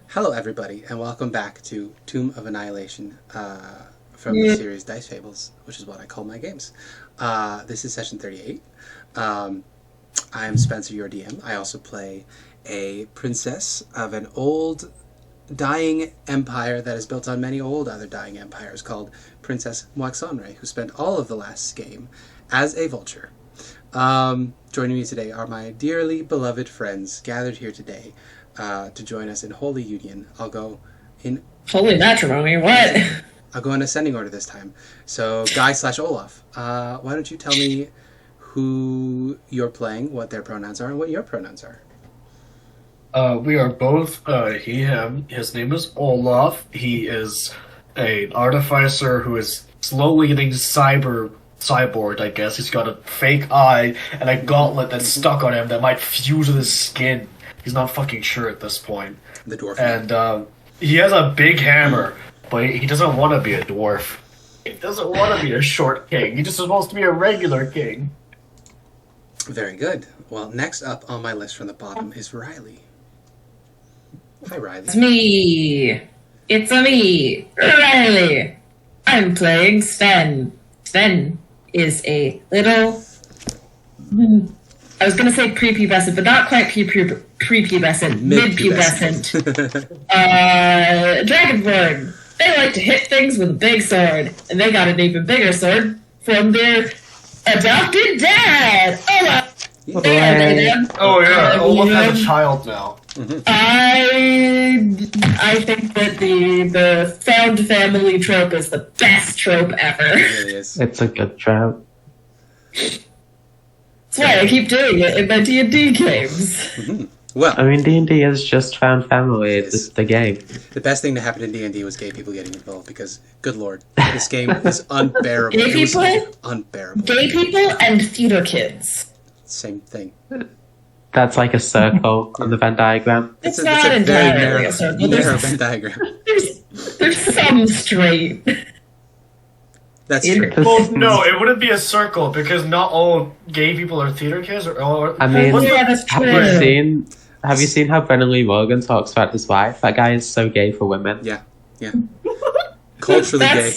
Hello, everybody, and welcome back to Tomb of Annihilation from the series Dice Fables, which is what I call my games. This is session 38. I'm Spencer, your DM. I also play a princess of an old dying empire that is built on many old other dying empires called Princess Moixonre, who spent all of the last game as a vulture. Joining me today are my dearly beloved friends gathered here today to join us in holy union. I'll go in holy matrimony. What? I'll go in ascending order this time. So, Guy/Olaf, why don't you tell me who you're playing, what their pronouns are, and what your pronouns are? We are both he, him. His name is Olaf. He is an artificer who is slowly getting cyborg, I guess. He's got a fake eye and a gauntlet that's stuck on him that might fuse with his skin. He's not fucking sure at this point. The dwarf. And he has a big hammer, but he doesn't want to be a dwarf. He doesn't want to be a short king. He just wants to be a regular king. Very good. Well, next up on my list from the bottom is Riley. Hi, Riley. It's me. It's me, Riley. I'm playing Sven. Sven is a little... I was going to say prepubescent, but not quite prepubescent. Mid-pubescent. Dragonborn. They like to hit things with a big sword, and they got an even bigger sword from their adopted dad, Olaf. Oh yeah, Olaf has a child now. I think that the found family trope is the best trope ever. It really is. It's a good trope. That's why I keep doing it in my D&D games. Well, I mean, D&D is just found family. It's the game. The best thing to happen in D&D was gay people getting involved because, good lord, this game is unbearable. Gay people? Unbearable. Gay people and theater kids. Same thing. That's like a circle on the Venn diagram. It's not entirely a circle. Narrow Venn diagram. There's some straight. That's true. Well, no, it wouldn't be a circle because not all gay people are theater kids. I mean, that's true. have you seen how Brennan Lee Morgan talks about his wife? That guy is so gay for women. Yeah. Culturally gay.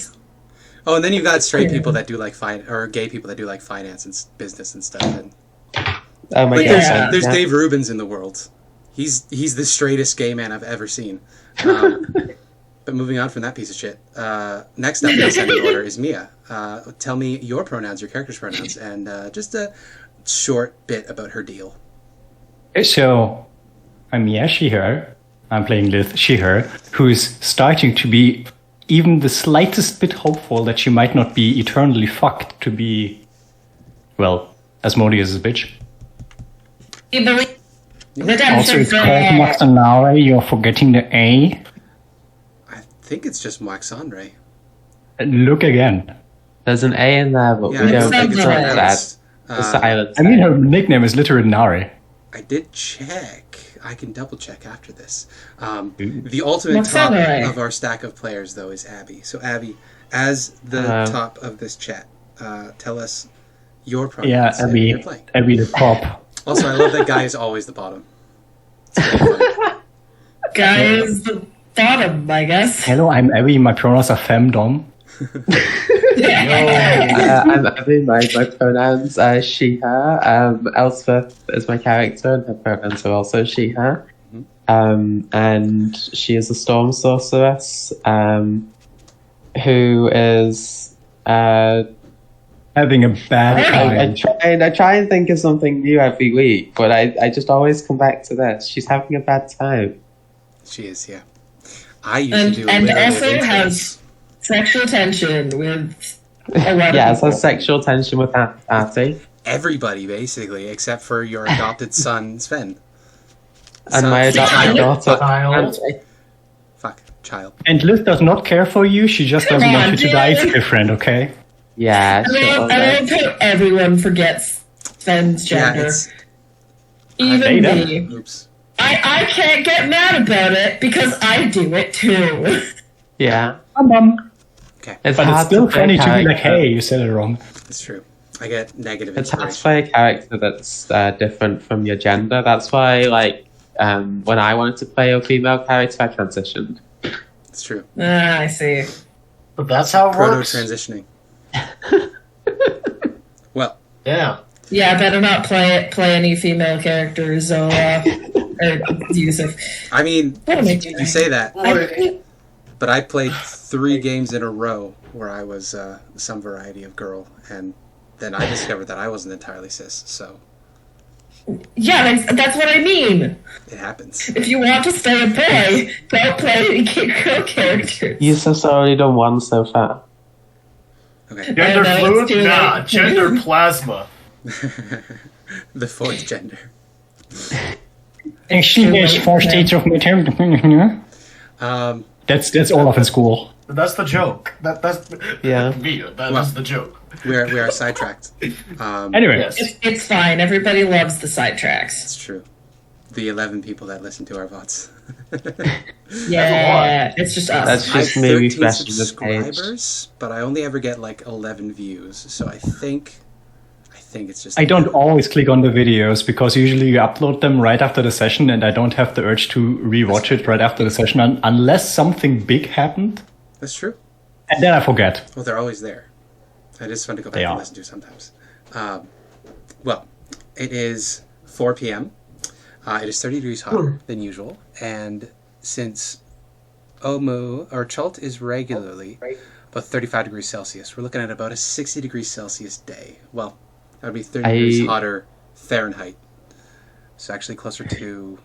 Oh, and then you've got straight people that do like or gay people that do like finance and business and stuff. And Oh my god. There's Dave Rubens in the world. He's the straightest gay man I've ever seen. But moving on from that piece of shit, next up in ascending order is Mia. Tell me your pronouns, your character's pronouns, and just a short bit about her deal. So, I'm Mia, she, her. I'm playing Lith, she, her, who is starting to be even the slightest bit hopeful that she might not be eternally fucked to be, well, Asmodeus' bitch. You believe Also, it's called Moixonre, you're forgetting the A. I think it's just Moixonre. Look again. There's an A in there, but Yeah, we I don't think it's accept that. pronounced, The silence. I mean, her nickname is literally Nari. I did check. I can double check after this. The ultimate top Moixonre. of our stack of players, though, is Abby. So, Abby, as the top of this chat, tell us your pronouns. Yeah, and Abby, your play. Abby the cop. Also, I love that Guy is always the bottom. It's very funny. Guy is the bottom, I guess. Hello, I'm Abby, my pronouns are femdom. I'm Abby, my pronouns are she, her. Elspeth is my character, and her pronouns are also she, her. And she is a storm sorceress who is... Having a bad time. I try and think of something new every week, but I just always come back to this. She's having a bad time. She is, yeah. I used to do a And literal also intros. has sexual tension with a lot of Yeah, it's people. a sexual tension with Artie. Everybody, basically, except for your adopted son, Sven. And my adopted daughter. Child. And Liz does not care for you, she just doesn't Come want on, you to die. It's dude. different, okay? Yeah, I love how everyone forgets Sven's gender. Even Ada. me. Oops. I can't get mad about it because I do it too. Yeah. Okay, It's But it's hard still to play funny to be like, character. hey, you said it wrong. it's true. I get negative It's hard to inspiration. play a character that's different from your gender. That's why, like, when I wanted to play a female character, I transitioned. It's true. I see. But that's how it Proto works. transitioning. Well, Yeah. Yeah, better not play any female characters, Olaf. Or Yusuf. I mean, That'll make you say that, I- but I played 3 games in a row where I was some variety of girl, and then I discovered that I wasn't entirely cis, so Yeah, that's what I mean. it happens. If you want to stay a boy, don't play any girl characters. Yusuf's already done one so far. Okay. Gender no, it's fluid? too Nah, late. gender plasma. The 4th gender. And she has 4 states of matter. That's Olaf in school. That's the joke. That's Yeah. Mia. That's Well- the joke. We are sidetracked. Anyway, Yes. It's fine. Everybody loves the sidetracks. It's true. The 11 people that listen to our VODs. Yeah, it's just us. That's I have just me 13 refreshing the page. subscribers, but I only ever get like 11 views, so I think it's just. I don't always click on the videos because usually you upload them right after the session, and I don't have the urge to rewatch it right after the session unless something big happened, That's true. and then I forget. Well, they're always there. It is fun to go back They and are. listen to sometimes. Well, it is 4 p.m. It is 30 degrees hotter than usual, and since Chult is regularly about 35 degrees Celsius, we're looking at about a 60 degrees Celsius day. Well, that would be 30 degrees hotter Fahrenheit. So actually closer to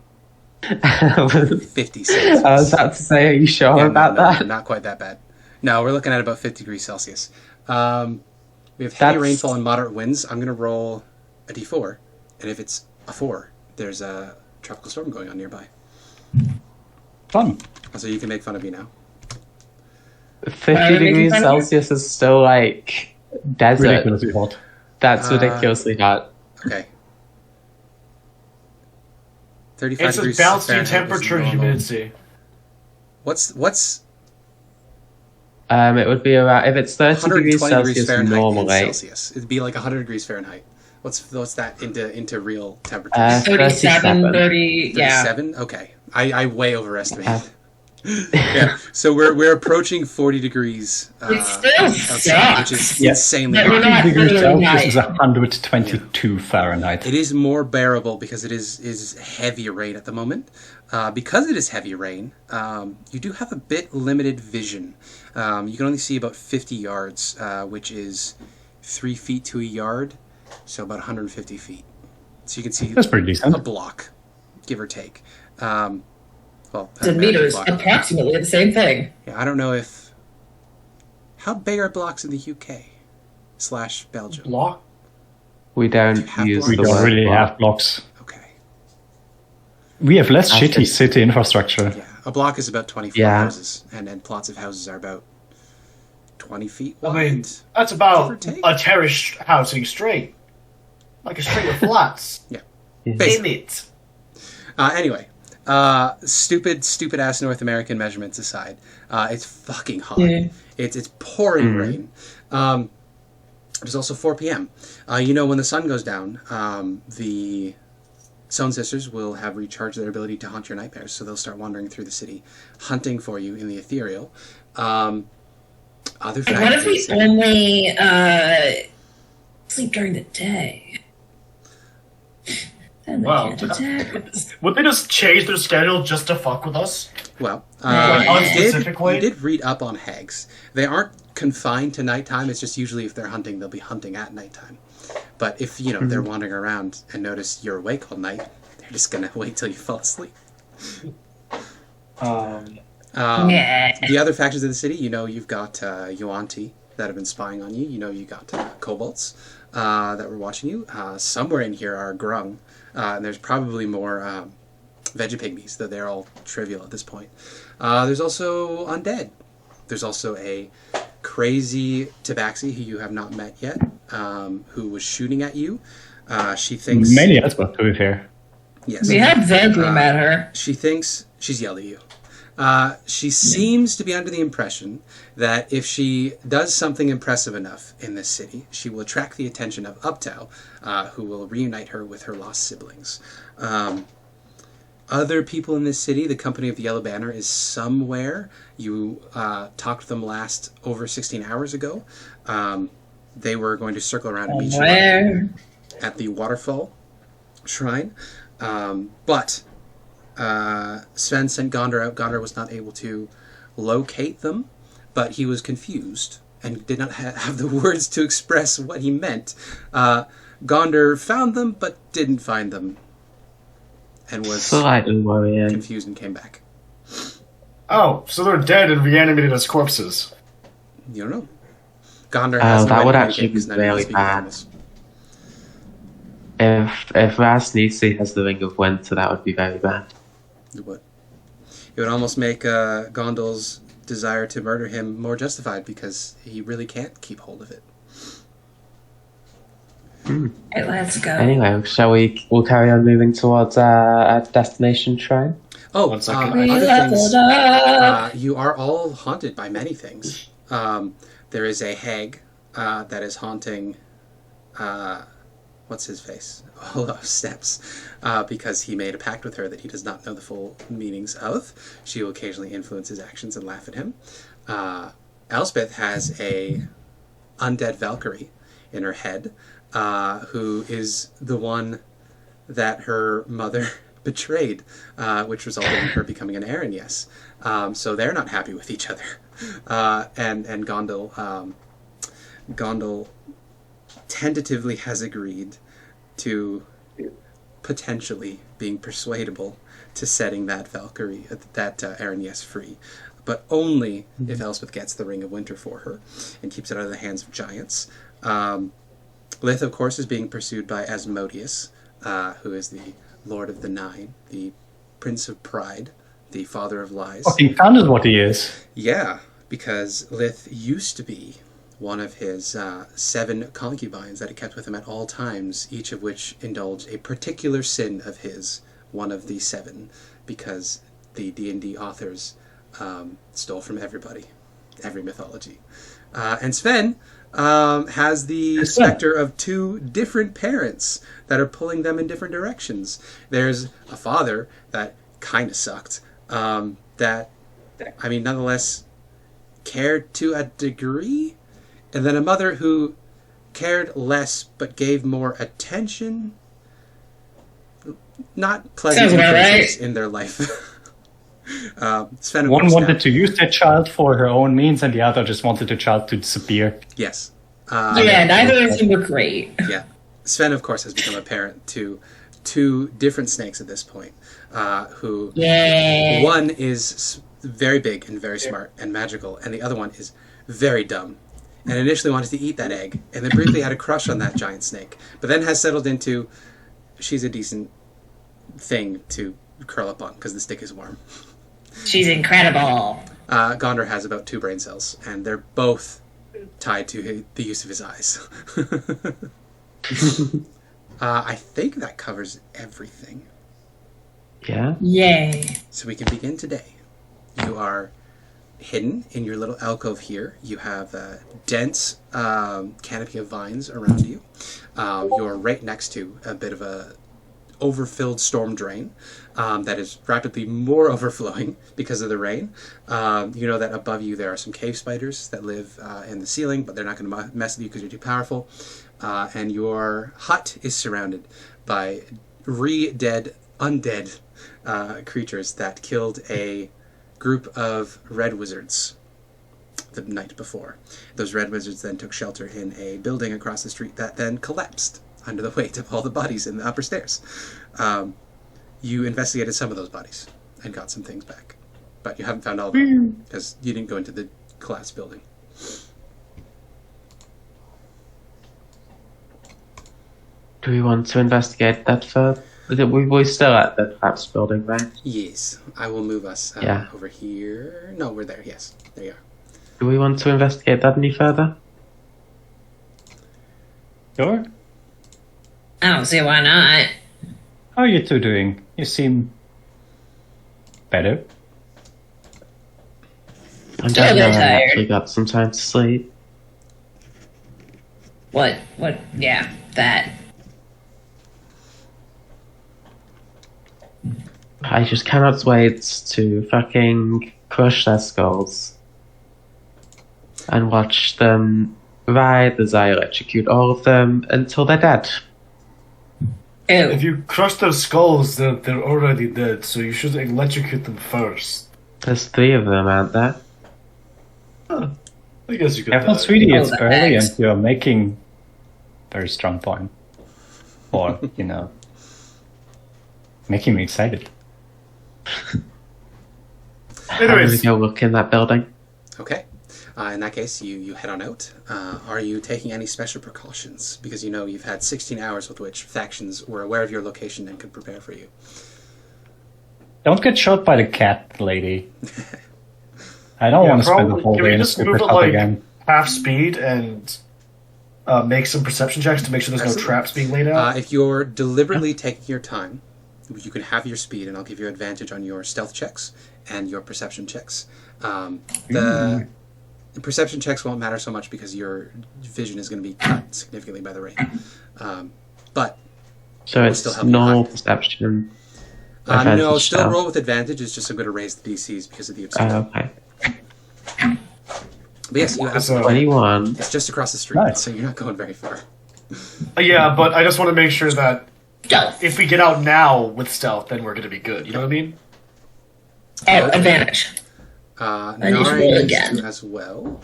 50 Celsius. I was about to say, are you sure Yeah, about no, that? not quite that bad. No, we're looking at about 50 degrees Celsius. We have heavy That's- rainfall and moderate winds. I'm going to roll a d4, and if it's a 4, there's a tropical storm going on nearby. Fun. So you can make fun of me now. 50 making degrees fun of you? Celsius is still like desert. Ridiculously hot. That's ridiculously hot. Okay. 35 It's a degrees balancing Fahrenheit is temperature and normal. humidity. What's It would be around, if it's 30 degrees 120 degrees Celsius Fahrenheit in normally, Celsius? It'd be like 100 degrees Fahrenheit. What's that into real temperature? 37, 30, yeah. 37? Okay. I way overestimated. Yeah. So we're approaching 40 degrees. It still outside, which is sucks. Yeah. insanely But we're hot. not Degrees literally Celsius is night. 122 Fahrenheit. It is more bearable because it is heavy rain at the moment. Because it is heavy rain, you do have a bit limited vision. You can only see about 50 yards, which is 3 feet to a yard, so about 150 feet. So you can see That's pretty decent. a block, give or take. Well, The an meters, block. approximately the same thing. Yeah, I don't know if. How big are blocks in the UK / Belgium? Block? we don't have use blocks? We the don't word really block. have blocks. Okay. We have less Actually- shitty city infrastructure. Yeah, a block is about 24 Yeah. houses, and then plots of houses are about 20 feet I wide. mean, that's Give or about take. a terrace housing straight. Like a street of flats. Basically. In it. Anyway, stupid ass North American measurements aside, it's fucking hot. Yeah. It's pouring rain. It's also 4 p.m. When the sun goes down, the Stone Sisters will have recharged their ability to haunt your nightmares, so they'll start wandering through the city, hunting for you in the ethereal. Other What if we factors, only sleep during the day? Then they Wow. can't attack us. Would they just change their schedule just to fuck with us? well, Like, unspecifically? you did read up on hags. They aren't confined to nighttime. It's just usually if they're hunting, they'll be hunting at nighttime. But if they're wandering around and notice you're awake all night, they're just gonna wait till you fall asleep. Yeah. The other factions of the city, you've got Yuanti that have been spying on you. You got kobolds that were watching you. Somewhere in here are grung, and there's probably more veggie-pygmies, though they're all trivial at this point. There's also undead. There's also a crazy tabaxi who you have not met yet, who was shooting at you. She thinks... Mainly Elspeth, to be fair. Yes. We have vaguely met her. She thinks she's yelled at you. She seems to be under the impression that if she does something impressive enough in this city, she will attract the attention of Uptow, who will reunite her with her lost siblings. other people in this city. The Company of the Yellow Banner is somewhere. You talked to them last over 16 hours ago. They were going to circle around and meet you at the Waterfall Shrine. But Sven sent Gondor out. Gondor was not able to locate them, but he was confused and did not have the words to express what he meant. Gondor found them, but didn't find them, and was confused and came back. Oh, so they're dead and reanimated as corpses. You don't know. Gondor has that would actually be really bad. If Rasnisi has the Ring of Winter, that would be very bad. It would. It would almost make Gondol's desire to murder him more justified, because he really can't keep hold of it. Right, let's go. Anyway, we'll carry on moving towards our destination shrine? Oh, One second. other things, you are all haunted by many things. There is a hag that is haunting, what's his face? Olaf's steps, because he made a pact with her that he does not know the full meanings of. She will occasionally influence his actions and laugh at him. Elspeth has a undead Valkyrie in her head, who is the one that her mother betrayed, which resulted in her becoming an Aaron, yes. So they're not happy with each other. And Gondal tentatively has agreed to potentially being persuadable to setting that Valkyrie, that Aaron, yes, free. But only if Elspeth gets the Ring of Winter for her and keeps it out of the hands of giants. Lith, of course, is being pursued by Asmodeus, who is the Lord of the Nine, the Prince of Pride, the Father of Lies. Fucking found what he is. Yeah, because Lith used to be one of his 7 concubines that he kept with him at all times, each of which indulged a particular sin of his, one of the 7, because the D&D authors stole from everybody, every mythology. And Sven has the specter of 2 different parents that are pulling them in different directions. There's a father that kind of sucked, that, I mean, nonetheless cared to a degree, and then a mother who cared less but gave more attention. Not pleasant experiences in their life. Sven, one wanted to use that child for her own means, and the other just wanted the child to disappear. Yes. Neither of them were great. Yeah. Sven, of course, has become a parent to 2 different snakes at this point, who one is very big and very smart and magical, and the other one is very dumb, and initially wanted to eat that egg, and then briefly had a crush on that giant snake, but then has settled into, she's a decent thing to curl up on, because the stick is warm. She's incredible. Gondor has about 2 brain cells, and they're both tied to the use of his eyes. I think that covers everything. Yeah? Yay. So we can begin today. You are hidden in your little alcove here. You have a dense canopy of vines around you. You're right next to a bit of a overfilled storm drain that is rapidly more overflowing because of the rain. You know that above you there are some cave spiders that live in the ceiling, but they're not going to mess with you because you're too powerful. And your hut is surrounded by undead creatures that killed a group of red wizards the night before. Those red wizards then took shelter in a building across the street that then collapsed under the weight of all the bodies in the upper stairs. You investigated some of those bodies and got some things back, but you haven't found all of them because you didn't go into the collapsed building. Do we want to investigate that further? We're still at the collapsed building, right? Yes, I will move us over here. No, we're there. Yes, there you are. Do we want to investigate that any further? Sure. I don't see why not. How are you 2 doing? You seem better. I'm just actually got some time to sleep. What? Yeah, that. I just cannot wait to fucking crush their skulls and watch them ride as I electrocute all of them until they're dead. If you crush their skulls, they're already dead, so you should electrocute them first. There's 3 of them, aren't there? I guess you could. Careful, sweetie, it's the early eggs. and you're making very strong point. Or, making me excited. I'm gonna Anyways, go look in that building. Okay. In that case, you head on out. Are you taking any special precautions? Because you know you've had 16 hours with which factions were aware of your location and could prepare for you. Don't get shot by the cat lady. I don't want to spend the whole Can day we in a just move super it hub like again. half speed and make some perception checks to make sure there's Absolutely. no traps being laid out? If you're deliberately taking your time, you can have your speed, and I'll give you advantage on your stealth checks and your perception checks. The perception checks won't matter so much because your vision is going to be cut significantly by the rain. But So We'll it's still help you normal hide. perception. no, Advantage still stealth. roll with advantage. It's just I'm going to raise the DCs because of the obscurity. Okay. But yes, you have, So, 21. it's just across the street, Nice. so you're not going very far. yeah, but I just want to make sure that Stealth. if we get out now with stealth, then we're going to be good. You know what I mean? Oh, advantage. I just roll again. as well.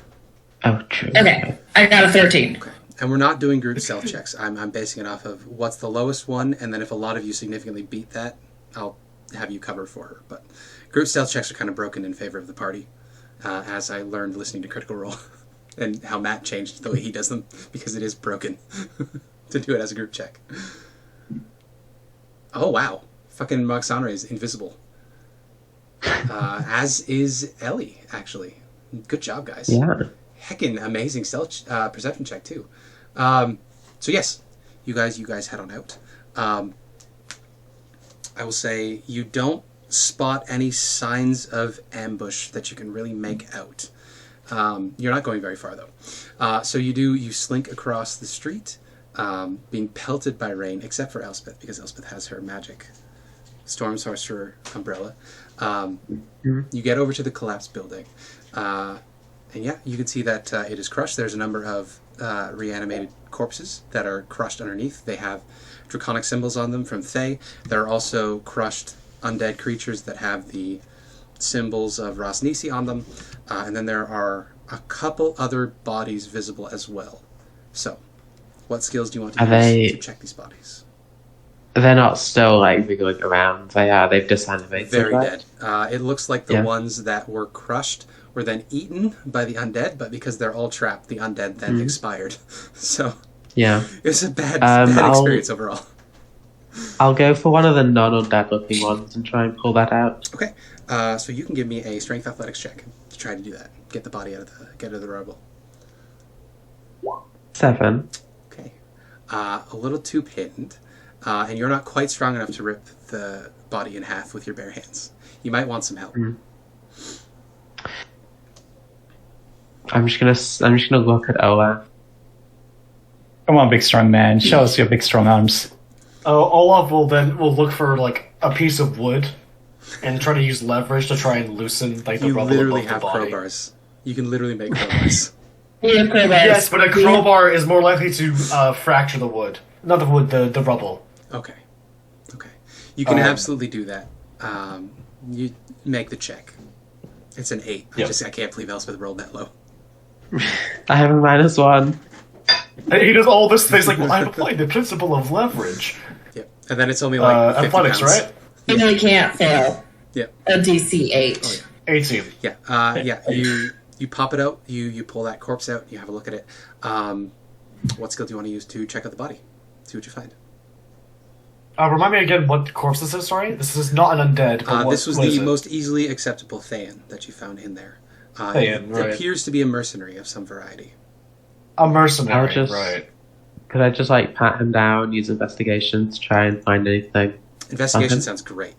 Oh, true. Okay, I got a 13. Okay. And we're not doing group stealth checks. I'm basing it off of what's the lowest one, and then if a lot of you significantly beat that, I'll have you cover for her. But group stealth checks are kind of broken in favor of the party, as I learned listening to Critical Role, and how Matt changed the way he does them, because it is broken to do it as a group check. Oh, wow. Fucking Moxonre is invisible. As is Ellie, actually. Good job, guys. Yeah. Heckin' amazing stealth perception check too. So yes, you guys head on out. I will say you don't spot any signs of ambush that you can really make out. You're not going very far though. So you slink across the street, being pelted by rain, except for Elspeth, because Elspeth has her magic storm sorcerer umbrella. You get over to the collapsed building. And yeah, you can see that it is crushed. There's a number of reanimated corpses that are crushed underneath. They have draconic symbols on them from Thay. There are also crushed undead creatures that have the symbols of Rosnisi on them. And then there are a couple other bodies visible as well. So, what skills do you want to use to check these bodies? They're not still like wiggling around. They've disanimated. Very right? dead. It looks like the ones that were crushed were then eaten by the undead, but because they're all trapped, the undead then expired. So Yeah. it's a bad I'll- experience overall. I'll go for one of the non-undead looking ones and try and pull that out. Okay, so you can give me a strength athletics check to try to do that. Get the body out of the rubble. 7. Okay, a little too pinned, and you're not quite strong enough to rip the body in half with your bare hands. You might want some help. I'm just gonna look at Olaf. Come on, big strong man. Show us your big strong arms. Olaf will look for like a piece of wood and try to use leverage to try and loosen like the You rubble literally above the have body. crowbars. You can literally make crowbars. Yeah, crowbars. Yes, but a crowbar is more likely to fracture the wood, not the wood, the rubble. Okay. You can absolutely do that. You make the check. It's an 8. Yep. I can't believe Elspeth rolled that low. I have a -1. And he does all this things like, well, I'm applying the principle of leverage. Yep. And then it's only like 50 Athletics, pounds. right? You really can't fail Yep. a DC 8. Oh, yeah. 18. Yeah. You pop it out. You pull that corpse out. You have a look at it. What skill do you want to use to check out the body? See what you find. Remind me again what corpse this is, sorry? This is not an undead. But This was what is the it? most easily acceptable Thayan that you found in there. Thayan, it right. appears to be a mercenary of some variety. A mercenary, I'll just- right. Could I just like pat him down, use investigation to try and find anything? Investigation Okay. sounds great.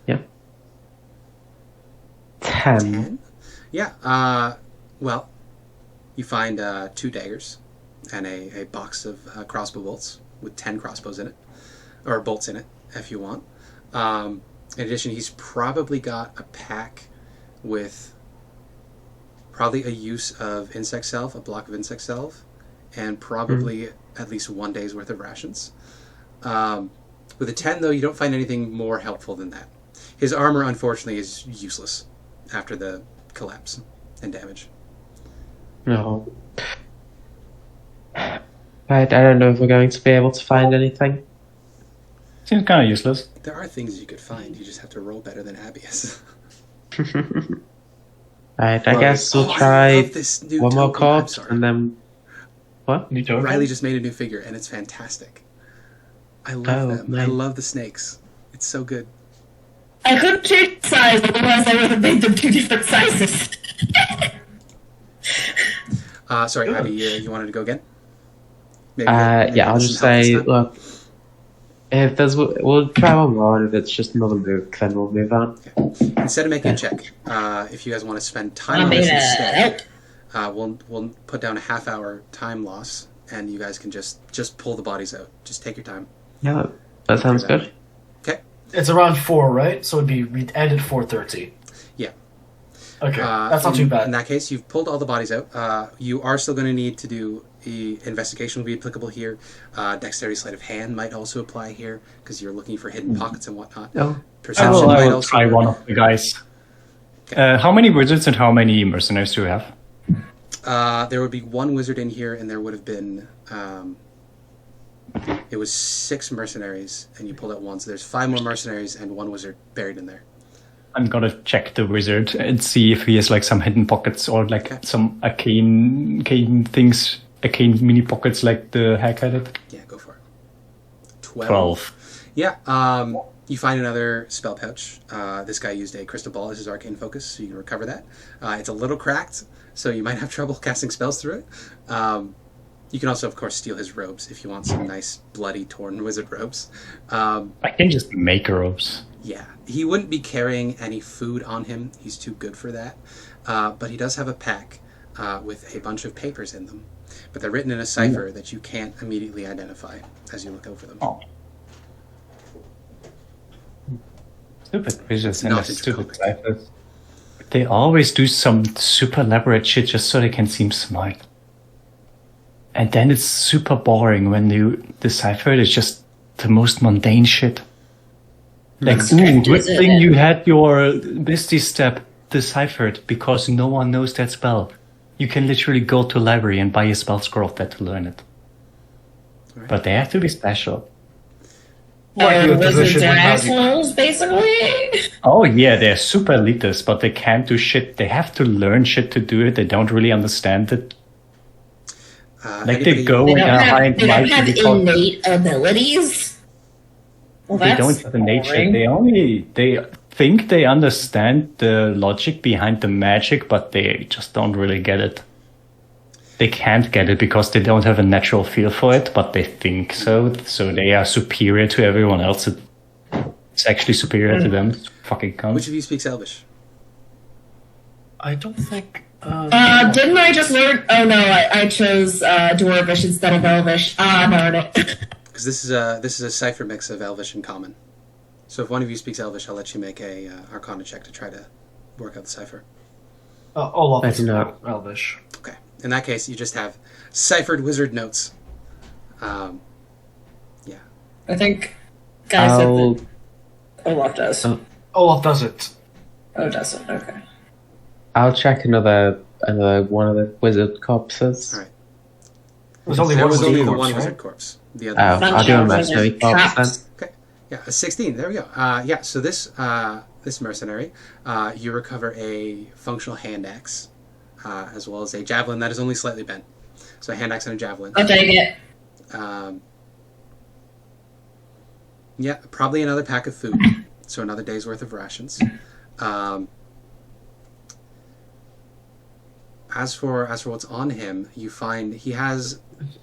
10. 10? Yeah. Well, you find 2 daggers and a box of crossbow bolts with 10 crossbows in it, or bolts in it, if you want. In addition, he's probably got a pack with probably a use of insect salve, a block of insect salve, and probably at least 1 day's worth of rations. With a 10, though, you don't find anything more helpful than that. His armor, unfortunately, is useless after the collapse and damage. No. I don't know if we're going to be able to find anything. Seems kind of useless. There are things you could find. You just have to roll better than Abby is. Right, I guess we'll I try love this new one more token. I'm corpse sorry. and then... What? You don't Riley just made a new figure, and it's fantastic. I love Oh, them. I nice. love the snakes. It's so good. I couldn't change size, otherwise I would have made them 2 different sizes. Sorry, Abby, you wanted to go again? Maybe Yeah, I'll this just can help say, us now. look, if there's, we'll try one more, and if it's just another move, then we'll move on. Instead of making a check, if you guys want to spend time on this instead, we'll put down a half-hour time loss, and you guys can just pull the bodies out. Just take your time. Yeah, that sounds Do that. good. Okay. It's around 4, right? So we'd end at 4:30. Yeah. Okay, that's not too In bad. that case, you've pulled all the bodies out. You are still going to need to do investigation will be applicable here. Dexterity sleight of hand might also apply here because you're looking for hidden pockets and whatnot. Oh, Perception I might will also try work. one of the guys. How many wizards and how many mercenaries do we have? There would be 1 wizard in here, and there would have been it was 6 mercenaries, and you pulled out 1, so there's 5 more mercenaries and 1 wizard buried in there. I'm gonna check the wizard and see if he has like some hidden pockets or like Okay. some arcane things, arcane mini pockets like the hack had it. Yeah, go for it. 12. 12. Yeah, you find another spell pouch. This guy used a crystal ball as his arcane focus, so you can recover that. It's a little cracked, so you might have trouble casting spells through it. You can also, of course, steal his robes if you want some nice, bloody, torn wizard robes. I can just make robes. Yeah, he wouldn't be carrying any food on him. He's too good for that. But he does have a pack with a bunch of papers in them. But they're written in a cipher that you can't immediately identify as you look over them. Oh. Stupid wizards and not their stupid intracomic. ciphers. They always do some super elaborate shit just so they can seem smart. And then it's super boring when you decipher it. It's just the most mundane shit. Like, ooh, good thing you had your Misty Step deciphered because no one knows that spell. You can literally go to a library and buy a spell scroll of that to learn it. Right. But they have to be special. Your Wizards position are would not be- assholes, basically. Oh yeah, they're super elitist, but they can't do shit. They have to learn shit to do it. They don't really understand it. Like they Anybody- go They and don't are have, high they don't have because innate abilities. Well, they that's don't have the nature. boring. They think they understand the logic behind the magic, but they just don't really get it. They can't get it because they don't have a natural feel for it, but they think so. So they are superior to everyone else. It's actually superior to them. It's fucking cunt. Which of you speaks Elvish? I don't think. Didn't I just learn? Oh no, I chose Dwarvish instead of Elvish. Darn it. Because this is a cipher mix of Elvish and Common. So if one of you speaks Elvish, I'll let you make a Arcana check to try to work out the cipher. Olaf I is do not. Elvish. Okay. In that case, you just have ciphered wizard notes. Yeah. I think guys said I'll, that Olaf does. Oh. Olaf does it. Oh, doesn't. Okay. I'll check another one of the wizard corpses. All right. There's only There one was wizard only the corpse, one right? wizard corpse. The other. Oh, I'll do a mercenary corpse then. Okay. Yeah, a 16. There we go. Yeah. So this mercenary, you recover a functional hand axe, as well as a javelin that is only slightly bent. So a hand axe and a javelin. I'll take it. Yeah, probably another pack of food. So another day's worth of rations. As for what's on him, you find he has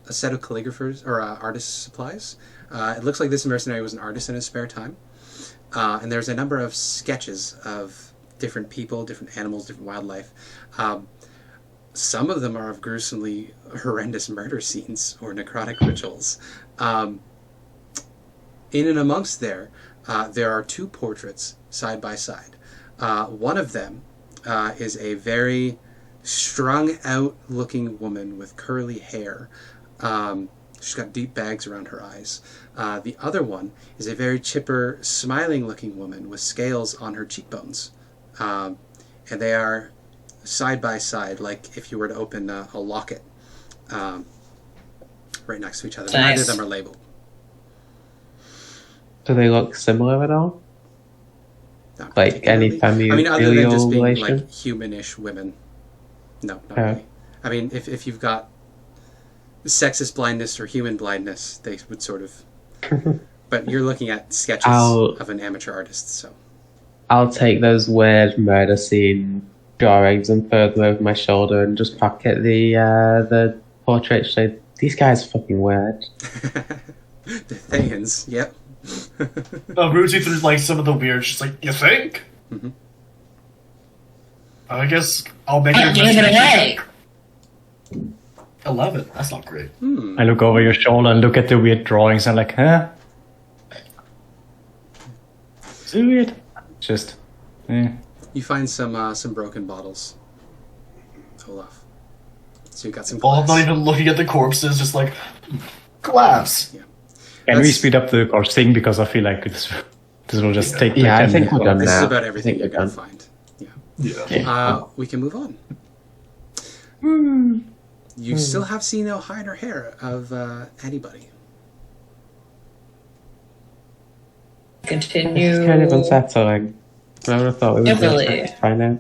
a set of calligraphers or artist supplies. It looks like this mercenary was an artist in his spare time. And there's a number of sketches of different people, different animals, different wildlife. Some of them are of gruesomely horrendous murder scenes or necrotic rituals. In and amongst there are 2 portraits side by side. One of them is a very strung out looking woman with curly hair. She's got deep bags around her eyes. The other one is a very chipper, smiling looking woman with scales on her cheekbones. And they are side by side, like if you were to open a locket, right next to each other. Nice. Neither of them are labeled. Do they look similar at all? Not Like any particularly. I mean, other than familial just being relation? like humanish women. No, not Okay. really. I mean, if you've got sexist blindness or human blindness, they would sort of. But you're looking at sketches of an amateur artist, so. I'll take those weird murder scene drawings and throw them over my shoulder and just pocket the portrait. Say, these guys are fucking weird. The Thayans, yep. Rooting through like some of the weird, she's like, you think? Mhm. I guess I'll make I it. gave it away. 11. That's not great. I look over your shoulder and look at the weird drawings and like, huh? Is it weird? Just, You find some broken bottles, Olaf. So you got some Well, I'm glass. not even looking at the corpses, just like glass. Yeah. Can we Let's- speed up the course thing because I feel like this will just take. Yeah, I 10 think we're minutes. done This is now. about I everything think you're we're going to done. find. Yeah. Yeah. We can move on. You still have seen no hide or hair of anybody. Continue. It's kind of unsettling. I would have thought we would Definitely. have to find out.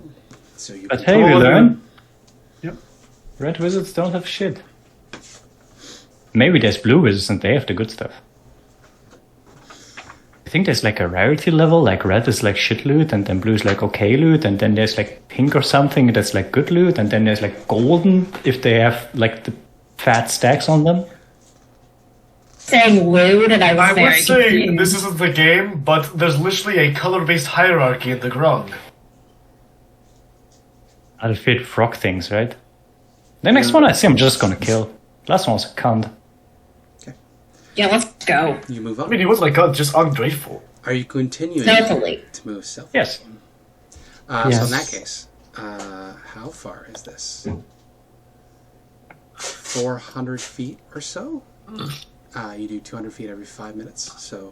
So you But can hey, we Oh, learn. Yep. Red wizards don't have shit. Maybe there's blue wizards and they have the good stuff. I think there's like a rarity level, like red is like shit loot, and then blue is like okay loot, and then there's like pink or something that's like good loot, and then there's like golden if they have like the fat stacks on them. Saying lewd, and I was I very would say confused. this isn't the game, but there's literally a color-based hierarchy in the grung. I'll fit frog things, right? The next one I see I'm just gonna kill. Last one was a cunt. Yeah, let's go. You move I on. mean, he wasn't like just ungrateful. Are you continuing Stealthily. to move stealth? Yes. So Yes. in that case, how far is this? 400 feet or so? You do 200 feet every 5 minutes, so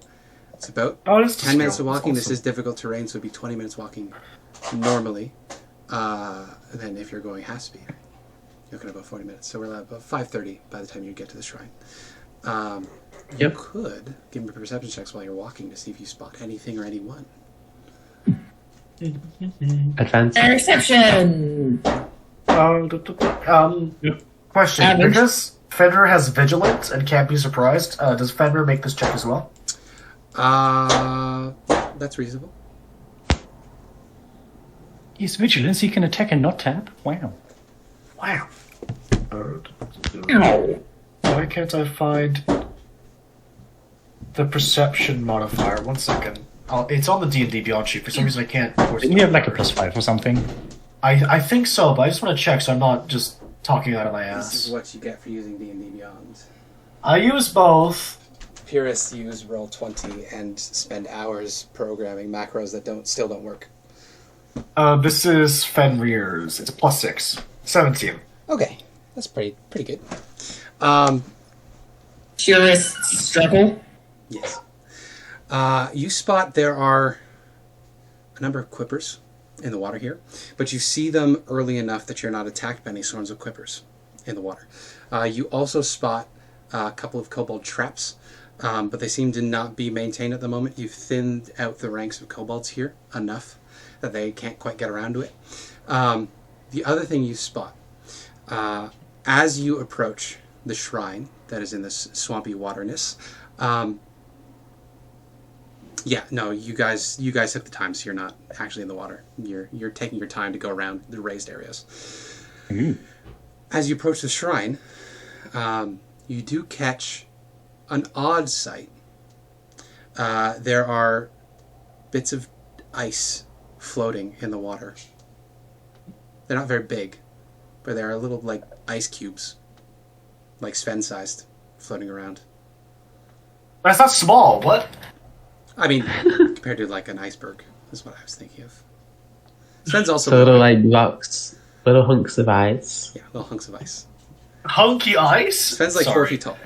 it's about Oh, it's 10 minutes of skill. walking. This Awesome. is difficult terrain, so it'd be 20 minutes walking normally. Then if you're going half speed, you're looking at about 40 minutes. So we're at about 5:30 by the time you get to the shrine. You could give me perception checks while you're walking to see if you spot anything or anyone. Advance. Interception. Question. Average. Because Fenrir has Vigilant and can't be surprised, does Fenrir make this check as well? That's reasonable. He's vigilant, he can attack and not tap. Wow. Wow. Ow. Why can't I find the perception modifier? 1 second. It's on the D&D Beyond sheet. For some reason I can't force Didn't it. you have like a +5 or something? I think so, but I just want to check so I'm not just talking out of my This is ass. what you get for using D&D Beyond. I use both. Purists use Roll20 and spend hours programming macros that still don't work. This is Fenrir's. It's a +6. 17. Okay, that's pretty good. Purists struggle. Yes. You spot there are a number of quippers in the water here, but you see them early enough that you're not attacked by any swarms of quippers in the water. You also spot a couple of kobold traps, but they seem to not be maintained at the moment. You've thinned out the ranks of kobolds here enough that they can't quite get around to it. The other thing you spot, as you approach the shrine that is in this swampy waterness, you guys took the time, so you're not actually in the water. You're taking your time to go around the raised areas. As you approach the shrine, you do catch an odd sight. There are bits of ice floating in the water. They're not very big, but they're little like ice cubes, like Sven-sized, floating around. That's not small. What? I mean, compared to like an iceberg, is what I was thinking of. Sven's also So little like blocks, little hunks of ice. yeah, little hunks of ice. Hunky ice. Sven's like 4 feet tall.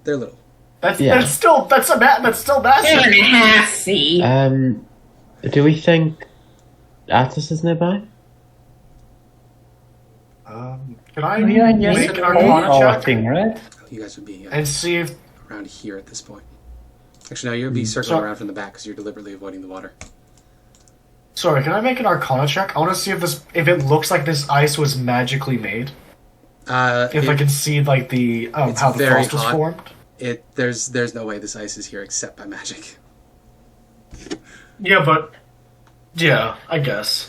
They're little. That's Yeah. that's still massive. 4.5 feet. Do we think Artis is nearby? Can I yes, make an all Arcana check thing, right? You guys would be and see if around here at this point. Actually, no, you'll be circling around from the back because you're deliberately avoiding the water. Sorry, can I make an Arcana check? I want to see if it looks like this ice was magically made. If I can see like the it's how the very frost was hot. formed. There's no way this ice is here except by magic. Yeah, but yeah, I guess.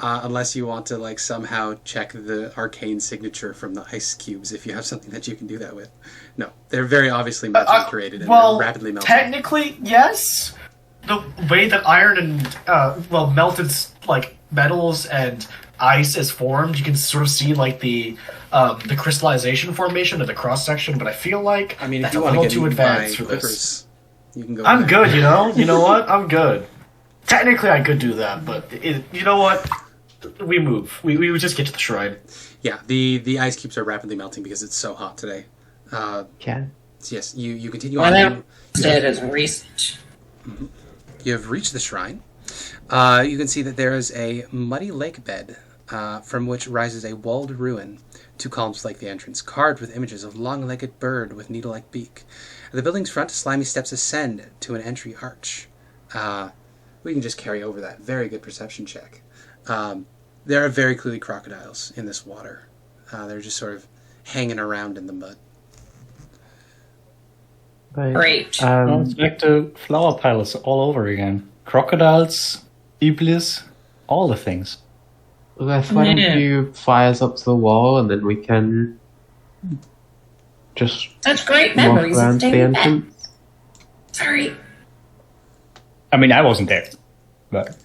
Unless you want to like somehow check the arcane signature from the ice cubes, if you have something that you can do that with. No, they're very obviously magically created and they're rapidly melting. Technically, yes. The way that iron and melted like metals and ice is formed, you can sort of see like the crystallization formation of the cross section. But I feel like I mean, if that's you a want to little get too eaten by advanced for this. clippers, you can go. I'm there. good, you know. You know what? I'm good. Technically, I could do that, but you know what? We move. We would just get to the shrine. Yeah, the ice cubes are rapidly melting because it's so hot today. Yeah. So yes, you continue Well, on. that said is recent. You have reached the shrine. You can see that there is a muddy lake bed from which rises a walled ruin. 2 columns flank the entrance, carved with images of long-legged bird with needle-like beak. At the building's front, slimy steps ascend to an entry arch. We can just carry over that. Very good perception check. There are very clearly crocodiles in this water. They're just sort of hanging around in the mud. Right. Great. Oh, it's like the flower palace all over again. Crocodiles, Iblis, all the things. Lith, why don't you fly us up to the wall and then we can just Such great walk memories. around the entrance? Sorry. I mean, I wasn't there, but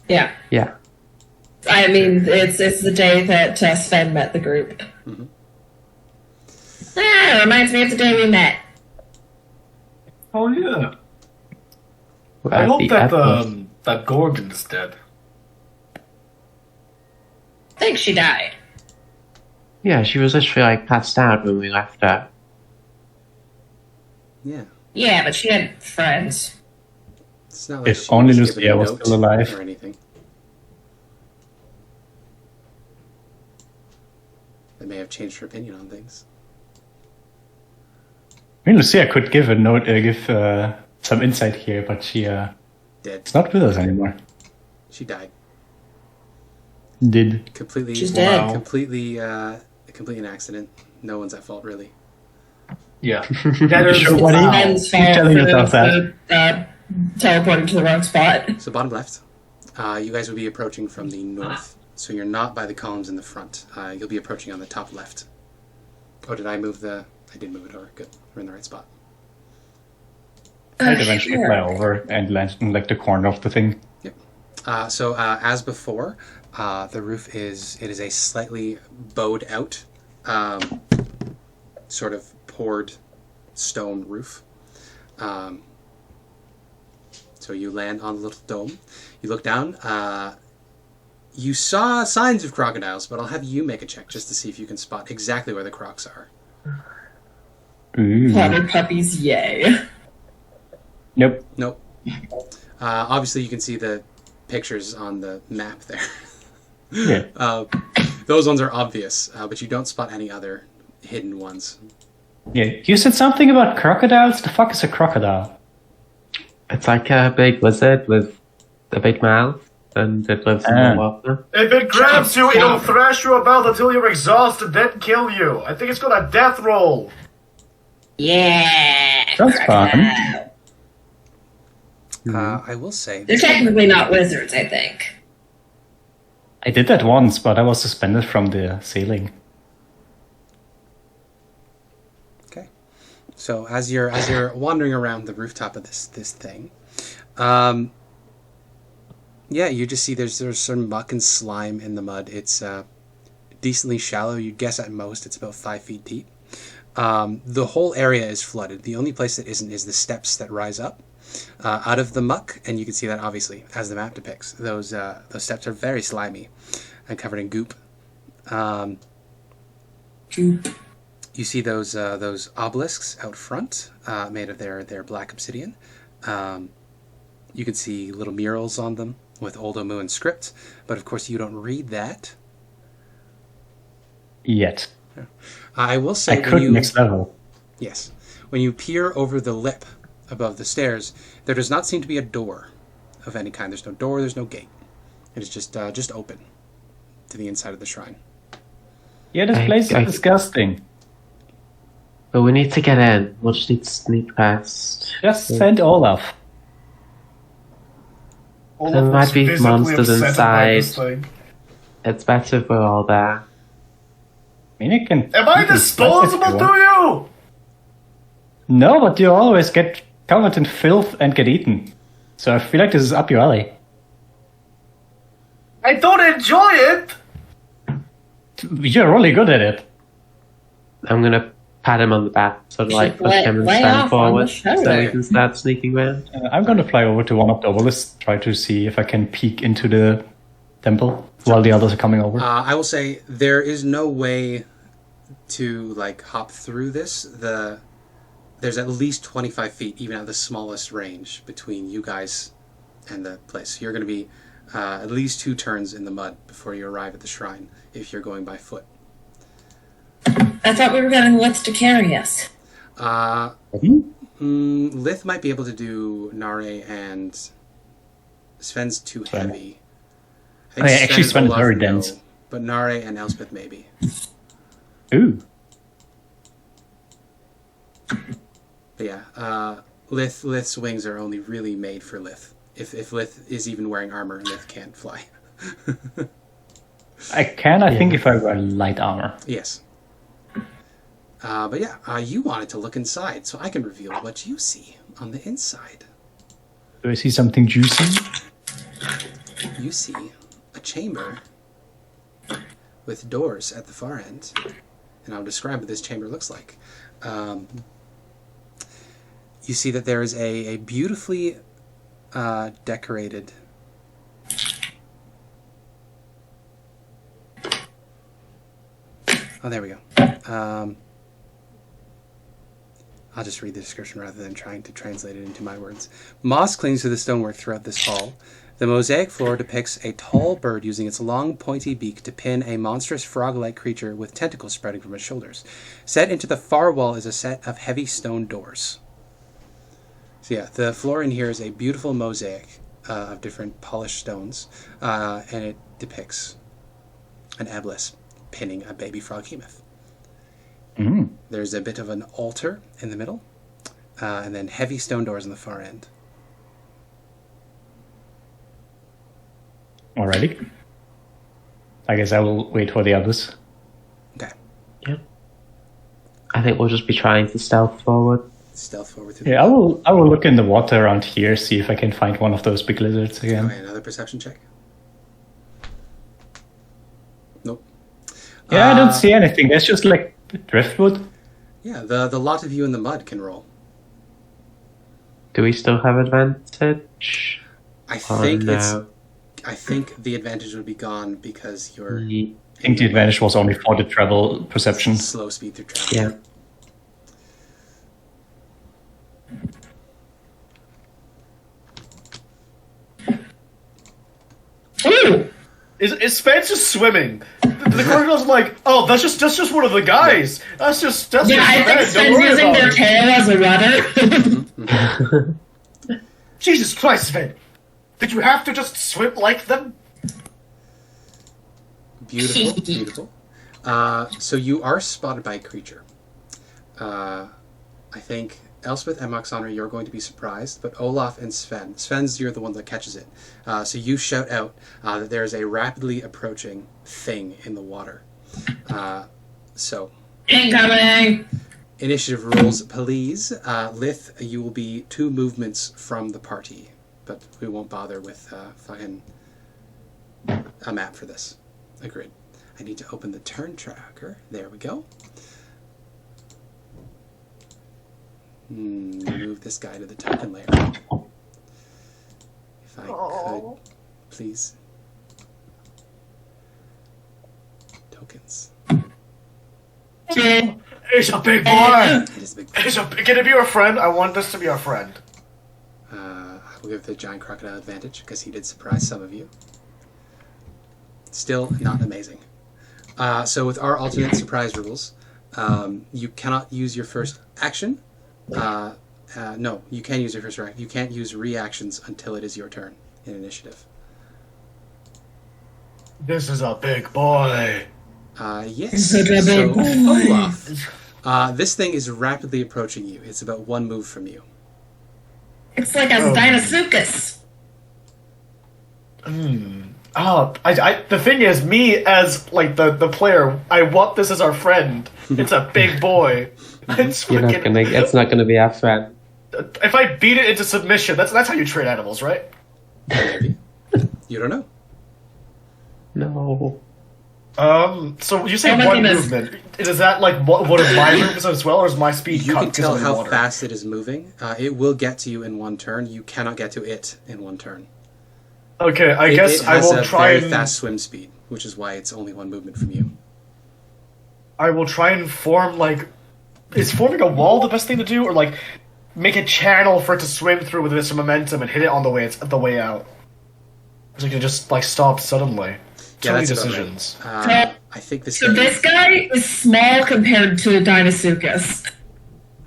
Yeah. Yeah. I mean, it's the day that Sven met the group. Mhm. Ah, reminds me of the day we met. Oh yeah. We're I at hope the that airport. that Gorgon's dead. I think she died. Yeah, she was literally like passed out when we left her. Yeah. Yeah, but she had friends. It's not like If she only was Lucia given a was note still alive. or anything. That may have changed her opinion on things. I mean, Lucia could give a note, some insight here, but she's Dead. not with us anymore. She died. Did. Completely. She's dead. Completely an accident. No one's at fault, really. Yeah. That is Sure, what do you- Sven's Keep telling yourself that. Teleporting to the wrong spot. So bottom left, you guys will be approaching from the north. So you're not by the columns in the front. You'll be approaching on the top left. Oh, did I move the... I did move it over. Good. We're in the right spot. I'd eventually Sure. fly over and land in like the corner of the thing. So as before, the roof is a slightly bowed out, sort of poured stone roof. So you land on the little dome. You look down. You saw signs of crocodiles, but I'll have you make a check just to see if you can spot exactly where the crocs are. Ooh. Water puppies, yay. Nope. Nope. Obviously, you can see the pictures on the map there. Yeah. Those ones are obvious, but you don't spot any other hidden ones. Yeah. You said something about crocodiles? The fuck is a crocodile? It's like a big lizard with a big mouth, and it lives in the water. If it grabs you, it'll thrash you about until you're exhausted, then kill you. I think it's got a death roll. Yeah. That's fun. I will say... They're technically not wizards, I think. I did that once, but I was suspended from the ceiling. Okay. So as you're wandering around the rooftop of this thing, yeah, you just see there's some muck and slime in the mud. It's decently shallow. You'd guess at most it's about 5 feet deep. The whole area is flooded. The only place that isn't is the steps that rise up. out of the muck, and you can see that obviously as the map depicts. Those steps are very slimy and covered in goop. You see those obelisks out front, made of their black obsidian. You can see little murals on them with Old Omuan script, but of course you don't read that Yet. I will say, I could next level. Yes, when you peer over the lip above the stairs, there does not seem to be a door of any kind. There's no door. There's no gate. It is just open to the inside of the shrine. Yeah, this place is disgusting. But we need to get in. We'll just need to sneak past. Just send Olaf. There might be monsters inside. It's better if we're all there. I mean, it can. Am I disposable to you? No, but you always get covered in filth and get eaten. So I feel like this is up your alley. I don't enjoy it. You're really good at it. I'm gonna pat him on the back, sort of like push him and stand forward so we can start sneaking around. I'm going to fly over to one of the obelisks, try to see if I can peek into the temple while the others are coming over. I will say there is no way to hop through this. There's at least 25 feet, even at the smallest range, between you guys and the place. You're going to be at least 2 turns in the mud before you arrive at the shrine if you're going by foot. I thought we were getting Lith to carry us. Lith might be able to do Nare, and Sven's too heavy. I think actually Sven is very dense. But Nare and Elspeth maybe. Ooh. But yeah, Lith's wings are only really made for Lith. If Lith is even wearing armor, Lith can't fly. I think, if I wear light armor. Yes. But yeah, you wanted to look inside, so I can reveal what you see on the inside. Do I see something juicy? You see a chamber with doors at the far end, and I'll describe what this chamber looks like. You see that there is a beautifully decorated oh, there we go. I'll just read the description rather than trying to translate it into my words. Moss clings to the stonework throughout this hall. The mosaic floor depicts a tall bird using its long, pointy beak to pin a monstrous frog-like creature with tentacles spreading from its shoulders. Set into the far wall is a set of heavy stone doors. So yeah, the floor in here is a beautiful mosaic of different polished stones, and it depicts an Eblis pinning a baby froghemoth. There's a bit of an altar in the middle, and then heavy stone doors on the far end. Alrighty. I guess I will wait for the others. Okay. Yeah. I think we'll just be trying to stealth forward. Stealth forward through the Yeah, I will look in the water around here, see if I can find one of those big lizards again. Okay, another perception check. Nope. Yeah, I don't see anything. There's just driftwood. Yeah, the lot of you in the mud can roll. Do we still have advantage? I think the advantage would be gone because you're. I think the advantage was only for the travel perception. Slow speed through travel. Yeah. Ooh! Is Sven just swimming? The crocodile's like, oh, that's just one of the guys. That's just I think Sven's using their tail as a rudder. Jesus Christ, Sven! Did you have to just swim like them? Beautiful, beautiful. So you are spotted by a creature. I think Elspeth and Moxonra, you're going to be surprised, but Olaf and Sven's you're the one that catches it. So you shout out that there is a rapidly approaching thing in the water. So Incoming! initiative rules, please. Lith, you will be 2 movements from the party, but we won't bother with fucking a map for this. A grid. I need to open the turn tracker. There we go. Move this guy to the token layer. If I could, please. Tokens. It's a big boy! It is a big. Can it be our friend? I want this to be our friend. We'll give the giant crocodile advantage because he did surprise some of you. Still not amazing. So with our alternate surprise rules, you cannot use your first action. No, you can use your first reaction. You can't use reactions until it is your turn in initiative. This is a big boy. Yes. Such a So, big boy. Olaf, this thing is rapidly approaching you. It's about one move from you. It's like a Dinosuchus. The thing is, me as like the player, I want this as our friend. It's a big boy. It's You're not gonna. It's not gonna be our friend. If I beat it into submission, that's how you train animals, right? Maybe. You don't know. No. So you say Oh my one goodness. movement. Is that like one of my movements as well, or is my speed You cut can because tell of the how water? fast it is moving. It will get to you in one turn. You cannot get to it in one turn. Okay, I guess it I has will a try very and fast swim speed, which is why it's only one movement from you. I will try and form like. Is forming a wall the best thing to do, or like make a channel for it to swim through with this momentum and hit it on the way out? So you can just like stop suddenly. Too many that's about decisions. right. I think this. So thing this is- guy is small compared to a Dinosuchus.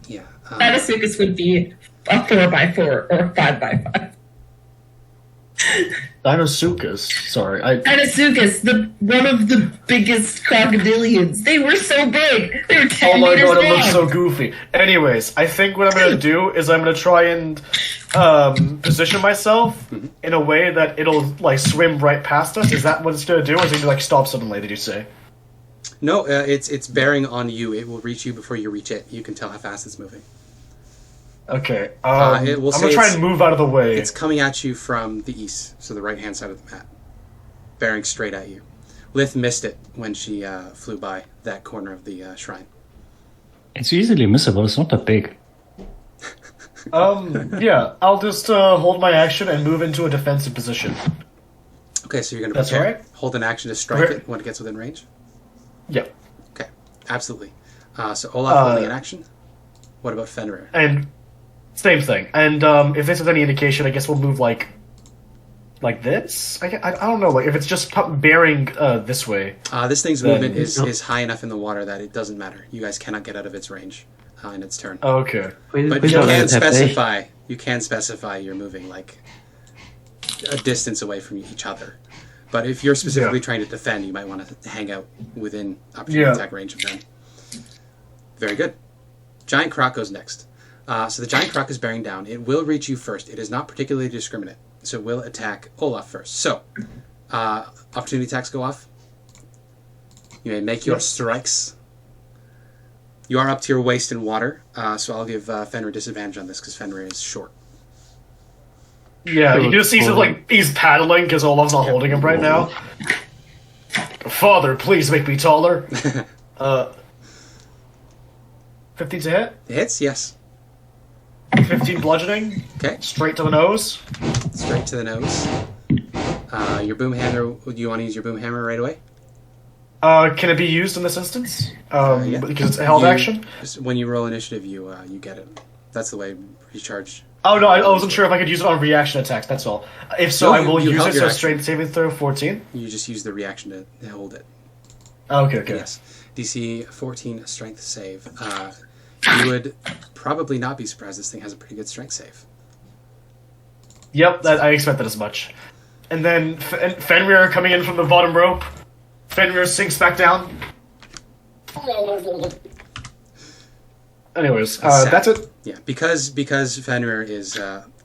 Yeah. Dinosuchus would be a 4x4 or 5x5. Dinosuchus. Sorry, Dinosuchus, one of the biggest crocodilians. They were so big. They were 10 Oh my meters god, it long. looks so goofy. Anyways, I think what I'm gonna do is I'm gonna try and position myself in a way that it'll like swim right past us. Is that what it's gonna do, or is it gonna like stop suddenly? Did you say? No, it's bearing on you. It will reach you before you reach it. You can tell how fast it's moving. Okay. It will I'm say gonna try it's- and move out of the way. It's coming at you from the east, so the right-hand side of the map, bearing straight at you. Lith missed it when she flew by that corner of the shrine. It's easily missable. It's not that big. Yeah, I'll just hold my action and move into a defensive position. Okay, so you're going to That's prepare. right. Hold an action to strike Okay. it when it gets within range? Yep. Okay, absolutely. So Olaf holding an action. What about Fenrir? And same thing. And if this is any indication, I guess we'll move like this. I don't know. Like if it's just bearing this way. This thing's Then- movement is high enough in the water that it doesn't matter. You guys cannot get out of its range in its turn. Okay. But we you don't can know that they- specify. You can specify you're moving like a distance away from each other. But if you're specifically Yeah. trying to defend, you might want to hang out within opportunity attack range of them. Very good. Giant Croc goes next. So the Giant Croc is bearing down. It will reach you first. It is not particularly discriminate, so it will attack Olaf first. So, opportunity attacks go off. You may make your strikes. You are up to your waist in water, so I'll give Fenrir disadvantage on this because Fenrir is short. Yeah, you just see he's paddling because Olaf's not holding him right now. Father, please make me taller. 15 to hit. It hits, yes. 15 bludgeoning. Okay, Straight to the nose. straight to the nose. Your boom hammer. Do you want to use your boom hammer right away? Can it be used in this instance? Yeah. Because it's a held You- action. just when you roll initiative, you get it. That's the way recharge. Oh no, I wasn't sure if I could use it on reaction attacks. That's all. If so, No, I will you use held it. your So action. strength saving throw 14. You just use the reaction to hold it. Okay. Yes. DC 14 strength save. You would probably not be surprised this thing has a pretty good strength save. Yep, I expected as much. And then Fenrir coming in from the bottom rope. Fenrir sinks back down. Anyways, Sad. that's it. Yeah, because Fenrir is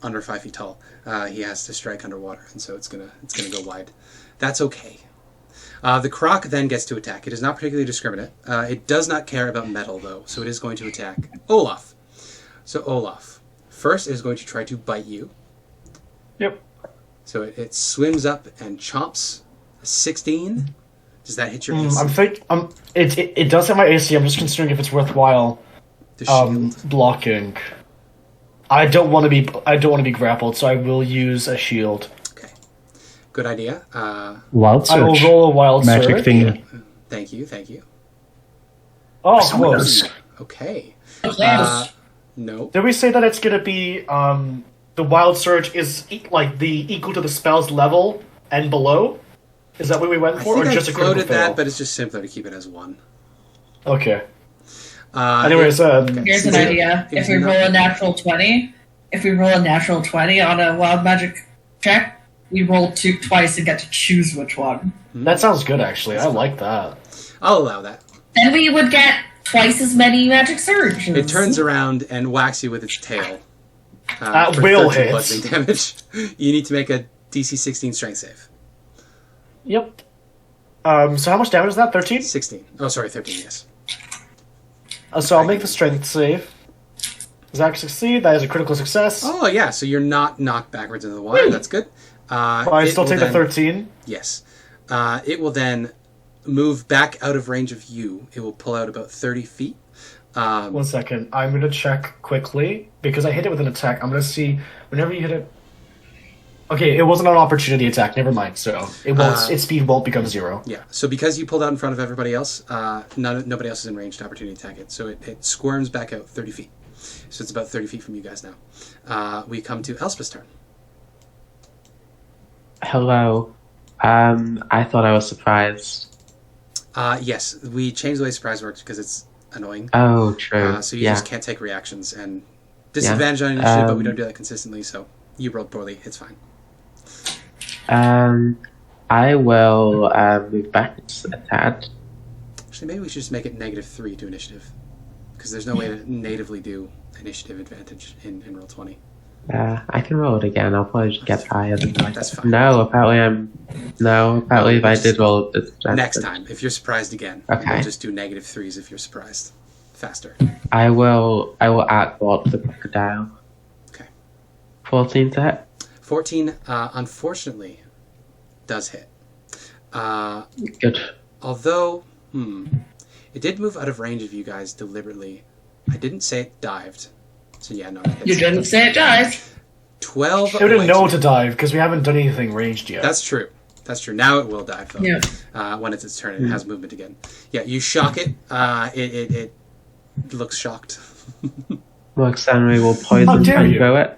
under 5 feet tall, he has to strike underwater, and so it's gonna go wide. That's okay. The croc then gets to attack. It is not particularly discriminate. It does not care about metal, though, so it is going to attack Olaf. So Olaf, first it is going to try to bite you. Yep. So it swims up and chomps. A 16. Does that hit your AC? It does have my AC. I'm just considering if it's worthwhile The shield. blocking. I don't want to be grappled, so I will use a shield. Okay. Good idea. Wild I will search. roll a wild Magic search. thing. Thank you. Oh, close. Okay. Close. No. Did we say that it's gonna be the wild surge is equal to the spell's level and below? Is that what we went I for, think or I just a critical floated fail? that, but it's just simpler to keep it as 1. Okay. Here's Anyways, Here's an idea. If we roll a natural 20, on a wild magic check, we roll twice and get to choose which one. that sounds good. Actually, I like that. I'll allow that. Then we would get twice as many magic surges. It turns around and whacks you with its tail. That for will 13 hit. bludgeoning damage. You need to make a DC 16 strength save. Yep. So how much damage is that? 13? 16. Oh, sorry, 13, yes. So I'll make the strength save. Does that succeed? That is a critical success. Oh, yeah, so you're not knocked backwards into the water. That's good. But I it still will take the then- 13. Yes. It will then move back out of range of you. It will pull out about 30 feet. 1 second. I'm going to check quickly, because I hit it with an attack. I'm going to see, whenever you hit it... Okay, it wasn't an opportunity attack, never mind. So it won't, its speed won't become 0. Yeah, so because you pulled out in front of everybody else, nobody else is in range to opportunity attack it. So it squirms back out 30 feet. So it's about 30 feet from you guys now. We come to Elspeth's turn. Hello. I thought I was surprised. Yes, we changed the way surprise works because it's annoying. Oh, true. So you yeah. just can't take reactions and disadvantage on initiative, but we don't do that consistently. So you rolled poorly. It's fine. I will move back a tad. Actually, maybe we should just make it -3 to initiative, because there's no way to natively do initiative advantage in Roll20. I can roll it again. I'll probably just get higher than that. That's fine. No, apparently if I did roll it Next time, if you're surprised again, Okay. we'll just do -3s if you're surprised. Faster. I will outwalk the crocodile. Okay. 14 to hit. 14, unfortunately, does hit. Good. Although, it did move out of range of you guys deliberately. I didn't say it dived. So yeah, no, it hits. You didn't say it dies. 12 It wouldn't know away. to dive, because we haven't done anything ranged yet. That's true. That's true. Now it will dive, though. Yeah. When it's its turn, it has movement again. Yeah, you shock it. It looks shocked. Mark Stanley will How poison dare and you. throw it.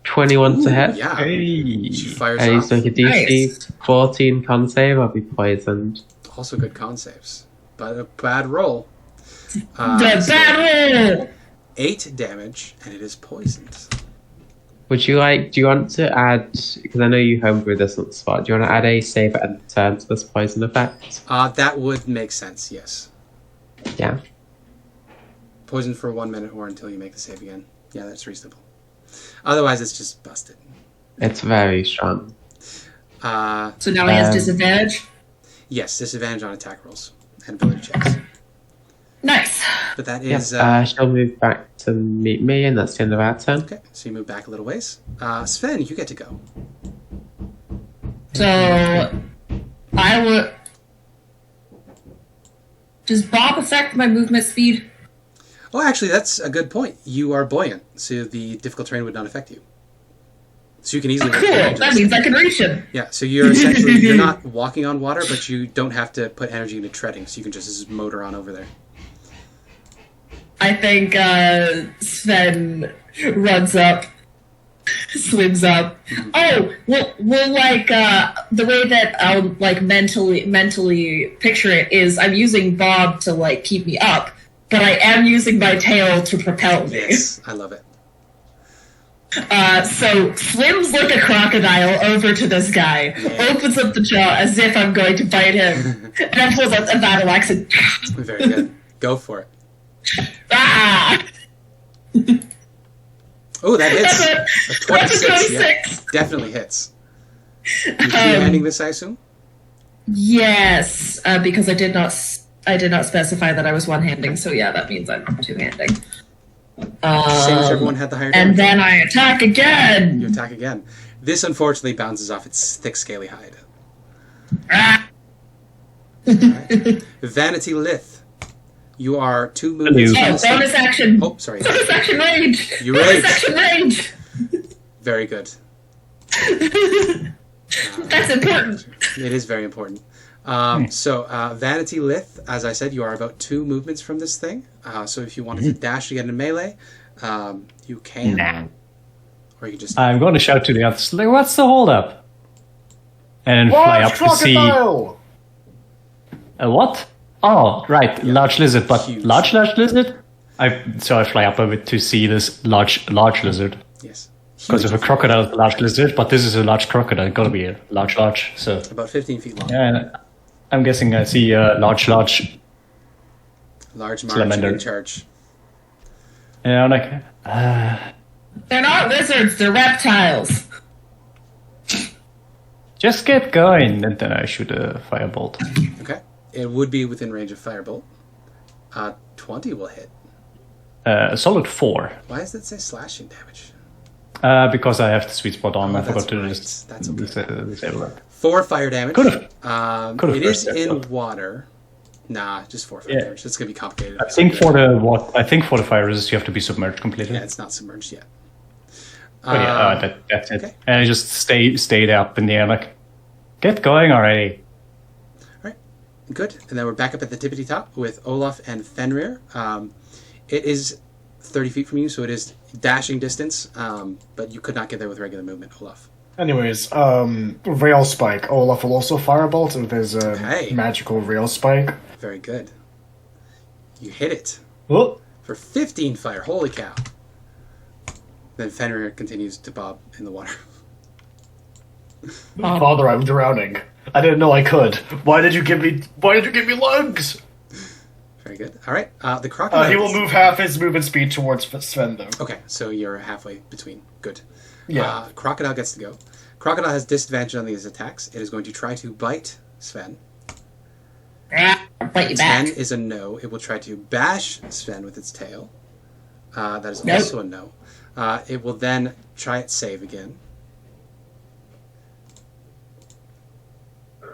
21 to hit. Yeah. Hey. She fires I need off. to make a DC Nice. 14 con save. I'll be poisoned. Also good con saves. But a bad roll. The So battle! 8 damage, and it is poisoned. Would you like? Do you want to add? Because I know you homebrew this on the spot. Do you want to add a save at the turn to this poison effect? That would make sense, yes. Yeah. Poison for 1 minute or until you make the save again. Yeah, that's reasonable. Otherwise, it's just busted. It's very strong. So now he has disadvantage? Yes, disadvantage on attack rolls and ability checks. Nice. But that Yeah. is... She'll move back to meet me, and that's the end of our turn. Okay, so you move back a little ways. Sven, you get to go. So, I would... Does Bob affect my movement speed? Oh, actually, that's a good point. You are buoyant, so the difficult terrain would not affect you. So you can easily... Cool, that means I can reach him. Yeah, so you're essentially... you're not walking on water, but you don't have to put energy into treading, so you can just motor on over there. I think Sven runs up, swims up. Oh, well, like the way that I'll like mentally picture it is I'm using Bob to like keep me up, but I am using my tail to propel me. Yes, I love it. So swims like a crocodile over to this guy, opens up the jaw as if I'm going to bite him, and then pulls out a battle axe and Very good. Go for it. ah! Oh, that hits. That's A 26. a 26. Yeah, definitely hits. You two-handing this, I assume? Yes, because I did not specify that I was one-handing, so yeah, that means I'm two-handing. Same as everyone had the higher And damage. then I attack again. You attack again. This, unfortunately, bounces off its thick, scaly hide. Ah! Alright. Vanity Lith. You are 2 movements. Oh, bonus action. Oh, sorry. Bonus action rage. You bonus rage. action rage. Very good. That's important. It is very important. So, Vanity Lith, as I said, you are about 2 movements from this thing. So if you wanted to dash to get into melee, you can. Nah. Or you can just... I'm going to shout to the others, like, what's the holdup? And fly up to see... crocodile! A what? Oh, right, large lizard, but Huge. large lizard? So I fly up a bit to see this large lizard. Yes. Because if a crocodile is a large lizard, but this is a large crocodile, it's gotta be a large, so... About 15 feet long. Yeah, I'm guessing I see a large. Large march Salamander. in charge. Yeah, I'm like, They're not lizards. They're reptiles. just get going, and then I shoot a firebolt. Okay. It would be within range of firebolt. 20 will hit. A solid 4. Why does it say slashing damage? Because I have the sweet spot on. I that's forgot to right. just That's okay. disable it. 4 fire damage. Could've It is first in stepped water. Nah, just 4 fire Yeah. damage. It's gonna be complicated. I think for the fire resist, you have to be submerged completely. Yeah, it's not submerged yet. But yeah, that's it. okay. And I just stayed up in the air, like, get going already. Alright, good. And then we're back up at the tippity top with Olaf and Fenrir. It is 30 feet from you, so it is dashing distance, but you could not get there with regular movement, Olaf. Anyways, rail spike. Olaf will also firebolt, and there's a Okay. magical rail spike. Very good. You hit it Oh, for 15 fire. Holy cow. Then Fenrir continues to bob in the water. Father, I'm drowning. I didn't know I could. Why did you give me legs? Very good. Alright, the crocodile. He will move half his movement speed towards Sven, though. Okay, so you're halfway between. Good. Yeah. Crocodile gets to go. Crocodile has disadvantage on these attacks. It is going to try to bite Sven. I'll bite you 10 back. is a no. It will try to bash Sven with its tail. That is Nope. also a no. It will then try its save again.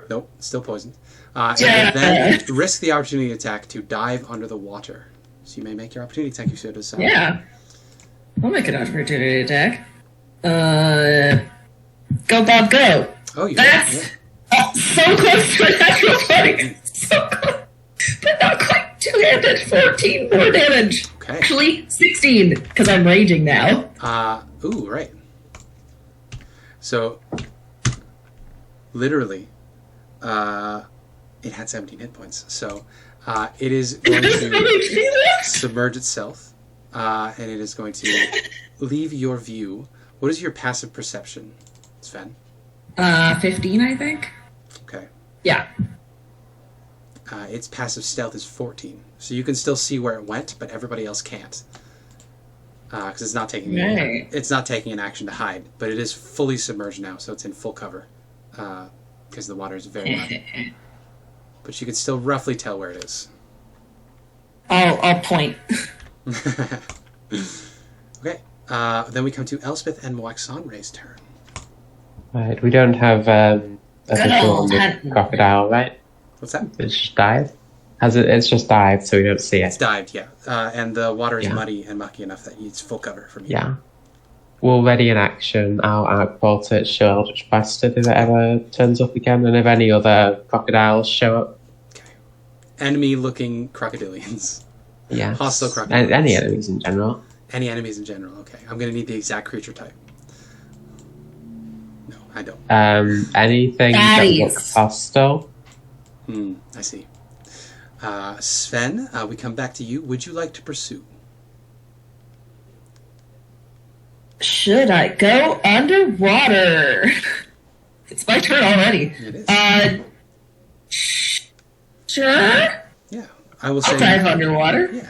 Nope, still poisoned. It will then risk the opportunity attack to dive under the water. So you may make your opportunity attack you so decide. Yeah. I'll make an opportunity attack. Go, Bob, go. Oh, you That's so close to a natural 20. So close. But not quite two-handed. 14 more damage. Okay. Actually, 16, because I'm raging now. Ooh, right. So, literally, it had 17 hit points. So, it is going to submerge itself, and it is going to leave your view. What is your passive perception, Sven? 15, I think. Okay. Yeah. Its passive stealth is 14. So you can still see where it went, but everybody else can't. Because it's not taking Right. it's not taking an action to hide, but it is fully submerged now, so it's in full cover. Because the water is very muddy. But you can still roughly tell where it is. I'll point. Okay. Then we come to Elspeth and Waxonray's turn. Right, we don't have a visual on old the hunting. crocodile, right? What's that? It's just dive? It's just dive, so we don't see It's it. dived, yeah. And the water is Yeah. muddy and mucky enough that it's full cover from you. Yeah. We'll ready in action. I'll outport it, show Eldritch Bastard if it ever turns up again, and if any other crocodiles show up. Okay. Enemy-looking crocodilians. Yeah. Hostile crocodiles. Any enemies in general. Any enemies in general, okay. I'm going to need the exact creature type. No, I don't. Anything that Baddies. looks hostile. I see. Sven, we come back to you. Would you like to pursue? Should I go underwater? It's my turn already. It is. Sure. Yeah. I will I'll say... dive underwater. Yeah.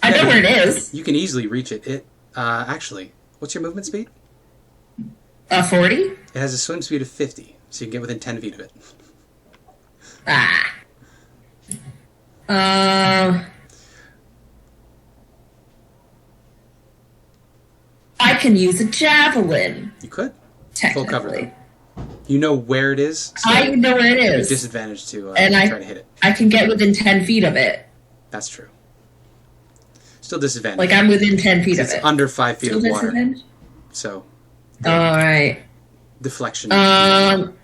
I know where it is. You can easily reach it. Actually, what's your movement speed? 40? It has a swim speed of 50, so you can get within 10 feet of it. I can use a javelin. You could. Full cover, Technically. though. You know where it is, so I know where it you have is. disadvantage to And try to hit it. I can get within 10 feet of it. That's true. Still disadvantage. Like, I'm within 10 feet of It's it. under 5 feet Still of water. disadvantage? So, Alright. deflection. Alright.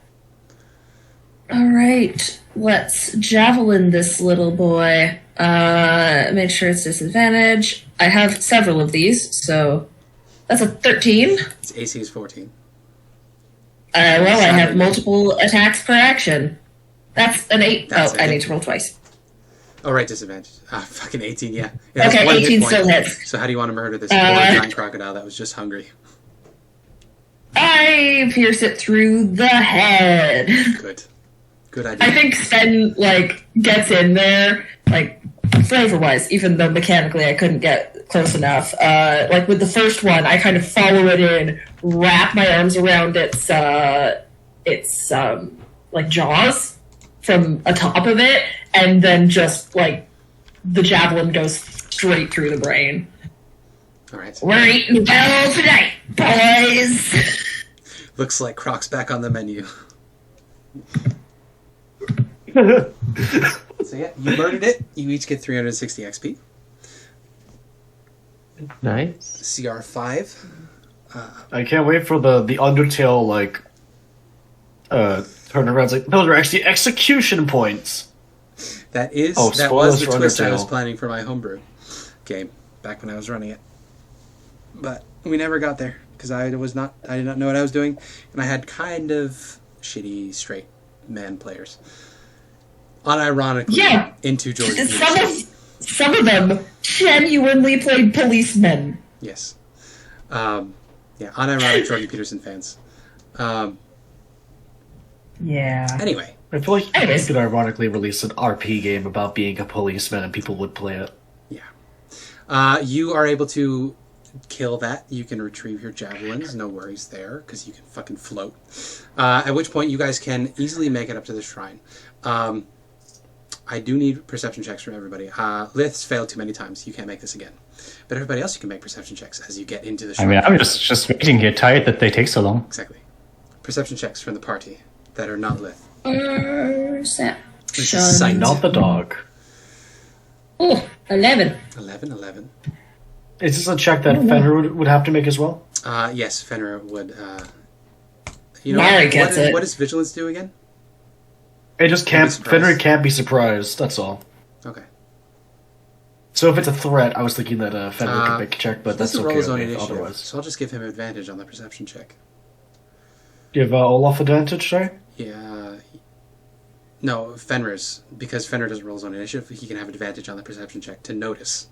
Let's javelin this little boy. Make sure it's disadvantage. I have several of these, so that's a 13. Its AC is 14. Well, I have multiple attacks per action. That's an 8. That's I a hit. need to roll twice. Oh, right, disadvantage. Fucking 18, yeah. It has Okay, one hit 18 point. still hits. So how do you want to murder this poor giant crocodile that was just hungry? I pierce it through the head. Good. Good idea. I think Sven, like, gets in there, like, flavor-wise, even though mechanically I couldn't get close enough. Like, with the first one, I kind of follow it in, wrap my arms around its like, jaws from atop of it, and then just, like, the javelin goes straight through the brain. All right. We're eating well tonight, boys! Looks like Croc's back on the menu. So yeah, you murdered it. You each get 360 XP. Nice. CR 5. I can't wait for the Undertale, like, turnarounds. Like, those are actually execution points. That is Oh, that was the spoilers for twist I was Undertale. planning for my homebrew game back when I was running it. But we never got there because I did not know what I was doing, and I had kind of shitty straight man players. Unironically, Yeah. into George. Some of them genuinely played policemen. Yes. Yeah, unironic Jordan Peterson fans. Yeah. Anyway, I feel like you Anyways. could ironically release an RP game about being a policeman and people would play it. yeah. You are able to kill that. You can retrieve your javelins. No worries there, because you can fucking float. At which point, you guys can easily make it up to the shrine. I do need perception checks from everybody. Lith's failed too many times. You can't make this again. But everybody else, you can make perception checks as you get into the I shrine. mean, I'm just waiting here, tired that they take so long. Exactly. Perception checks from the party that are not Lith. Perception. This is sight. Not the dog. Oh, 11. 11. Is this a check that Fenrir would have to make as well? Yes, Fenrir would. You know Mari gets it. what does vigilance do again? It just can't. surprised. Fenrir can't be surprised. That's all. Okay. So if it's a threat, I was thinking that Fenrir could make a check, but He that's doesn't okay roll his with own me initiative, otherwise. so I'll just give him advantage on the perception check. Give Olaf advantage, sorry? Yeah. No, Fenrir's. Because Fenrir doesn't roll his own initiative, he can have advantage on the perception check to notice.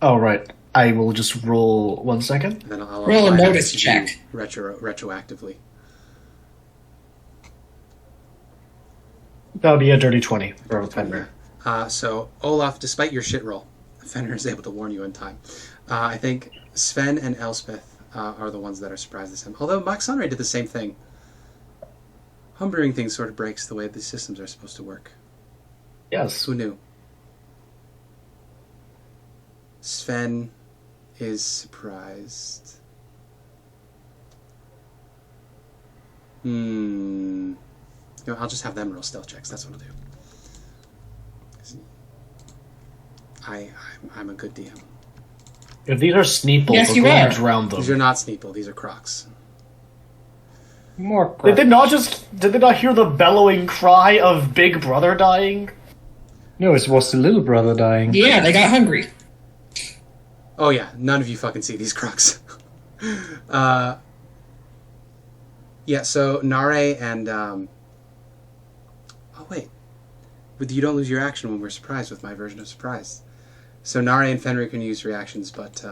Oh, right. I will just roll 1 second. And then I'll Roll a apply that notice to check. you retroactively. That would be a dirty 20 for Fenrir. So, Olaf, despite your shit roll, Fenrir is able to warn you in time. I think Sven and Elspeth are the ones that are surprised this time. Although Max Sunray did the same thing. Homebrewing things sort of breaks the way these systems are supposed to work. Yes. Who knew? Sven is surprised. You know, I'll just have them roll stealth checks. That's what I'll do. I'm a good DM. If these are Sneeple, Yes, we're you going are. to drown them. These are not Sneeple. These are Crocs. More Did they not hear the bellowing cry of Big Brother dying? No, it was the little brother dying. Yeah, they got hungry. Oh yeah, none of you fucking see these Crocs. Yeah, so Nare and oh wait, but you don't lose your action when we're surprised with my version of surprise. So Nare and Fenrir can use reactions, but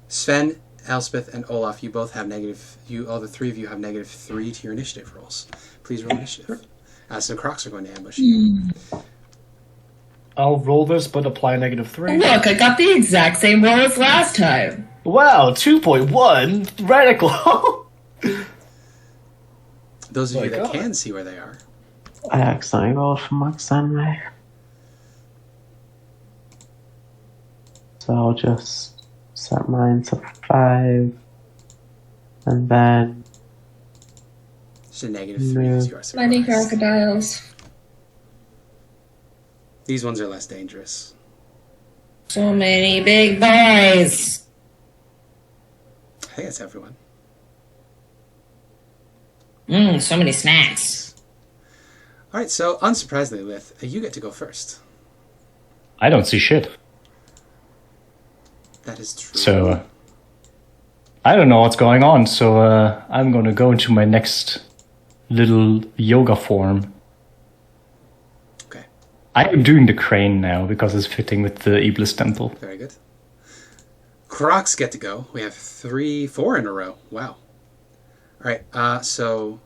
Sven, Elspeth, and Olaf, you both have negative. All the three of you have -3 to your initiative rolls. Please roll initiative. Some Crocs are going to ambush you. I'll roll this, but apply -3. Look, I got the exact same roll as last time. Wow, 2.1 radical. Those of My you that God. can see where they are. I accidentally rolled for Max Sunray. So I'll just set mine to 5. And then It's a -3 because you are Mighty surprised. crocodiles. These ones are less dangerous. So many big boys. I think that's everyone. So many snacks. All right, so unsurprisingly, Lith, you get to go first. I don't see shit. That is true. So, I don't know what's going on, so I'm gonna go into my next little yoga form. Okay. I am doing the crane now because it's fitting with the Iblis temple. Very good. Crocs get to go. We have 4 in a row. Wow. All right, so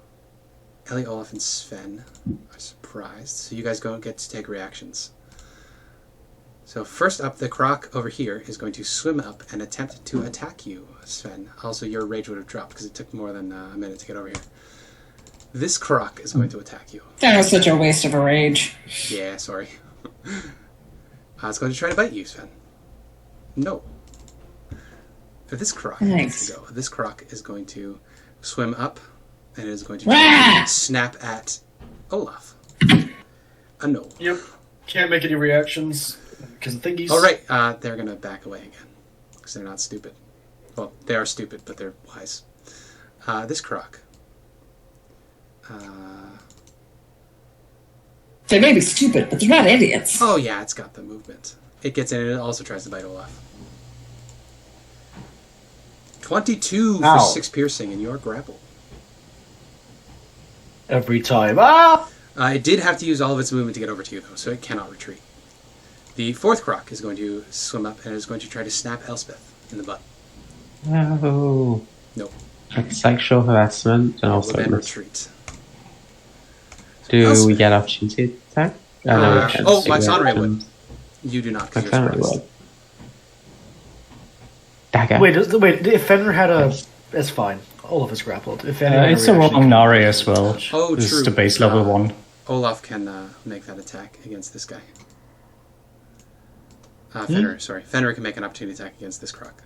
Ellie, Olaf, and Sven are surprised. So you guys don't get to take reactions. So first up, the croc over here is going to swim up and attempt to attack you, Sven. Also, your rage would have dropped because it took more than a minute to get over here. This croc is going to attack you. That was such a waste of a rage. Yeah, sorry. It's going to try to bite you, Sven. No. But this croc gets to go. This croc is going to swim up and it is going to snap at Olaf. A no. Yep. Can't make any reactions because the thingies. All right, they're going to back away again because they're not stupid. Well, they are stupid, but they're wise. This croc. They may be stupid, but they're not idiots. Oh yeah, it's got the movement. It gets in and it also tries to bite Olaf. 22 for 6 piercing and you're grappled. Every time. It did have to use all of its movement to get over to you though, so it cannot retreat. The 4th croc is going to swim up and is going to try to snap Elspeth in the butt. No. Nope. That's sexual harassment and also then retreat. Do Elspeth. we get opportunity to attack? my Sonray would. You do not, because you're surprised. Dagger. Wait, if Fenrir had a... That's fine. Olaf is grappled. If Fenrir had It's a reaction, wrong Nari as well. Oh, This true. is the base level one. Olaf can make that attack against this guy. Fenrir, sorry. Fenrir can make an opportunity attack against this croc.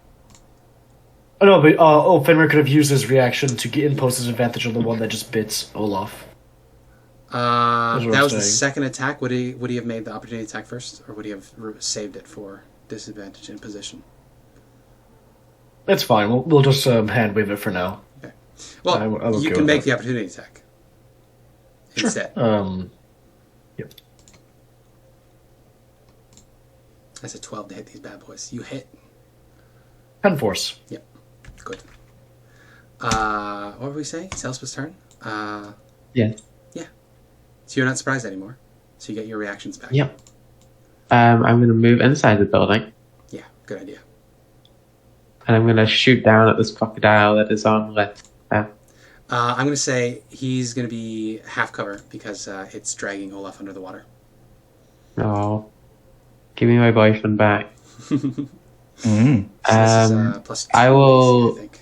Oh, no, but Fenrir could have used his reaction to impose his advantage on the one that just bits Olaf. That was the second attack. Would he have made the opportunity attack first, or would he have saved it for disadvantage in position? That's fine. We'll just hand wave it for now. Okay. Well, you can make the opportunity attack instead. Yep. That's a 12 to hit these bad boys. You hit. 10 force. Yep. Good. What were we saying? It's Elspeth's turn? Yeah. Yeah. So you're not surprised anymore. So you get your reactions back. Yep. I'm going to move inside the building. Yeah, good idea. And I'm going to shoot down at this crocodile that is on Lith. I'm going to say he's going to be half cover because it's dragging Olaf under the water. Oh. Give me my boyfriend back. So this is, plus 2 I will... AC, I think.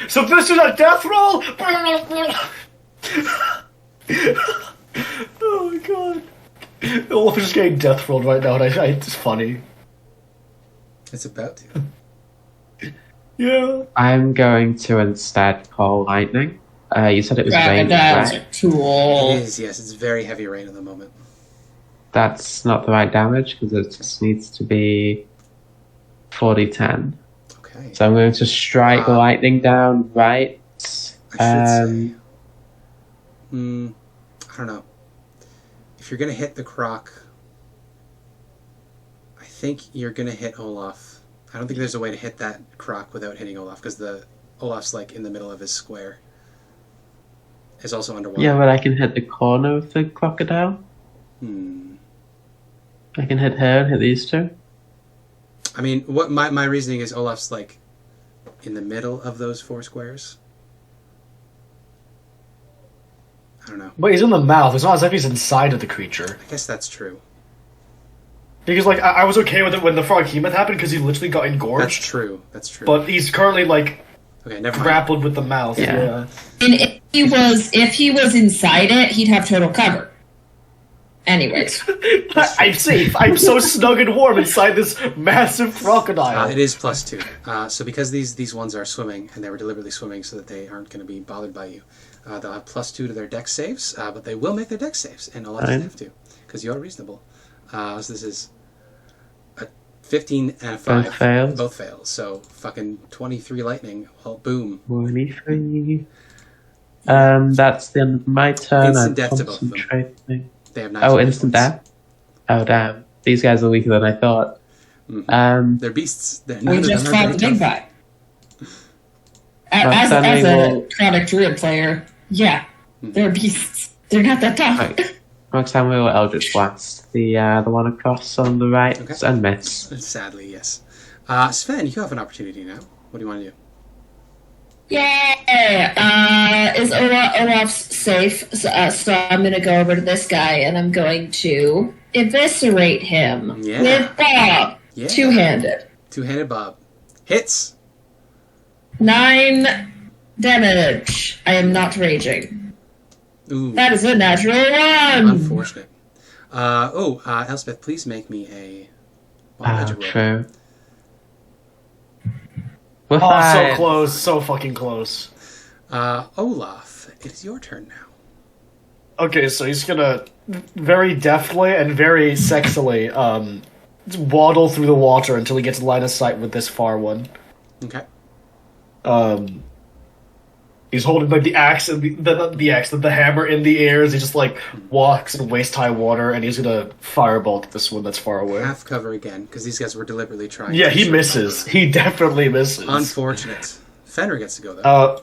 So this is a death roll? Oh my god. Olaf is getting death rolled right now, and it's funny. It's about to. Yeah. I'm going to instead call lightning. You said it was rain, Crocodiles right? are cool. It is, yes. It's very heavy rain at the moment. That's not the right damage because it just needs to be 40-10. Okay. So I'm going to strike the lightning down right. I should say. I don't know. If you're going to hit the croc, I think you're going to hit Olaf. I don't think there's a way to hit that croc without hitting Olaf because Olaf's like in the middle of his square. It's also underwater. Yeah, but I can hit the corner of the crocodile. I can hit her and hit these two. I mean, what my reasoning is Olaf's like in the middle of those 4 squares. I don't know. But he's in the mouth. It's not as if he's inside of the creature. I guess that's true. Because, like, I was okay with it when the Froghemoth happened because he literally got engorged. That's true. That's true. But he's currently, like, okay, never mind. grappled with the mouth. Yeah. And if he was inside it, he'd have total cover. Anyways. I'm safe. I'm so snug and warm inside this massive crocodile. It is +2. So because these ones are swimming, and they were deliberately swimming so that they aren't going to be bothered by you, they'll have +2 to their dex saves, but they will make their dex saves, and Olaf doesn't have to, because you're reasonable. So this is a 15 and a 5. Both fails. Both fail. So fucking 23 lightning. Well, boom. 23. That's the end of my turn. Instant I'm death to both of them. concentrating. They have 9 Oh, hit instant points. death? Oh, damn. These guys are weaker than I thought. They're beasts. They're We just fought the big guy. As a chronic druid player, yeah, they're beasts. They're not that tough. Right. Roxanne will Eldritch Blast. The one across on the right, Okay. and miss. Sadly, yes. Sven, you have an opportunity now. What do you want to do? Yeah! Is Olaf's safe? So I'm gonna go over to this guy and I'm going to eviscerate him Yeah. with Bob. Yeah. Two-handed. Two-handed Bob. Hits. 9 damage. I am not raging. Ooh. That is a natural 1! Unfortunate. Elspeth, please make me a magic roll. True. We're Oh, so fine. close. So fucking close. Olaf, it is your turn now. Okay, so he's gonna very deftly and very sexily waddle through the water until he gets line of sight with this far one. Okay. He's holding like the axe and the hammer in the air as he just like walks in waist high water, and he's gonna firebolt this one that's far away. Half cover again, because these guys were deliberately trying. Yeah, to he short misses. cover. He definitely misses. Unfortunate. Fenrir gets to go though.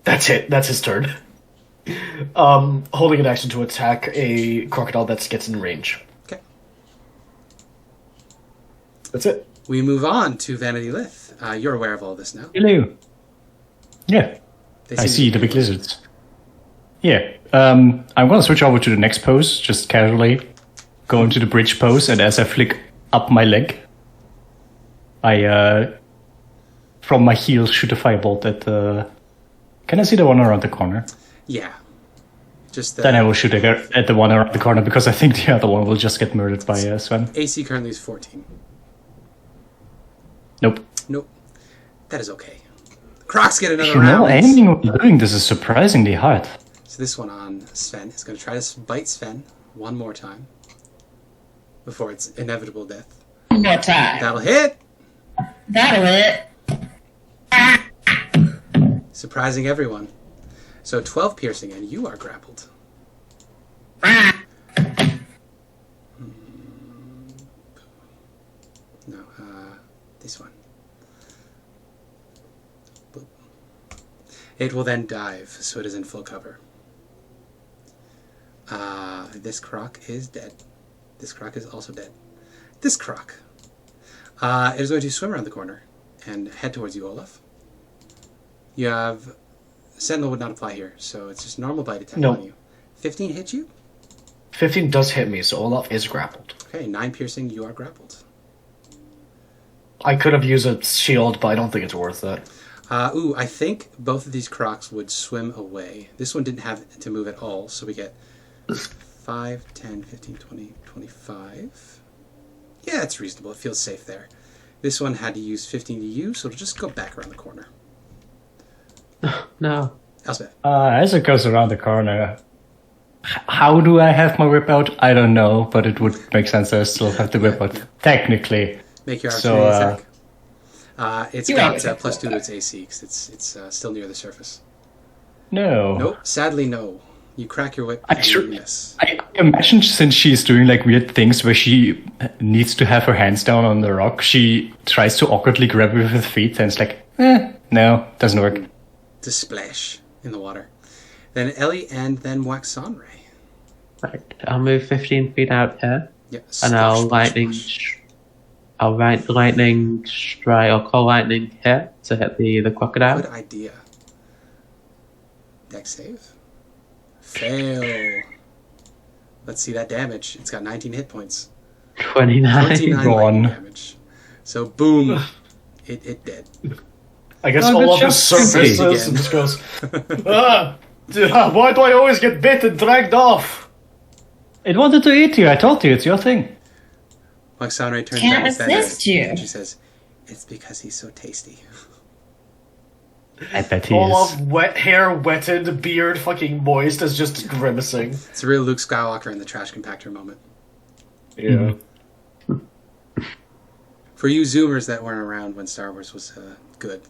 That's it. That's his turn. Holding an action to attack a crocodile that gets in range. Okay. That's it. We move on to Vanity Lith. You're aware of all this now. Hello. Yeah, They I seem see to the be big lizards. Yeah, I'm gonna switch over to the next pose, just casually go into the bridge pose, and as I flick up my leg, I from my heel shoot a firebolt at the. Can I see the one around the corner? Yeah. Just Then I will shoot at the one around the corner because I think the other one will just get murdered by Sven. AC currently is 14. Nope. Nope. That is okay. Crocs get another You know, round. anything we're doing this is surprisingly hard. So this one on Sven is going to try to bite Sven one more time before its inevitable death. One more time. That'll hit. That'll hit. Surprising everyone. So 12 piercing, and you are grappled. No, this one. Boop. It will then dive, so it is in full cover. This croc is dead. This croc is also dead. This croc is going to swim around the corner and head towards you, Olaf. You have... Sentinel would not apply here, so it's just normal bite attack No. on you. 15 hit you? 15 does hit me, so Olaf is grappled. Okay, 9 piercing, you are grappled. I could have used a shield, but I don't think it's worth it. I think both of these crocs would swim away. This one didn't have to move at all, so we get 5, 10, 15, 20, 25. Yeah, it's reasonable. It feels safe there. This one had to use 15 to you, so it'll just go back around the corner. No. Elspeth. As it goes around the corner, how do I have my whip out? I don't know, but it would make sense that I still have the whip out, technically. Make your So, opportunity attack. It's You got always have +2 to that. its AC, because it's still near the surface. No. Nope, sadly no. You crack your whip I and sure- you miss. I imagine since she's doing like weird things where she needs to have her hands down on the rock, she tries to awkwardly grab it with her feet and it's like, no, doesn't work. To splash in the water. Then Ellie and then Waxonray. Right. I'll move 15 feet out here, Yeah, and I'll lightning strike or call lightning here to hit the crocodile. Good idea. Dex save. Fail. Let's see that damage. It's got 19 hit points. 29. 29 Go lightning on. damage. So boom, it dead. I guess Oh, Olaf that's just just surfaces again. and just goes, why do I always get bit and dragged off? It wanted to eat you. I told you, it's your thing. Moxonray turns Can't back to Fenris, assist you. and she says, "It's because he's so tasty." I bet he Olaf, is. wet hair, wetted, beard, fucking moist, is just grimacing. It's a real Luke Skywalker in the trash compactor moment. Yeah. For you Zoomers that weren't around when Star Wars was good.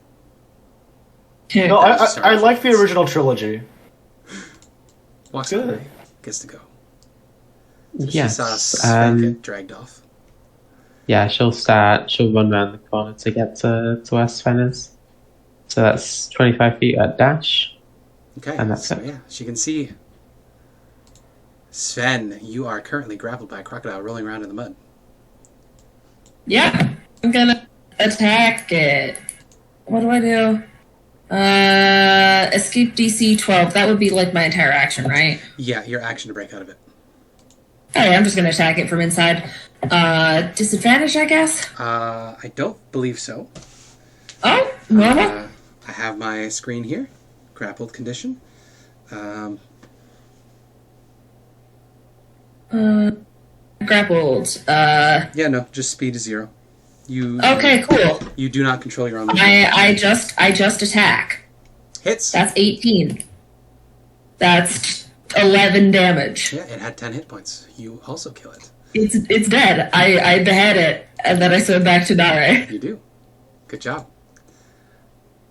No, I like the original trilogy. Moxonray gets to go. So Yes. she saw Sven Um, get dragged off. yeah, she'll run around the corner to get to where Sven is. So that's 25 feet at dash. Okay, And that's so it. yeah, she can see Sven. You are currently grappled by a crocodile rolling around in the mud. Yeah, I'm gonna attack it. What do I do? Escape DC 12. That would be like my entire action, right? Yeah, your action to break out of it. Hey, I'm just gonna attack it from inside. Disadvantage, I guess? I don't believe so. Oh, normal? I have my screen here. Grappled condition. Grappled. Yeah, no, just speed is 0. Okay, cool. You do not control your own movement. I just attack. Hits. That's 18. That's 11 damage. Yeah, it had 10 hit points. You also kill it. It's dead. I behead it, and then I send it back to Dare. You do. Good job.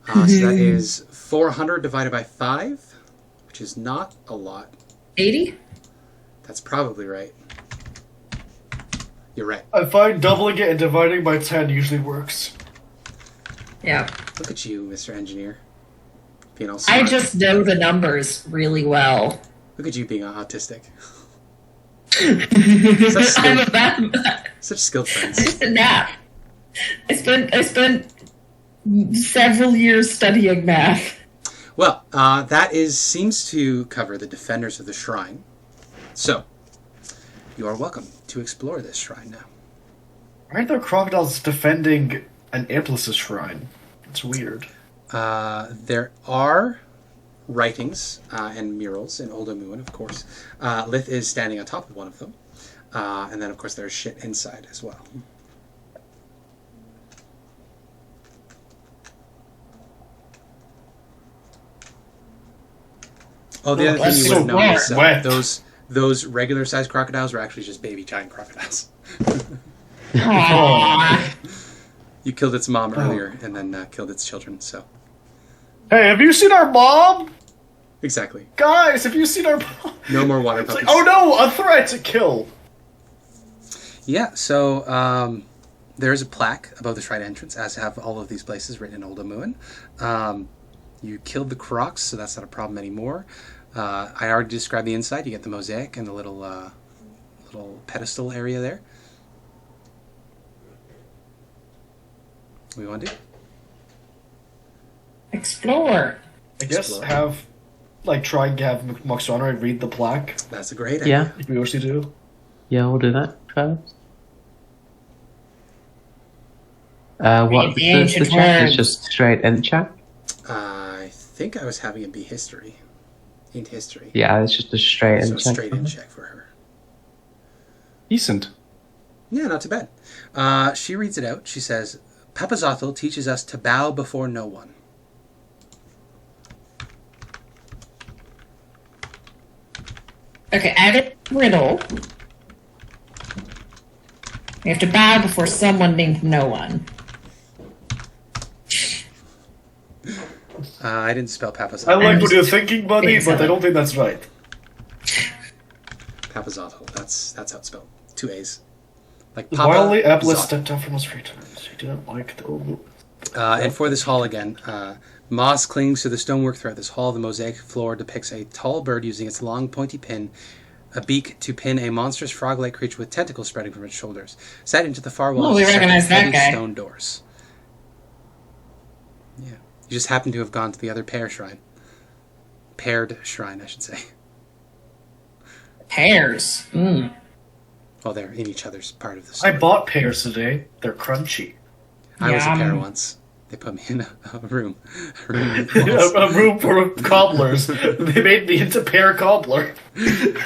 So that is 400 divided by 5, which is not a lot. 80? That's probably right. You're right. I find doubling it and dividing by 10 usually works. Yeah. Look at you, Mr. Engineer. Being all I smart. just know the numbers really well. Look at you being autistic. I'm a bad. Such skilled friends. Just a nap. I spent several years studying math. Well, that seems to cover the defenders of the shrine. So, you are welcome to explore this shrine now. Why are there crocodiles defending an Implicit shrine? It's weird. There are writings and murals in Old Amuin, of course. Lith is standing on top of one of them. And then, of course, there's shit inside as well. Oh, the other thing that's you would have so known is wet. those regular-sized crocodiles were actually just baby giant crocodiles. Aww. You killed its mom earlier and then killed its children, so... Hey, have you seen our mom? Exactly. Guys, have you seen our mom? No more water It's puppies. like, oh no, a threat to kill. Yeah, so there is a plaque above the shrine entrance, as have all of these places written in Old Amuin. You killed the crocs, so that's not a problem anymore. I already described the inside. You get the mosaic and the little pedestal area there. What do you want to do? Explore. I guess Explore. try and have Moxonray read the plaque, That's a great idea. Yeah, like we usually do. yeah, we'll do that first. What The the ancient check is words. just straight int check. I think I was having it be history. Ain't history. Yeah, it's just a straight So int check. straight in check for her. Decent. Yeah, not too bad. She reads it out. She says, Papazotl teaches us to bow before no one. Okay, add a riddle. We have to bow before someone named No One. I didn't spell Papazotl. I like I'm what just you're thinking, buddy, being but I silly. don't think that's right. Papazotl. That's how it's spelled. 2 A's. Like Wildly Eplis Zotl. stepped up from his returns. He didn't like the... And for this hall again, moss clings to the stonework throughout this hall. The mosaic floor depicts a tall bird using its long pointy a beak to pin a monstrous frog-like creature with tentacles spreading from its shoulders. Set into the far wall Oh, we is a set of recognize that heavy guy. stone doors. Yeah. You just happen to have gone to the other paired shrine, I should say. Pears. Mm. Well, they're in each other's part of the I story. bought pears today. They're crunchy. I was a pear Yum. once. They put me in a room. A room with walls. A room full of cobblers. They made me into pear cobbler.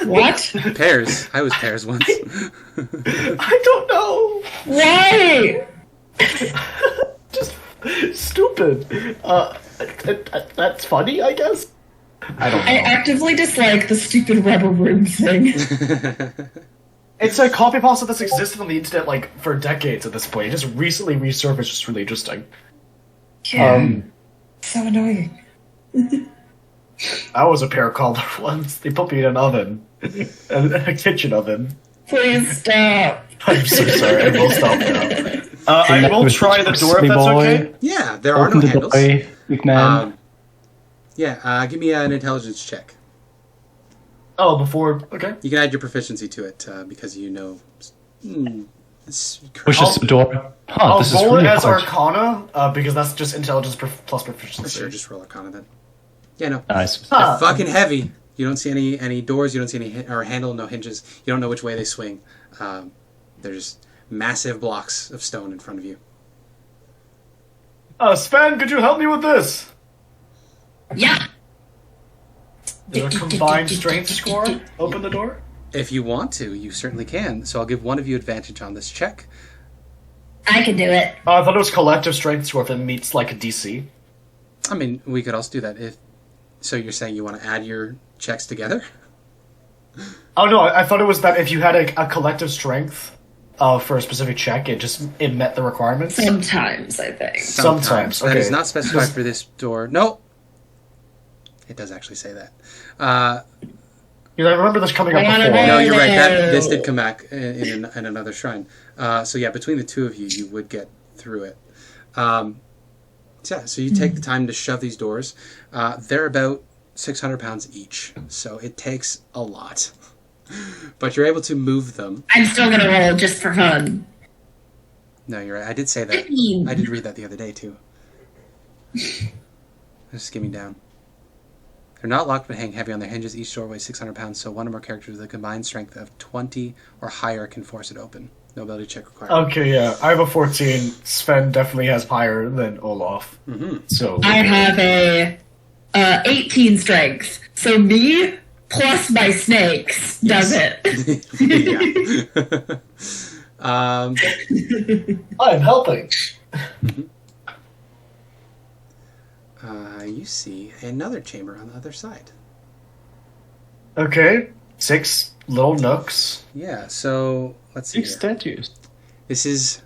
What? Pears. I was pears once. I don't know. Why? Just stupid. That's funny, I guess. I don't know. I actively dislike the stupid rubber room thing. It's a copy pasta that's existed on the internet like for decades at this point. It just recently resurfaced, which is really interesting. Yeah. So annoying. I was a pear cobbler once. They put me in an oven, a kitchen oven. Please stop. I'm so sorry. I will stop now. I will try the door if that's okay. Yeah, there are no Open the handles. door, big man. Give me an intelligence check. Oh, before okay. You can add your proficiency to it because you know. It's Pushes the door. I'll This is roll really it as hard. Arcana because that's just intelligence plus proficiency. Sure, just roll Arcana then. Yeah, no. Nice. They're fucking heavy. You don't see any doors. You don't see any or handle, no hinges. You don't know which way they swing. They're just massive blocks of stone in front of you. Sven, could you help me with this? Yeah. Is a combined strength score open the door? If you want to, you certainly can. So I'll give one of you advantage on this check. I can do it. I thought it was collective strength score if it meets like a DC. I mean, we could also do that if. So you're saying you want to add your checks together? Oh no, I thought it was that if you had a collective strength for a specific check, it met the requirements. Sometimes, I think. Sometimes, That okay. is not specified for this door. No. It does actually say that. I remember this coming up I wanna before. roll. No, you're right. No. This did come back in another shrine. So yeah, between the two of you, you would get through it. So you take the time to shove these doors. They're about 600 pounds each, so it takes a lot. But you're able to move them. I'm still gonna roll just for fun. No, you're right. I did say that. 15. I did read that the other day too. They're skimming down. They're not locked but hang heavy on their hinges. Each door weighs 600 pounds, so one or more characters with a combined strength of 20 or higher can force it open. No ability check required. Okay, yeah. I have a 14. Sven definitely has higher than Olaf. Mm-hmm. So I have a 18 strength. So me plus my snakes does it. Yeah. I'm helping. You see another chamber on the other side. Okay. 6 little nooks. Yeah, so let's see. Six Here. statues. This is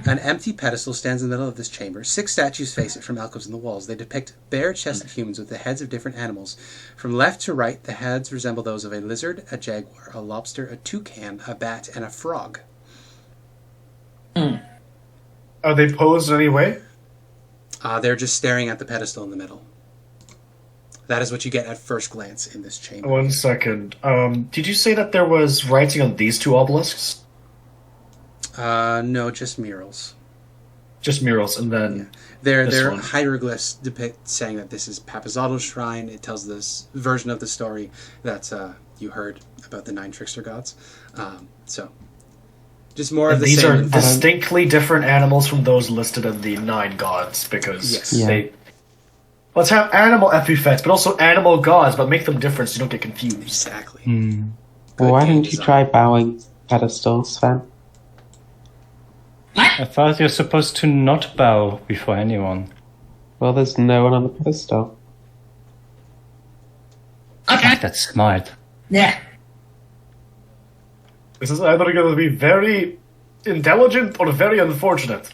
an empty pedestal stands in the middle of this chamber. 6 statues face it from alcoves in the walls. They depict bare-chested humans with the heads of different animals. From left to right, the heads resemble those of a lizard, a jaguar, a lobster, a toucan, a bat, and a frog. Are they posed in any way? They're just staring at the pedestal in the middle. That is what you get at first glance in this chamber. 1 second. Did you say that there was writing on these 2 obelisks? No, just murals. Just murals, and then Their This one. hieroglyphs depict saying that this is Papazottle's shrine. It tells this version of the story that you heard about the 9 trickster gods. So, just more of and the these same. are distinctly different animals from those listed in the 9 gods because Yes. they. Let's have animal epithets, but also animal gods, but make them different so you don't get confused. Exactly. Hmm. Good Why game don't you design. try bowing pedestals, Sven? I thought you're supposed to not bow before anyone. Well, there's no one on the pedestal. Okay. That's smart. Yeah. This is either going to be very intelligent or very unfortunate.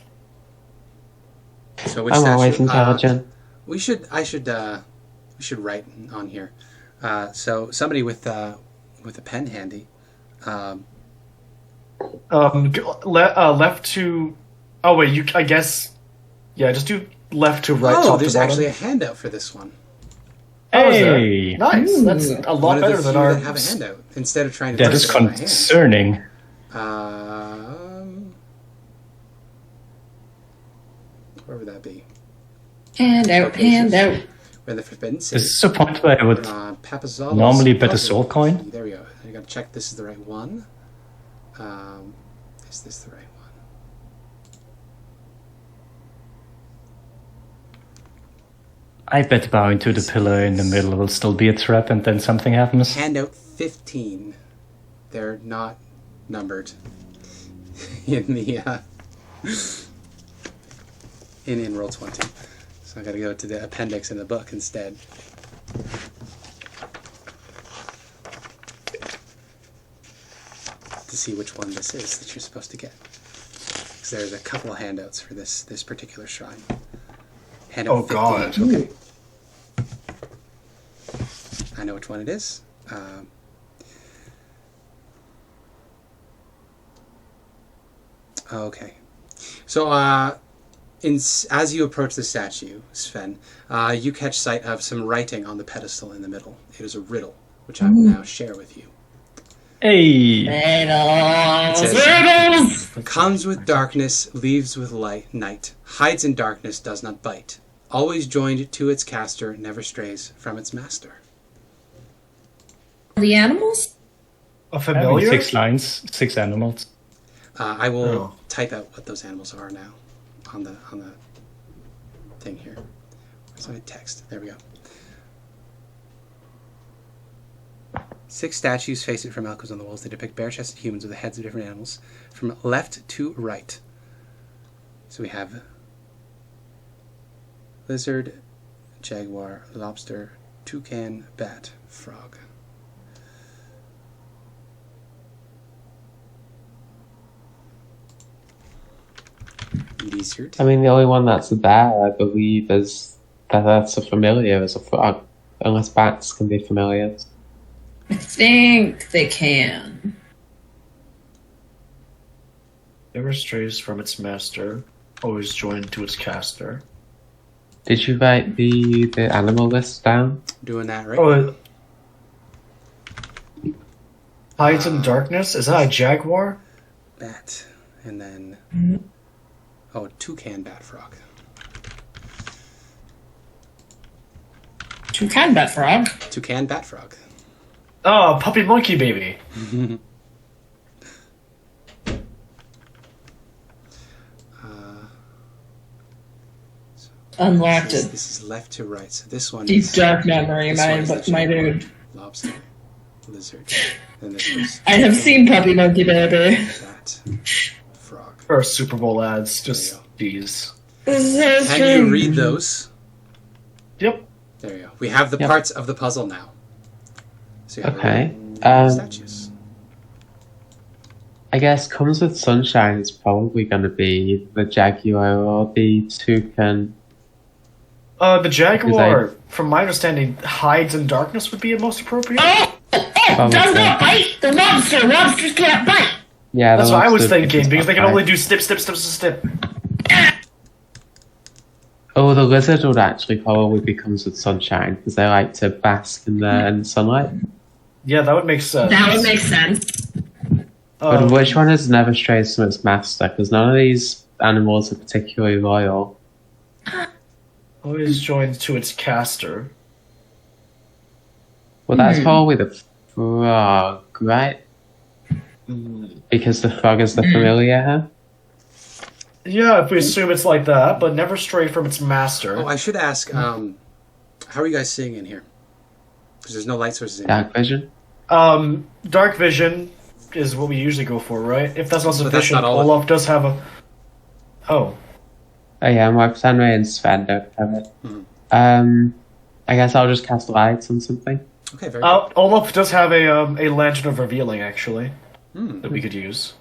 So which I'm statue? always intelligent. We should write on here. So somebody with a pen handy. Left to. Oh wait, you. I guess. Yeah, just do left to right. Oh, top there's to bottom. actually a handout for this one. Oh, is there? Hey! Nice. That's a One lot of the better few than our. that have a handout instead of trying to. That type is it by hand. concerning. Where would that be? Hand out, Locations. hand out. Where the Forbidden City. This is a point where I would Papazottle's normally bet a puzzle soul coin. key. There we go. You gotta check this is the right one. Is this the right one? I bet bowing to the pillar in the middle will still be a threat, and then something happens. Handout 15. They're not numbered in the in roll 20. So I got to go to the appendix in the book instead. To see which one this is that you're supposed to get. Because there's a couple of handouts for this particular shrine. Handout 15. God. Okay. I know which one it is. Okay. So, as you approach the statue, Sven, you catch sight of some writing on the pedestal in the middle. It is a riddle, which I will now share with you. Hey! Riddles! Comes with darkness, leaves with night, hides in darkness, does not bite. Always joined to its caster, never strays from its master. The animals? A familiar? 6 lines, 6 animals. I will type out what those animals are now on the thing here. Where's my text? There we go. 6 statues face it from alcoves on the walls. They depict bare-chested humans with the heads of different animals, from left to right. So we have lizard, jaguar, lobster, toucan, bat, frog. Easier I mean, the only one that's there, I believe, is that's a familiar, is a frog. Unless bats can be familiars. I think they can. Never strays from its master, always joined to its caster. Did you write the animal list down? Doing that right. Oh, hides in darkness? Is that a jaguar? Bat. And then... Oh, toucan bat frog. Toucan bat frog. Toucan bat frog. Oh, puppy monkey baby. Unlocked it. This is left to right. So this one Deep is... dark memory, this one my is the my jaguar, dude. Lobster. Lizard. And this was I have seen Puppy Monkey Baby. bat. Frog. Or Super Bowl ads, There just you go. these. This is so Can you strange. read those? Yep. There you go. We have the Yep. parts of the puzzle now. So you have Okay. statues. I guess comes with sunshine is probably going to be the jaguar or the toucan. The jaguar, from my understanding, hides in darkness would be most appropriate. Oh, Probably. does not bite. The lobster. Lobsters can't bite. Yeah, That's the what I was lobster thinking, because they can not only bite. do snip. Oh, the lizard would actually probably be comes with sunshine because they like to bask in the sunlight. Yeah, that would make sense. That would make sense. But which one is never strays from its master? Because none of these animals are particularly loyal. Always joined to its caster. Well, that's probably the frog, right? Because the frog is the familiar, huh? Yeah, if we assume it's like that, but never stray from its master. Oh, I should ask, how are you guys seeing in here? Because there's no light sources in here. Dark vision. Dark vision is what we usually go for, right? If that's not But that's sufficient, not all of Olaf does have a... Oh. Oh yeah, my Sanray and Sven don't have it. I guess I'll just cast lights on something. Okay, very good. Olaf does have a Lantern of Revealing, actually, that we could use.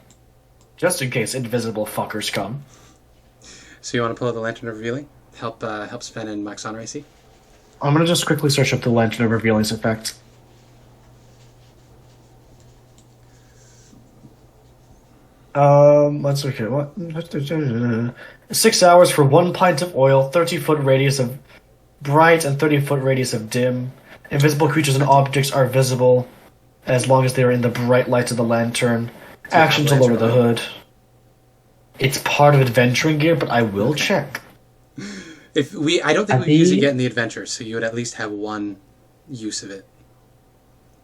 Just in case invisible fuckers come. So you want to pull out the Lantern of Revealing? Help Sven and Max on Racy? I'm gonna just quickly search up the Lantern of Revealing's effect. Let's look at what. 6 hours for 1 pint of oil, 30-foot radius of bright and 30-foot radius of dim. Invisible creatures and objects are visible as long as they are in the bright light of the lantern. Action to lower the hood. It's part of adventuring gear, but I will check. I don't think we usually get in the adventure, so you would at least have one use of it.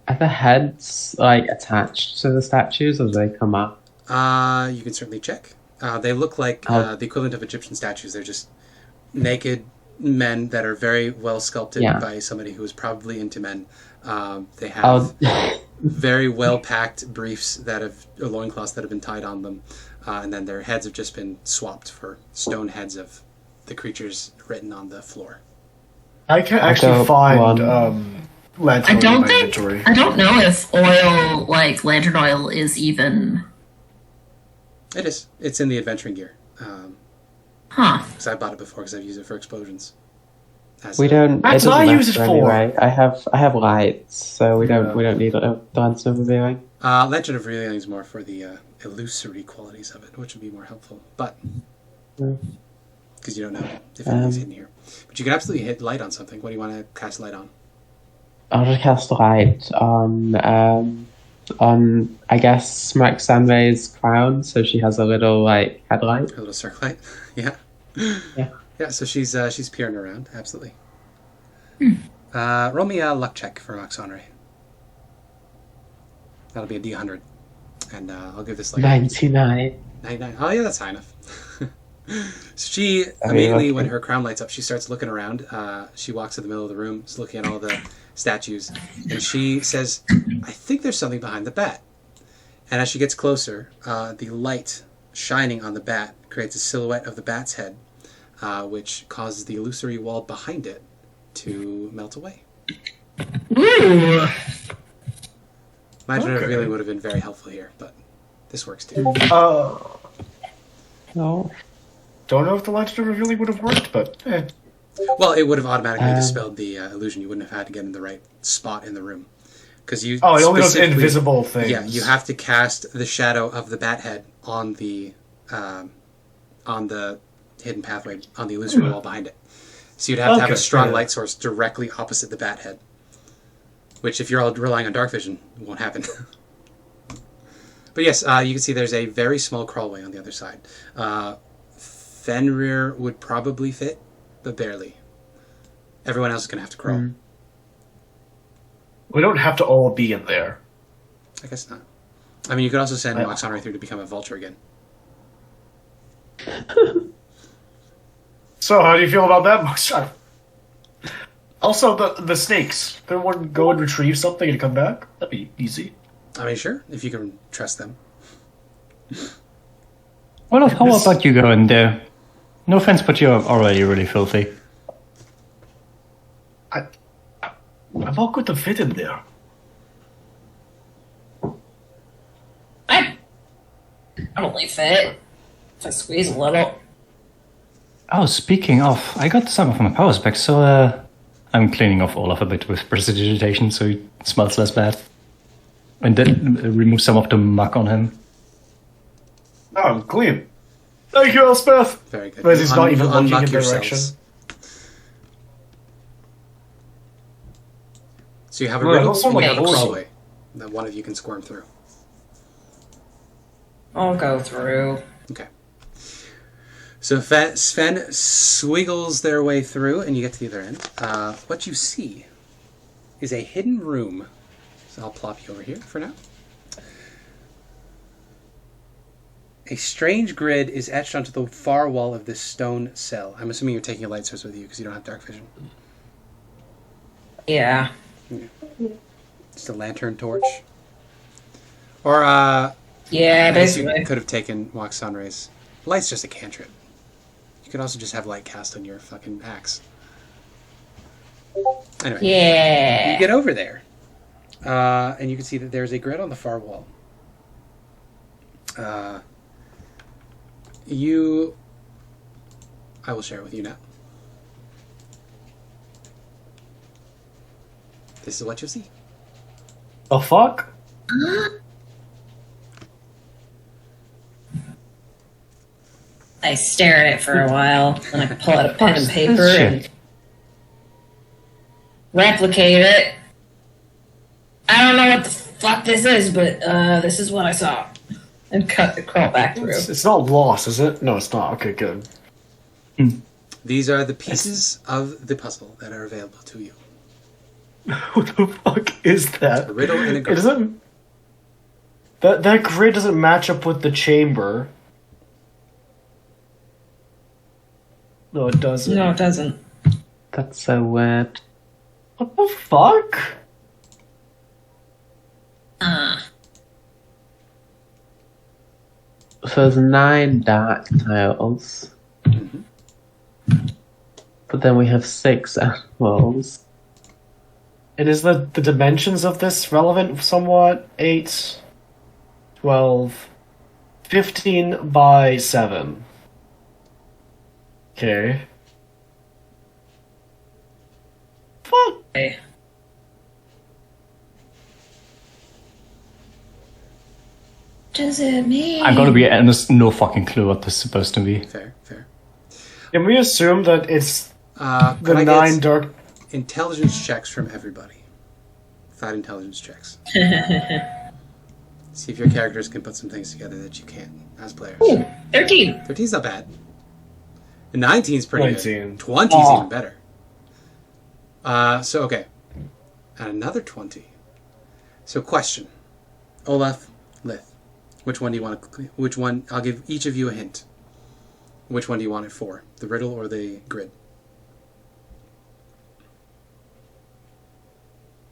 Are the heads like attached to the statues, or do they come up? You can certainly check. They look like the equivalent of Egyptian statues. They're just naked, men that are very well sculpted Yeah. by somebody who is probably into men. They have very well packed briefs that have or loincloths that have been tied on them, and then their heads have just been swapped for stone heads of the creatures written on the floor. I can I'll actually go find one. lantern I don't in my think. inventory. I don't know if oil, like lantern oil, is even. It is. It's in the adventuring gear. Huh. Because I bought it before because I've used it for explosions. We don't. That's it what I doesn't use it matter for. Anyway. I have lights, so we don't need a lantern of revealing. Legend of Revealing is more for the illusory qualities of it, which would be more helpful. But because you don't know if anything's hidden here, but you can absolutely hit light on something. What do you want to cast light on? I'll just cast light on I guess Smaxanre's crown, so she has a little like headlight. A little circle light. Yeah. Yeah. Yeah. So she's peering around. Absolutely. Roll me a luck check for Oxonry. That'll be a D100, and I'll give this like 99. 99. Oh yeah, that's high enough. So she I mean, immediately, okay. when her crown lights up, she starts looking around. She walks in the middle of the room, is looking at all the statues, and she says, "I think there's something behind the bat." And as she gets closer, the light shining on the bat creates a silhouette of the bat's head, which causes the illusory wall behind it to melt away. Ooh. Imagine it Okay. really would have been very helpful here, but this works too. No. Don't know if the lantern revealing would have worked, but Well, it would have automatically dispelled the illusion. You wouldn't have had to get in the right spot in the room. Because you it only does specifically- invisible things. Yeah, you have to cast the shadow of the bat head on the hidden pathway, on the illusory wall behind it. So you'd have to have a Okay, strong yeah. light source directly opposite the bat head. Which, if you're all relying on dark vision, won't happen. But yes, you can see there's a very small crawlway on the other side. Fenrir would probably fit, but barely. Everyone else is going to have to crawl. We don't have to all be in there. I guess not. I mean, you could also send I- Oxonry through to become a vulture again. So, how do you feel about that, Moxon? Also, the snakes. They want to go and retrieve something and come back? That'd be easy. I mean, sure, if you can trust them. Olaf, how about you go in there? No offense, but you're already really filthy. I'm not going to fit in there. I only fit if I squeeze a little. Oh, speaking of, I got some of my powers back, so I'm cleaning off Olaf a bit with prestidigitation so he smells less bad. And then remove some of the muck on him. Oh, I'm clean. Thank you, Elspeth. Very good. But he's not even You looking unmuck in direction. yourselves. So you have a Well, it really looks like small a hole. crawlway that one of you can squirm through. I'll go through. Okay. So Sven swiggles their way through, and you get to the other end. What you see is a hidden room. So I'll plop you over here for now. A strange grid is etched onto the far wall of this stone cell. I'm assuming you're taking a light source with you because you don't have dark vision. Yeah. Just a lantern torch. Or, Yeah, I guess you basically. could have taken Wax Sunrays. Light's just a cantrip. You could also just have light cast on your fucking axe. Anyway, you Yeah. get over there, and you can see that there's a grid on the far wall. I will share it with you now. This is what you'll see. The fuck? I stare at it for a while, then I pull out a pen and paper This and shit. replicate it. I don't know what the fuck this is, but this is what I saw. And crawl back through. It's not lost, is it? No, it's not. Okay, good. These are the pieces of the puzzle that are available to you. What the fuck is that? A riddle and a It grid. doesn't. That grid doesn't match up with the chamber. No, it doesn't. No, it doesn't. That's so weird. What the fuck? So there's 9 dark tiles. But then we have 6 animals. And is the dimensions of this relevant somewhat? 8, 12, 15 by 7. Okay. Fuck. Okay. Does it mean? I'm gonna be honest, no fucking clue what this is supposed to be. Fair, fair. Can we assume that it's Could the I 9 get dark... intelligence checks from everybody? 5 intelligence checks. See if your characters can put some things together that you can't as players. Ooh, 13. 13's not bad. And 19's pretty 19. good. 20's even better. So okay. And another 20. So question. Olaf, Lith. Which one do you want to... Which one... I'll give each of you a hint. Which one do you want it for? The riddle or the grid?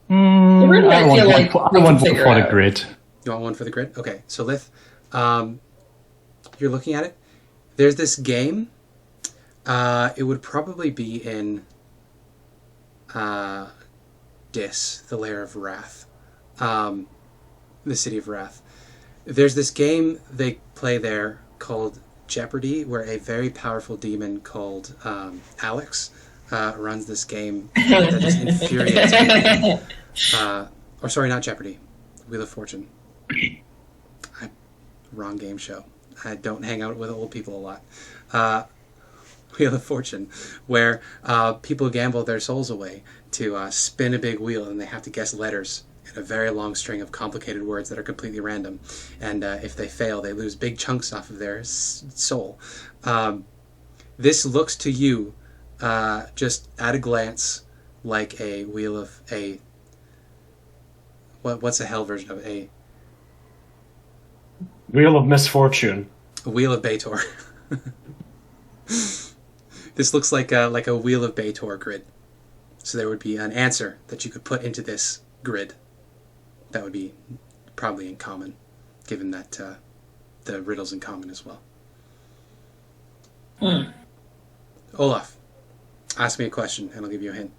The riddle, I feel like I we want can one figure for the out. grid. You want one for the grid? Okay, so Lith, you're looking at it. There's this game. It would probably be in Dis, the Lair of Wrath. The City of Wrath. There's this game they play there called Jeopardy, where a very powerful demon called Alex runs this game that just infuriates people. Or sorry, not Jeopardy. Wheel of Fortune. Wrong game show. I don't hang out with old people a lot. Wheel of Fortune, where people gamble their souls away to spin a big wheel, and they have to guess letters in a very long string of complicated words that are completely random. And if they fail, they lose big chunks off of their soul. This looks to you, just at a glance, like a wheel of a... What's a hell version of a Wheel of Misfortune. wheel of Baator? This looks like a wheel of Baator grid. So there would be an answer that you could put into this grid. That would be probably in common, given that the riddle's in common as well. Olaf, ask me a question and I'll give you a hint.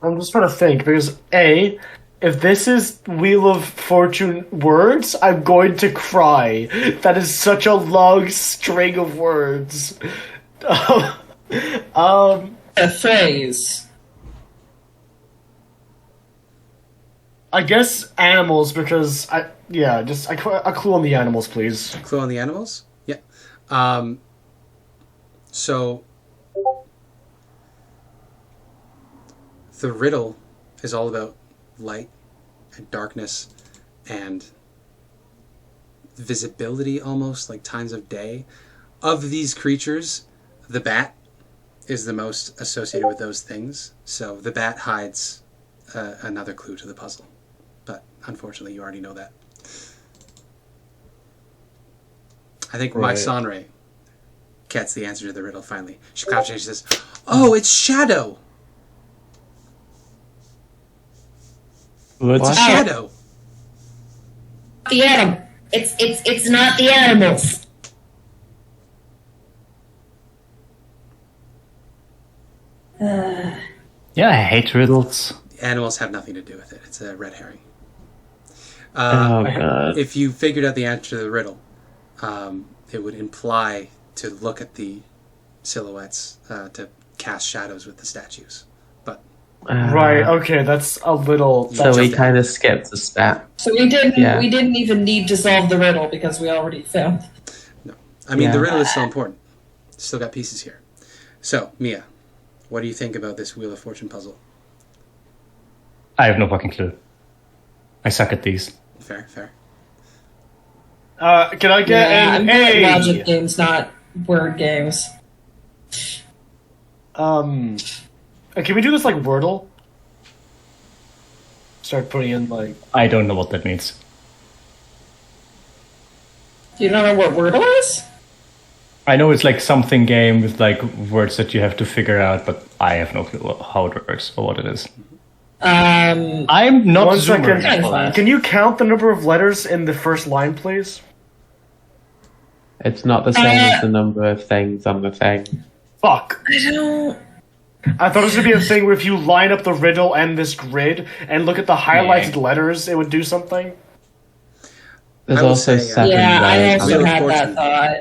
I'm just trying to think, because A, if this is Wheel of Fortune words, I'm going to cry. That is such a long string of words. A phrase. I guess animals, because a clue on the animals, please. Clue on the animals? Yeah. So the riddle is all about light and darkness and visibility, almost like times of day. Of these creatures, the bat is the most associated with those things. So the bat hides another clue to the puzzle. But unfortunately, you already know that. I think my Sanre gets the answer to the riddle finally. She claps and she says, "Oh, it's Shadow! What's It's a shadow!" The animal. It's not the animals. Yeah, I hate riddles. Animals have nothing to do with it. It's a red herring. Oh god. If you figured out the answer to the riddle, it would imply to look at the silhouettes to cast shadows with the statues. But Right, okay, that's a little... So we kind of skipped the step. So we didn't. Yeah. We didn't even need to solve the riddle because we already found. no, I mean Yeah. the riddle is still important. Still got pieces here. So Mia, what do you think about this Wheel of Fortune puzzle? I have no fucking clue. I suck at these. Fair, fair. Can I get I'm an good at A? logic games, not word games. Can we do this like Wordle? Start putting in like... I don't know what that means. Do you not know what wordle is? I know it's like something game with like words that you have to figure out, but I have no clue how it works or what it is. I'm not One Zoomer second. for that. Can you count the number of letters in the first line, please? It's not the same as the number of things on the thing. Fuck. I don't. I thought it was gonna be a thing where if you line up the riddle and this grid and look at the highlighted letters, it would do something. There's I will also say, 7 Yeah, I ways. also Wheel of had that Fortune. thought.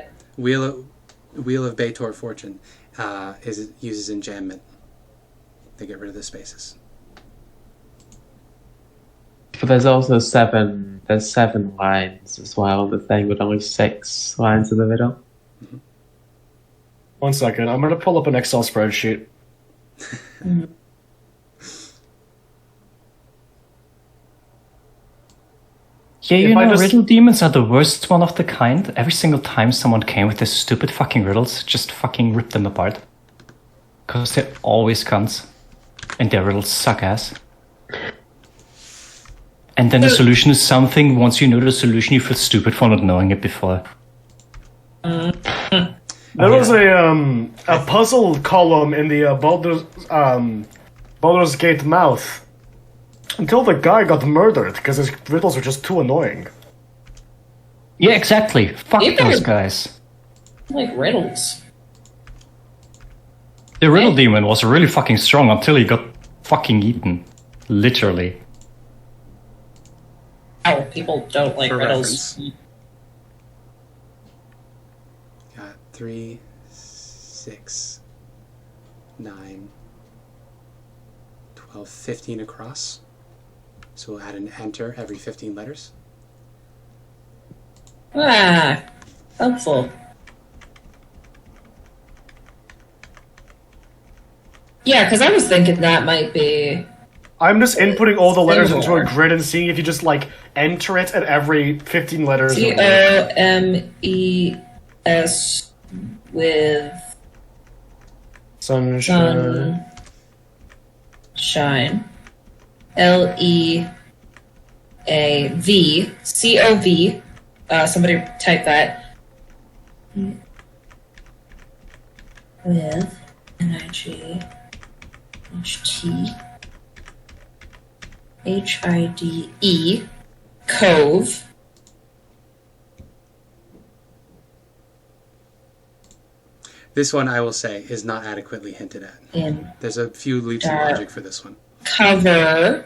Wheel of Baitor Fortune uses enjambment. They get rid of the spaces. But there's also 7. There's 7 lines as well on the thing, with only 6 lines in the middle. 1 second, I'm gonna pull up an Excel spreadsheet. Yeah, If you I know, just- riddle demons are the worst one of the kind. Every single time someone came with their stupid fucking riddles, just fucking rip them apart. Because they're always cunts. And their riddles suck ass. And then the solution is something, once you know the solution, you feel stupid for not knowing it before. There was a puzzle column in the Baldur's Gate mouth until the guy got murdered because his riddles were just too annoying. Yeah, exactly. Fuck You those better- guys. Like riddles. The riddle demon was really fucking strong until he got fucking eaten. Literally. Oh, people don't like For riddles. reference. Got 3, 6, 9, 12, 15 across. So we'll add an enter every 15 letters. Ah, helpful. Yeah, because I was thinking that might be. I'm just inputting all the letters into a Anymore. grid and seeing if you just like enter it at every 15 letters. COMES with Sunshine. sunshine. LEAV COV. Somebody type that. With NIG HT HIDE Cove. This one, I will say, is not adequately hinted at. In There's a few leaps in Dark. logic for this one. cover.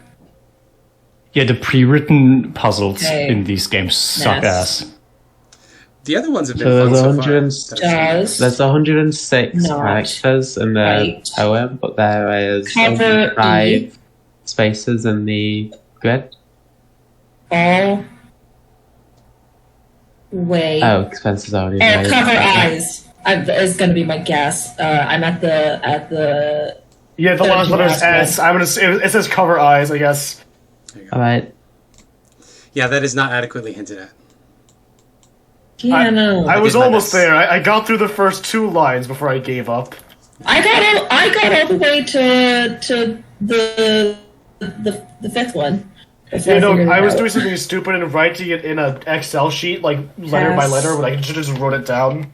Yeah, the pre-written puzzles Okay. in these games suck Yes. ass. The other ones have been So fun there's so 100 far. that I've seen. Does There's 106 Not characters in the right. poem, but there is Cover only E. 5 spaces in the grid. all way. Oh, expenses already made. Cover eyes. Is going to be my guess. I'm at the. Yeah, the last Third letter is last S. I'm gonna say it says cover eyes, I guess. There you go. Alright. Yeah, that is not adequately hinted at. Yeah, no. I was did my almost best. there. I got through the first 2 lines before I gave up. I got all the way to the fifth one. before You know, figured it I was out. doing something stupid and writing it in an Excel sheet, like letter by Yes. letter, but I should have just wrote it down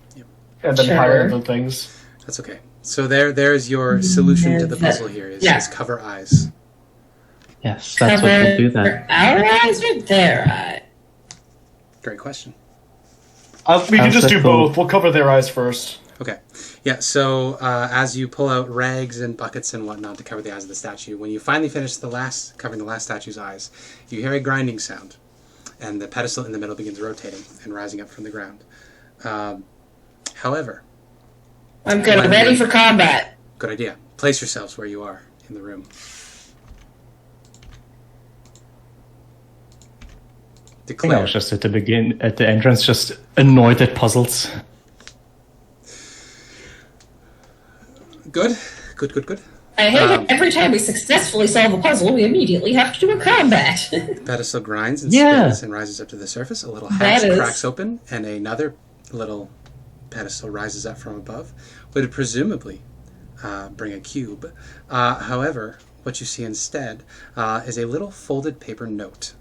and then Sure. highlighted the things. That's okay. So there's your solution to the There's puzzle that- here is, yeah. is cover eyes. Yes, that's what we'll do then. Our eyes or their eye? Great question. We can just do That's cool. both. We'll cover their eyes first. Okay. Yeah, so as you pull out rags and buckets and whatnot to cover the eyes of the statue, when you finally finish covering the last statue's eyes, you hear a grinding sound, and the pedestal in the middle begins rotating and rising up from the ground. However, I'm good. When- Ready for combat. good idea. Place yourselves where you are in the room. I think I Declare. was just at the entrance, just annoyed at puzzles. Good. Good. I hate Um, it. Every time we successfully solve a puzzle, we immediately have to do a combat. Pedestal grinds and Yeah. spins and rises up to the surface. A little That hatch is- cracks open, and another little pedestal rises up from above, would presumably bring a cube. However, what you see instead is a little folded paper note.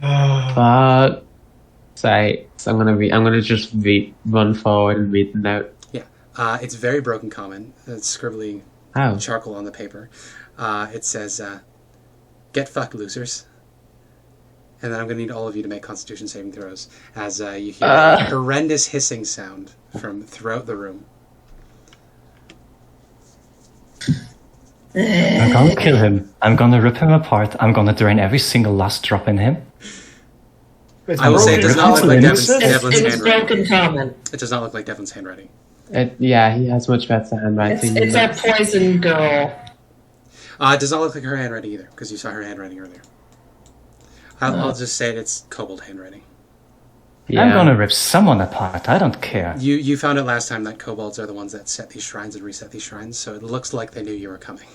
But Right. So I'm gonna just run forward and read the note. Yeah. It's very broken common. It's scribbly Oh. charcoal on the paper. It says, "Get fucked, losers." And then I'm going to need all of you to make Constitution saving throws as you hear a horrendous hissing sound from throughout the room. I'm gonna kill him. I'm gonna rip him apart. I'm gonna drain every single last drop in him. I will say it does not look like Devlin's It's handwriting. broken common. It does not look like Devlin's handwriting. Yeah, he has much better handwriting. It's a poison girl. It does not look like her handwriting either, because you saw her handwriting earlier. I'll just say it's kobold handwriting. Yeah. I'm gonna rip someone apart. I don't care. You found out last time that kobolds are the ones that set these shrines and reset these shrines, so it looks like they knew you were coming.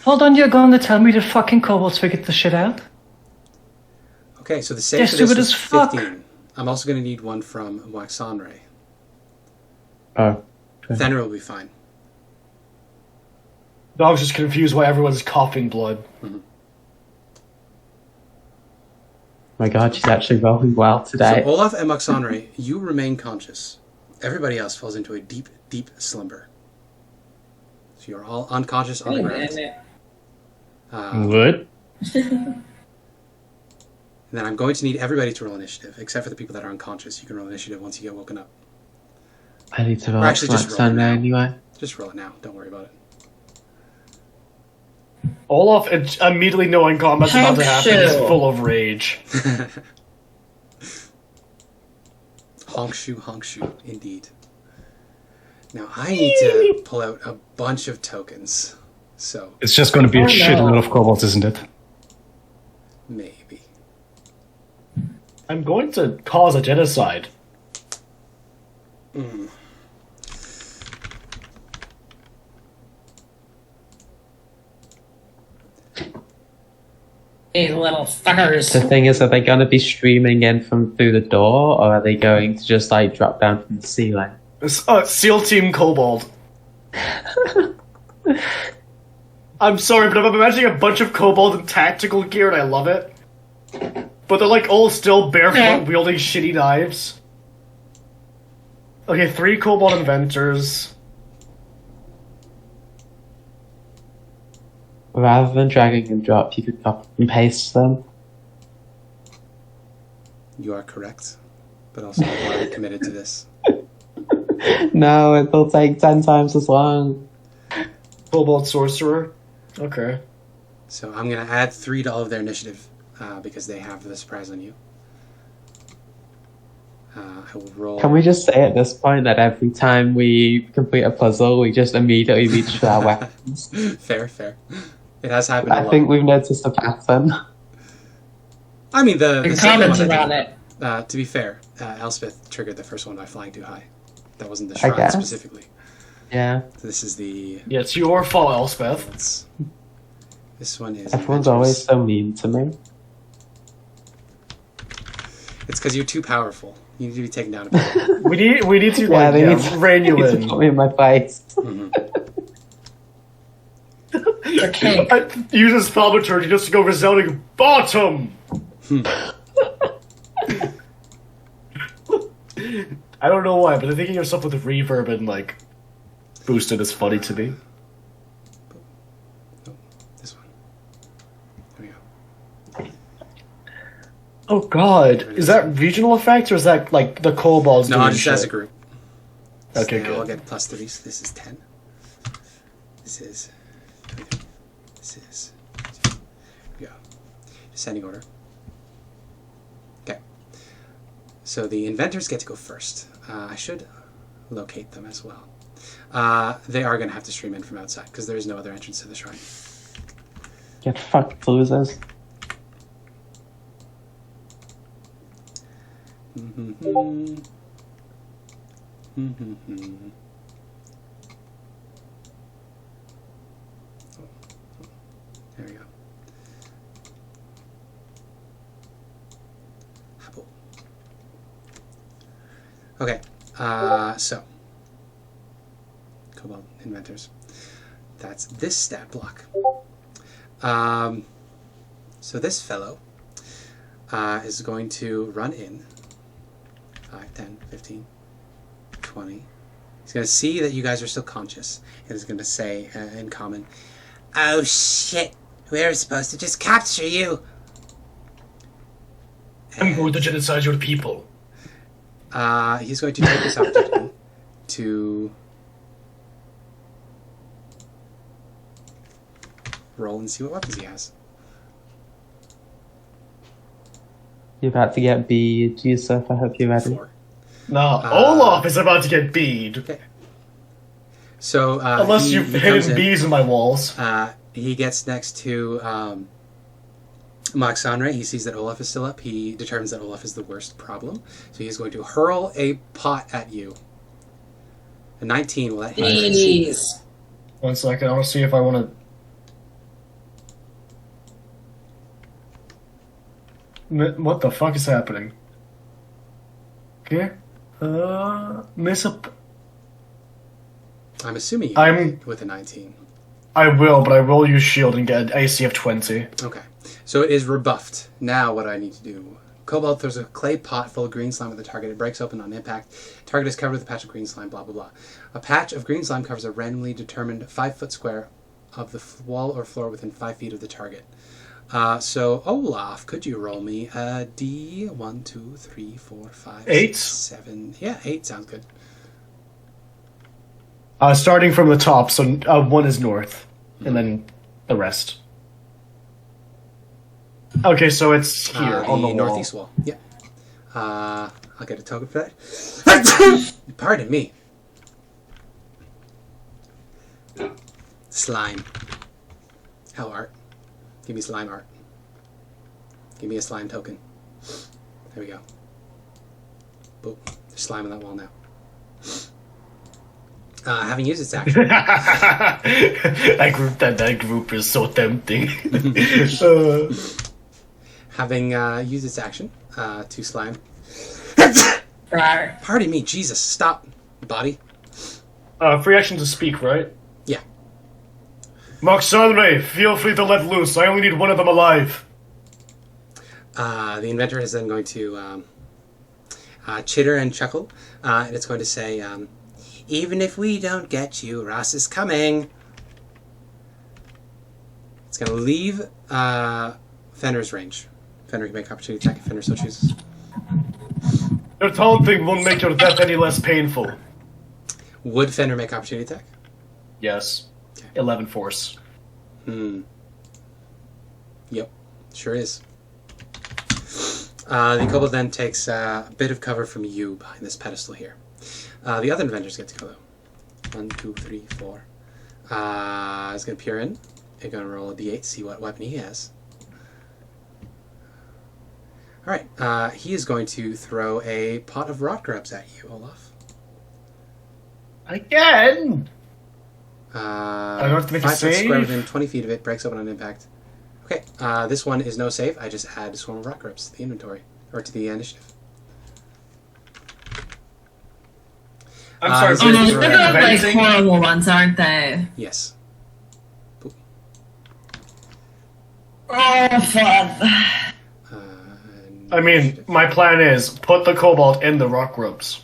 Hold on, you're gonna tell me the fucking kobolds figured the shit out? Okay, so the save They're for this stupid was as fuck. 15. I'm also going to need one from Waxonray. Oh. Then it will be fine. I was just confused why everyone's coughing blood. My God, she's actually rolling well today. So Olaf and Waxonray, you remain conscious. Everybody else falls into a deep, deep slumber. So you're all unconscious on the ground. Would? And then I'm going to need everybody to roll initiative, except for the people that are unconscious. You can roll initiative once you get woken up. I need to roll Or actually, just roll it now. anyway. Just roll it now. Don't worry about Olaf, immediately knowing combat's about to happen, is Honk-shoe. full of rage. it. Honk shoe, indeed. Now I need to pull out a bunch of tokens. So, It's just gonna be a Oh, no. shitload of kobolds, isn't it? maybe. I'm going to cause a genocide. These little fuckers. The thing is, are they going to be streaming in from through the door, or are they going to just like drop down from the ceiling? SEAL Team Kobold. I'm sorry, but I'm imagining a bunch of kobold in tactical gear, and I love it. But they're like all still barefoot, wielding shitty knives. Okay, 3 kobold inventors. Rather than dragging and drop, you could copy and paste them. You are correct. But also, I'm already committed to this. No, it'll take 10 times as long. Kobold Sorcerer. Okay. So I'm going to add 3 to all of their initiative because they have the surprise on you. I will roll. Can we just say at this point that every time we complete a puzzle, we just immediately reach for our weapons? Fair. It has happened a I lot. think we've noticed a pattern. I mean, the You second one commented I on did- it. to be fair, Elspeth triggered the first one by flying too high. That wasn't the I shrine guess. specifically. Yeah. So this is the... Yeah, it's your fault, Elspeth. This one is... Everyone's Inventors. always so mean to me. It's because you're too powerful. You need to be taken down a bit. We need to Yeah, they need to, rein you need to in. put me in my place. The king. Use his thaumaturgy just to go resounding bottom. I don't know why, but thinking of stuff with reverb and like boosted is funny to me. This one. There we go. Oh god, is that regional effects or is that like the kobolds No, doing just shit? as a group. Okay, So good. I'll get plus 3s. This is 10. This is... This is... Yeah. Descending order. Okay. So the inventors get to go first. I should locate them as well. They are going to have to stream in from outside because there is no other entrance to the shrine. Get fucked, losers. There we go. Okay, so Cobalt Inventors. That's this stat block. So this fellow is going to run in. 5, 10, 15, 20. He's going to see that you guys are still conscious, and is going to say in common, "Oh shit, we were supposed to just capture you." I'm going to genocide your people. He's going to take this opportunity to roll and see what weapons he has. You're about to get beat, Yusuf. I hope you're ready. 4. Nah, Olaf is about to get beat. Okay. So Unless you've hidden bees in my walls. He gets next to Moxonre. He sees that Olaf is still up. He determines that Olaf is the worst problem. So he's going to hurl a pot at you. A 19, will that hit? Jeez. 1 second, I want to see if I want to... What the fuck is happening? Okay. Miss up. I'm assuming you I'm- with a 19. I will, but I will use shield and get an AC of 20. Okay. So it is rebuffed. Now what do I need to do? Kobold throws a clay pot full of green slime at the target. It breaks open on impact. Target is covered with a patch of green slime, blah, blah, blah. A patch of green slime covers a randomly determined 5-foot square of the wall or floor within 5 feet of the target. So, Olaf, could you roll me a D? 1, 2, 3, 4, 5, 8? 6, 7. Yeah, 8 sounds good. Starting from the top, so 1 is north, and then the rest. Okay, so it's here on the wall. northeast wall. Yeah. I'll get a token for that. Pardon me. Slime. Hell art. Give me slime art. Give me a slime token. There we go. Boom. There's slime on that wall now. Having used its action. that group is so tempting. Having used its action to slime. Rawr. Pardon me, Jesus, stop, body. Free action to speak, right? Yeah. Moxonre, feel free to let loose. I only need one of them alive. The inventor is then going to chitter and chuckle, and it's going to say, "Even if we don't get you, Ross is coming." It's going to leave Fenrir's range. Fenrir can make opportunity attack if Fenrir so chooses. Your taunting won't make your death any less painful. Would Fenrir make opportunity attack? Yes. 11 force. Yep, sure is. The kobold then takes a bit of cover from you behind this pedestal here. The other inventors get to go though. 1, 2, 3, 4. He's going to peer in. He's going to roll a d8 to see what weapon he has. Alright, he is going to throw a pot of rot grubs at you, Olaf. Again? I don't have to make a 5 foot square save? within 20 feet of it, breaks open on impact. Okay, this one is no save. I just add a swarm of rot grubs to the inventory, or to the initiative. I'm sorry, Oh, no, but They're not like anything? horrible ones, aren't they? Yes. Boop. Oh, fun. I mean, my plan is put the cobalt in the rock ropes.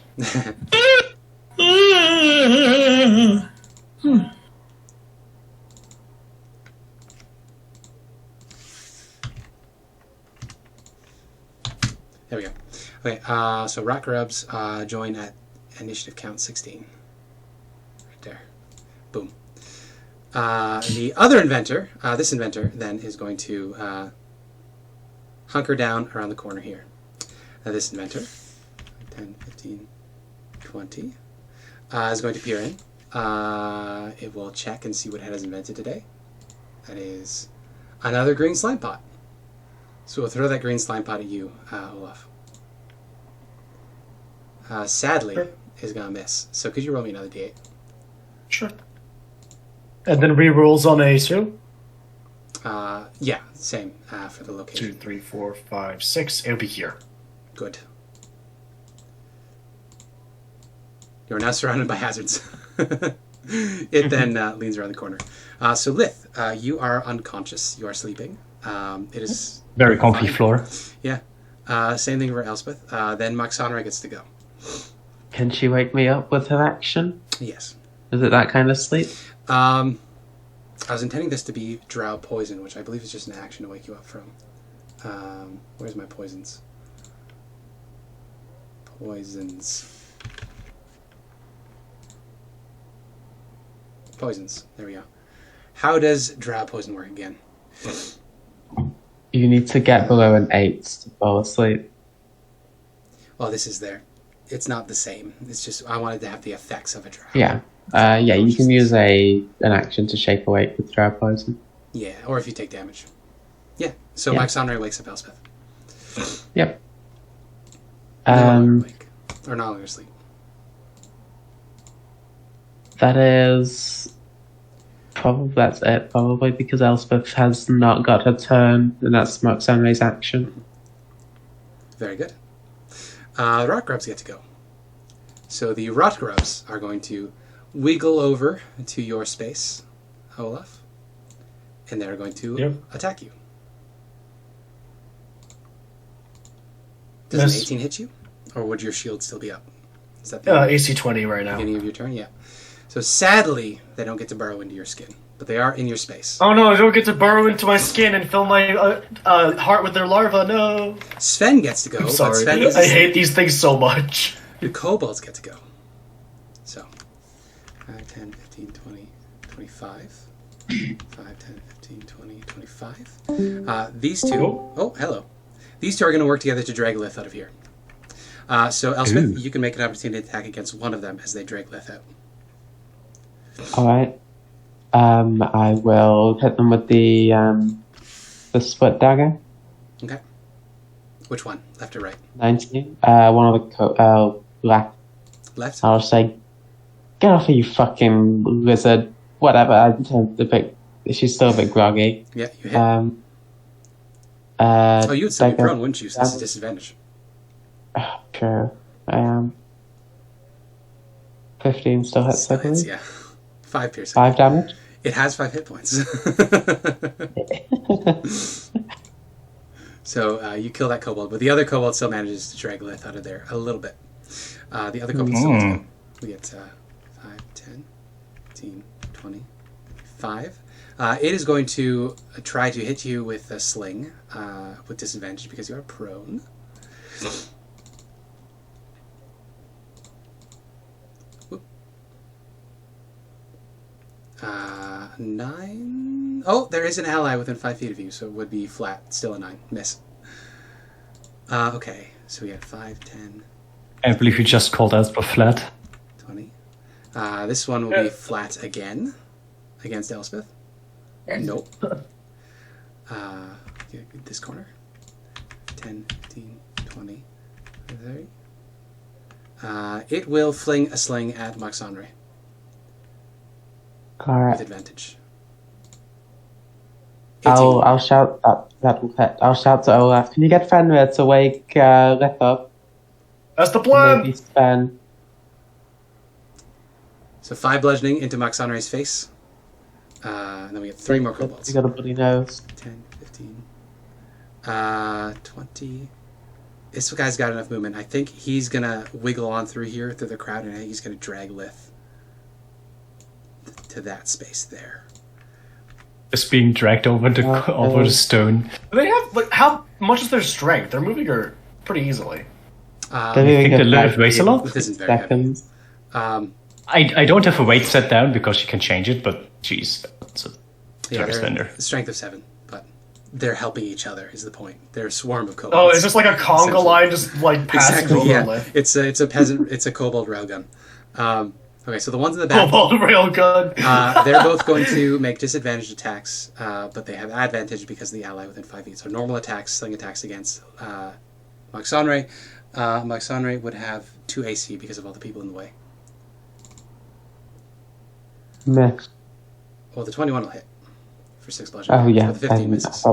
There we go. Okay, so rot grubs join at initiative count 16. Right there. Boom. The other inventor, this inventor, then is going to hunker down around the corner here. This inventor, 10, 15, 20, is going to peer in. It will check and see what it has invented today. That is another green slime pot. So we'll throw that green slime pot at you, Olaf. Sadly, is going to miss. So could you roll me another d8? Sure. And then rerolls on A2? Yeah, same for the location. 2, 3, 4, 5, 6. It'll be here. Good. You're now surrounded by hazards. It then leans around the corner. So Lith, you are unconscious. You are sleeping. It is Very comfy floor. Yeah. Same thing for Elspeth. Then Moxonra gets to go. Can she wake me up with her action? Yes. Is it that kind of sleep? I was intending this to be Drow Poison, which I believe is just an action to wake you up from. Where's my poisons? Poisons. There we go. How does Drow Poison work again? You need to get below an 8 to fall asleep. Well, this is there. It's not the same. It's just I wanted to have the effects of a Drow. Yeah. You can use an action to shake awake with Drow Poison. Yeah, or if you take damage. Yeah. So Yeah. Moxonra wakes up Elspeth. Yep. No longer awake. Or no longer asleep. That's it, probably, because Elspeth has not got her turn, and that's Moxonra's action. Very good. The Rot Grubs get to go. So the Rot Grubs are going to wiggle over to your space, Olaf, and they're going to attack you. Does an 18 hit you? Or would your shield still be up? Is that the AC 20 right now. beginning of your turn? Yeah. So sadly, they don't get to burrow into your skin, but they are in your space. Oh no, I don't get to burrow into my skin and fill my heart with their larva, no. Sven gets to go. I'm but sorry, Sven is I hate these things so much. The kobolds get to go. So, 5, 10, 15, 20, 25. 5, 10, 15, 20, 25. These two... Oh, hello. These two are going to work together to drag Lith out of here. So, Elspeth, you can make an opportunity attack against one of them as they drag Lith out. Alright. I will hit them with the split dagger. Okay. Which one? Left or right? 19. One of the left. Left? I'll say, get off of you fucking lizard. Whatever. She's still a bit groggy. Yeah, you hit. You would still be prone, wouldn't you? So that's a disadvantage. True. I am. 15 still hits, I believe. Yeah. 5 piercing. 5 damage? It has 5 hit points. So you kill that kobold, but the other kobold still manages to drag Lith out of there a little bit. The other kobold still gets to go. We get 5, 10, 15, 20, 5. It is going to try to hit you with a sling with disadvantage because you are prone. Whoop. 9. Oh, there is an ally within 5 feet of you, so it would be flat. Still a 9. Miss. Okay, so we got 5, 10. I believe you just called Elspeth flat. 20. This one will be flat again against Elspeth. Nope. This corner. 10, 15, 20, 30. It will fling a sling at Moxonra Alright. with advantage. 18. I'll shout that will hit. I'll shout to Olaf. Can you get Fenrir to wake Lith up? That's the plan! Maybe Sven. So 5 bludgeoning into Moxonra's face. And then we get 3 more kobolds. You got a bloody nose. 10, 15, 20. This guy's got enough movement. I think he's going to wiggle on through here, through the crowd, and I think he's going to drag Lith to that space there. Just being dragged over the stone. They have, how much is their strength? They're moving her pretty easily. I think the Lith weighs a lot. This isn't very heavy. I don't have a weight set down because you can change it, but geez, it's very slender. Strength of 7, but they're helping each other is the point. They're a swarm of kobolds. Oh, is this like a conga line just like passing over yeah. the Lith? It's a peasant. It's a kobold railgun. Okay, so the ones in the back. Kobold railgun. They're both going to make disadvantaged attacks, but they have advantage because of the ally within 5 feet. So normal attacks, sling attacks against Moxonra. Moxonra would have 2 AC because of all the people in the way. Miss. Well, the 21 will hit for 6 bludgeoning. Oh, yeah. But the 15 misses.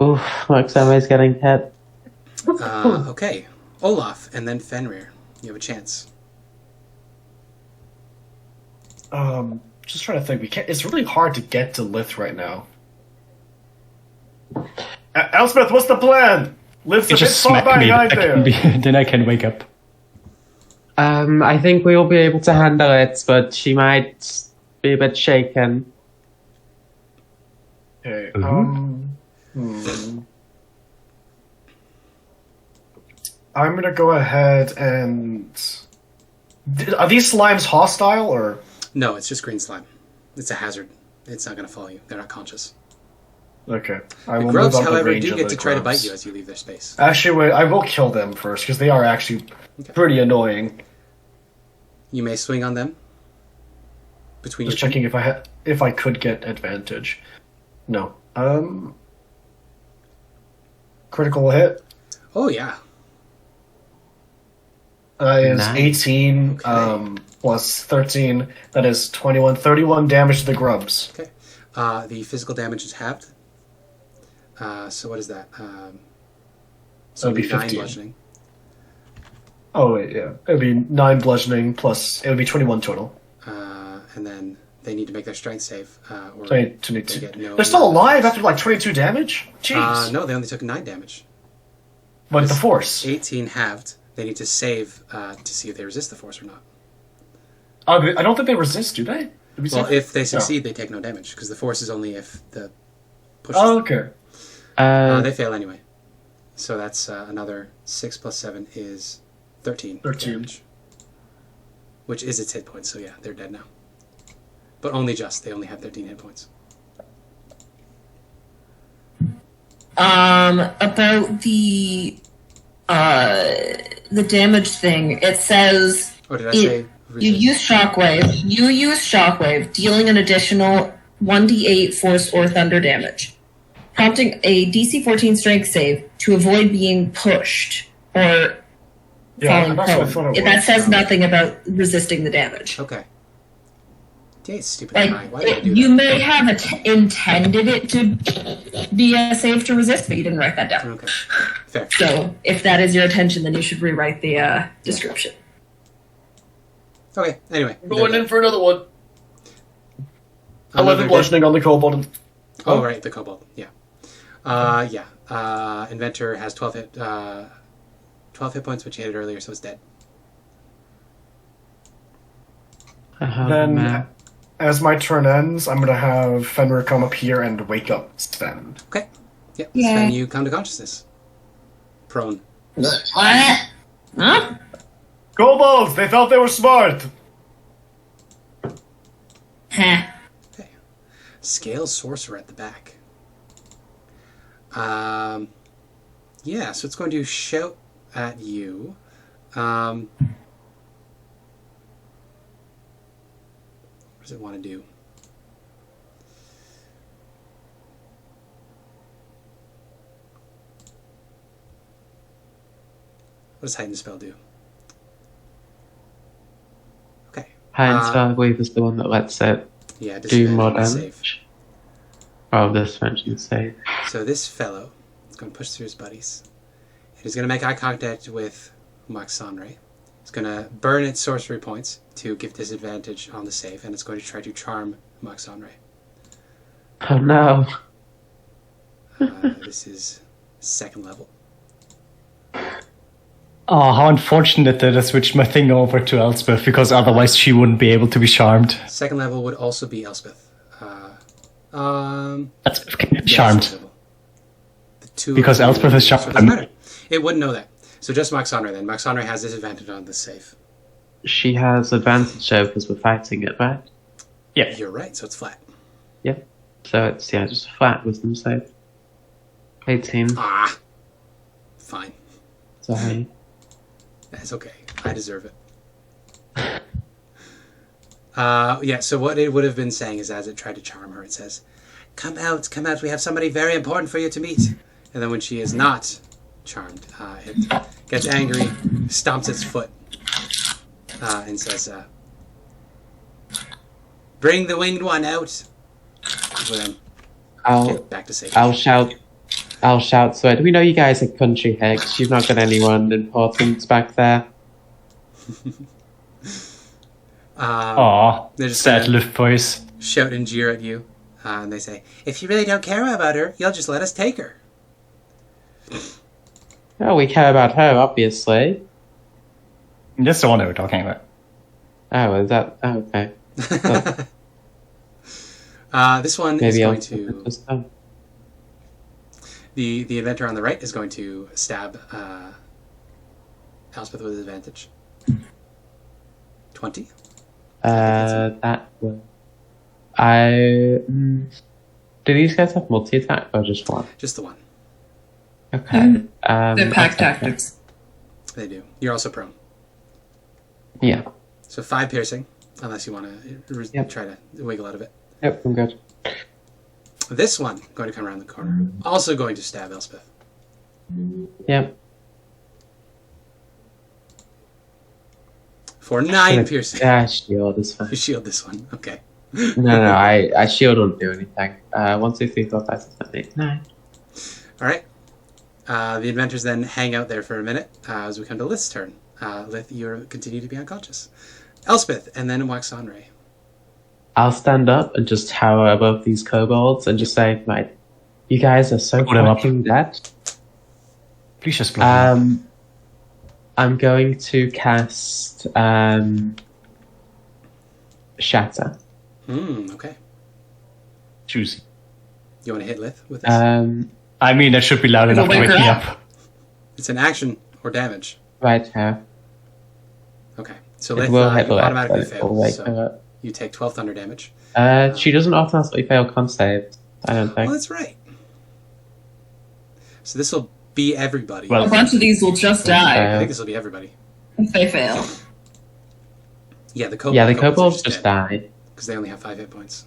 Oof, Moxonra's getting hit. Okay, Olaf and then Fenrir. You have a chance. Just trying to think. It's really hard to get to Lith right now. Elspeth, what's the plan? Lith's a You bit just far smack me, behind then there. then I can wake up. I think we will be able to handle it, but she might be a bit shaken. Okay, I'm gonna go ahead and... Are these slimes hostile, or...? No, it's just green slime. It's a hazard. It's not going to follow you. They're not conscious. Okay. I The will grubs, move up the however, range do of get the to try to bite grubs. you as you leave their space. Actually, wait, I will kill them first, because they are actually pretty annoying. You may swing on them. Between Just your checking if I could get advantage. No. Critical hit. Oh, yeah. That is Nice. 18 Okay. plus 13. That is 21. 31 damage to the grubs. Okay. The physical damage is halved. So what is that? So That'd be 9 15. bludgeoning. Oh, wait, yeah. It would be 9 bludgeoning plus... It would be 21 total. And then they need to make their strength save. Or 22. they get no... They're still alive after like 22 damage? Jeez. No, they only took 9 damage. But the force. 18 halved. They need to save to see if they resist the force or not. I don't think they resist, do they? Did we Well, say- if they succeed, they take no damage, because the force is only if the push. Oh, okay. They fail anyway. So that's another 6 plus 7 is 13. 13. Damage. Which is its hit points, so yeah, they're dead now. But only just. They only have 13 hit points. About the damage thing, it says Or did I say... you use shockwave. You use shockwave, dealing an additional 1d8 force or thunder damage, prompting a DC 14 strength save to avoid being pushed or falling that's what I thought prone. it That was. says nothing about resisting the damage. Okay. Yeah, it's stupid. Like, Why would I do you that? may have intended it to be a save to resist, but you didn't write that down. Okay. Fair. So, if that is your intention, then you should rewrite the description. Okay, anyway. Going in for another one. Another 11 bludgeoning on the kobold. Oh, right, the kobold. Yeah. Inventor has 12 hit points, which he hit it earlier, so it's dead. Then, as my turn ends, I'm gonna have Fenrir come up here and wake up Sven. Okay. Yeah. Yeah. Sven, you come to consciousness. Prone. What? Huh? Kobolds! They thought they were smart! Heh. Okay. Scale Sorcerer at the back. Yeah, so it's going to shout at you. What does it want to do? What does Heightened Spell do? Okay. Heightened Spell, I believe, is the one that lets it Yeah, do more disadvantage on the save. damage. Oh, this mentioned save. So this fellow is going to push through his buddies. And he's going to make eye contact with Moxonray. He's going to burn its sorcery points to give disadvantage on the save, and it's going to try to charm Moxonray. Oh no. This is 2nd level. Oh, how unfortunate that I switched my thing over to Elspeth, because otherwise she wouldn't be able to be charmed. 2nd level would also be Elspeth. Elspeth can be yeah, charmed. 2nd level. The two Because of you- Elspeth is so charmed. it doesn't matter. It wouldn't know that. So just Moxonray then. Moxonray has disadvantage on the save. She has advantage though because we're fighting it, right? Yeah. You're right, so it's flat. Yep. So it's, just a flat wisdom save. 18. Ah! Fine. Sorry. That's okay. I deserve it. Yeah, so what it would have been saying is, as it tried to charm her, it says, come out, we have somebody very important for you to meet. And then when she is not charmed, it gets angry, stomps its foot, and says, bring the winged one out. Well, then, I'll get back to safety. I'll shout to her. Do we know you guys are country hags? You've not got anyone important back there. Aw, They're just sad gonna- Lith voice. Shout and jeer at you, and they say, if you really don't care about her, you'll just let us take her. Oh, we care about her, obviously. That's the one they were talking about. Oh, is that... Oh, okay. This one is Maybe going I'll... to... Just, oh. The inventor on the right is going to stab Elspeth with advantage. 20. That will... Do these guys have multi-attack or just one? Just the one. Okay. They're pack I'll take tactics. They do. You're also prone. it. Yeah. So 5 piercing, unless you want to Yep. try to wiggle out of it. Yep, I'm good. This one going to come around the corner, also going to stab Elspeth. Yep. For 9 piercing. Yeah, shield is fine. You shield this one. Okay. No, I shield won't do anything. 1, 2, 3, 4, 5, 6, 7, 8, 9. All right. The inventors then hang out there for a minute as we come to Lith's turn. Lith, you continue to be unconscious. Elspeth, and then Waxanray. I'll stand up and just tower above these kobolds and just say, "Mate, you guys are so Put 'em up. fucking dead." Please just blow them up. I'm going to cast Shatter. Okay. Juicy. You want to hit Lith with this? I mean, that should be loud enough to wake wake her me up. up. It's an action or damage. Right here. Okay. So It Lith, will hit you the automatically left, but it fail. will wake So her up. you take 12 thunder damage. She doesn't automatically fail con saves, I don't Oh, think. that's right. So this will be everybody. Well- A bunch of these will just die I think this will be everybody. if they fail. Yeah, the kobolds. Yeah, the kobolds just die. because they only have 5 hit points.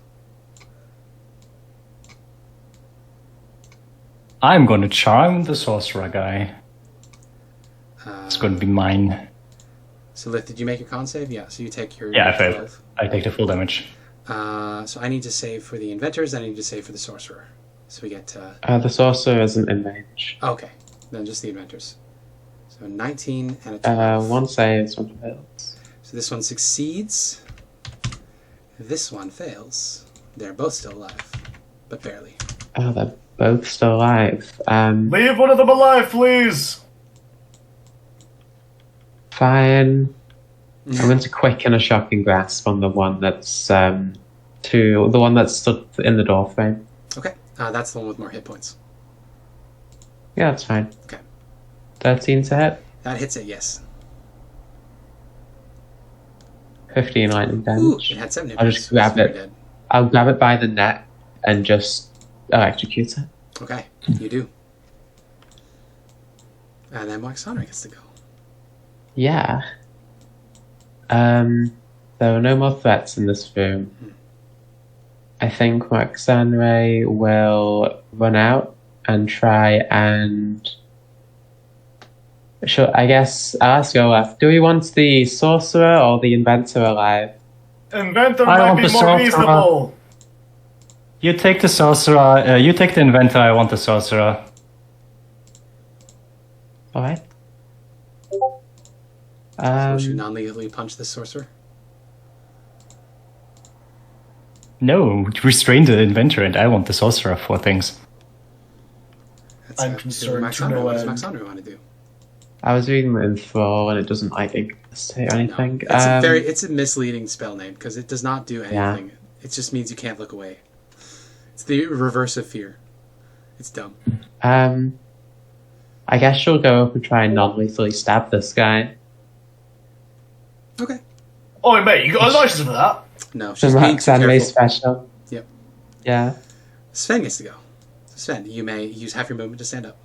I'm going to charm the sorcerer guy. It's going to be mine. So Lith, did you make your con save? Yeah. So you take your Yeah, I 12. failed. I take the full damage. So I need to save for the inventors. I need to save for the sorcerer. So we get. The sorcerer isn't in range. Okay, then just the inventors. So 19 and a 12. One saves, one fails. So this one succeeds. This one fails. They're both still alive, but barely. Oh, they're both still alive. Leave one of them alive, please! Fine. I'm going to quicken a shocking grasp on the one that's the one that's stood in the door frame. Okay, that's the one with more hit points. Yeah, that's fine. Okay. 13 to hit. That hits it, yes. 15 lightning Ooh, damage. it had 7 hit I'll points. just grab so it's it. dead. I'll grab it by the neck and just electrocute it. Okay, you do. And then Waxanra gets to go. Yeah. There are no more threats in this room. I think Waxanray will run out and try and... Sure, I guess I'll ask Olaf. Do we want the sorcerer or the inventor alive? Inventor I might want be the more sorcerer. reasonable! You take the sorcerer, you take the inventor, I want the sorcerer. Alright. So should we non-legally punch this sorcerer? No, restrain the inventor and I want the sorcerer for things. That's I'm up to concerned to Maxandra. no What does end. Maxandra want to do? I was reading the info and it doesn't like incapacity or anything. No, it's a misleading spell name because it does not do anything. It just means you can't look away. It's the reverse of fear. It's dumb. I guess she'll go up and try and non-lethally stab this guy. Okay. Oh, mate, you got a license for that? No, The she's being Max too anime careful. special. Yep. Yeah. Sven gets to go. So Sven, you may use half your movement to stand up.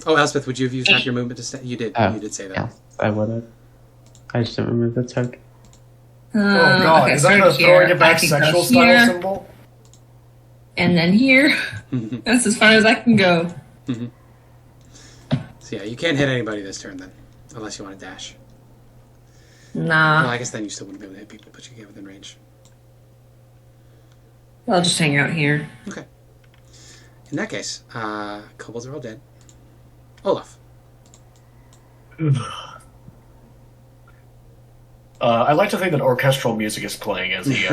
Oh, Elspeth, would you have used half your movement to stand? You did. Oh, You did say that. Yeah, I would have. I just don't remember the token. Oh god, okay, is that so a throwing it back I can sexual go style here, symbol? and then here. That's as far as I can go. So yeah, you can't hit anybody this turn then, unless you want to dash. Nah, Well, I guess then you still wouldn't be able to hit people, but you get within range. I'll just hang out here. Okay. In that case, kobolds are all dead. Olaf. I like to think that orchestral music is playing as he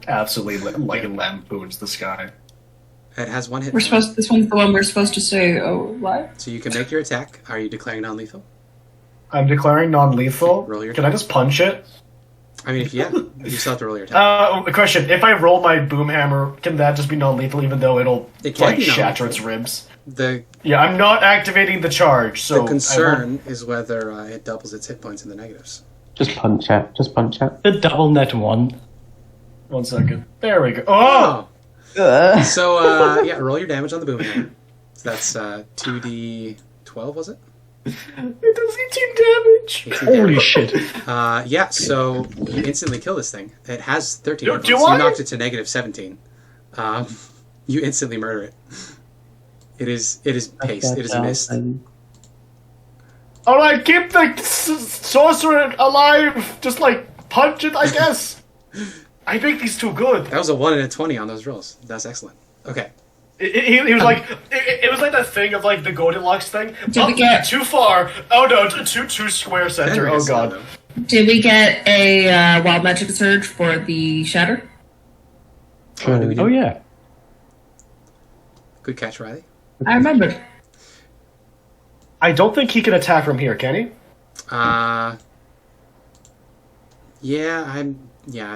absolutely lampoons the sky. It has one hit. This one's the one we're supposed to say. Oh, what? So you can make your attack. Are you declaring non-lethal? I'm declaring non-lethal. Roll your Can I just punch it? I mean, you still have to roll your attack. Question: if I roll my boom hammer, can that just be non-lethal, even though it'll It can be shatter non-lethal. its ribs? Yeah, I'm not activating the charge. So the concern is whether it doubles its hit points in the negatives. Just punch it. Just punch it. The double net 1. 1 second. There we go. Oh! So roll your damage on the boom hammer. So that's 2d12, was it? It does 18 damage. 18 Holy damage. shit. So you instantly kill this thing. It has 13 Do hit points. I? You knocked it to negative 17. You instantly murder it. It is paste. It is mist. Alright, keep the sorcerer alive. Just punch it, I guess. I think he's too good. That was a 1 and a 20 on those rolls. That's excellent. Okay. He was like, it was like that thing of the Goldilocks thing. Did we get too far? Oh no, too square center. Oh god. Did we get a wild magic surge for the shatter? Oh, yeah. Good catch, Riley. I remembered. I don't think he can attack from here, can he? I'd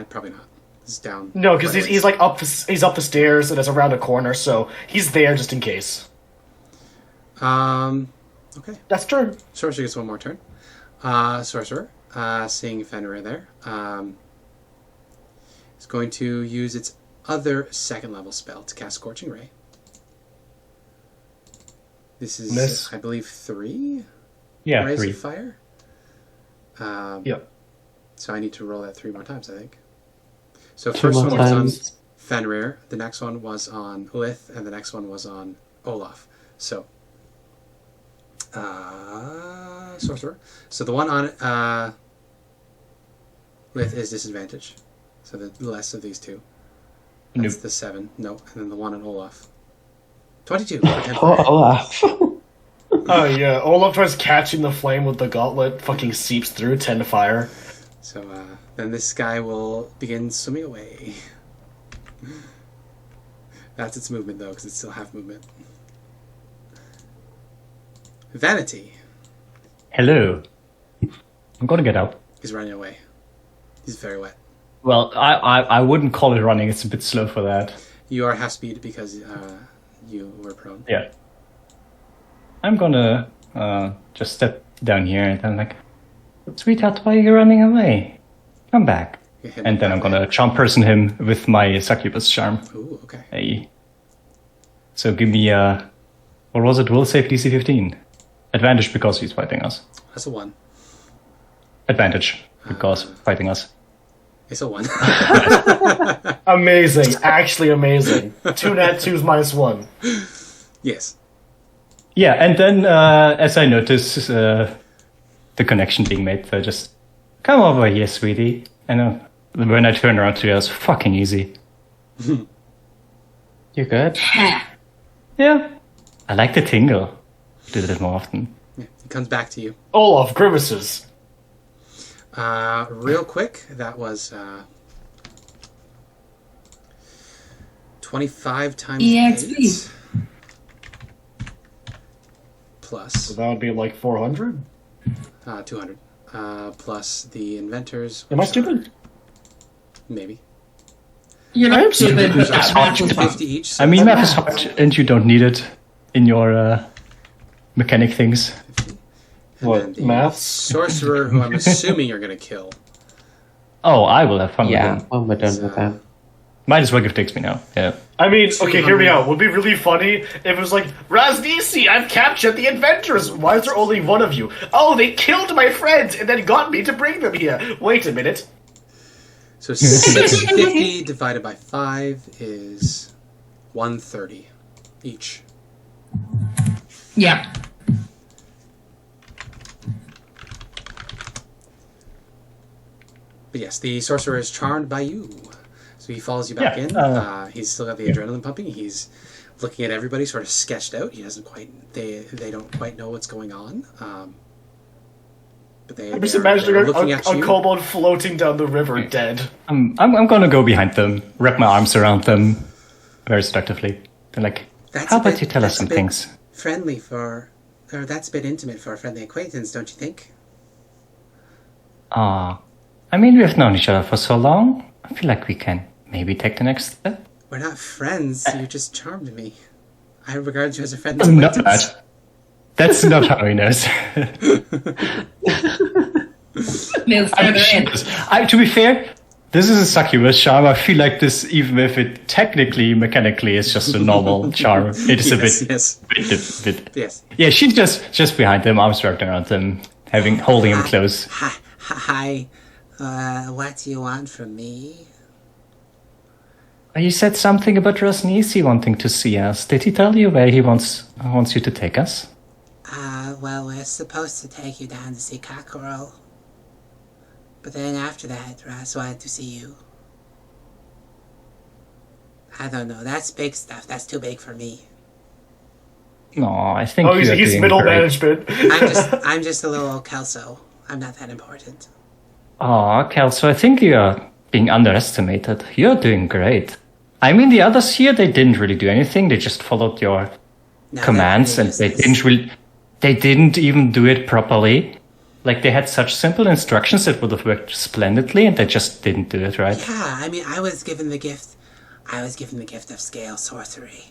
probably not. It's down. No, because he's up the stairs and it's around a corner, so he's there just in case. Okay. That's true. Sorcerer gets one more turn. Sorcerer, seeing Fenrir there, is going to use its other second level spell to cast Scorching Ray. This is, Miss. I believe, 3 Yeah, rays 3. of fire. Yep. So I need to roll that 3 more times, I think. So 2 first more one was on times. Fenrir, the next one was on Lith, and the next one was on Olaf. So, Sorcerer. So the one on Lith is disadvantage. So the less of these two. That's Nope. the 7. No. And then the one on Olaf. 22. For 10 Poor fire. Olaf. Oh yeah, Olaf tries catching the flame with the gauntlet, fucking seeps through 10 to fire. So then this guy will begin swimming away. That's its movement, though, because it's still half movement. Vanity. Hello. I'm gonna get out. He's running away. He's very wet. Well, I wouldn't call it running. It's a bit slow for that. You are half speed because you were prone. Yeah. I'm gonna just step down here and I'm like, sweetheart, why are you running away? Come back. You hit And him then I'm halfway. gonna charm person him with my Succubus charm. Ooh, okay. Hey. So give me what was it? Will save DC 15. Advantage because he's fighting us. That's a 1. Advantage because fighting us. It's a 1. Amazing, actually amazing. 2 nat 2s minus 1. Yes. Yeah, and then as I notice the connection being made, so just come over here, sweetie. And when I turn around to you, it's fucking easy. You good? Yeah, I like the tingle. Do that more often. Yeah, he comes back to you. Olaf grimaces. Real quick, that was 25 times EXP. 8. Plus So that would be 400? 200. Plus the inventors. Am I which are- stupid? Maybe. You're not stupid, but Which that are math is 50 each. So I mean, it's math is hard, and you don't need it in your mechanic things. 50. And What, then the maths? sorcerer, who I'm assuming you're going to kill. Oh, I will have fun Yeah, with him. when we're done with that. Might as well give takes me now. Yeah. I mean, okay, hear me 200. out. Would be really funny if it was Raznisi, I've captured the inventors. Why is there only one of you? Oh, they killed my friends and then got me to bring them here. Wait a minute. So 650 divided by 5 is 130 each. Yeah. But yes, the sorcerer is charmed by you. So he follows you back Yeah, in. He's still got the adrenaline pumping. He's looking at everybody sort of sketched out. He doesn't quite, they don't quite know what's going on. But I'm just they're imagining looking at a you. kobold floating down the river dead. I'm gonna go behind them, wrap my arms around them very seductively. They're like, That's how a about bit- you tell us that's a some bit things? Friendly for, or that's a bit intimate for a friendly acquaintance, don't you think? Ah, I mean, we've known each other for so long. I feel like we can maybe take the next step. We're not friends. You just charmed me. I regard you as a friendly Not acquaintance. that. That's not how he knows. Move further in. To be fair, this is a succubus charm. I feel like this, even if it technically, mechanically, is just a normal charm, it is Yes, a bit. Yes. Yeah, she's just behind them, arms wrapped around them, holding him close. Hi. What do you want from me? You said something about Rosnisi wanting to see us. Did he tell you where he wants you to take us? Well, we're supposed to take you down to see Cockerel. But then after that, Ras wanted to see you. I don't know. That's big stuff. That's too big for me. No, I think Oh, he's doing middle great. management. I'm just a little old Kelso. I'm not that important. Aw, Kelso, I think you are being underestimated. You're doing great. I mean, the others here, they didn't really do anything. They just followed your No, commands, they're and really they didn't even do it properly. Like, they had such simple instructions that would have worked splendidly, and they just didn't do it right. Yeah, I mean, I was given the gift of scale sorcery.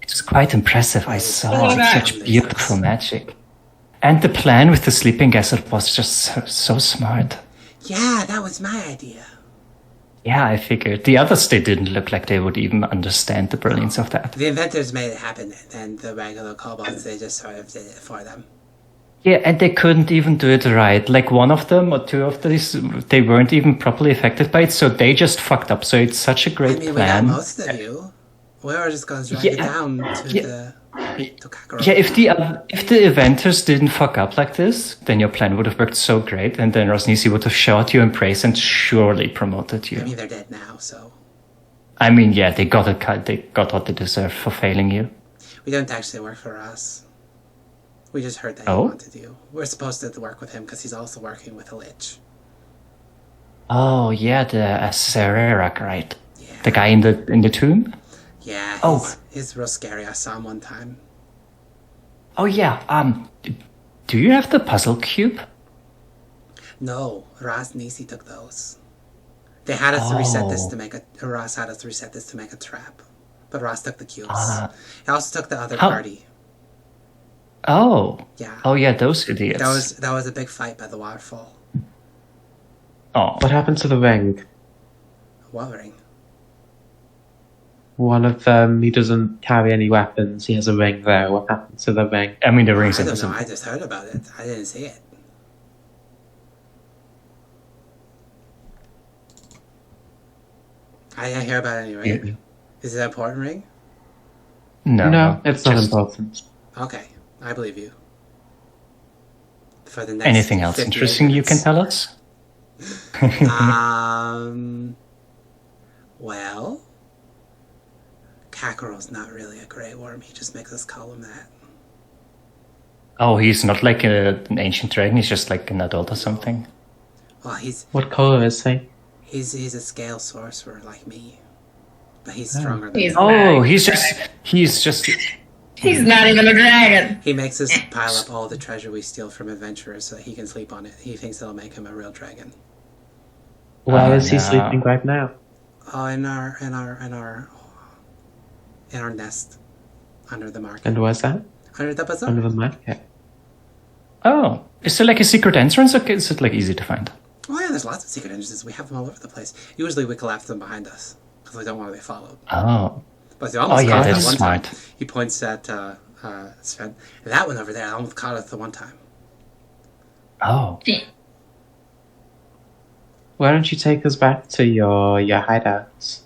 It's quite impressive. I saw Oh, that- such beautiful magic. And the plan with the sleeping gas was just so smart. Yeah, that was my idea. Yeah, I figured. The others, they didn't look like they would even understand the brilliance of that. The inventors made it happen, and the regular kobolds, they just sort of did it for them. Yeah, and they couldn't even do it right. Like, one of them or two of these, they weren't even properly affected by it, so they just fucked up. So it's such a great I mean, plan. we got most of you. We were just going to drag it down to Kakarot. Yeah, if the inventors didn't fuck up like this, then your plan would have worked so great, and then Rosnisi would have shot you in praise and surely promoted you. I mean, they're dead now, so I mean, yeah, they got what they deserved for failing you. we don't actually work for us. We just heard that Oh? he wanted you. We're supposed to work with him because he's also working with a lich. Oh yeah, the Sorcerer, right? Yeah. The guy in the tomb. Yeah. Oh. He's real scary. I saw him one time. Oh yeah. Do you have the puzzle cube? No, Ras Nisi took those. They had us to reset this Oh. to make a. Ross had us to reset this to make a trap, but Ross took the cubes. Ah. He also took the other How- party. Oh. Yeah. Oh yeah, those idiots. That was a big fight by the waterfall. Oh. What happened to the ring? Withering. One of them, he doesn't carry any weapons. He has a ring there. What happened to the ring? I mean, the ring's I don't know. invisible. I just heard about it. I didn't see it. I didn't hear about any ring. Yeah. Is it an important ring? No, it's not just important. Okay, I believe you. For the next Anything else 58 interesting you can minutes. tell us? Well, Kakarot's not really a grey worm. He just makes us call him that. Oh, he's not like an ancient dragon. He's just like an adult or something. Well, he's What color is he? he's a scale sorcerer like me, but he's stronger than He's me. Oh, not. he's just. He's not even a dragon. He makes us pile up all the treasure we steal from adventurers so that he can sleep on it. He thinks it'll make him a real dragon. Where is he no. sleeping right now? Oh, in our nest, under the market, And where's that? under the bazaar. Under the market. Oh, is there like a secret entrance, or is it like easy to find? Oh yeah, there's lots of secret entrances. We have them all over the place. Usually we collapse them behind us because we don't want to be followed. Oh, But they almost Oh, yeah, caught us that's that one smart. time. He points at Sven. That one over there almost caught us the one time. oh. Why don't you take us back to your hideouts?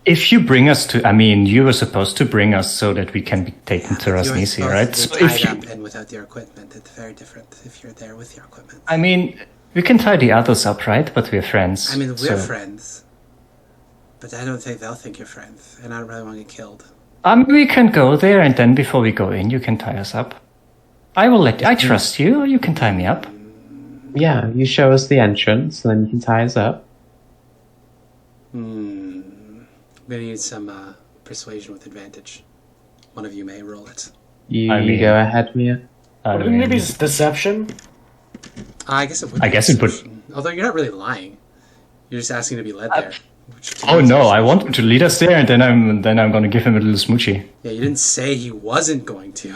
If you bring us to, I mean, you were supposed to bring us so that we can be taken to You're Rosnisi, supposed right? to So be if tied you, up and without your equipment, it's very different if you're there with your equipment. I mean, we can tie the others up, right? But we're friends. I mean, we're so- friends, but I don't think they'll think you're friends, and I don't really want to get killed. We can go there, and then before we go in, you can tie us up. I trust you. You can tie me up. Yeah, you show us the entrance, then you can tie us up. going to need some persuasion with advantage. One of you may roll it. You go ahead, Mia. Wouldn't it be deception? I guess it would. I guess it would. Although you're not really lying. You're just asking to be led there. Oh no, I want him to lead us there, and then I'm going to give him a little smoochie. Yeah, you didn't say he wasn't going to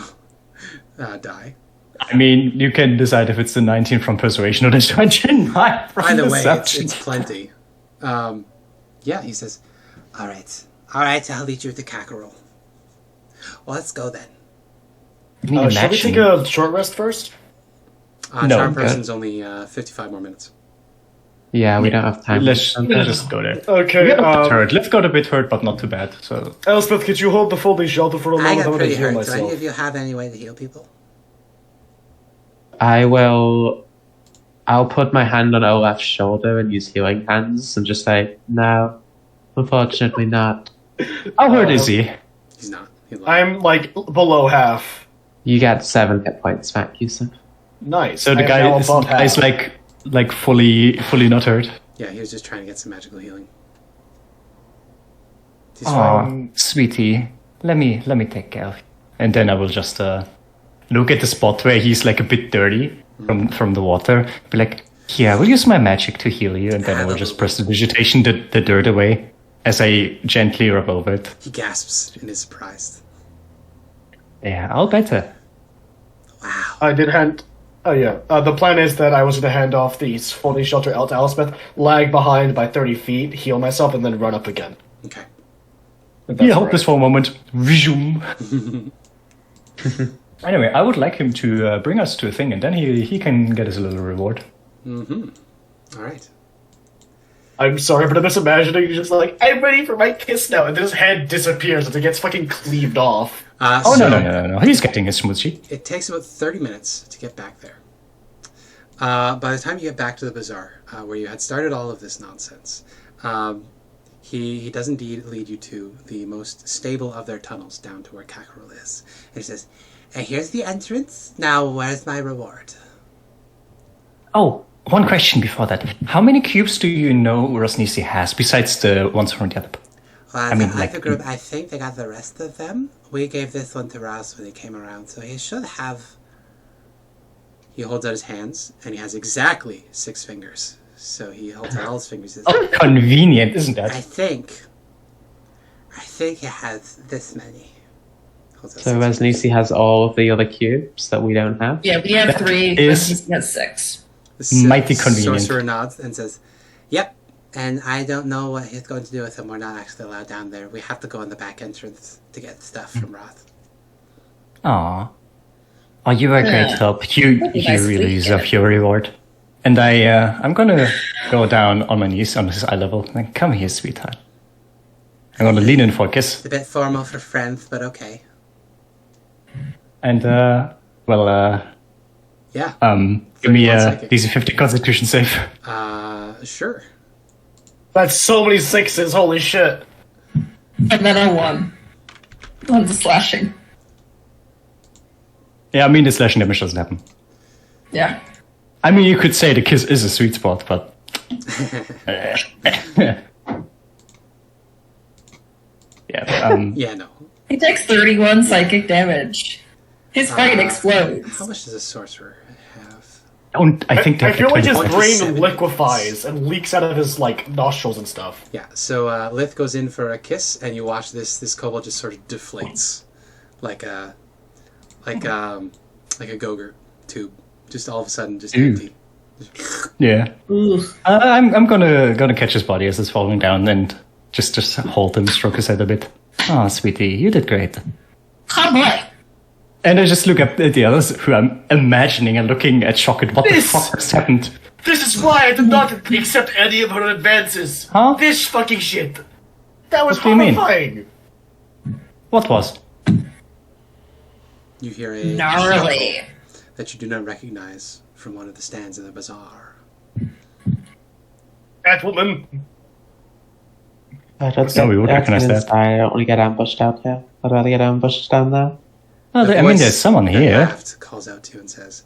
die. I mean, you can decide if it's the 19 from persuasion or the 29 from Either way, deception. it's plenty. Yeah, he says, All right, I'll lead you with the cackerel. Well, let's go then. Should we take a short rest first? No, Charm person's only 55 more minutes. Yeah, we don't have time. Let's just go there. Okay, We got a bit hurt. Let's got a bit hurt, but not too bad. So, Elspeth, could you hold the folding shelter for a I moment? got I'm going pretty to heal hurt. Do any myself. of you have any way to heal people? I'll put my hand on Olaf's shoulder and use healing hands and just say, no, unfortunately not. how hurt is he? He's not. I'm like below half. You get 7 hit points back, Yusuf. Nice. So the I am now above guy is half. like fully not hurt. Yeah, he was just trying to get some magical healing. He's Oh, sweetie, let me take care of you. And then I will just look at the spot where he's like a bit dirty from the water. Be like, yeah, I will use my magic to heal you, and then I will just press the vegetation, the dirt away, as I gently rub over it. He gasps and is surprised. Yeah, I'll better. Wow. I did hand. Oh yeah. The plan is that I was going to hand off the folding shelter out to Elspeth, lag behind by 30 feet, heal myself, and then run up again. Okay. Yeah, hold this for a moment. Vizhum. Anyway, I would like him to bring us to a thing, and then he can get us a little reward. Mm-hmm. All right. I'm sorry, but I'm just imagining you just like, I'm ready for my kiss now, and then his head disappears and it gets fucking cleaved off. Oh, So no. He's getting his smoochie. It takes about 30 minutes to get back there. By the time you get back to the bazaar, where you had started all of this nonsense, he does indeed lead you to the most stable of their tunnels down to where Kakarul is. And he says, and here's the entrance. Now, where's my reward? Oh, one question before that. How many cubes do you know Rosnisi has, besides the ones from the other? Well, I mean, the like- other group, I think they got the rest of them. We gave this one to Rouse when he came around, so he should have... He holds out his hands, and he has exactly 6 fingers. So he holds out all his fingers. He says, Oh, convenient, isn't I that? think he has this many. Holds out So 6 fingers. Resnusi has all of the other cubes that we don't have. Yeah, we have 3, is- but he has 6. The mighty convenient. Sorcerer nods and says, "Yep." And I don't know what he's going to do with them. We're not actually allowed down there. We have to go in the back entrance to get stuff from Roth. Aw. Oh, you are a great Yeah. help. You Nice really weekend. deserve your reward. And I'm gonna go down on my knees on his eye level. Like, come here, sweetheart. I'm gonna lean in for a kiss. It's a bit formal for friends, but okay. And, Yeah. give me 31 a psychic. DC 50 Constitution save. Sure. That's so many 6s, holy shit. And then a 1. On the slashing. Yeah, I mean, the slashing damage doesn't happen. Yeah. I mean, you could say the kiss is a sweet spot, but... yeah, Yeah, no. He takes 31 psychic damage. His brain explodes. How much does a sorcerer have? I think they I have feel like his 20 brain 70. liquefies and leaks out of his like nostrils and stuff. Yeah, so Lith goes in for a kiss, and you watch this kobold just sort of deflates, like a Gogurt tube, just all of a sudden just Ew. empty. Yeah. Ooh. I'm gonna catch his body as it's falling down and just hold him, stroke his head a bit. Oh, sweetie, you did great. Oh boy. And I just look up at the others who I'm imagining and looking at shock at what the This- fuck has happened. This is why I did not accept any of her advances. Huh? This fucking shit. That was What do you mean? horrifying. What was? You hear a Gnarly. chuckle that you do not recognize from one of the stands in the bazaar. Catwoman. I don't No, we would recognize that. I don't want to get ambushed out here. I'd rather get ambushed down there. Oh, The I mean, voice there's someone that here. laughed calls out to you and says,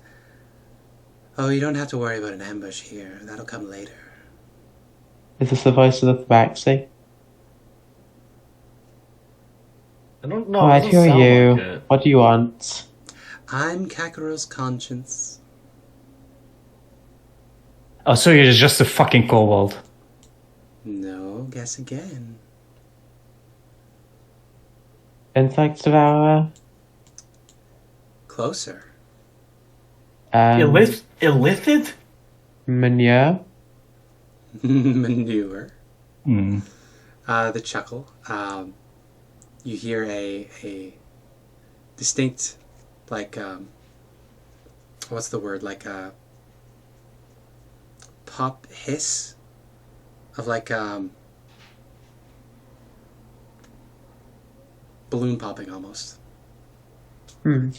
"Oh, you don't have to worry about an ambush here. That'll come later." Is this the voice of the Tabaxi? I don't know. Alright, it who doesn't are sound you? like it. What do you want? I'm Kakarot's conscience. Oh, so you're just a fucking kobold. No, guess again. Insect Devourer? Closer. Illithid? Manure? Manure. Hmm. The chuckle. You hear a distinct, like, what's the word? Like a pop hiss of like balloon popping almost. Hmm.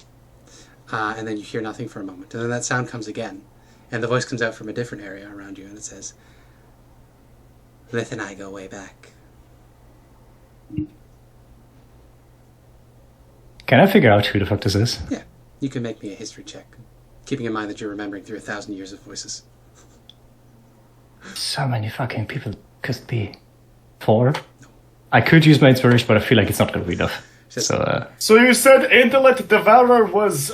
And then you hear nothing for a moment. And then that sound comes again. And the voice comes out from a different area around you and it says, Lith and I go way back. Can I figure out who the fuck this is? Yeah, you can make me a history check, keeping in mind that you're remembering through 1,000 years of voices. So many fucking people could be. 4? I could use my inspiration, but I feel like it's not going to be enough. So you said Intellect Devourer was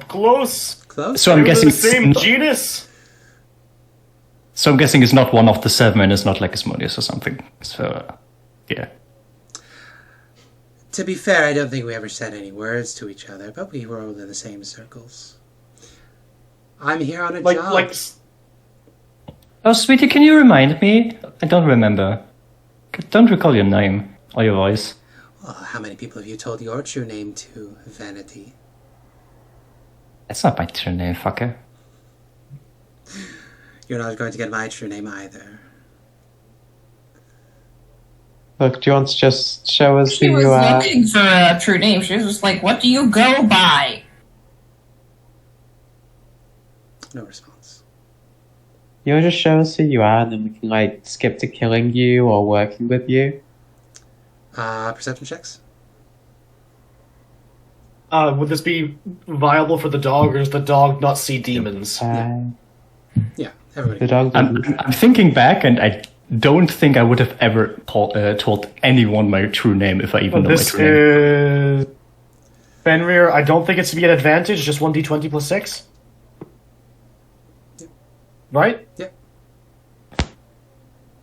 close? Close? So I'm They were guessing the same it's genus? So I'm guessing it's not one of the 7 and it's not like Asmodeus or something. So, yeah. To be fair, I don't think we ever said any words to each other, but we rolled in the same circles. I'm here on a job. Oh, sweetie, can you remind me? I don't remember. I don't recall your name or your voice. Well, how many people have you told your true name to, Vanity? That's not my true name, fucker. You're not going to get my true name either. Look, do you want to just show us She who was you are? looking for a true name. She was just like, what do you go by? No response. You want to just show us who you are, and then we can, like, skip to killing you or working with you? Perception checks? Would this be viable for the dog, or does the dog not see demons? Yeah, everybody. The dog I'm thinking back, and I don't think I would have ever told anyone my true name if I even know my This true name. is... Fenrir, I don't think it's to be an advantage, just 1d20 plus 6. Yep. Right? Yep.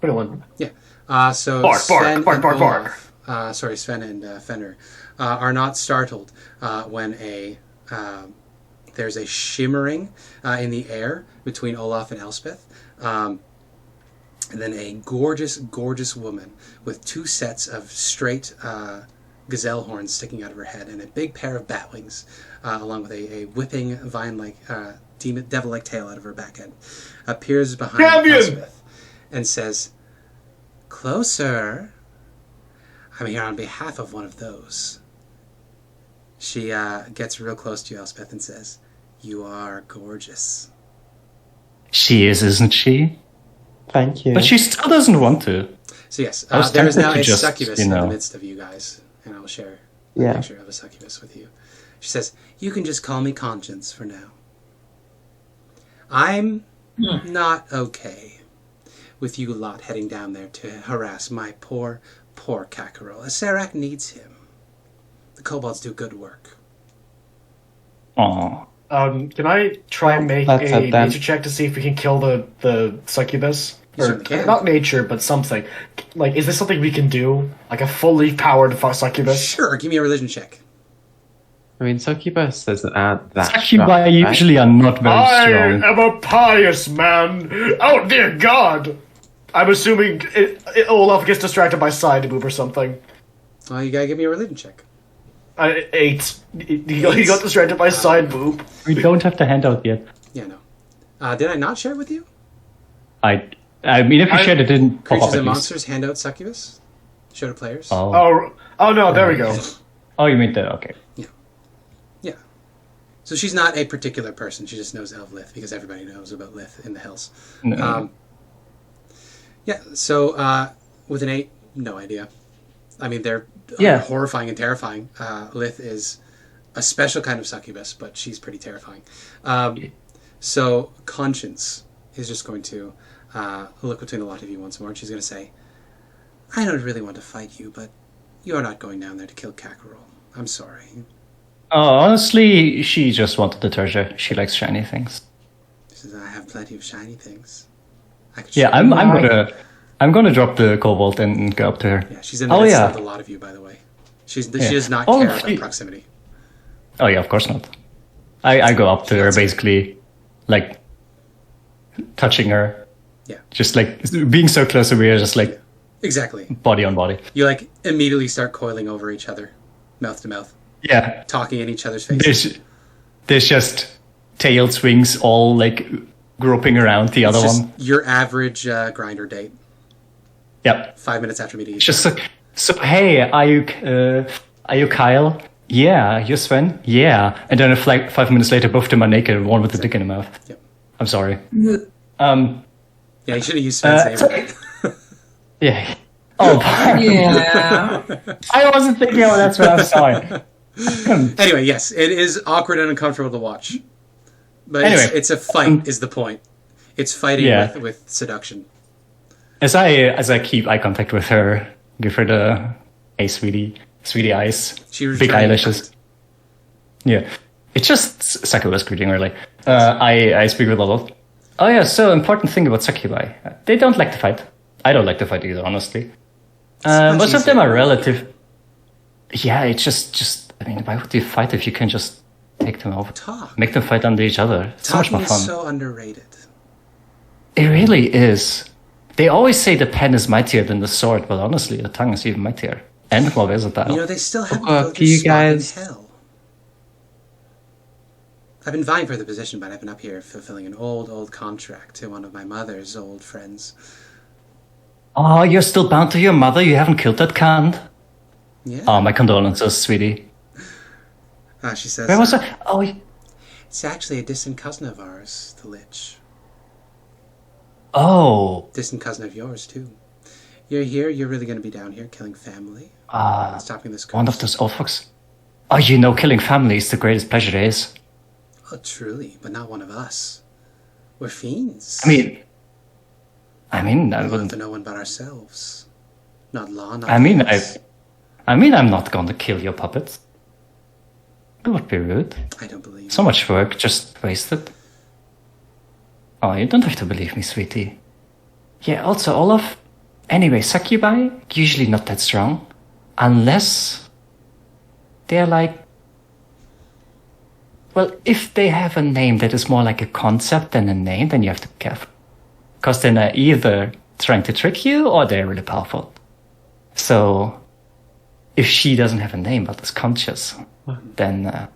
Put it on. Yeah. So Bark, bark, Sven bark, and bark, bark. Olaf, Sven and Fenrir are not startled when there's a shimmering in the air between Olaf and Elspeth. And then a gorgeous, gorgeous woman with 2 sets of straight gazelle horns sticking out of her head and a big pair of bat wings, along with a whipping vine-like, devil-like tail out of her back end, appears behind Elspeth and says, "Closer. I'm here on behalf of one of those." She gets real close to you, Elspeth, and says, "You are gorgeous." She is, isn't she? Thank you. But she still doesn't want to. So yes, I was there is tempted now to a just, succubus you in the know. midst of you guys, and I will share a Yeah. picture of a succubus with you. She says, "You can just call me Conscience for now. I'm not okay with you lot heading down there to harass my poor, poor Kakarot. Serac needs him. The kobolds do good work." Aww. Can I try and make That's a it then. nature check to see if we can kill the succubus? You Or certainly can. not nature, but something. Like, is this something we can do? Like a fully powered succubus? Sure, give me a religion check. I mean, Succubus aren't that Succubi strong, right? usually are not very I strong. am a pious man. Oh dear God! I'm assuming Olaf gets distracted by side boob or something. Well, you gotta give me a religion check. 8. He got distracted by side boob. We don't have the handout yet. Yeah, no. Did I not share it with you? I mean, if you shared it, didn't pop Creatures up at and least. Monsters handout succubus. Show to players. Oh no! There we go. Oh, you mean that? Okay. Yeah. So she's not a particular person. She just knows of Lith because everybody knows about Lith in the hills. No. Yeah. So with an 8, no idea. I mean, they're Yeah. horrifying and terrifying. Lith is a special kind of succubus, but she's pretty terrifying. So Conscience is just going to look between the lot of you once more, and she's going to say, "I don't really want to fight you, but you're not going down there to kill Kakarot. I'm sorry. Oh, honestly, she just wanted the treasure. She likes shiny things. She says, I have plenty of shiny things. I could Yeah, show you. I'm gonna drop the cobalt and go up to her. Yeah, she's in the midst yeah. of a lot of you, by the way. She Yeah. does not Oh, care about proximity. Oh yeah, of course not. I go up to her, basically, like, touching her. Yeah. Just like being so close to me, just like Exactly. body on body. You like immediately start coiling over each other, mouth to mouth, Yeah. talking in each other's faces. There's just tail swings all like groping around the other It's just one. your average grinder date. Yep. 5 minutes after meeting each Just other. like, so hey, are you Kyle? Yeah. You're Sven? Yeah. And then like 5 minutes later, both of them are naked, one with the dick in the mouth. Yep. I'm sorry. Yeah, you should have used Sven's name. Yeah. Oh, Yeah. I wasn't thinking. Oh, that's what I'm sorry. Anyway, yes, it is awkward and uncomfortable to watch. But Anyway, it's a fight, is the point. It's fighting Yeah. with seduction. As I keep eye contact with her, give her the hey sweetie eyes, She was big trying to eyelashes. Yeah, it's just Succubus greeting really. I speak with Olaf. Oh yeah, so important thing about Succubi. They don't like to fight. I don't like to fight either, honestly. much Most of them easier. are relative. Yeah, it's just. I mean, why would you fight if you can just take them over? Talk. Make them fight under each other. It's so much Talking more fun. is so underrated. It really is. They always say the pen is mightier than the sword, but honestly, the tongue is even mightier and more versatile. You know, they still haven't Oh, filled do your you spot in guys- hell. I've been vying for the position, but I've been up here fulfilling an old contract to one of my mother's old friends. Oh, you're still bound to your mother? You haven't killed that cunt? Yeah. Oh, my condolences, sweetie. She says, Where was I? Oh, it's actually a distant cousin of ours, the Lich. oh. Distant cousin of yours, too. You're here, you're really going to be down here killing family. Stopping this One of curse. those old fucks. Oh, you know, killing family is the greatest pleasure there is. Oh, truly, but not one of us. We're fiends. I mean, I we love wouldn't. to no one but ourselves. Not law, not I mean, laws. I'm not going to kill your puppets. That would be rude. I don't believe So much work just wasted. Oh, you don't have to believe me, sweetie. Yeah, also, Olaf. Anyway, Succubi, usually not that strong. Unless they're like. Well, if they have a name that is more like a concept than a name, then you have to be careful. Because then they're either trying to trick you or they're really powerful. So, if she doesn't have a name but is conscious, then.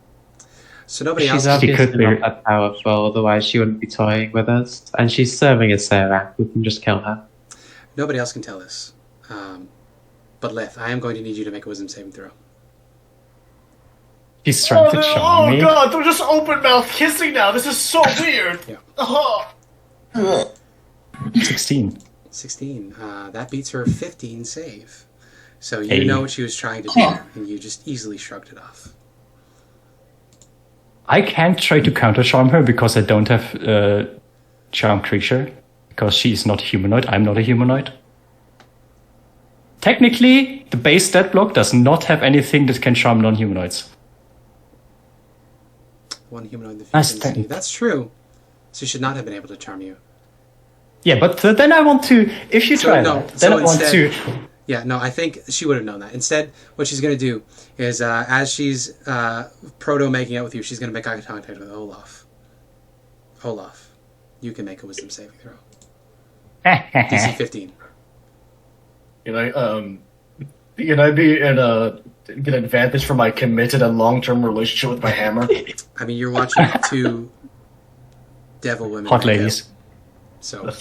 So nobody else. She's obviously could be- not that powerful, otherwise she wouldn't be toying with us. And she's serving as Sarah. We can just kill her. Nobody else can tell this. But Lith, I am going to need you to make a wisdom saving throw. He's trying to charm me. God, they're just open mouth kissing now. This is so weird. Yeah. Oh. 16. 16. That beats her 15 save. So you Hey. know what she was trying to do, and you just easily shrugged it off. I can't try to counter charm her because I don't have charm creature. Because she's not humanoid, I'm not a humanoid. Technically, the base stat block does not have anything that can charm non-humanoids. One humanoid in the Nice future. thing. That's true. So she should not have been able to charm you. Yeah, but then I want to. If you So, try no, that, then so I want instead- to. Yeah, no, I think she would have known that. Instead, what she's going to do is, as she's proto-making out with you, she's going to make eye contact with Olaf. Olaf, you can make a wisdom saving throw. DC 15. Can I be in get advantage for my committed and long-term relationship with my hammer? I mean, you're watching two devil women. Hot make out. ladies. So,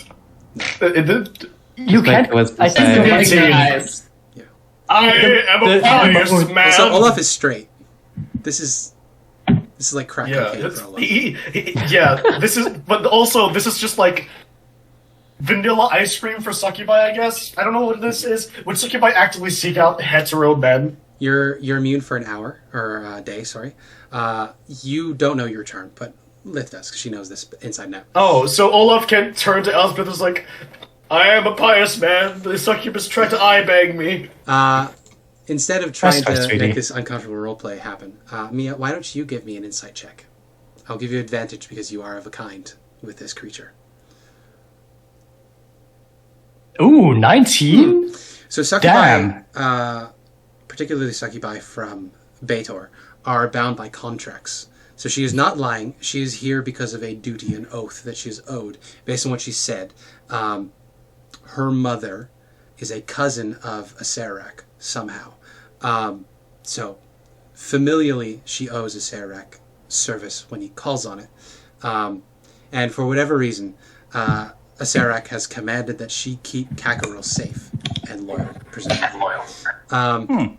You Make can't. a wisdom I save. think Eighteen. Guys. I am a pious man. so Olaf is straight. This is like crack cocaine Yeah, for Olaf. yeah. This is, but also this is just like vanilla ice cream for succubi. I guess I don't know what this is. Would succubi actively seek out hetero men? You're immune for an hour or a day. Sorry. You don't know your charm, but Lith does because she knows this inside and out. Oh, so Olaf can turn to Elspeth and is like, I am a pious man. The succubus tried to eye bang me. instead of trying That's right, to sweetie. make this uncomfortable roleplay happen, Mia, why don't you give me an insight check? I'll give you advantage because you are of a kind with this creature. Ooh, 19? So Succubine, Damn. particularly Succubine from Baator, are bound by contracts. So she is not lying. She is here because of a duty, an oath that she is owed. Based on what she said, her mother is a cousin of Asarak somehow. So familially, she owes Asarak service when he calls on it. And for whatever reason, Asarak has commanded that she keep Kakaril safe and loyal, presumably.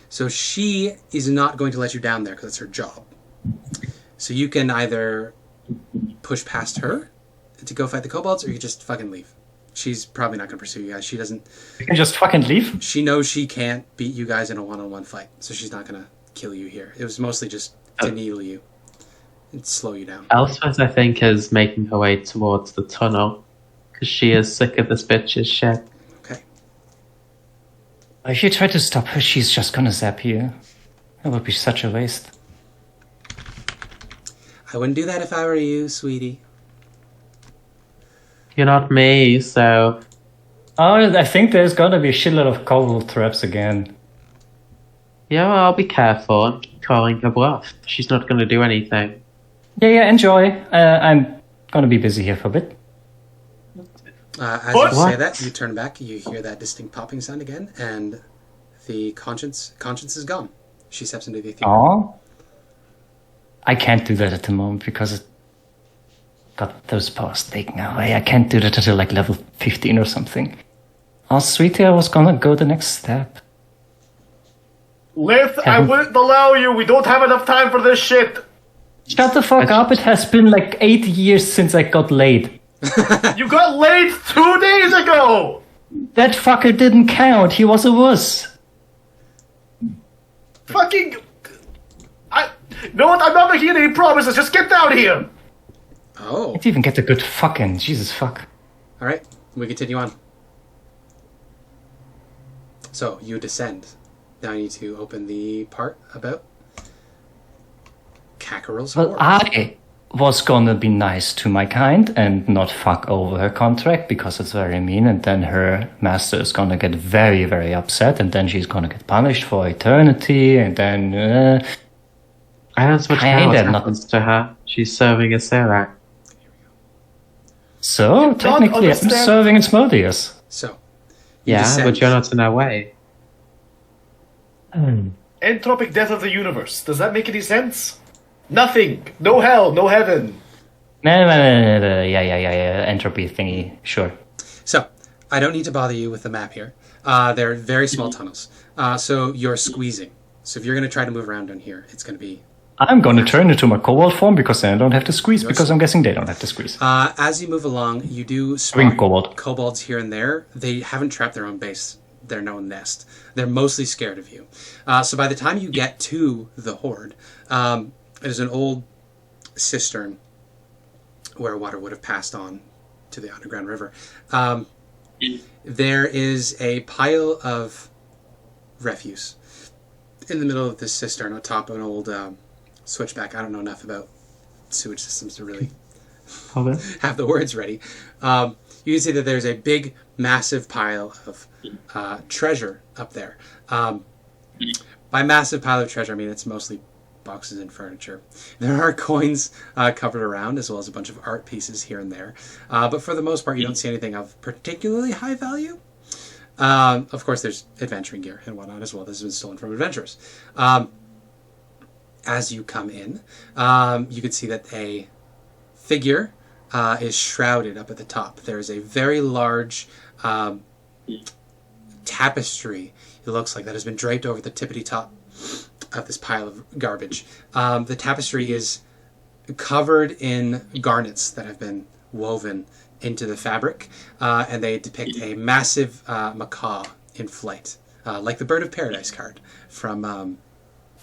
So she is not going to let you down there because it's her job. So you can either push past her to go fight the kobolds, or you can just fucking leave. She's probably not going to pursue you guys. She doesn't. You can just fucking leave? She knows she can't beat you guys in a one-on-one fight, so she's not going to kill you here. It was mostly just to needle you and slow you down. Elspeth, I think, is making her way towards the tunnel because she is sick of this bitch's shit. Okay. If you try to stop her, she's just gonna zap you. It would be such a waste. I wouldn't do that if I were you, sweetie. You're not me, so Oh, I think there's gonna be a shitload of kobold traps again. yeah, well, I'll be careful. I'm calling her bluff. She's not going to do anything. Yeah, enjoy. I'm gonna be busy here for a bit. As What? you say What? that, you turn back, you hear that distinct popping sound again, and the conscience is gone. She steps into the ethereal. Aw. I can't do that at the moment because it got those powers taken away. I can't do that until like level 15 or something. Oh, sweetie, I was gonna go the next step. Lith, I wouldn't allow you. We don't have enough time for this shit. Shut the fuck up, it has been like 8 years since I got laid. You got laid 2 days ago. That fucker didn't count, he was a wuss. Fucking. No, I'm not making any promises. Just get down here. Oh, I didn't even get the good fucking, Jesus fuck. all right. We continue on. So you descend. Now you need to open the part about Kakaril's Well, horde. I was gonna be nice to my kind and not fuck over her contract because it's very mean, and then her master is gonna get very, very upset, and then she's gonna get punished for eternity, and then I don't so much I care ain't what had happens to her. She's serving a Serac. so don't technically I'm understand- serving Asmodeus. So Yeah, descend. but you're not in our way. Entropic death of the universe. Does that make any sense? Nothing. No hell. No heaven. No, yeah, entropy thingy, sure. So, I don't need to bother you with the map here. They're very small tunnels. So you're squeezing. So if you're going to try to move around down here, it's going to be... I'm gonna turn into my kobold form because then I don't have to squeeze, because I'm guessing they don't have to squeeze. as you move along, you do Ring spot kobold. kobolds here and there. They haven't trapped their own base, their own nest. They're mostly scared of you. So by the time you get to the horde, it is an old cistern where water would have passed on to the underground river. There is a pile of refuse in the middle of this cistern on top of an old switchback. I don't know enough about sewage systems to really Okay. have the words ready. You can see that there's a big, massive pile of treasure up there. By massive pile of treasure, I mean it's mostly boxes and furniture. There are coins covered around, as well as a bunch of art pieces here and there. But for the most part, you don't see anything of particularly high value. Of course, there's adventuring gear and whatnot as well. This has been stolen from adventurers. As you come in, you can see that a figure is shrouded up at the top. There is a very large tapestry, it looks like, that has been draped over the tippity top of this pile of garbage. The tapestry is covered in garnets that have been woven into the fabric, and they depict a massive macaw in flight, like the Bird of Paradise card from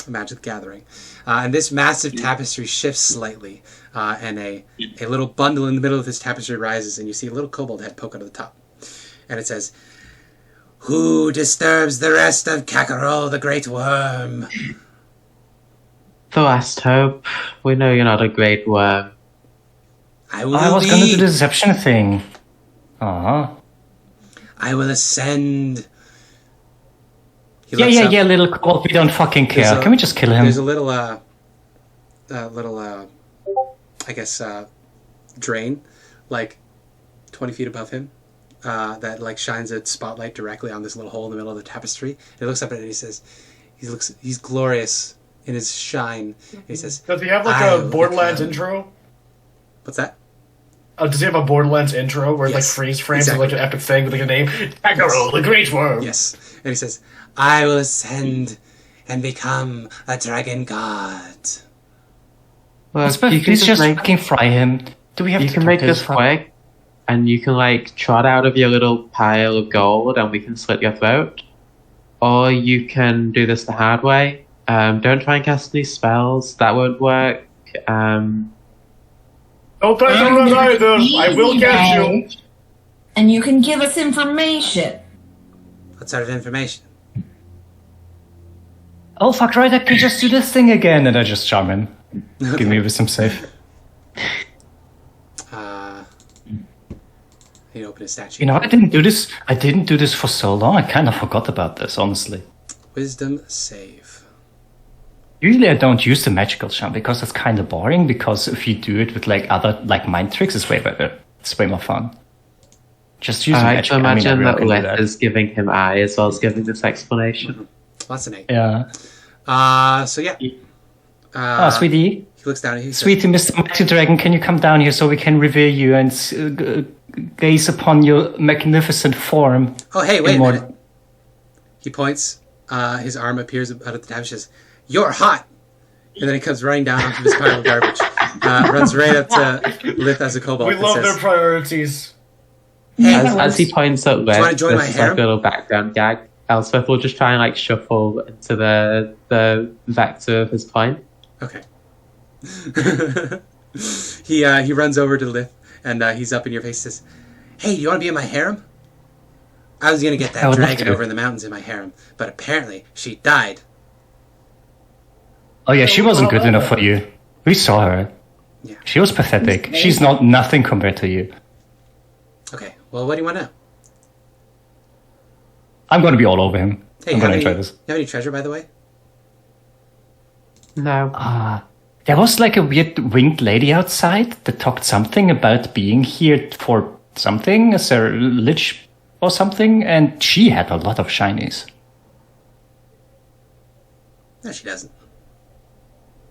Magic the Gathering. And this massive tapestry shifts slightly, and a little bundle in the middle of this tapestry rises, and you see a little kobold head poke out of the top. And it says, Who disturbs the rest of Kakarol, the Great Worm? The last hope. We know you're not a great worm. I will I was gonna do lead. the deception thing. Aw. I will ascend. He Yeah, looks yeah, up. yeah, little cold. We don't fucking There's care. a- Can we just kill him? There's a little, I guess, drain, like 20 feet above him, that like shines a spotlight directly on this little hole in the middle of the tapestry. And he looks up at it and he says, he's glorious in his shine. And he says, Does he have like "I a will Borderlands become-" intro? What's that? Does he have a Borderlands intro where it, like Yes, freeze frames exactly. like an epic thing with like a name? Kakarol, the Great Worm. Yes. And he says, I will ascend and become a dragon god. Well, Elspeth, you can please just make, fucking fry him. Do we have you to can talk make to this fuck? quick, and you can like trot out of your little pile of gold, and we can slit your throat. Or you can do this the hard way. Don't try and cast any spells. That won't work. Don't try to run either. I will get you. And you can give us information. What sort of information? Oh fuck right, I can just do this thing again, and I just charm him. Give me wisdom save. He'd open his statue. You know, I didn't do this for so long. I kind of forgot about this, honestly. Wisdom save. Usually I don't use the magical charm because it's kind of boring, because if you do it with like other like mind tricks, it's way better. It's way more fun. Just use I magic. can imagine everyone that can do Lith is giving him eye as well as giving this explanation. Lots of 8. Yeah. So yeah. Sweetie. He looks down at you. He says, Sweetie, Mr. Mighty Dragon, can you come down here so we can revere you and gaze upon your magnificent form? oh, hey, wait a More- minute. He points. His arm appears out of the tab and says, you're hot! And then he comes running down onto this pile of garbage. Runs right up to Lith as a kobold. We and love says, their priorities. Hey, As he points at Lith, wanna join my this is like a harem? little background gag. Elspeth will just try and like shuffle into the vector of his point. Okay. He runs over to Lith and he's up in your face and says, hey, do you want to be in my harem? I was going to get I that would love dragon to. over in the mountains in my harem, but apparently she died. Oh yeah, she wasn't good enough for you. We saw her. Yeah. She was pathetic. She's not nothing compared to you. Okay, well, what do you want now? I'm gonna be all over him. Hey, I'm you gonna have enjoy this. any treasure, by the way? No. There was like a weird winged lady outside that talked something about being here for something, as a lich or something, and she had a lot of shinies. No, she doesn't.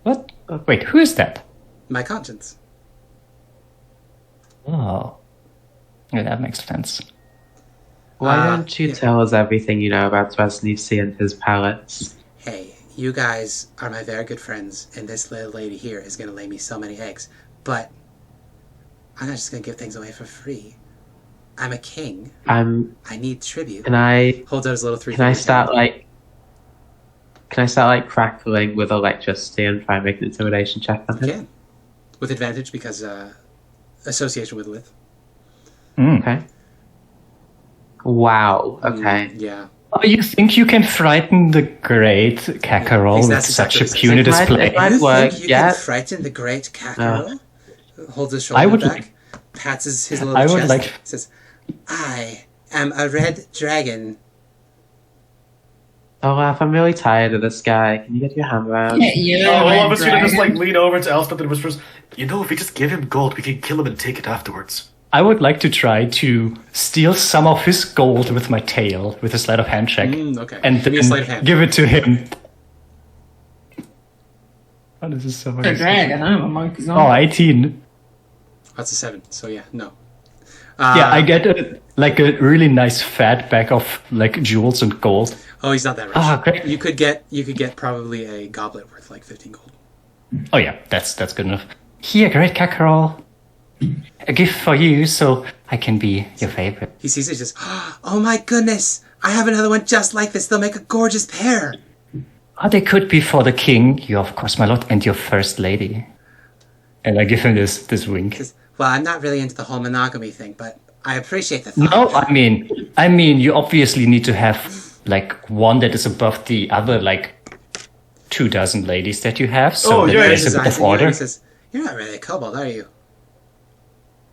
What? Wait, who is that? My conscience. Oh. Yeah, that makes sense. Why don't you yeah. tell us everything you know about Vesnivsi and his palace? Hey, you guys are my very good friends, and this little lady here is going to lay me so many eggs, but I'm not just going to give things away for free. I'm a king. I need tribute. Can I Holds out his little 3 can I fingers start down. like crackling with electricity and try and make an intimidation check on You him? can. With advantage because association with Lith. Okay. Wow. Okay. Yeah. Oh, you think you can frighten the great Kakarol with That's such a exactly puny what it says. display? It might You work, think you yeah. can frighten the great Kakarol? Holds his I shoulder would back, pats his little I chest, would like- says, I am a red dragon. Olaf, I'm really tired of this guy. Can you get your hammer out? You're Oh, a all red of us gonna just like dragon. lean over to Elspeth and whispers, you know, if we just give him gold, we can kill him and take it afterwards. I would like to try to steal some of his gold with my tail, with a sleight of hand check, Okay. and Give me a then sleight of hand. give it to him. Oh, this is so A funny. dragon, I'm a monkey's Oh, arm. 18. That's a 7, so yeah, no. Yeah, I get a really nice fat bag of like jewels and gold. Oh, he's not that rich. Great. You could get probably a goblet worth like 15 gold. Oh yeah, that's good enough. Here, great Kakarol. A gift for you, so I can be your favorite. He sees it, he says, oh my goodness, I have another one just like this. They'll make a gorgeous pair. Oh, they could be for the king, you of course, my lord, and your first lady. And I give him this wink. Well, I'm not really into the whole monogamy thing, but I appreciate the thought. No, I mean, you obviously need to have like one that is above the other, like 24 ladies that you have. So that there's a bit of order. He says, "You're not really a kobold, are you?"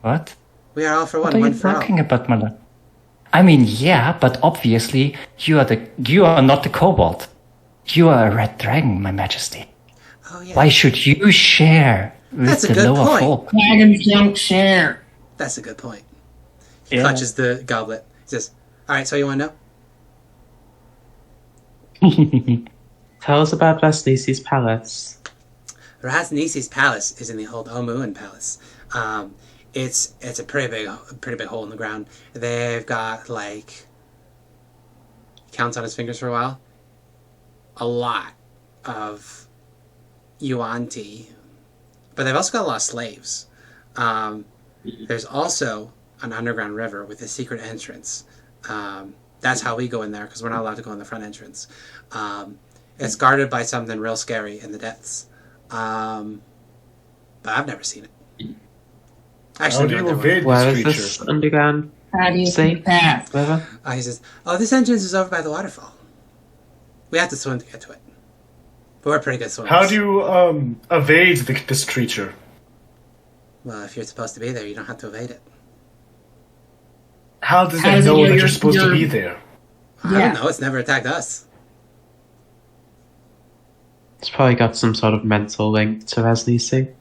What? We are all for What one, are one you for all. talking about, Mother? I mean, yeah, but obviously you are not the kobold. You are a red dragon, my majesty. Oh yeah. Why should you share with That's a the good lower point. folk? Dragons don't share. That's a good point. He Yeah. clutches the goblet. He says, "All right, so you want to know?" Tell us about Vasnisi's palace. Rasnisi's palace is in the old Omuan Palace. It's a pretty big hole in the ground. They've got like, counts on his fingers for a while, a lot of Yuan-ti, but they've also got a lot of slaves. There's also an underground river with a secret entrance. That's how we go in there because we're not allowed to go in the front entrance. It's guarded by something real scary in the depths. But I've never seen it. How do you evade Where this is creature? this underground How do you See? pass? river? He says, "Oh, this entrance is over by the waterfall. We have to swim to get to it. But we're pretty good swimmers." How do you evade this creature? Well, if you're supposed to be there, you don't have to evade it. How does How it does it know know that you're you're- supposed to you're- be there? I don't know. It's never attacked us. It's probably got some sort of mental link to Vasnisi.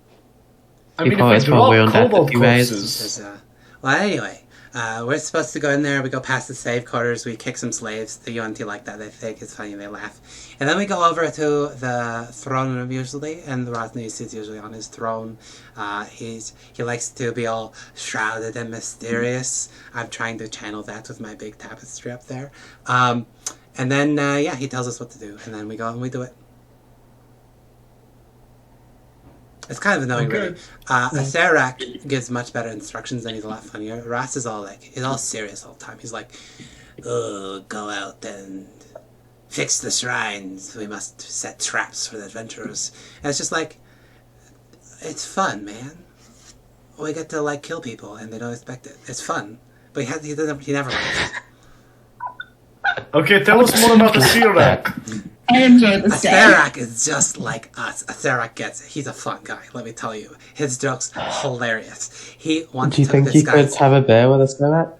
I You mean, probably if we probably drop on that kobold anyways. corpses, Says, well, anyway, we're supposed to go in there. We go past the slave quarters. We kick some slaves. The Yuan-ti like that. They think it's funny. They laugh. And then we go over to the throne room usually, and the Rasnisi is usually on his throne. He likes to be all shrouded and mysterious. I'm trying to channel that with my big tapestry up there. And then he tells us what to do, and then we go and we do it. It's kind of annoying, Okay. really. Therak gives much better instructions, and he's a lot funnier. Ras is he's all serious all the time. He's like, "Oh, go out and fix the shrines. We must set traps for the adventurers." And it's just like, it's fun, man. We get to like kill people, and they don't expect it. It's fun, but he never likes it. okay, tell us more about the Sirak. I enjoyed the set. Therak is just like us. Therak gets it. He's a fun guy, let me tell you. His joke's hilarious. He wants Do you to think this you could guy's... have a beer with us, Noah?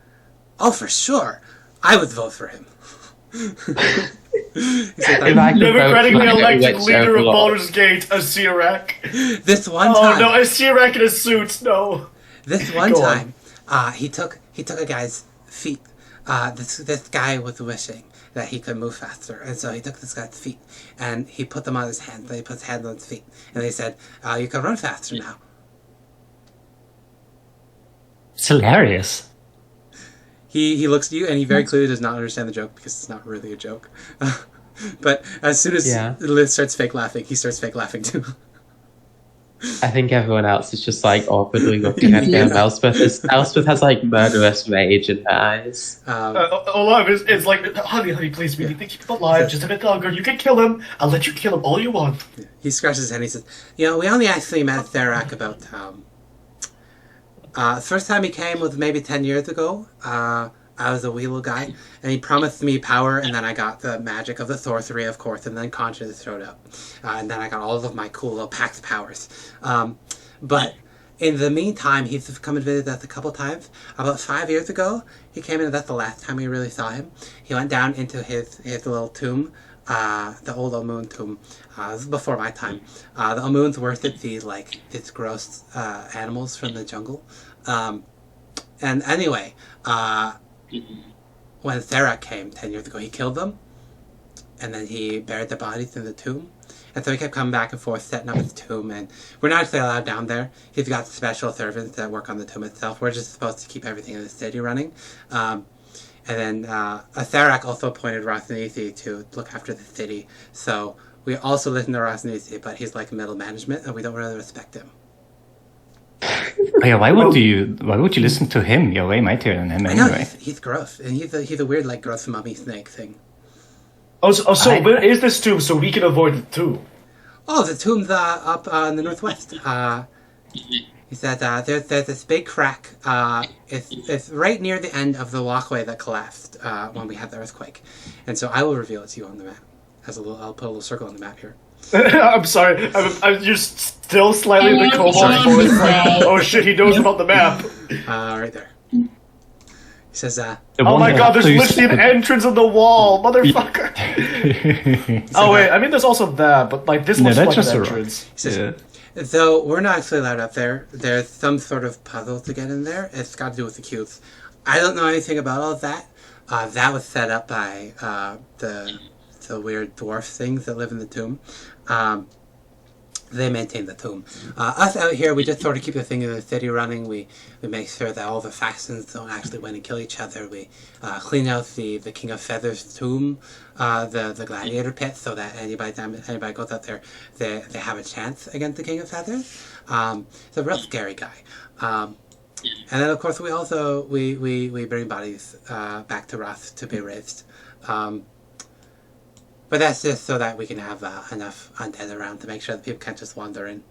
Oh, for sure. I would vote for him. If I could vote Democratically for elected which leader of overlord. Baldur's Gate, a Sirak. This one Oh time, no, a Sirak in a suit, no. this one Go time, he took a guy's feet. This guy was wishing that he could move faster, and so he took this guy's feet and he put them on his hands. Then he put his hands on his feet, and they said, "You can run faster now." It's hilarious. He looks at you, and he very clearly does not understand the joke because it's not really a joke. But as soon as Yeah. Lith starts fake laughing, he starts fake laughing too. I think everyone else is just like awkwardly looking at him. Elspeth has like murderous rage in her eyes. Olaf is like, honey, please, we need to keep him alive just a bit longer. You can kill him. I'll let you kill him all you want. He scratches his head and he says, we only actually met Therak about, the first time he came was maybe 10 years ago. I was a wee little guy, and he promised me power, and then I got the magic of the sorcery, of course, and then conscience showed up. And then I got all of my cool little pact powers. But in the meantime, he's come and visited us a couple times. About 5 years ago, he came in, and that's the last time we really saw him. He went down into his little tomb, the old Omoon tomb. This is before my time. The Omoons worshipped these gross animals from the jungle. And anyway, when Therak came 10 years ago, he killed them, and then he buried the bodies in the tomb. And so he kept coming back and forth, setting up his tomb, and we're not actually allowed down there. He's got special servants that work on the tomb itself. We're just supposed to keep everything in the city running. And then Therak also appointed Rasnisi to look after the city. So we also listen to Rasnisi, but he's like middle management, and we don't really respect him. Oh, yeah, why would you listen to him? You're way mightier than him I know, anyway. he's gross, and he's a weird gross mummy snake thing. So where is this tomb so we can avoid the tomb? Oh, the tomb's up in the northwest. He said, there's this big crack. It's right near the end of the walkway that collapsed when we had the earthquake. And so I will reveal it to you on the map. I'll put a little circle on the map here. I'm sorry. You're still slightly in the kobold voice. Like, oh shit, he knows about the map. Right there. He says, oh my god, there's literally an entrance in the wall, motherfucker. Oh wait, I mean there's also that, but like this one's like an entrance. He says, though we're not actually allowed up there, there's some sort of puzzle to get in there. It's got to do with the cubes. I don't know anything about all of that. That was set up by the weird dwarf things that live in the tomb. They maintain the tomb. Us out here, we just sort of keep the thing in the city running. We make sure that all the factions don't actually win and kill each other. We clean out the King of Feathers tomb, the gladiator pit, so that anybody goes out there, they have a chance against the King of Feathers. He's a real scary guy. And then of course we bring bodies back to Roth to be raised. But that's just so that we can have enough undead around to make sure that people can't just wander in.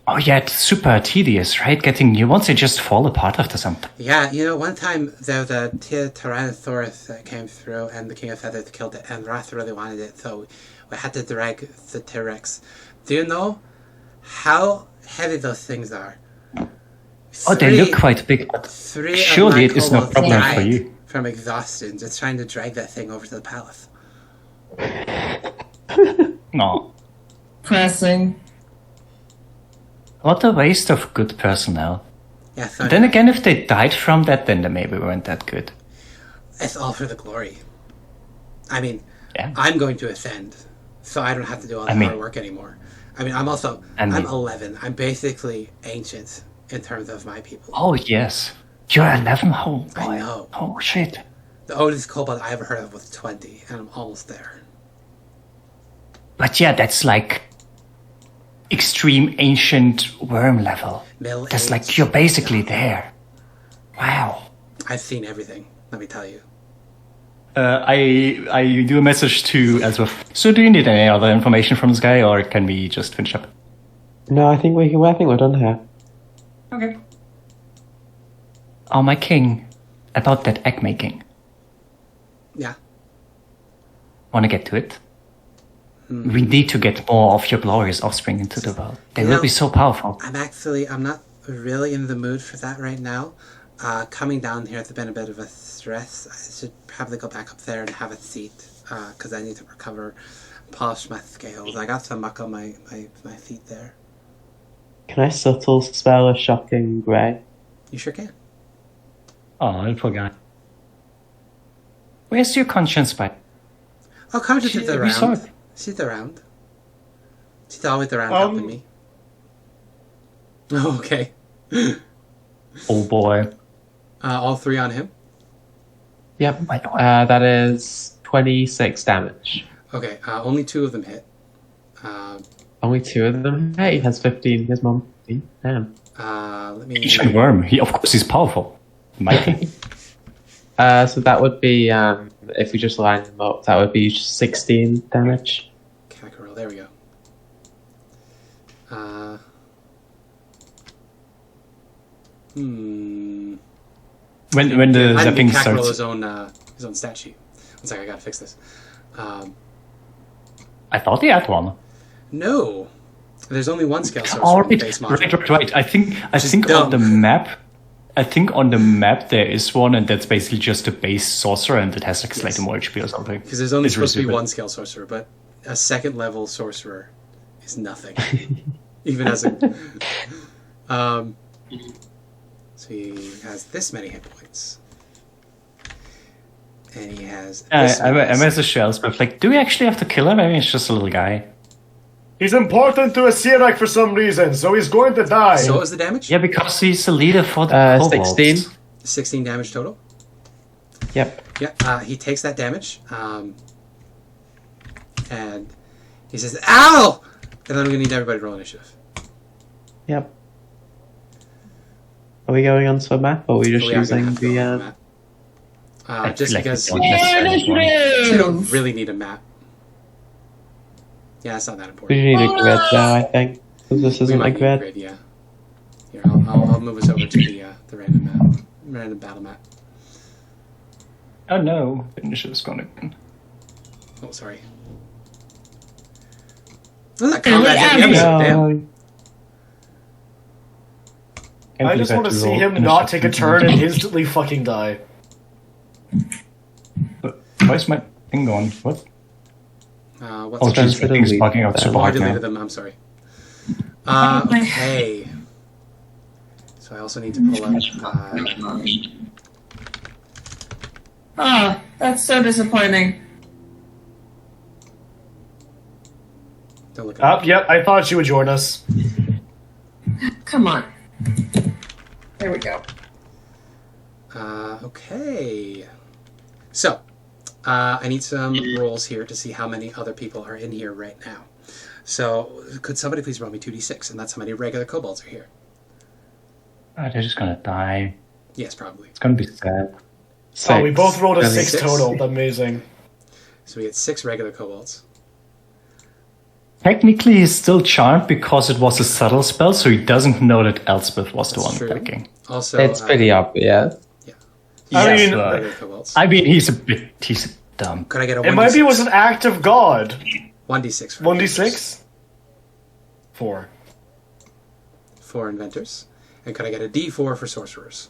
Oh yeah, it's super tedious, right? Getting new ones, they just fall apart after something. Yeah, one time there was a Tyrannosaurus that came through and the King of Feathers killed it, and Roth really wanted it, so we had to drag the T-Rex. Do you know how heavy those things are? Oh, they look quite big, but surely it is no problem for you. From exhaustion, just trying to drag that thing over to the palace. No. Pressing. What a waste of good personnel. Yeah, so Then again, if they died from that, then they maybe weren't that good. It's all for the glory. I mean, Yeah. I'm going to ascend, so I don't have to do all the hard work anymore. I mean, I'm 11. I'm basically ancient in terms of my people. Oh yes, you're 11. Oh boy. I know. Oh shit. The oldest kobold I ever heard of was 20, and I'm almost there. But yeah, that's like extreme ancient worm level. That's like you're basically there. Wow. I've seen everything, let me tell you. I do a message to Elspeth. So do you need any other information from this guy, or can we just finish up? No, I think we're done here. Okay. Oh, my king. About that egg making. Yeah. Want to get to it? We need to get more of your glorious offspring into the world. They will be so powerful. I'm not really in the mood for that right now. Coming down here has been a bit of a stress. I should probably go back up there and have a seat, because I need to recover, polish my scales. I got some muck on my feet there. Can I subtle spell a shocking grey? You sure can. Oh, poor guy. Where's your conscience, by? Oh, conscience is we saw around. it. She's around. She's always around helping me. Oh, okay. Oh boy. All three on him? Yep. That is 26 damage. Okay, only 2 of them hit. Only 2 of them? Hey, he has 15. His mom. Damn. Let me... Ancient worm. Of course, he's powerful. Mighty. So that would be, if we just line them up, that would be 16 damage. Kakarot, there we go. When the zapping starts... his own stat sheet. One second, I gotta fix this. I thought he had one. No. There's only one skill sorcerer Oh, in the base module. right. I think on the map... I think on the map there is one, and that's basically just a base sorcerer, and it has like slightly more HP or something. Because there's only supposed to be one skill sorcerer, but a second level sorcerer is nothing. Even as a... so he has this many hit points. And he has this I messaged Elspeth, like, do we actually have to kill him? I mean, it's just a little guy. He's important to Asirak for some reason, so he's going to die. So what was the damage? Yeah, because he's the leader for the kobolds. 16. 16 damage total? Yep. Yeah, he takes that damage. And he says, ow! And then we're going to need everybody to roll initiative. Yep. Are we going onto a map, or are we just We are gonna using have to go on the... map. Just because we don't you don't really need a map. Yeah, it's not that We important. need a grid now, I think. Because this We isn't a might need a grid. grid, yeah. Here, I'll move us over to the random battle map. Oh no, the initiative's gone again. Oh, sorry. Oh, that combat heavy episode, damn. I just want to see him not take a turn and instantly fucking die. Where's my thing gone? What? What's Oh, jeez, the thing's bugging out super I hard now. deleted them, I'm sorry. Okay. So I also need to pull up... Ah, that's so disappointing. don't look at Yep, I thought you would join us. Come on. There we go. Okay. So, I need some rolls here to see how many other people are in here right now. So, could somebody please roll me 2d6, and that's how many regular kobolds are here. They're just gonna die. Yes, probably. It's gonna be sad. Oh, we both rolled a Really? 6 total. Amazing. So we get 6 regular kobolds. Technically, he's still charmed because it was a subtle spell, so he doesn't know that Elspeth was the That's one true. attacking. Also, It's pretty obvious. Yeah. I mean, Regular kobolds. He's dumb. Could I get a 1d6? It might be it was an act of God. 1d6 for 1d6? 4. 4 inventors. And could I get a d4 for sorcerers?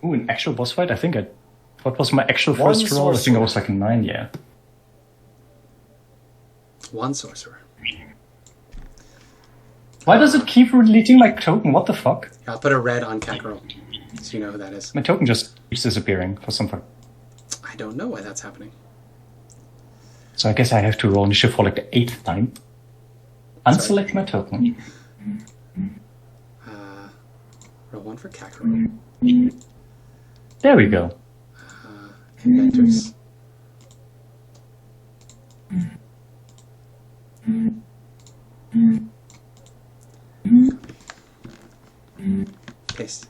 Ooh, an actual boss fight? What was my actual One first roll? I think sorcerer. it was like a 9, yeah. 1 sorcerer. Why does it keep deleting my token? What the fuck? I'll put a red on Kakarot, so you know who that is. My token just keeps disappearing for some fuck. I don't know why that's happening. So I guess I have to roll initiative for like the 8th time. Unselect my token. Roll 1 for Kakarot. There we go. Inventors. Paste.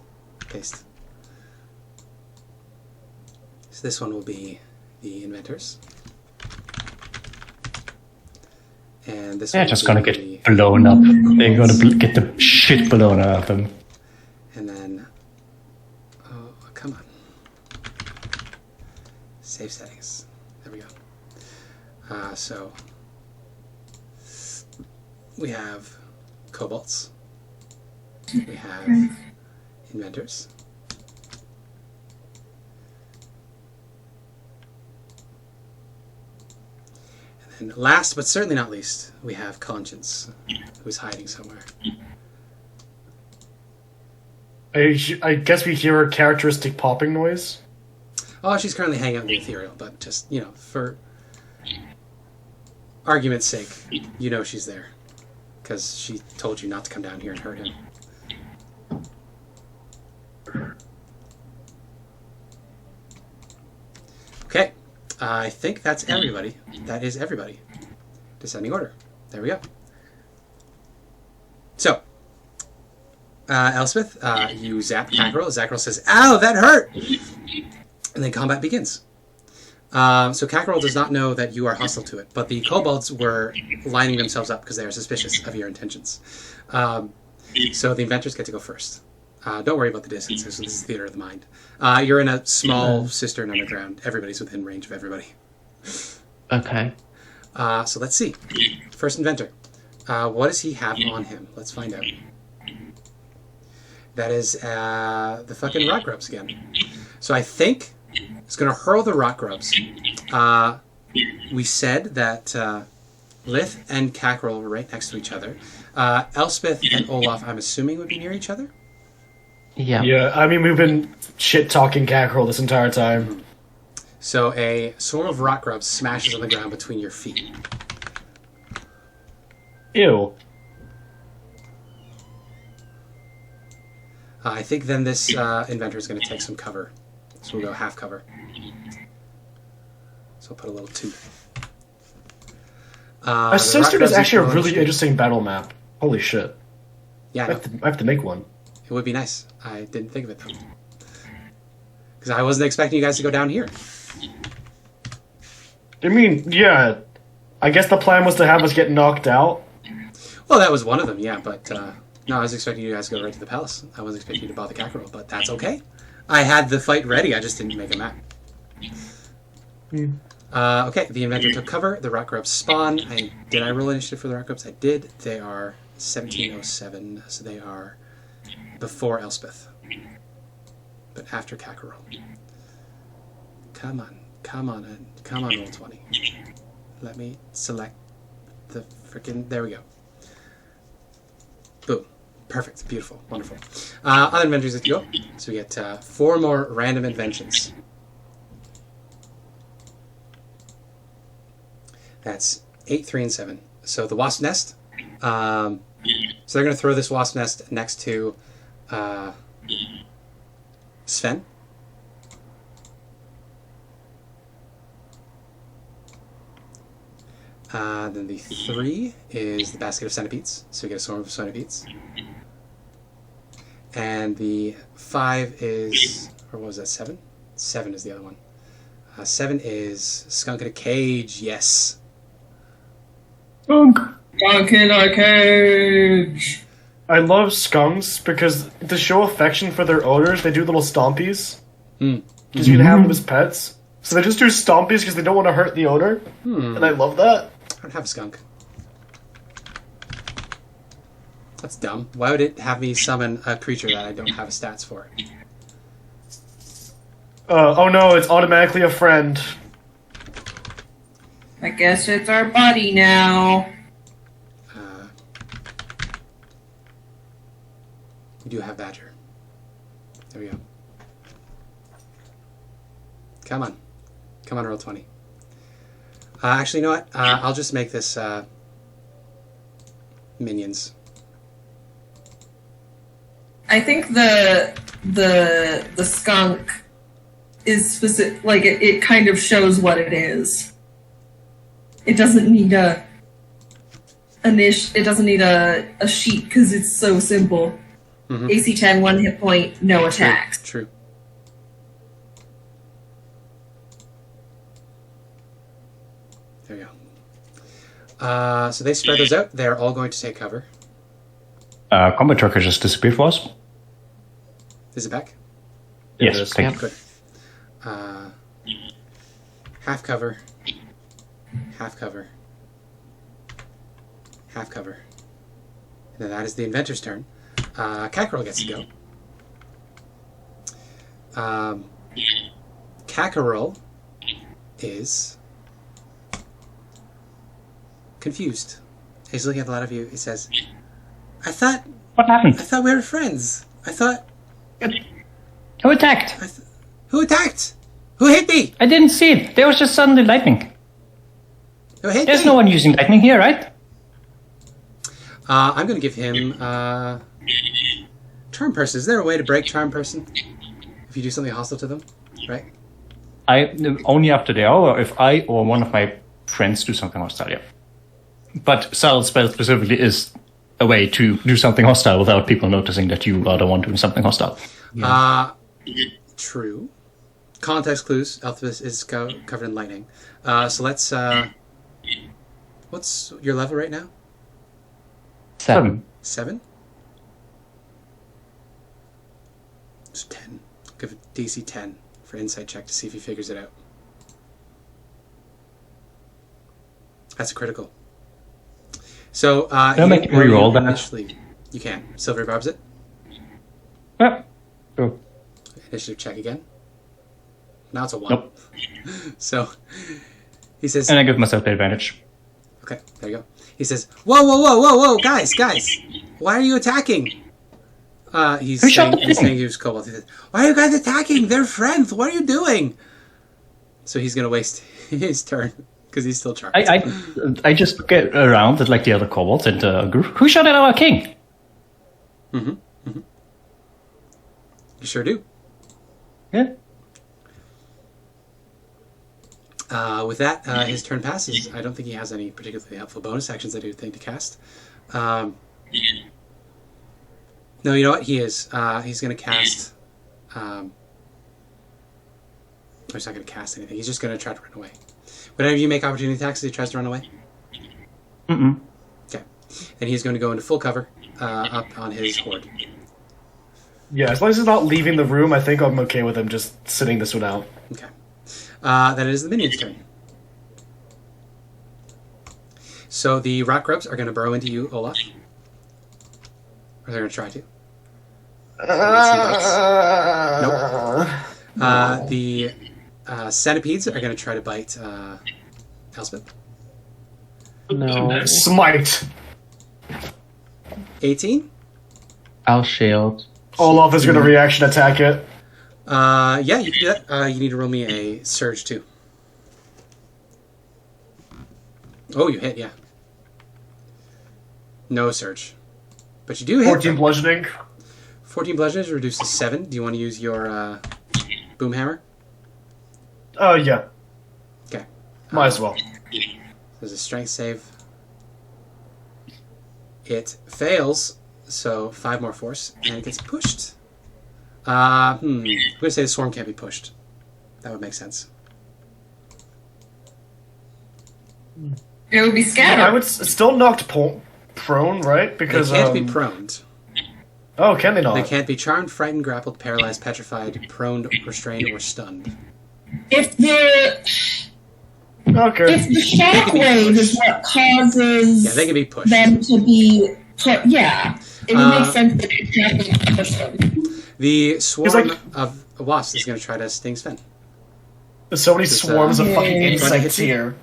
Paste. So this one will be the inventors. And this They're one just will gonna be get blown up. They're gonna get the shit blown out of them. And then, oh, come on. Save settings. There we go. So, we have kobolds. We have inventors. And then last but certainly not least, we have Conscience, who's hiding somewhere. I guess we hear a characteristic popping noise. Oh, she's currently hanging out in the ethereal, but just, you know, for argument's sake, you know she's there. Because she told you not to come down here and hurt him. Okay, I think that's everybody. That is everybody. Descending order. There we go. So, Elspeth, you zap Kakarot. Kakarot says, "Ow, that hurt!" And then combat begins. So Kakarot does not know that you are hostile to it, but the kobolds were lining themselves up because they are suspicious of your intentions. So the inventors get to go first. Don't worry about the distance. This is theater of the mind. You're in a small cistern underground. Everybody's within range of everybody. Okay. So let's see. First inventor. What does he have on him? Let's find out. That is the fucking rock grubs again. So I think it's going to hurl the rock grubs. We said that Lith and Kakarot were right next to each other. Elspeth and Olaf, I'm assuming, would be near each other? Yeah. Yeah, I mean, we've been shit-talking Kakarot this entire time. So a swarm of rock grubs smashes on the ground between your feet. Ew. I think then this inventor is going to take some cover. So we'll go half cover. So I'll put a little 2. My sister is actually a really interesting battle map. Holy shit. Yeah, I know. I have to make one. It would be nice. I didn't think of it, though. Because I wasn't expecting you guys to go down here. I mean, yeah. I guess the plan was to have us get knocked out. Well, that was one of them, yeah, but no, I was expecting you guys to go right to the palace. I wasn't expecting you to bother Kakarot, but that's okay. I had the fight ready, I just didn't make a map. Okay, the inventor took cover. The rock grubs spawn. Did I roll initiative for the rock grubs? I did. They are 1707, so they are before Elspeth, but after Kakarot. Come on, roll 20. Let me select the freaking. There we go. Boom. Perfect. Beautiful. Wonderful. Other inventors get to go. So we get 4 more random inventions. That's 8, 3, and 7. So the wasp nest. So they're going to throw this wasp nest next to Sven. Then the 3 is the basket of centipedes. So we get a swarm of centipedes. And the 5 is, or what was that, 7? 7 is the other one. 7 is skunk in a cage, yes. Skunk. Skunk in a cage. I love skunks because to show affection for their owners, they do little stompies. Because you can have them as pets. So they just do stompies because they don't want to hurt the owner. And I love that. I don't have a skunk. That's dumb. Why would it have me summon a creature that I don't have stats for? Oh no, it's automatically a friend. I guess it's our buddy now. We do have Badger. There we go. Come on. Come on, roll 20. Actually, you know what? I'll just make this minions. I think the skunk is specific. Like it kind of shows what it is. It doesn't need a sheet because it's so simple. Mm-hmm. AC 10, 1 hit point, no attacks. True. There we go. So they spread those out. They're all going to take cover. Combat tracker just disappeared for us. Is it back? Yes, is. thank you. Good. Half cover. Half cover. Half cover. And then that is the inventor's turn. Kakarot gets to go. Kakarot is confused. He's looking at a lot of you. He says, I thought What happened? we were friends. I thought... Who attacked? Who attacked? Who hit me? I didn't see it. There was just suddenly lightning. Who hit There's me? no one using lightning here, right? I'm going to give him Charm Person. Is there a way to break Charm Person? If you do something hostile to them, right? Only after they are, or if I or one of my friends do something hostile, yeah. But Silent Spell specifically is a way to do something hostile without people noticing that you are the one doing something hostile. True. Context clues. Elspeth is covered in lightning. So let's... what's your level right now? 7. 7? It's 10. Give it DC 10 for insight check to see if he figures it out. That's a critical. So, Can I make it reroll that? initially, you can. Silver barbs it. Yeah. Sure. Initiative check again. Now it's a 1. Nope. So, he says... And I give myself the advantage. Okay, there you go. He says, whoa, guys, why are you attacking? He's Who shot the saying thing? he was kobold. He says, why are you guys attacking? They're friends. What are you doing? So he's going to waste his turn because he's still charged. I just get around at like the other kobolds and who shot at our king? You sure do. Yeah. With that, his turn passes. I don't think he has any particularly helpful bonus actions that he would think to cast. No, you know what? He is. He's going to cast... he's not going to cast anything. He's just going to try to run away. Whenever you make opportunity attacks, he tries to run away. Mm-mm. Okay. and he's going to go into full cover up on his horde. Yeah, as long as he's not leaving the room, I think I'm okay with him just sitting this one out. Okay. Then it is the minion's turn. So the rock grubs are going to burrow into you, Olaf. Or they're going to try to. Nope. The centipedes are going to try to bite Elspeth. No. Smite! 18? I'll shield. Olaf is going to reaction attack it. Yeah, you can do that. You need to roll me a surge, too. Oh, you hit, yeah. No surge. But you do hit. 14 bludgeoning. 14 bludgeoning is reduced to 7. Do you want to use your boom hammer? Oh, yeah. Okay. Might as well. There's a strength save. It fails, so 5 more force, and it gets pushed. I'm going to say the swarm can't be pushed. That would make sense. It would be scattered. I would still knocked prone, right? Because They can't be proned. Oh, can they not? They can't be charmed, frightened, grappled, paralyzed, petrified, proned, restrained, or stunned. If the Okay. if the shockwave is what causes Yeah, they can be pushed. them to be put, yeah, it would make sense that it can't push them. The swarm like- of wasps is going to try to sting Sven. There's so many swarms of fucking Yay. insects here.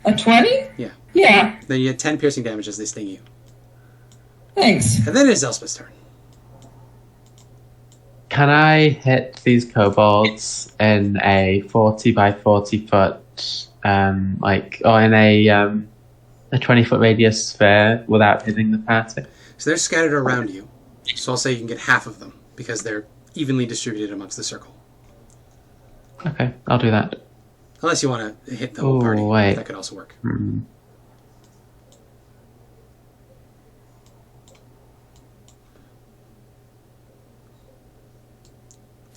A 20? Yeah. Yeah, Then you get 10 piercing damage as they sting you. thanks. And then it is Elspeth's turn. Can I hit these kobolds in a 40 by 40 foot, or in a 20-foot radius sphere without hitting the party? So they're scattered around you. So I'll say you can get half of them because they're evenly distributed amongst the circle. Okay, I'll do that. Unless you want to hit the whole Oh, party. wait. That could also work.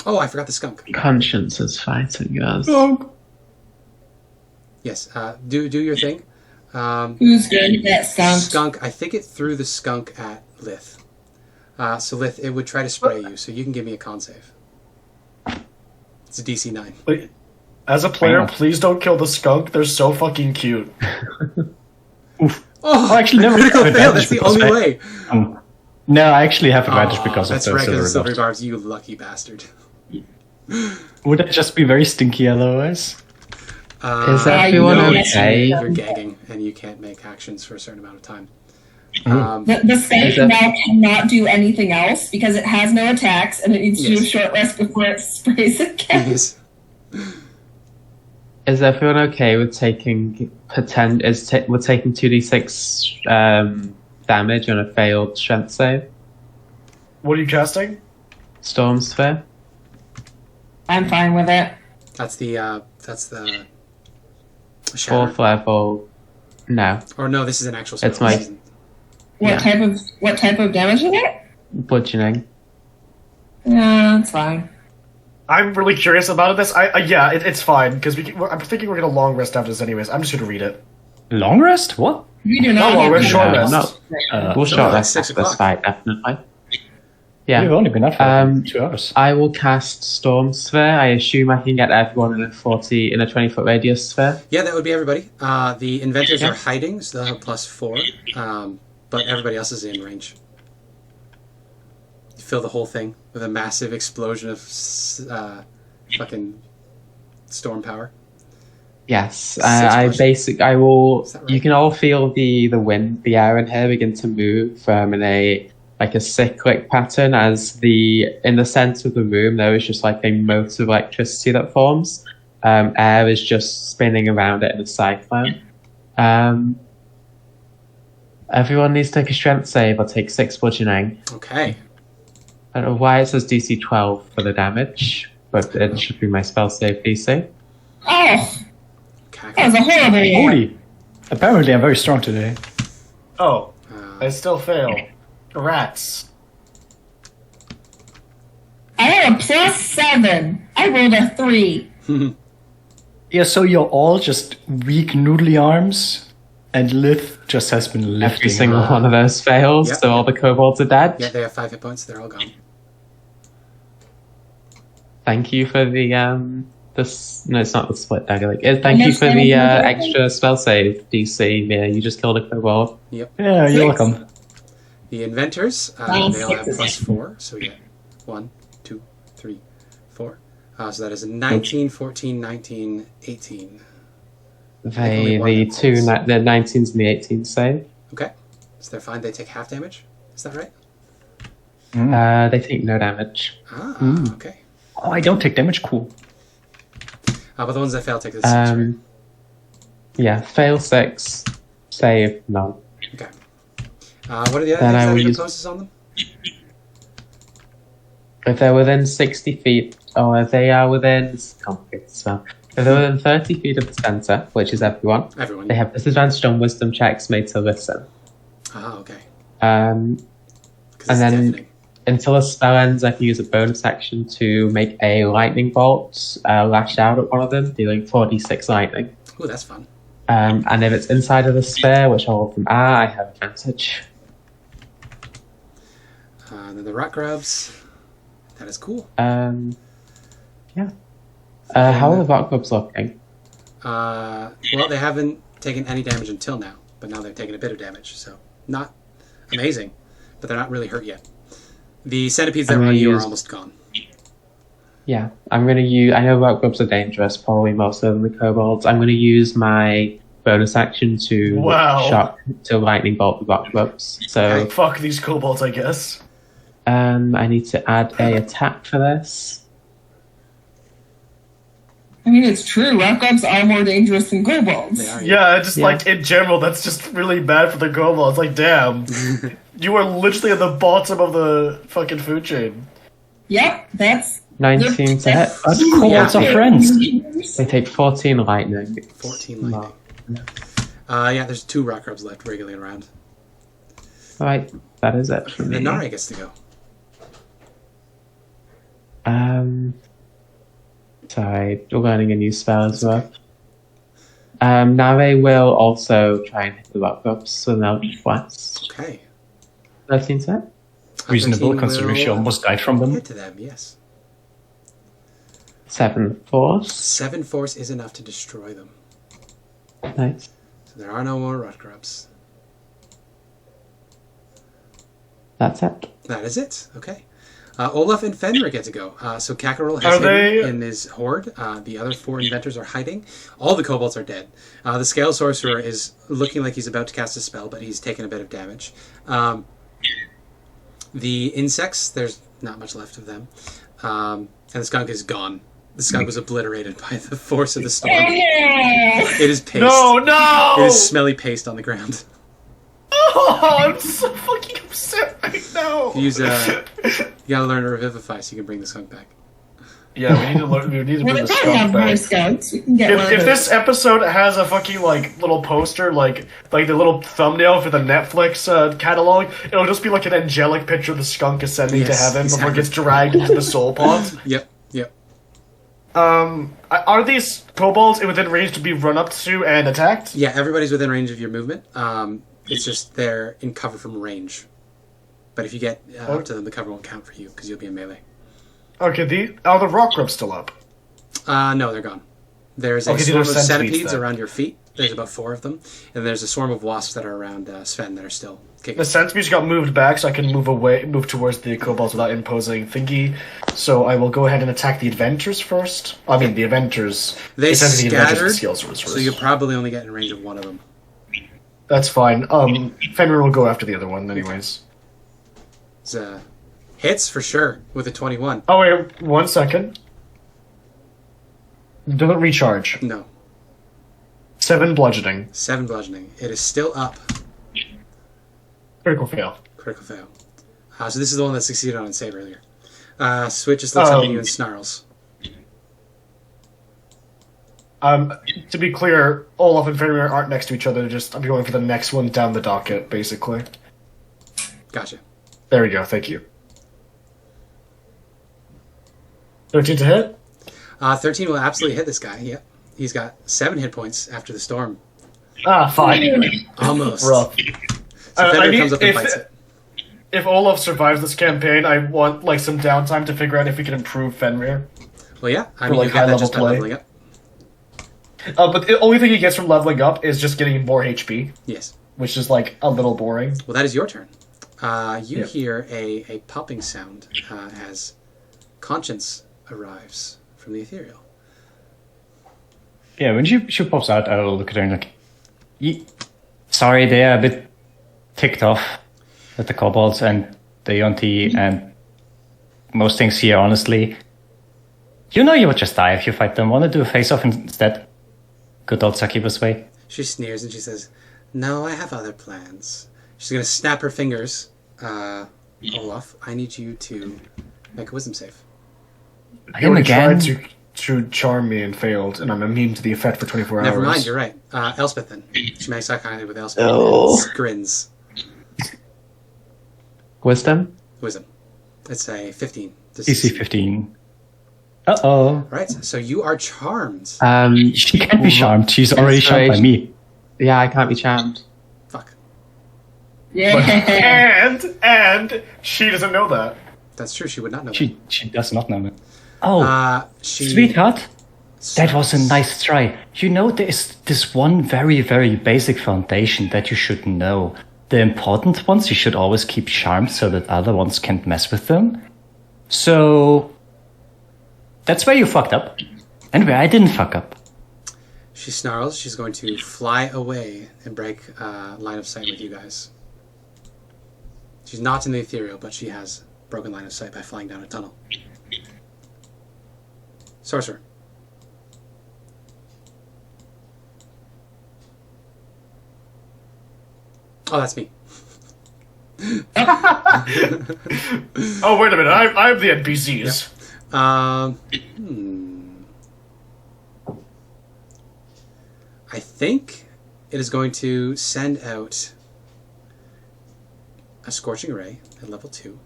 Oh, I forgot the skunk. Conscience is fighting us. Yes, do your thing. Who's going to get skunk? Skunk, I think it threw the skunk at Lith. So Lith, it would try to spray you, so you can give me a con save. It's a DC 9. Wait, as a player, Wow. please don't kill the skunk. They're so fucking cute. Oh, I actually never critical had fail, that's the advantage only because way. No, I actually have advantage because of That's the right, because of silver silver dot. barbs, you lucky bastard. Would it just be very stinky otherwise? Is everyone no, okay? You're gagging, and you can't make actions for a certain amount of time. The snake Is that- now cannot do anything else because it has no attacks and it needs to do a Yes. short rest before it sprays again. Yes. Is everyone okay with taking we're taking 2d6 damage on a failed strength save? What are you casting? Storm Sphere? I'm fine with it. That's the shatter. 4th level. No. Or no, this is an actual spell. It's my- This isn't- What type of damage is it? Bludgeoning. Yeah, it's fine. I'm really curious about this. It's fine because I'm thinking we're gonna long rest after this anyways. I'm just gonna read it. Long rest? What? We do not No, have we're to- short No, rest. no. We'll short rest 6 after this o'clock. fight, definitely. We've Yeah. only been up for 2 hours. I will cast Storm Sphere. I assume I can get everyone in a 20-foot radius sphere. Yeah, that would be everybody. The inventors are hiding, so they'll have +4. But everybody else is in range. You fill the whole thing with a massive explosion of fucking storm power. Yes, Six pushes. I will. Is that right? You can all feel the wind, the air in here begin to move in a cyclic pattern. As in the center of the room, there is just like a mote of electricity that forms. Air is just spinning around it in a cyclone. Everyone needs to take a strength save or take 6 bludgeoning. Okay. I don't know why it says DC 12 for the damage, but it should be my spell save DC. Oh, Okay. that was a horrible roll. Holy! Apparently I'm very strong today. Oh, I still fail. Rats. I had a +7. I rolled a 3. Yeah, so you're all just weak noodly arms? And Lith just has been lifting Every single her. one of those fails, Yep. so all the kobolds are dead. Yeah, they have 5 hit points. They're all gone. Thank you for the no, it's not the split dagger. Thank you for the extra spell save DC. Yeah, you just killed a kobold. Yep. Yeah, you're welcome. The inventors, Nice. they all have +4, so we get 1, 2, 3, 4. So that is a 19, 14, 19, 18. Only one The hit points. the 19s and the 18s save. Okay. So they're fine. They take half damage. Is that right? They take no damage. Okay. Oh, I don't take damage. Cool. But the ones that fail take the 6, right? Yeah, fail 6, save none. Okay. What are the other Then I things that will have use- imposes on them? If they're within 60 feet, or if they are within, it's complicated as well. If they're within 30 feet of the center, which is everyone, Everyone. they have disadvantage on wisdom checks made to listen. Okay. Um, 'Cause And it's then- deafening. Until a spell ends, I can use a bonus action to make a lightning bolt lash out at one of them, dealing 4d6 lightning. Ooh, that's fun. And if it's inside of the sphere, which all of them are, I have advantage. And then the rock grubs. That is cool. Yeah. How are the rock grubs looking? Well, they haven't taken any damage until now, but now they've taken a bit of damage, so not amazing, but they're not really hurt yet. The centipedes that I'm were on gonna you are use- almost gone. Yeah, I'm gonna use. I know rock grubs are dangerous, probably more so than the kobolds. I'm gonna use my bonus action to Wow. lightning bolt the rock grubs. So Okay. Fuck these kobolds, I guess. I need to add a attack for this. I mean, it's true. Rock grubs are more dangerous than kobolds. They are. Yeah, just Yeah. like in general, that's just really bad for the kobolds. Like, damn. You are literally at the bottom of the fucking food chain. Yep, that's 19 to hit. But kobolds are friends. They take 14 lightning. 14 lightning. Yeah, there's 2 rock grubs left wriggling around. Right, that is it for And me. then Nare gets to go. Sorry, we're learning a new spell as well. Nare will also try and hit the rock grubs, so now flats. Okay. 13 to hit. Reasonable, 13 considering she will almost died from them. hit to them, yes. 7 force. 7 force is enough to destroy them. Nice. So there are no more rock grubs. That's it. That is it. Okay. Olaf and Fenrir get to go. So Kakarol Are has they- hidden in his horde. The other 4 inventors are hiding. All the kobolds are dead. The Scale Sorcerer is looking like he's about to cast a spell, but he's taken a bit of damage. The insects, there's not much left of them. And the skunk is gone. The skunk was obliterated by the force of the storm. It is paste. No, no! It is smelly paste on the ground. Oh, I'm so fucking upset right now. You gotta learn to revivify so you can bring the skunk back. Yeah, we need to learn. We need to Well, bring we the don't have skunk more back. scouts. We can get one If of this those. episode has a fucking like little poster, like the little thumbnail for the Netflix catalog, it'll just be like an angelic picture of the skunk ascending to Yes, heaven before it exactly. gets dragged into the soul pond. Yep. Are these kobolds within range to be run up to and attacked? Yeah, everybody's within range of your movement. It's just they're in cover from range. But if you get up to them, the cover won't count for you because you'll be in melee. Okay, are the rock grubs still up? No, they're gone. There's a Okay, swarm of these are centipedes, centipedes then. around your feet. There's about 4 of them. And there's a swarm of wasps that are around Sven that are still kicking. The centipedes got moved back, so I can move towards the kobolds without imposing thingy. So I will go ahead and attack the inventors first. I mean, the inventors. They essentially the inventors and scattered, skill sorcerers. so you'll probably only get in range of one of them. That's fine. Fenrir will go after the other one, anyways. It's, hits for sure with a 21. Oh wait, 1 second. Doesn't recharge. No. 7 bludgeoning. 7 bludgeoning. It is still up. Critical fail. Critical fail. So this is the one that succeeded on a save earlier. Switch just looks up at you and snarls. To be clear, Olaf and Fenrir aren't next to each other. I'm going for the next one down the docket, basically. Gotcha. There we go. Thank you. 13 to hit. 13 will absolutely hit this guy. Yep. He's got 7 hit points after the storm. Fine. Almost. Rough. So I Fenrir mean, comes up and bites it. If Olaf survives this campaign, I want like some downtime to figure out if we can improve Fenrir. Well, yeah. I For, mean, like, you get that high-level just by play. leveling up. But the only thing he gets from leveling up is just getting more HP, Yes. which is like a little boring. Well, that is your turn. You Yep. hear a popping sound as Conscience arrives from the ethereal. Yeah, when she pops out, I will look at her and like, sorry, they are a bit ticked off with the kobolds and the Yonti and most things here, honestly. You know you would just die if you fight them. Want to do a face-off instead? Good old Succubus way. She sneers and she says, "No, I have other plans." She's going to snap her fingers. Olaf, I need you to make a wisdom save. I am again. Tried to charm me and failed, and I'm immune to the effect for 24 hours. Never mind, you're right. Elspeth then. She makes eye contact with Elspeth Oh. and grins. Wisdom? Wisdom. It's a 15. DC 15. Uh-oh. Right, so you are charmed. She can't be charmed. She's already charmed by me. Yeah, I can't be charmed. Fuck. Yeah. And she doesn't know that. That's true, she would not know She does not know it. Oh, that. She... sweetheart. That was a nice try. You know, there is this one very, very basic foundation that you should know. The important ones you should always keep charmed so that other ones can't mess with them. So, that's where you fucked up. And where I didn't fuck up. She snarls. She's going to fly away and break line of sight with you guys. She's not in the ethereal, but she has broken line of sight by flying down a tunnel. Sorcerer. Oh, that's me. Oh, wait a minute. I'm the NPCs. I think it is going to send out a Scorching Ray at level 2.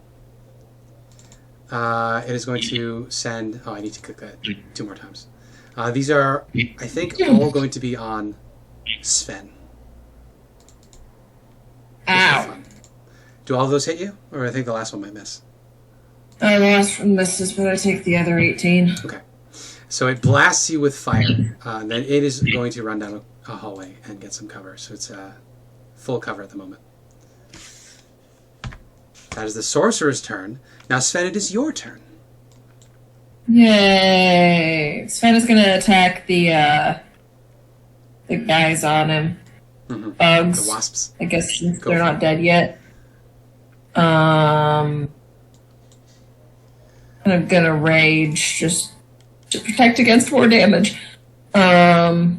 It is going to send... Oh, I need to click that 2 more times. These are, I think, all going to be on Sven. Ow. Do all of those hit you? Or I think the last one might miss. I lost from misses, but I take the other 18. Okay. So it blasts you with fire. And then it is going to run down a hallway and get some cover. So it's full cover at the moment. That is the Sorcerer's turn. Now, Sven, it is your turn. Yay! Sven is going to attack the guys on him. Mm-hmm. Bugs. The wasps. I guess since Go they're for not it. dead yet. I'm gonna rage just to protect against more damage. Yeah,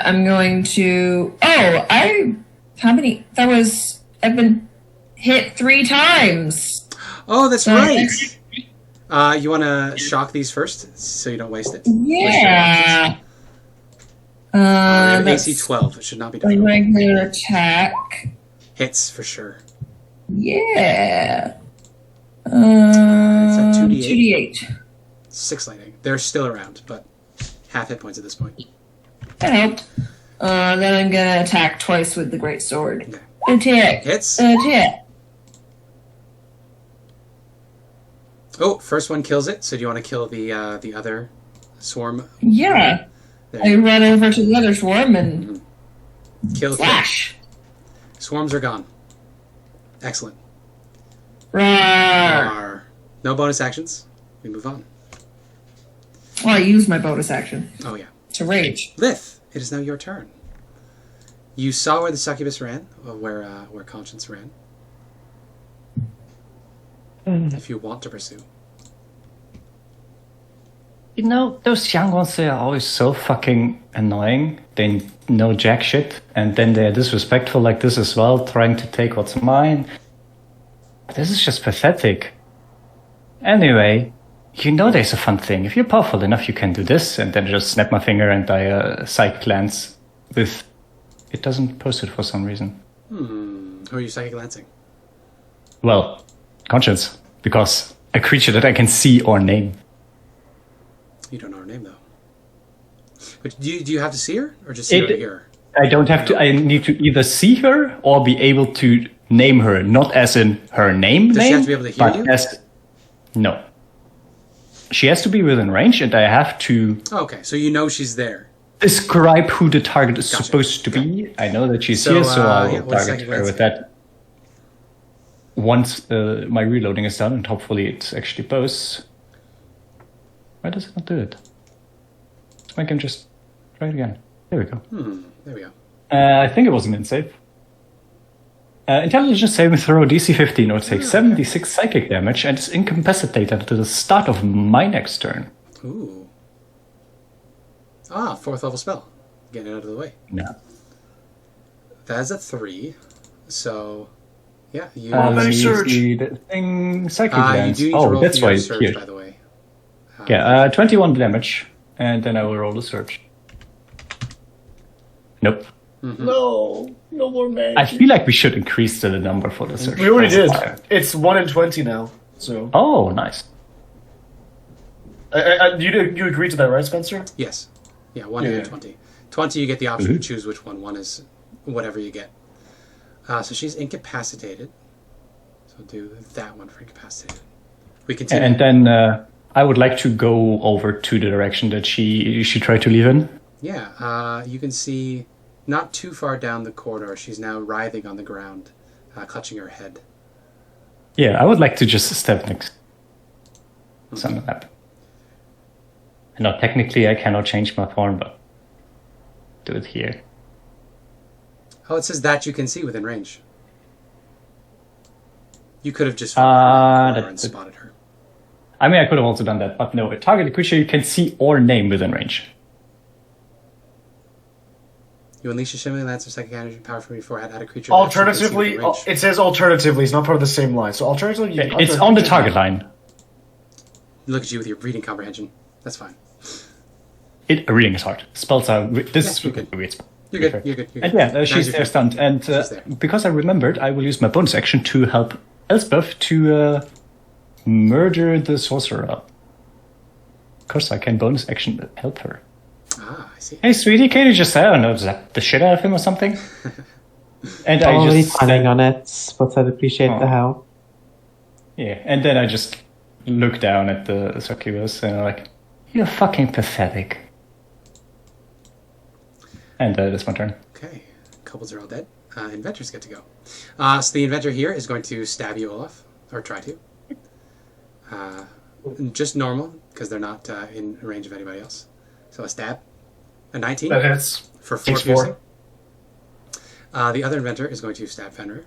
I'm going to. Oh, how many? I've been hit 3 times. Oh, that's So right. You want to shock these first so you don't waste it? Yeah. They have That's AC 12. It should not be a difficult. regular attack. Hits for sure. Yeah. It's a 2d8. 2d8. 6 lightning. They're still around, but half hit points at this point. That helped. Then I'm gonna attack twice with the great sword. Okay. Attack. Hits. Attack. Oh, first one kills it. So do you want to kill the other swarm? Yeah. There I you go. run over to the other swarm and Kill. slash. Swarms are gone. Excellent. Roar. Arr. No bonus actions. We move on. Well, I used my bonus action Oh yeah. to rage. Lith, it is now your turn. You saw where the Succubus ran, or where Conscience ran. If you want to pursue. You know, those young ones, they are always so fucking annoying. They know jack shit, and then they're disrespectful like this as well, trying to take what's mine. This is just pathetic. Anyway, you know there's a fun thing. If you're powerful enough, you can do this, and then just snap my finger and die psychic lance with... It doesn't post it for some reason. Who are you psychic lancing? Well, Conscience, because a creature that I can see or name. You don't know her name, though. But do you have to see her or just see her hear her? I don't have to. I need to either see her or be able to name her, not as in her name. Does she name, have to be able to hear but you? No. She has to be within range, and I have to Okay, so you know she's there. describe who the target is Gotcha. supposed to be. I know that she's So, here, so I yeah, will what's target second her glance? with that. Once my reloading is done, and hopefully it's actually both. Why does it not do it? So I can just try it again. There we go. There we go. I think it was an insave. Intelligence saving throw DC 15 or take 76 psychic damage and is incapacitated until the start of my next turn. Ooh. Ah, 4th level spell. Get it out of the way. Yeah. That's a 3. So, yeah, you. Let me use search. the thing psychic You dance. do need to Oh, roll that's for why your it's surge, here. by the way. 21 damage, and then I will roll the surge. Nope. No more magic. I feel like we should increase the number for the surge. We already did. Fire. It's 1 in 20 now. So Oh, nice. you agree to that, right, Spencer? Yes. Yeah, 1 Yeah. and 20. 20, you get the option to choose which one. 1 is whatever you get. So she's incapacitated. So do that one for incapacitated. We continue. And then I would like to go over to the direction that she tried to leave in. Yeah, you can see not too far down the corridor, she's now writhing on the ground, clutching her head. Yeah, I would like to just step next. Something like that. No, technically I cannot change my form, but do it here. Oh, it says that you can see within range. You could have just and spotted her. I mean, I could have also done that, but no. A targeted creature you can see or name within range. You unleash a shimmering lance of psychic energy power from your forehead at a creature. that you can see Alternatively, within range. it says alternatively. It's not part of the same line. So alternatively, It's on the target line. Look at you with your reading comprehension. That's fine. Reading is hard. Spells are... This you're is good. a weird spell. You're good. You're good. You're And good. yeah, she's Now's there your turn. stunned. And She's there. because I remembered, I will use my bonus action to help Elspeth to murder the sorcerer. Of course, I can bonus action help her. Ah, I see. Hey, sweetie, can you just, I don't know, zap the shit out of him or something? And I Already just... planning on it, but I'd appreciate the Oh. help. Yeah, and then I just look down at the Succubus and I'm like, you're fucking pathetic. And that's my turn. Okay. Kobolds are all dead. Inventors get to go. So the inventor here is going to stab you, Olaf. Or try to. Just normal, because they're not in range of anybody else. So a stab. A 19 That hits. for 4 Takes piercing. 4. The other inventor is going to stab Fenrir.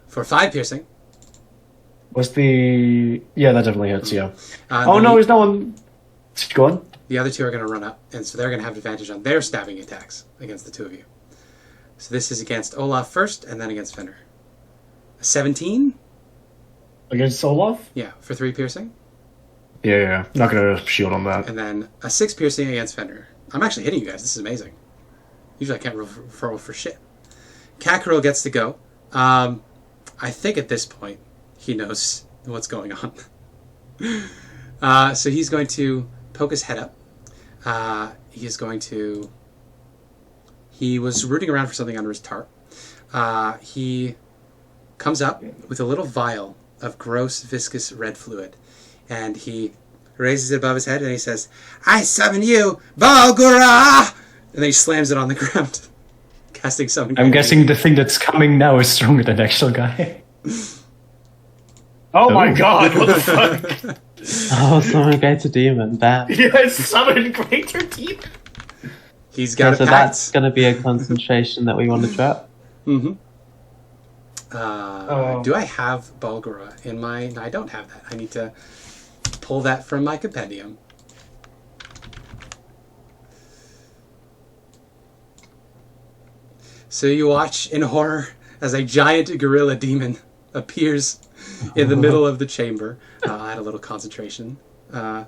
For 5 piercing. Was the... Yeah, that definitely hits, yeah. Oh No, he's no one... Go on. The other two are going to run up, and so they're going to have advantage on their stabbing attacks against the two of you. So this is against Olaf first, and then against Fenrir. A 17? Against Olaf? Yeah, for 3 piercing. Yeah. Not gonna shield on that. And then a 6 piercing against Fenrir. I'm actually hitting you guys. This is amazing. Usually I can't roll for shit. Kakaril gets to go. I think at this point he knows what's going on. So he's going to poke his head up. He is going to... He was rooting around for something under his tarp. He comes up with a little vial of gross, viscous red fluid. And he raises it above his head and he says, I summon you, Balgura! And then he slams it on the ground. Casting summon. I'm guessing the thing that's coming now is stronger than the actual guy. Oh my god, what the fuck? Oh, someone gets a demon. Damn. Yeah, summoned Greater Deep. He's got So a that's pact. going to be a concentration that we want to drop. Mm-hmm. Do I have Balgura in my... No, I don't have that. I need to pull that from my compendium. So you watch in horror as a giant gorilla demon appears in the middle of the chamber. I had a little concentration. I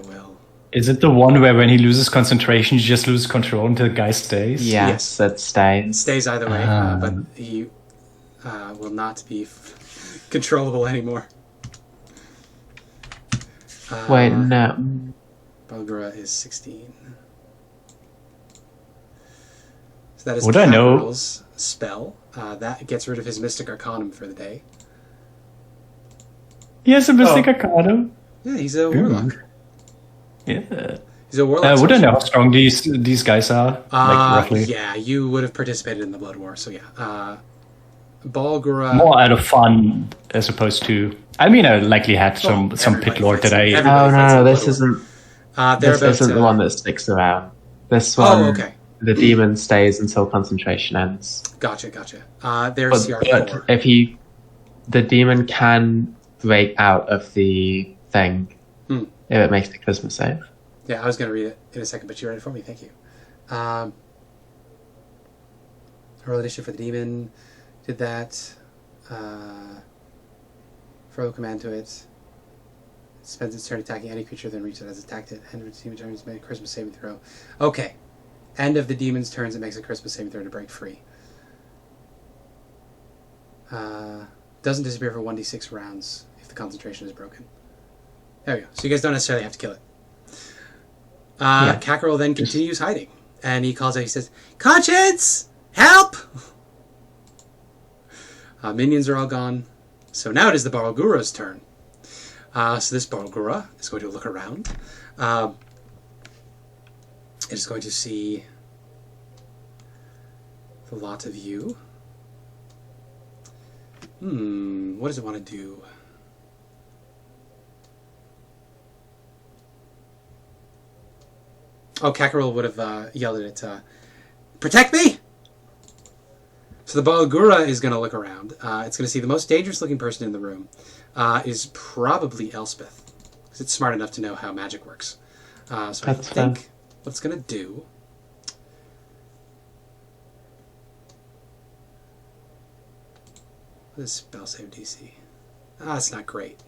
will. Is it the one where when he loses concentration, he just loses control until the guy stays? Yes, that It stays. stays either way, but he will not be controllable anymore. Wait, no. Balgura is 16. So that is Would I know? Cackrell's spell. That gets rid of his Mystic Arcanum for the day. He has a Mystic Arcanum. Yeah, he's a warlock. Yeah. He's a warlock. Would I know how strong these guys are? Roughly? Yeah, you would have participated in the Blood War, so yeah. Balgura... More out of fun as opposed to... I mean, I likely had some pit lord that I... Everybody Oh, fights no, in this Blood War. isn't... They're This about isn't to- the one that sticks around. This one, okay. the demon stays until concentration ends. Gotcha. There's CR4. But if the demon can break out of the thing if it makes the charisma save. Yeah, I was going to read it in a second, but you read it for me. Thank you. Roll initiative for the demon. Did that. Throw a command to it. Spends its turn attacking any creature, then reaches it has attacked it. End of its demon turns, make a Christmas saving throw. Okay. End of the demon's turns, it makes a Christmas saving throw to break free. Doesn't disappear for 1d6 rounds if the concentration is broken. There we go. So you guys don't necessarily have to kill it. Cackrell then continues hiding. And he calls out, he says, "Conscience! Help!" Minions are all gone. So now it is the Barlgura's turn. So this Barlgura is going to look around. It is going to see the lot of you. What does it want to do? Oh, Cackrell would have yelled at it, "Protect me!" So the Balgura is going to look around. It's going to see the most dangerous looking person in the room is probably Elspeth, because it's smart enough to know how magic works. So I That's think fair. what it's going to do... What is spell save DC? It's not great.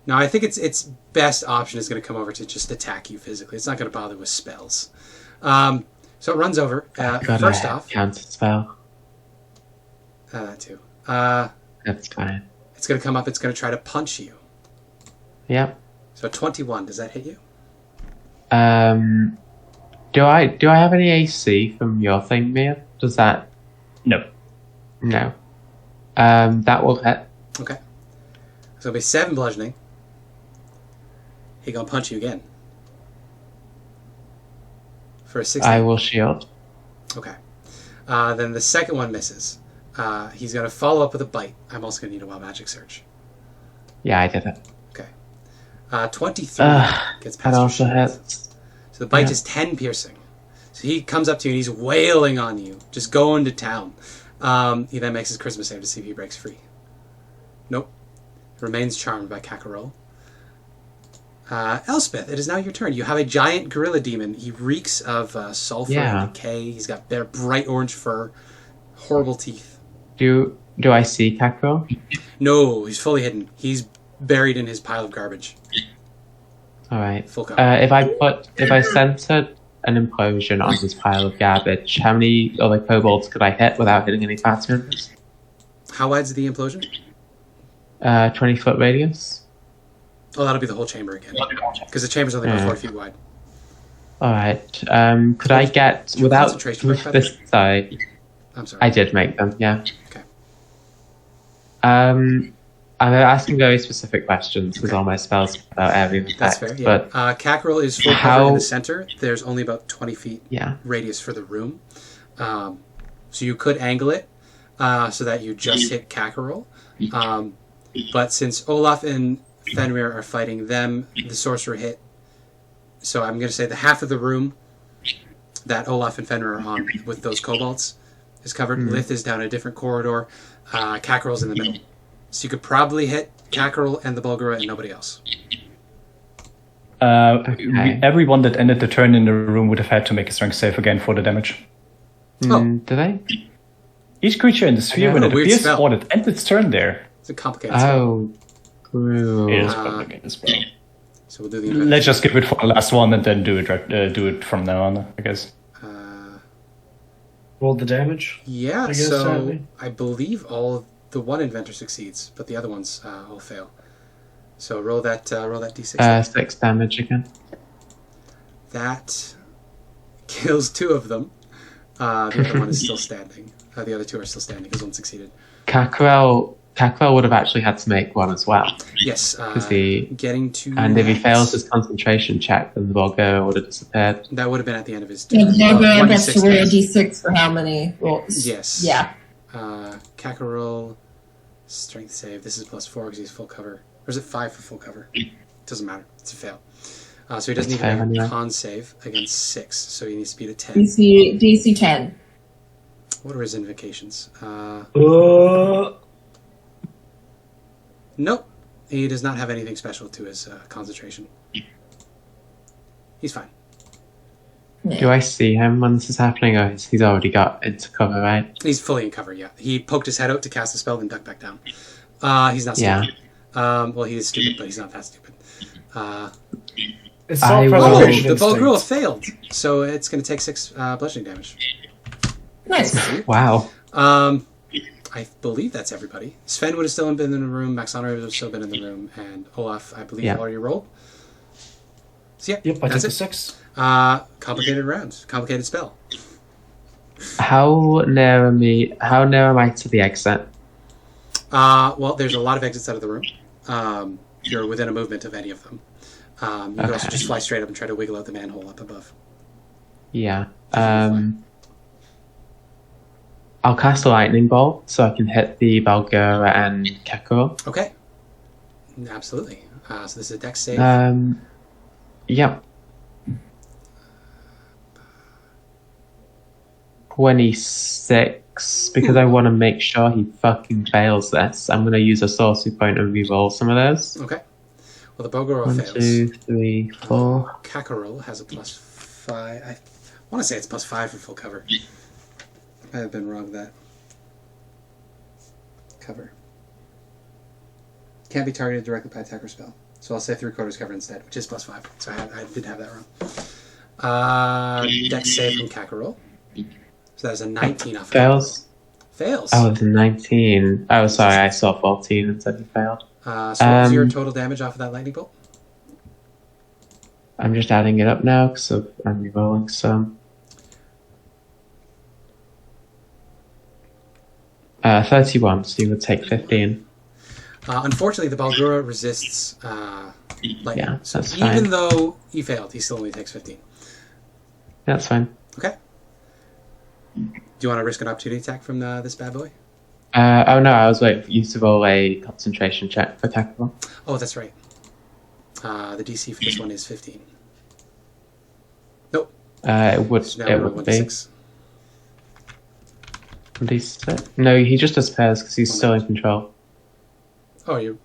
No, I think its best option is going to come over to just attack you physically. It's not going to bother with spells. So it runs over. First off... Counter spell. That too. That's fine. It's going to come up. It's going to try to punch you. Yep. So 21. Does that hit you? Do I have any AC from your thing, Mia? Does that... No. No. That will hit. Okay. So it'll be 7 bludgeoning. He gonna punch you again. For a 16. I will shield. Okay. Then the second one misses. He's gonna follow up with a bite. I'm also gonna need a wild magic search. Yeah, I did it. Okay. 23 gets past That your also shield. hits. So the bite Yeah. is 10 piercing. So he comes up to you and he's wailing on you, just going to town. He then makes his Christmas save to see if he breaks free. Nope. Remains charmed by Cackrell. Elspeth, it is now your turn. You have a giant gorilla demon. He reeks of sulfur and decay. He's got bright orange fur, horrible teeth. Do I see Cackrell? No, he's fully hidden. He's buried in his pile of garbage. All right. Full cover. If I centered an implosion on this pile of garbage, how many other kobolds could I hit without hitting any patterns? How wide's the implosion? 20-foot radius. Oh, that'll be the whole chamber again. Because the chamber's only about 4 feet wide. All right. Could I get Did you without concentration break, by the this side? I'm sorry. I did make them. Yeah. Okay. I'm asking very specific questions because all my spells are about area of That's effect. fair, yeah. But Cackrell is full cover in the center. There's only about 20 feet yeah. radius for the room. So you could angle it so that you just hit Cackrell. But since Olaf and Fenrir are fighting them, the sorcerer hit. So I'm going to say the half of the room that Olaf and Fenrir are on with those kobolds is covered. Lith is down a different corridor. Cackrell's in the middle. So you could probably hit Cackrell and the Bulgara and nobody else. Everyone that ended the turn in the room would have had to make a strength save again for the damage. Did I? Each creature in the sphere, when a it weird appears spell. on it ends its turn there. It's a complicated spell. Oh, cool. It is complicated as well. So we'll do the event. Let's just give it for the last one and then do it from now on, I guess. Roll the damage. Yeah, I guess, so sadly. I believe the one inventor succeeds, but the other ones all fail. So roll that d6. 6 damage again. That kills 2 of them. The other one is still standing. The other 2 are still standing because one succeeded. Kakarel would have actually had to make one as well. Yes. Getting to and if he fails his concentration check, then the Bulgara would have disappeared. That would have been at the end of his turn. Yeah, Bulgara gets to roll a d6 for how many rolls? Yes. Yeah. Kakarel, strength save. This is +4 because he's full cover. Or is it 5 for full cover? Doesn't matter. It's a fail. So he doesn't even make a con save against 6, so he needs to beat a 10. DC 10. What are his invocations? Nope. He does not have anything special to his concentration. He's fine. Do I see him when this is happening, or he's already got into cover, right? He's fully in cover, yeah. He poked his head out to cast a spell, then ducked back down. He's not stupid. Yeah. Well, he is stupid, but he's not that stupid. It's I self-preservation the Bulgara instinct. failed, so it's going to take 6 bludgeoning damage. Nice. Wow. I believe that's everybody. Sven would have still been in the room, Maxonor would have still been in the room, and Olaf, I believe, already rolled. So yeah, Yep, I took that's the it. 6. Complicated round. Complicated spell. How near am I to the exit? Well, there's a lot of exits out of the room. You're within a movement of any of them. You could also just fly straight up and try to wiggle out the manhole up above. Yeah. I'll cast a lightning bolt so I can hit the Bulgara and Kakarel. Okay. Absolutely. So this is a dex save. Yep. 26, because I want to make sure he fucking fails this. I'm going to use a sorcery point and re-roll some of those. Okay. Well, the Bulgara 1, fails. 2, 3, 4. Kakarel has a +5. I want to say it's +5 for full cover. I have been wrong that. Cover. Can't be targeted directly by attack or spell. So I'll say 3/4 cover instead, which is +5. So I did have that wrong. Dex save from Kakarel. So that was a 19 off. Fails. Fails. Oh, it's a 19. Oh, sorry, I saw 14 and said he failed. So what was your total damage off of that lightning bolt? I'm just adding it up now because I'm re-rolling some. 31, so you would take 15. Unfortunately, the Bulgara resists lightning. Yeah, so that's even fine. though he failed, he still only takes 15. That's fine. Okay. Do you want to risk an opportunity attack from this bad boy? Oh no, I was waiting for you to roll a concentration check for Kakarel. Oh, that's right. The DC for this one is 15. Nope. It would So now it we're would be 1d6. 1d6. No, he just disappears because he's still in control. Oh, you.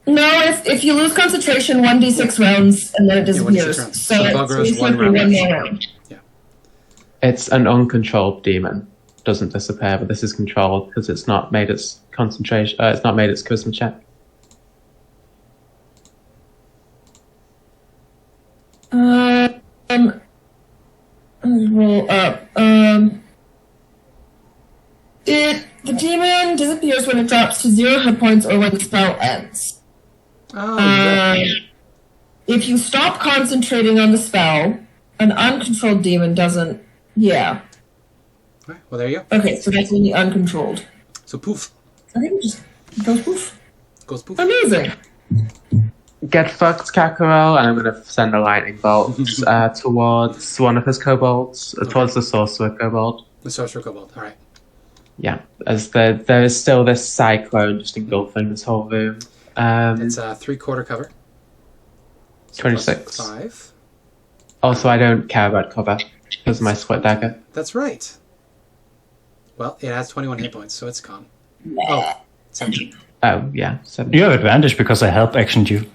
No, if you lose concentration, 1d6 rounds, and then it Yeah, 1d6 disappears. rounds. So So it's Bulgara's basically one round. one more round. It's an uncontrolled demon. Doesn't disappear, but this is controlled because it's not made its concentration. It's not made its charisma check. Roll up. The demon disappears when it drops to 0 hit points or when the spell ends. Oh, right. If you stop concentrating on the spell, an uncontrolled demon doesn't. Yeah. All right, well, there you go. Okay, so that's only uncontrolled. So poof. I think it just goes poof. Goes poof. Amazing. Get fucked, Kakarel, and I'm going to send a lightning bolt towards one of his kobolds, towards the sorcerer kobold. The Sorcerer Kobold. All right. Yeah, as there is still this cyclone just engulfing this whole room. It's a 3/4 cover. So 26. +5. Also, I don't care about cover because of my split dagger. That's right. Well, it has 21 hit points, so it's gone. Oh, 17. Oh, yeah. 7. You have advantage because I help actioned you.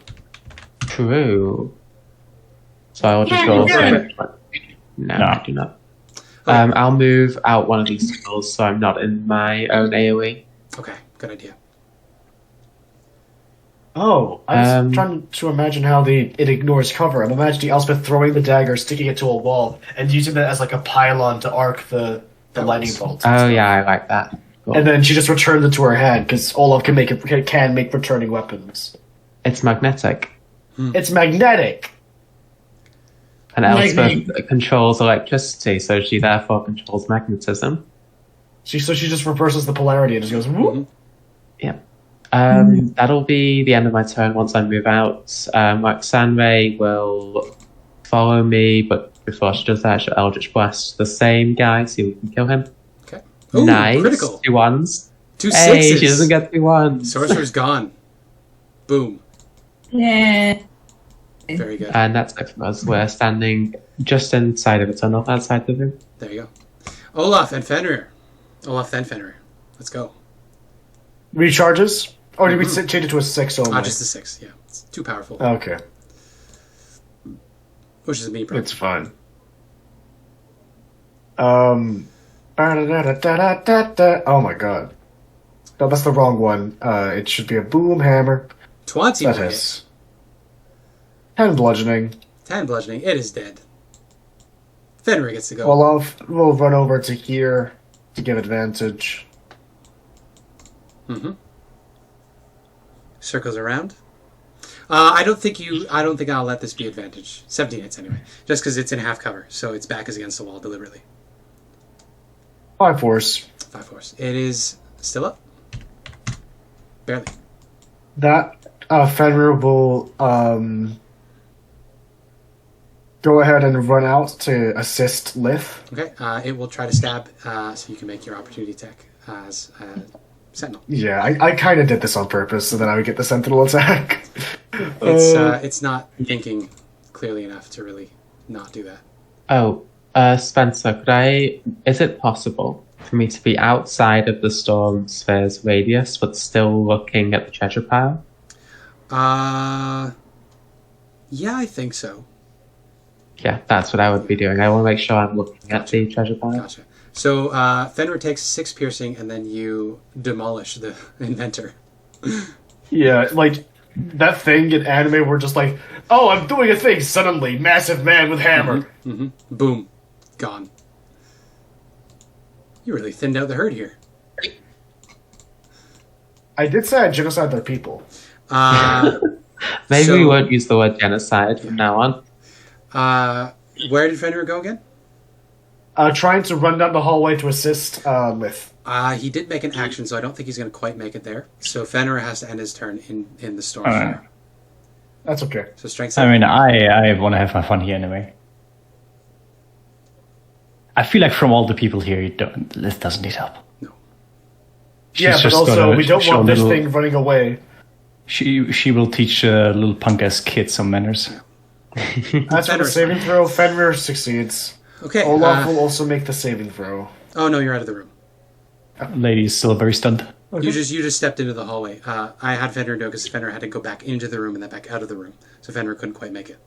True. So I'll just Yeah, roll you for do. it. No, No. I do not. I'll move out one of these spells so I'm not in my own AoE. Okay, good idea. Oh, I was Um, trying to imagine how it ignores cover. I'm imagining Elspeth throwing the dagger, sticking it to a wall, and using that as like a pylon to arc the lightning bolts. Oh, yeah, I like that. Cool. And then she just returns it to her hand because Olaf can make returning weapons. It's magnetic. It's magnetic. And Elspeth controls electricity, so she therefore controls magnetism. She just reverses the polarity and just goes whoop. Yep. That'll be the end of my turn once I move out. Roxanne will follow me, but before she does that, she'll Eldritch Blast the same guy, so you can kill him. Okay. Ooh, nice. Critical. 2 1s. 2 Hey, 6s. she doesn't get 2 1s. Sorcerer's gone. Boom. Yeah. Very good. And that's it for us. We're standing just inside of a tunnel outside the room. There you go. Olaf and Fenrir. Olaf then Fenrir. Let's go. Recharges? Or did we change it to a 6 only? Just a 6, yeah. It's too powerful. Okay. Which is a me problem. It's fine. Oh my god. No, that's the wrong one. It should be a boom hammer. 20 That will hit. is. 10 bludgeoning. 10 bludgeoning. It is dead. Fenrir gets to go. Olaf will run over to here to give advantage. Circles around. I don't think I'll let this be advantage. 17 hits anyway. Just because it's in half cover, so its back is against the wall deliberately. 5 force. 5 force. It is still up. Barely. That Fenrir will go ahead and run out to assist Lith. Okay. It will try to stab, so you can make your opportunity attack as Sentinel. Yeah, I kind of did this on purpose so that I would get the Sentinel attack. It's not thinking clearly enough to really not do that. Oh, Spencer, is it possible for me to be outside of the storm sphere's radius but still looking at the treasure pile? Yeah, I think so. Yeah, that's what I would be doing. I want to make sure I'm looking at the treasure pile. Gotcha. So, Fenrir takes 6 piercing, and then you demolish the inventor. Yeah, like, that thing in anime where just like, oh, I'm doing a thing, suddenly, massive man with hammer. Boom. Gone. You really thinned out the herd here. I did say I genocide their people. Maybe we won't use the word genocide from now on. Where did Fenrir go again? Trying to run down the hallway to assist Lith. He did make an action, so I don't think he's going to quite make it there. So Fenrir has to end his turn in the storm. That's okay. So strength. I mean, I want to have my fun here anyway. I feel like from all the people here, Lith doesn't need help. No. Yeah, but also we don't want this thing running away. She will teach little punk-ass kids some manners. That's for the saving throw. Fenrir succeeds. Okay. Olaf will also make the saving throw. Oh no, you're out of the room. Lady is still very stunned. Okay. You just stepped into the hallway. I had Fenrir do it because Fenrir had to go back into the room and then back out of the room. So Fenrir couldn't quite make it.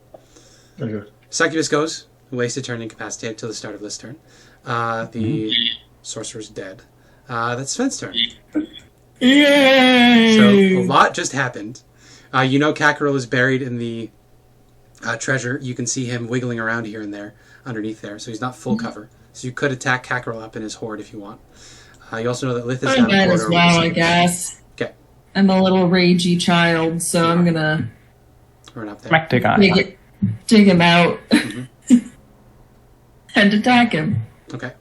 Okay. Succubus goes. Wasted turn, incapacitated till the start of this turn. The sorcerer's dead. That's Sven's turn. Yay! So a lot just happened. Kakaril is buried in the treasure. You can see him wiggling around here and there, underneath there. So he's not full cover. So you could attack Kakaril up in his horde if you want. You also know that Lith is down I might as well, I guess. Okay. I'm a little ragey child, so I'm gonna run up there. dig him out and attack him. Okay.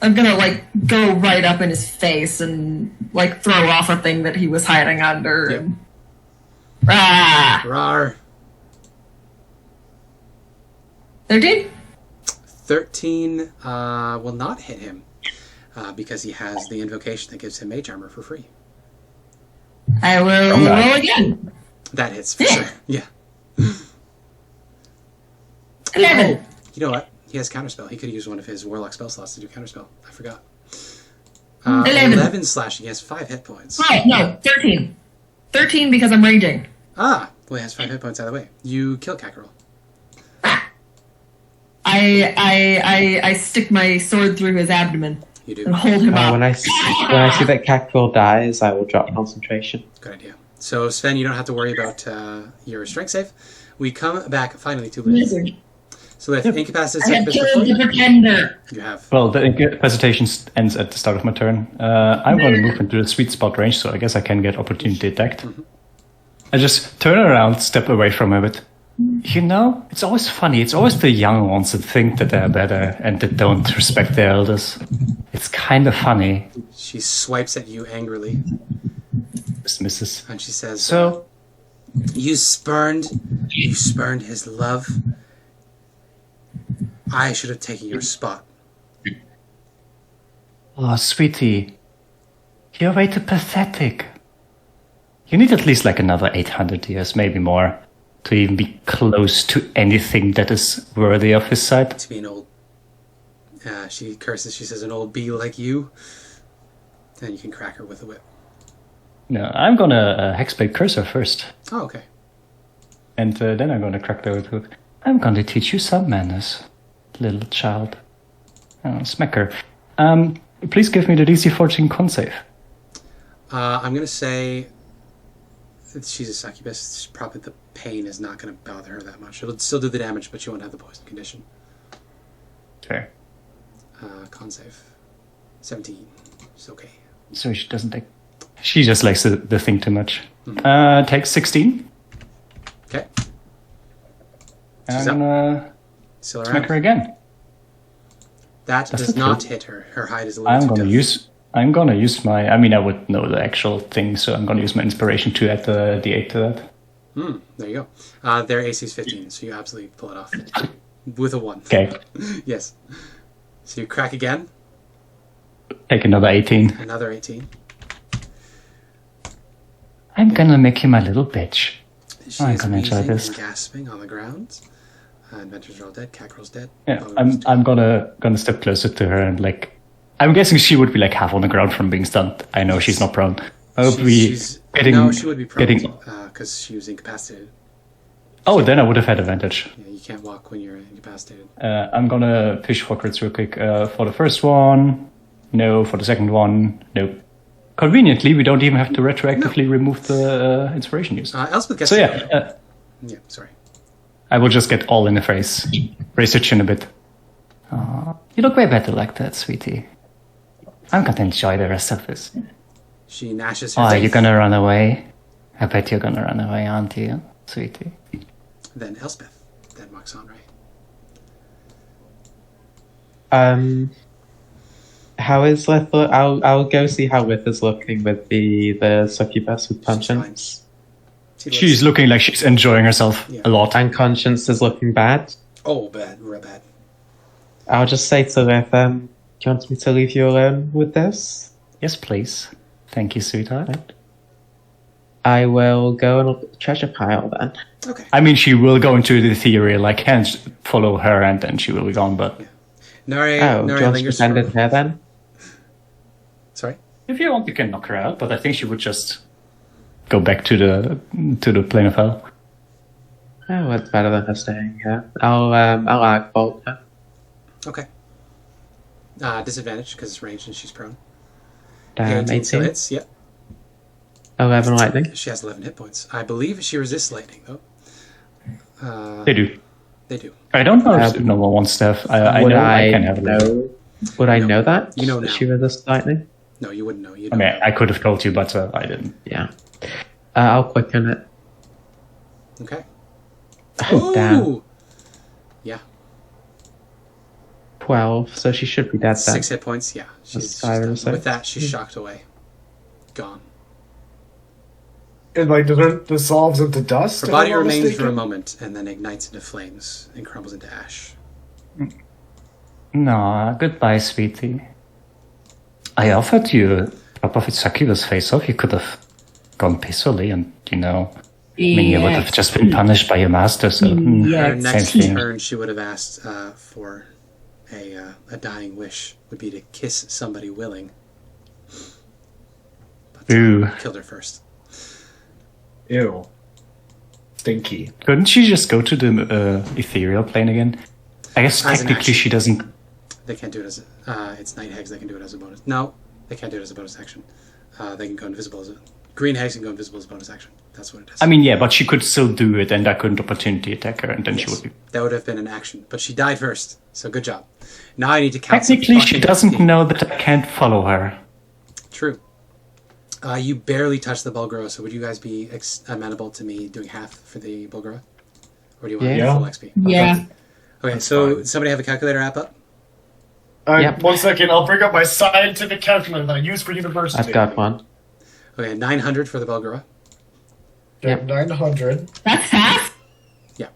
I'm gonna go right up in his face and throw off a thing that he was hiding under. Yep. And... Rah! Rar. 13? 13 will not hit him because he has the invocation that gives him mage armor for free. I will roll again. That hits for sure. Yeah. 11. Oh, you know what? He has counterspell. He could use one of his warlock spell slots to do counterspell. I forgot. 11 slashing. He has 5 hit points. Oh, no, 13. 13 because I'm raging. Well, he has 5 hit points out of the way. You kill Kakaril. I stick my sword through his abdomen. You do. And hold him up. When I see that Kakaril dies, I will drop concentration. Good idea. So, Sven, you don't have to worry about your strength save. We come back finally to Lith. So, Lith, incapacitated. I have killed the pretender. You have. Well, the incapacitation ends at the start of my turn. I'm going to move into the sweet spot range, so I guess I can get opportunity attacked. I just turn around, step away from her, but you know, it's always funny. It's always the young ones that think that they're better and that don't respect their elders. It's kind of funny. She swipes at you angrily, Dismisses. and she says, So, You spurned his love. I should have taken your spot. oh, sweetie, you're way too pathetic. You need at least like another 800 years, maybe more, to even be close to anything that is worthy of his side. To be an old... she curses, she says, an old bee like you. And you can crack her with a whip. No, I'm gonna Hexblade curse her first. Oh, okay. And then I'm gonna crack the whip. I'm gonna teach you some manners, little child. Smack her. Please give me the DC 14 con save. I'm going to say that she's a succubus. Probably the pain is not going to bother her that much. It'll still do the damage, but she won't have the poison condition. Fair. Con save. 17. It's okay. So she doesn't take... She just likes the thing too much. Takes 16. Okay. And She's I'm gonna Still smack around. her again. That That's does the not truth. hit her. Her hide is a little I'm too gonna use my... I mean, I would know the actual thing, so I'm gonna use my inspiration to add the D8 to that. There you go. Their AC is 15, so you absolutely pull it off. With a 1. Okay. Yes. So you crack again. Take another 18. Another 18. I'm gonna make you my little bitch. She I'm is gonna enjoy wheezing this. and gasping on the ground. Inventors are all dead. Cackerel's dead. Yeah, Bower's dead. I'm gonna step closer to her and like... I'm guessing she would be like half on the ground from being stunned. I know she's not prone. I would be getting... No, she would be prone getting... because she was incapacitated. Oh, then I would have had advantage. Yeah, you can't walk when you're incapacitated. I'm gonna push for crits real quick. For the first one, no. For the second one, no. Conveniently, we don't even have to retroactively remove the inspiration use. Elspeth gets So to yeah, yeah, sorry. I will just get all in the face. Raise your chin a bit. Aw, you look way better like that, sweetie. I'm gonna enjoy the rest of this. She gnashes her Oh, teeth. you're gonna run away? I bet you're gonna run away, aren't you, sweetie? Then Elspeth. Then Moxonray. How is Lith? I'll go see how Lith is looking with the succubus with conscience. She's looking like she's enjoying herself a lot. And conscience is looking bad. Oh, bad. Real bad. I'll just say to Lith, do you want me to leave you alone with this? Yes, please. Thank you, sweetheart. I will go and look at the treasure pile then. Okay. I mean, she will go into the ethereal, like, hands follow her, and then she will be gone, but... Nari, Oh, do you Nari want to lingers pretend for... it's her then? Sorry? If you want, you can knock her out, but I think she would just go back to the plane of hell. Oh, it's better than her staying here. I'll bolt her. Okay. Disadvantage because it's ranged and she's prone. Damn, 18 still 18. hits, yep. 11 lightning. She has 11 hit points. I believe she resists lightning, though. They do. They do. I don't know if no one wants to have... I Would know I I can have a little. know? Would I know that? You know That now. she resists lightning? No, you wouldn't know. You I don't mean, know. I could have told you, but I didn't. Yeah. I'll quicken it. Okay. Oh, damn. Ooh! Yeah. 12, so she should be dead then. 6 hit points, yeah. She's five done. or so. With that, she's shocked away. Gone. It like dissolves into dust. Her if body I'm not remains for a mistaken? moment and then ignites into flames and crumbles into ash. No, goodbye, sweetie. I offered you a drop of its succubus face off. You could have gone peacefully and, I mean, you would have just been punished by your master, so... Her next same thing. turn, she would have asked for a dying wish, would be to kiss somebody willing. But Ooh. killed her first. Ew. Stinky. Couldn't she just go to the ethereal plane again? I guess As an technically action. she doesn't... They can't do it as it's night hags. They can do it as a bonus. No, they can't do it as a bonus action. They can go invisible as a green hags can go invisible as a bonus action. That's what it is. I mean, yeah, but she could still do it, and I couldn't opportunity attack her, and then she Yes, would be... that would have been an action, but she died first. So good job. Now I need to count. some Technically, she fucking doesn't XP. know that I can't follow her. True. You barely touched the Bulgura, so would you guys be amenable to me doing half for the Bulgura? Or do you want to do Yeah. full XP? Yeah. Okay, That's so fine. somebody have a calculator app up? Yep. 1 second, I'll bring up my scientific calculator that I use for university. I've got one. Okay, 900 for the Bulgura. Okay, Yep. 900. That's half? Yeah.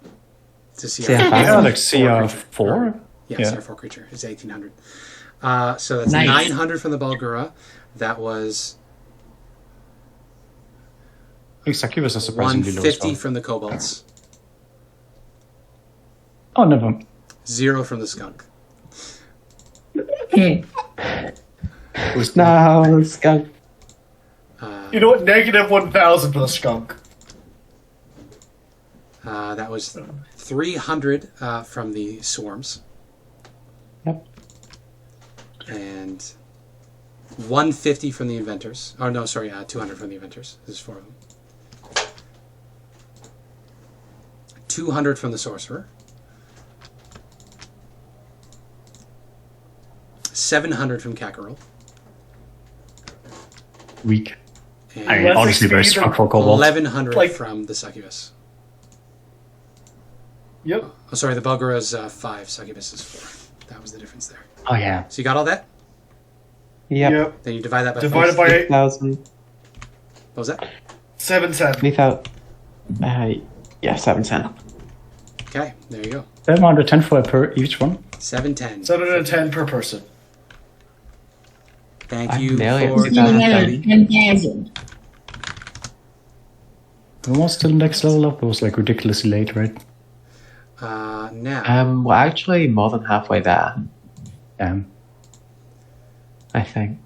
It's a CR. CR5. Yeah, like creature. CR4. Yeah, Yeah. CR4 creature. It's 1800. So that's Nice. 900 from the Bulgura. That was I think Succubus is surprisingly low as 150 well. from the Kobolds. Oh, never. 0 from the Skunk. Okay. No, skunk. You know what? Negative 1,000 for the skunk. That was 300 from the Swarms. Yep. And 150 from the Inventors. Oh, no, sorry, 200 from the Inventors. There's 4 of them. 200 from the Sorcerer. 700 from Kakarot. Weak. And I mean, Let's honestly, very exceed strong for Kobold. 1100 Like- from the Succubus. Yep. Oh, sorry, the Bulgura's 5, Succubus is 4. That was the difference there. Oh, yeah. So you got all that? Yep. Then you divide that by Divided 4. by 8,000. What was that? 710. 3,000. Yeah, 710. Okay, there you go. 710 for per each one. 710. 710 per person. Thank I'm you millions. for that. 10,000. Almost to the next level up. It was like ridiculously late, right? Now, We're actually more than halfway there, I think.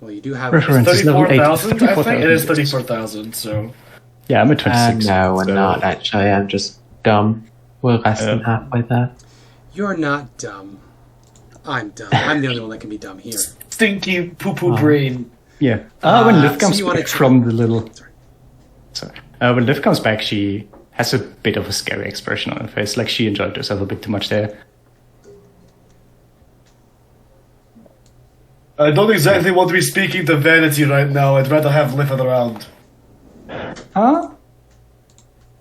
well, you do have... Reference is level 8. 34,000? I think it is 34,000. 34,000, so... Yeah, I'm at 26. No, we're so- not actually. I'm just dumb. We're less than halfway there. You're not dumb. I'm dumb. I'm the only one that can be dumb here. Stinky poo-poo brain. Yeah. When Lith so comes you wanna back check- from the little... Sorry. When Lith comes back, she has a bit of a scary expression on her face. Like she enjoyed herself a bit too much there. I don't exactly want to be speaking to Vanity right now. I'd rather have Lith around. Huh?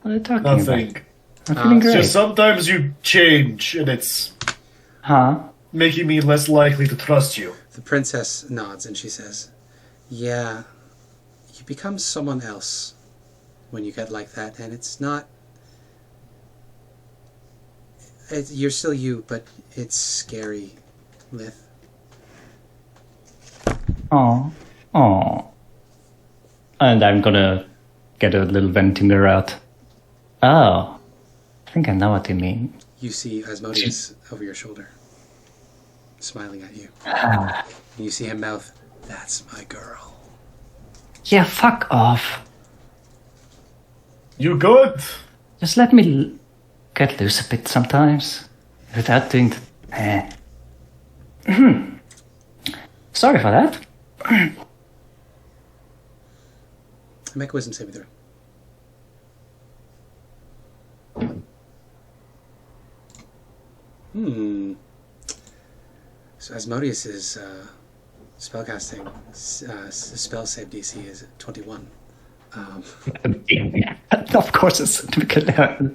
What are you talking Nothing. about? I'm feeling great. Just sometimes you change, and it's Huh? making me less likely to trust you. The princess nods and she says, yeah, you become someone else when you get like that, and it's not... you're still you, but it's scary, Lith. Aw. Aw. And I'm gonna get a little vanity mirror out. Oh. I think I know what you mean. You see Asmodeus over your shoulder, smiling at you. Ah. And you see him mouth, that's my girl. Yeah, fuck off. You good? Just let me get loose a bit sometimes. Without doing... Sorry for that. Make a wisdom saving throw. So Asmodeus's spellcasting spell save DC is 21. Of course it's typical.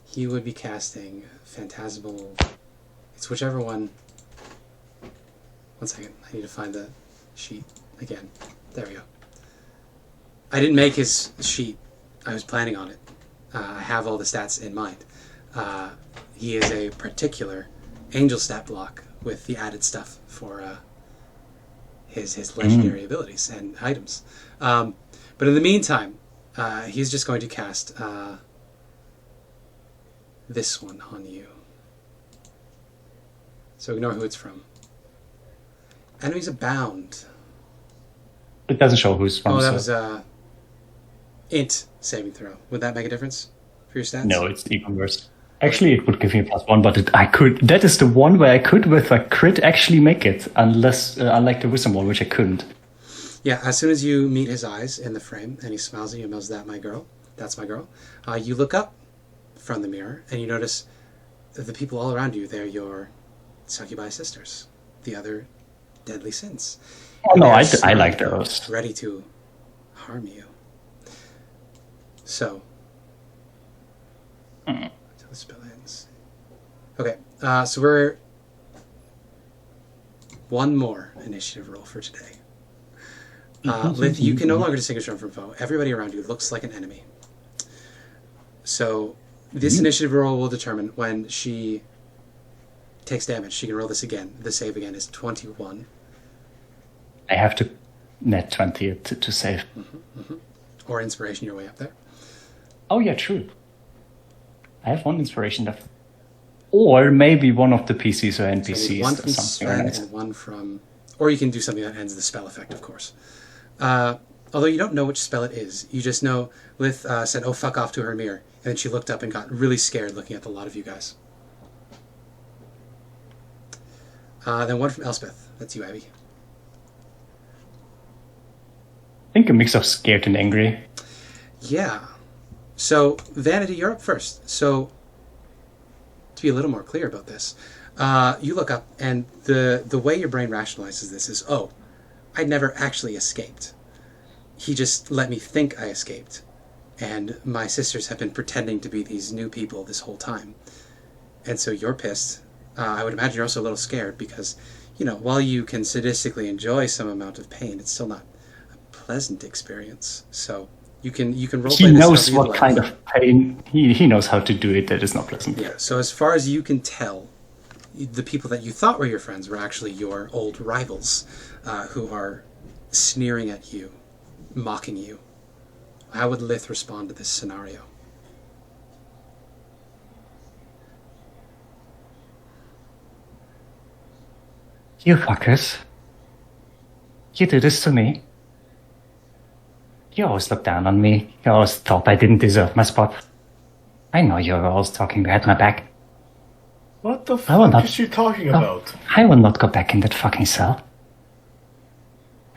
He would be casting Phantasmal... It's whichever one... One second, I need to find the sheet again. There we go. I didn't make his sheet. I was planning on it. I have all the stats in mind. He is a particular angel stat block with the added stuff for his legendary abilities and items. But in the meantime, he's just going to cast this one on you. So ignore who it's from. Enemies abound. It doesn't show who's from. Oh, that so- was int saving throw. Would that make a difference for your stats? No, it's even worse. Actually, it would give me +1, but I could. That is the one where I could, with a crit, actually make it, unless, unlike the wisdom one, which I couldn't. Yeah, as soon as you meet his eyes in the frame and he smiles at you and goes, "That my girl, that's my girl," you look up from the mirror and you notice that the people all around you, they're your Succubi sisters, the other deadly sins. Oh no, I They're like smart, those. ready to harm you. So, until the spell ends. Okay, so we're one more initiative roll for today. Lith, you can no longer distinguish from foe. Everybody around you looks like an enemy. So, this initiative roll will determine when she takes damage. She can roll this again. The save again is 21. I have to net 20 to save. Or inspiration your way up there. Oh yeah, true. I have one inspiration left. Or maybe one of the PCs or NPCs. One from or something Sven like that. and one from... Or you can do something that ends the spell effect, of course. Although you don't know which spell it is. You just know Lith said, "Oh, fuck off," to her mirror. And then she looked up and got really scared looking at the lot of you guys. Then one from Elspeth. That's you, Abby. I think a mix of scared and angry. Yeah. So, Vanity, you're up first. So, to be a little more clear about this, you look up, and the way your brain rationalizes this is, oh, I never actually escaped. He just let me think I escaped. And my sisters have been pretending to be these new people this whole time. And so you're pissed. I would imagine you're also a little scared because, while you can sadistically enjoy some amount of pain, it's still not a pleasant experience. So you can roleplay He this knows however you what like. kind of pain. He knows how to do it that is not pleasant. Yeah, so as far as you can tell, the people that you thought were your friends were actually your old rivals who are sneering at you, mocking you. How would Lith respond to this scenario? You fuckers. You do this to me. You always looked down on me. You always thought I didn't deserve my spot. I know you're always talking behind my back. What the I will fuck not- is she talking about? I will not go back in that fucking cell.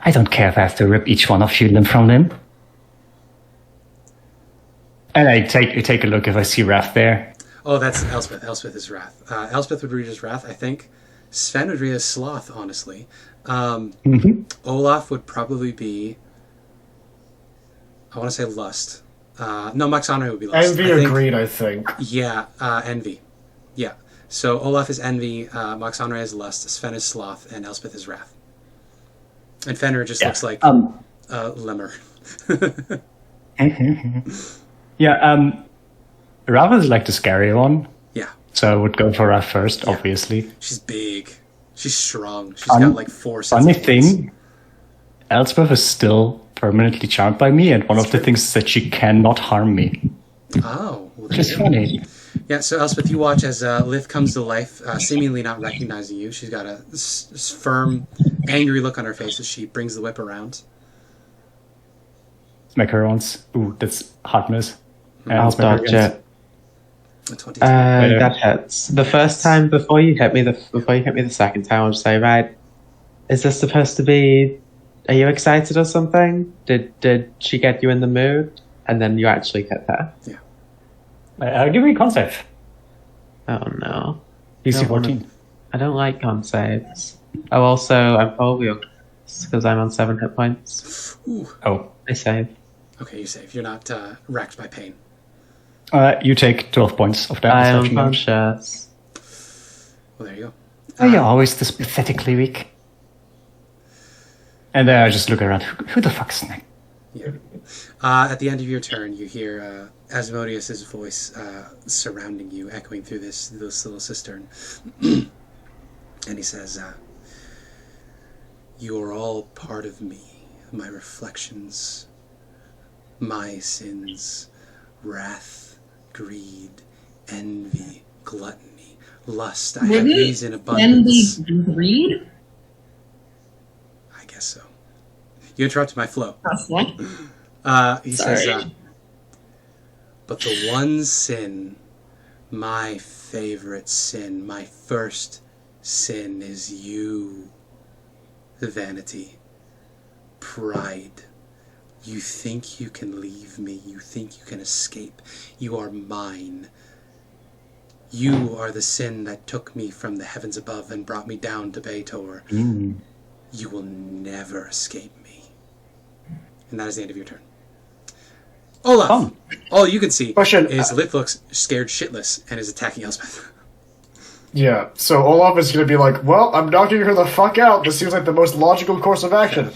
I don't care if I have to rip each one of you limb from limb. And I take a look if I see Wrath there. Oh, that's Elspeth. Elspeth is Wrath. Elspeth would read as Wrath, I think. Sven would read as Sloth, honestly. Olaf would probably be... I want to say Lust. No, Max Honor would be Lust. Envy I or think. greed, I think. Yeah, Envy. Yeah. So Olaf is Envy, Max Honor is Lust, Sven is Sloth, and Elspeth is Wrath. And Fenrir just looks like Lemur. Wrath is like the scary one. Yeah. So I would go for Wrath first, obviously. She's big. She's strong. She's got like 4 Funny sets of hands. thing, Elspeth is still permanently charmed by me, and one of the things is that she cannot harm me. Oh. Well, Which is funny. Yeah, so Elspeth, you watch as Lith comes to life, seemingly not recognizing you. She's got a firm, angry look on her face as she brings the whip around. Make her once. Ooh, that's hardness. And I'll let's make her dodge against- it. A 22. That hits. The first time before you hit me the second time, I'll just say, right, is this supposed to be? Are you excited or something? Did she get you in the mood? And then you actually hit her. Yeah. Give me a con save. Oh no. DC Don't wanna- 14. I don't like con saves. Oh, also, I'm probably because I'm on 7 hit points. Ooh. Oh. I save. Okay, you save. You're not racked by pain. You take 12 points of I damage. am slashing damage. unconscious. Well, there you go. Oh, you're always this pathetically weak. And then I just look around. Who the fuck's next? Yeah. At the end of your turn, you hear Asmodeus' voice surrounding you, echoing through this little cistern. And he says, "You are all part of me, my reflections, my sins, wrath, greed, envy, gluttony, lust. I have these in abundance." Envy and greed? I guess so. You interrupted my flow. That's what? He Sorry. says, "But the one sin, my favorite sin, my first sin is you, Vanity. Pride. You think you can leave me. You think you can escape. You are mine. You are the sin that took me from the heavens above and brought me down to Beitor. You will never escape me. And that is the end of your turn. Olaf, all you can see Question. is Lith looks scared shitless and is attacking Elspeth. Yeah, so Olaf is going to be like, well, I'm knocking her the fuck out. This seems like the most logical course of action.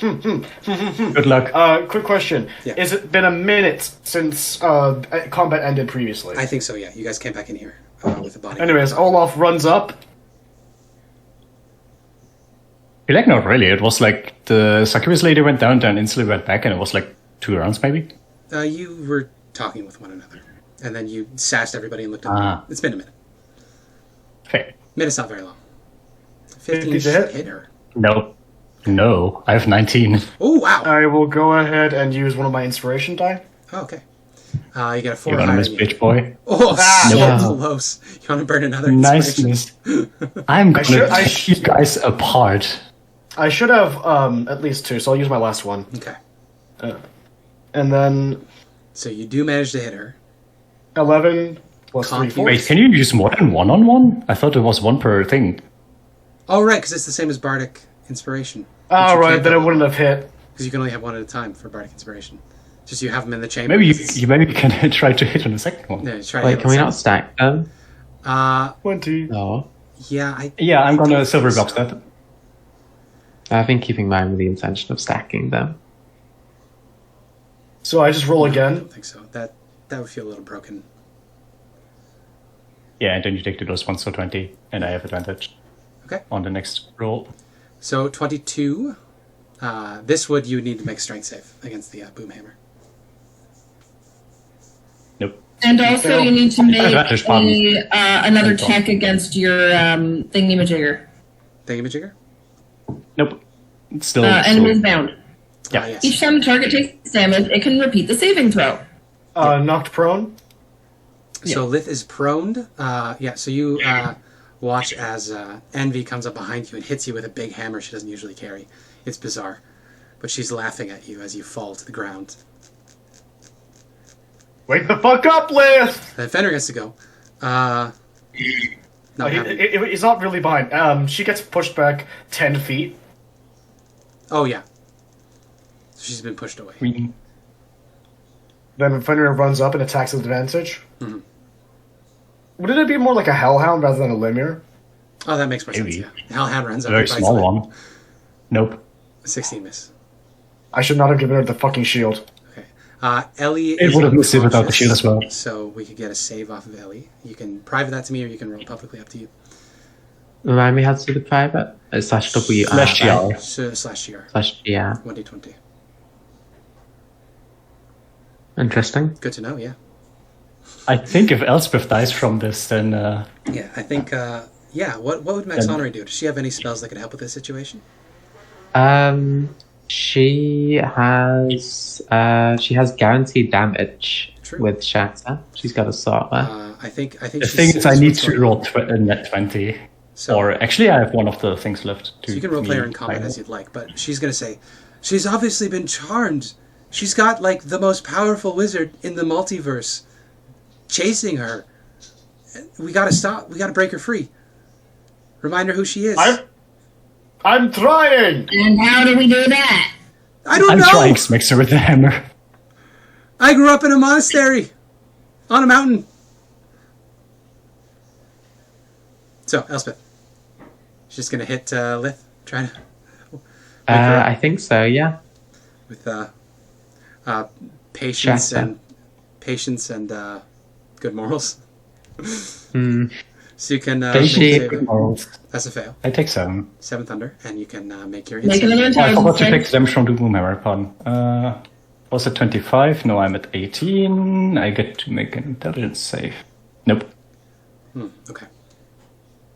Good luck. Quick question. Yeah. Has it been a minute since combat ended previously? I think so, yeah. You guys came back in here with the body. Anyways, Olaf runs up. Like, not really. It was like the Succubus lady went down, then instantly went back, and it was like 2 rounds, maybe? You were talking with one another. And then you sassed everybody and looked at them. It's been a minute. Fair. Minute's not very long. 15 Did you should hit? hit her. No, I have 19. Oh, wow. I will go ahead and use one of my inspiration die. Oh, okay. You get a 4 You wanna higher miss, than you. bitch boy? Oh, so No. close. You want to burn another inspiration? Niceness. I'm gonna I take you guys apart. I should have at least 2, so I'll use my last one. Okay. And then So you do manage to hit her. 11 plus 3, Conky. 4. Wait, can you use more than 1 on 1? I thought it was 1 per thing. Oh, right, because it's the same as Bardic Inspiration. Oh, right, then it wouldn't have hit. Because you can only have one at a time for Bardic Inspiration. Just you have them in the chamber. Maybe because you can try to hit on the second one. No, try to Wait, hit can we the not stack them? second. 20. No. Yeah, Yeah, I'm gonna don't silver think box so. that. I've been keeping mine with the intention of stacking them. So I just roll I again. don't think so. That would feel a little broken. Yeah, and then you take the lowest one, so 20, and I have advantage Okay. on the next roll. So 22. This would you would need to make a strength save against the boom hammer. Nope. And also, you need to make Advantage problem. another check against your thingamajigger. Thingamajigger? Nope. It's still. Enemies bound. Yeah. Yes. Each time the target takes damage, it can repeat the saving throw. Knocked prone. So Lith is proned. So you watch as Envy comes up behind you and hits you with a big hammer she doesn't usually carry. It's bizarre. But she's laughing at you as you fall to the ground. Wake the fuck up, Lith! The defender gets to go. Not having- He's not really behind. She gets pushed back 10 feet. Oh, yeah. She's been pushed away. Then Fenrir runs up and attacks with advantage. Mhm. Wouldn't it be more like a Hellhound rather than a Lemure? Oh, that makes more sense, Maybe. yeah. Hellhound runs up. Very and bites small Lith. one. Nope. 16 miss. I should not have given her the fucking shield. Okay. Ellie It is would have missed it without the unconscious, shield as well. So we could get a save off of Ellie. You can private that to me or you can roll publicly, up to you. Remind me how to do the private? It's slash WR. Slash right? GR. So, slash GR. Slash GR. 1d20. Interesting. Good to know, yeah. I think if Elspeth dies from this, then Yeah, I think, what would Max Then- Honorary do? Does she have any spells that could help with this situation? She has guaranteed damage True. with Shatter. She's got a sorcerer. I think the she thing is I sees need what's to going roll on. a net 20. So, Or actually, I have one of the things left. so you can roleplay her in combat as you'd like, but she's going to say, she's obviously been charmed. She's got, like, the most powerful wizard in the multiverse chasing her. We gotta stop. We gotta break her free. Remind her who she is. I'm trying! And how do we do that? I don't I'm know! trying Smixer with the hammer. I grew up in a monastery. On a mountain. So, Elspeth. She's just gonna hit Lith. Trying to... wake her up I think so, yeah. with patience Shasta. and good morals. Hmm. So you can Does make she- a save. That's a fail. I take 7. 7 thunder, and you can make your Make hit. another Oh, I intelligence forgot to check. take damage from the boom hammer, pardon. Was it 25? No, I'm at 18. I get to make an intelligence save. Nope. Okay,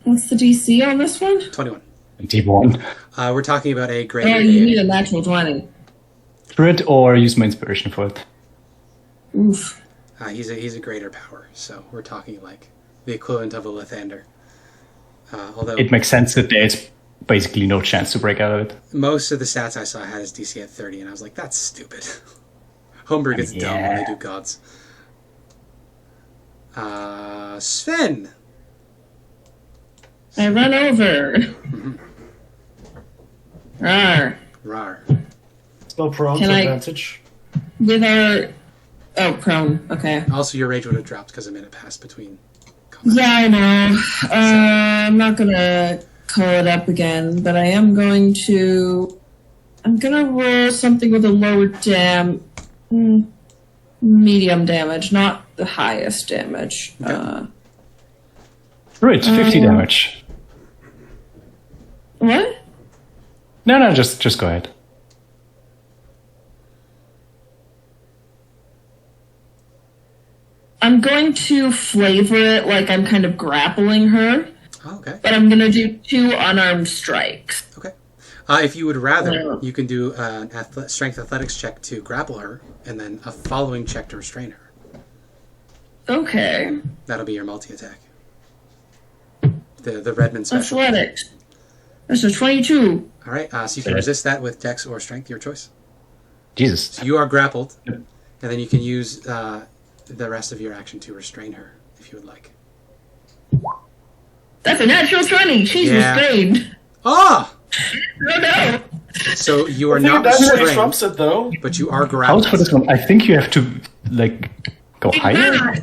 What's the DC on this one? 21. 21. We're talking about a Oh, greater. you need a natural 20. Crit or use my inspiration for it. Oof. He's a greater power, so we're talking like the equivalent of a Lithander. Although It makes sense that there's basically no chance to break out of it. most of the stats I saw had his DC at 30, and I was like, that's stupid. Homebrew gets dumb when they do gods. Sven. I run over. Rawr. Rar. Still prone Can to I- advantage. With our... Oh, prone. Okay. Also, your rage would have dropped because a minute passed between combat. Yeah, I know. I'm not gonna call it up again, but I am going to... I'm gonna roll something with a lower medium damage, not the highest damage. Okay. Right, 50 damage. What? No, just go ahead. I'm going to flavor it like I'm kind of grappling her, Oh, okay. but I'm gonna do 2 unarmed strikes. Okay. If you would rather, you can do an strength athletics check to grapple her, and then a following check to restrain her. Okay. That'll be your multi-attack. The Redmond special. Athletics. That's a 22. All right, so you can resist that with Dex or Strength, your choice. Jesus. So you are grappled, and then you can use the rest of your action to restrain her, if you would like. That's a natural 20. She's Yeah. restrained. Ah! Oh no. So you are I think not that's what restrained, trumps it, though. but you are How's grappled. for this one? I think you have to, like, go higher.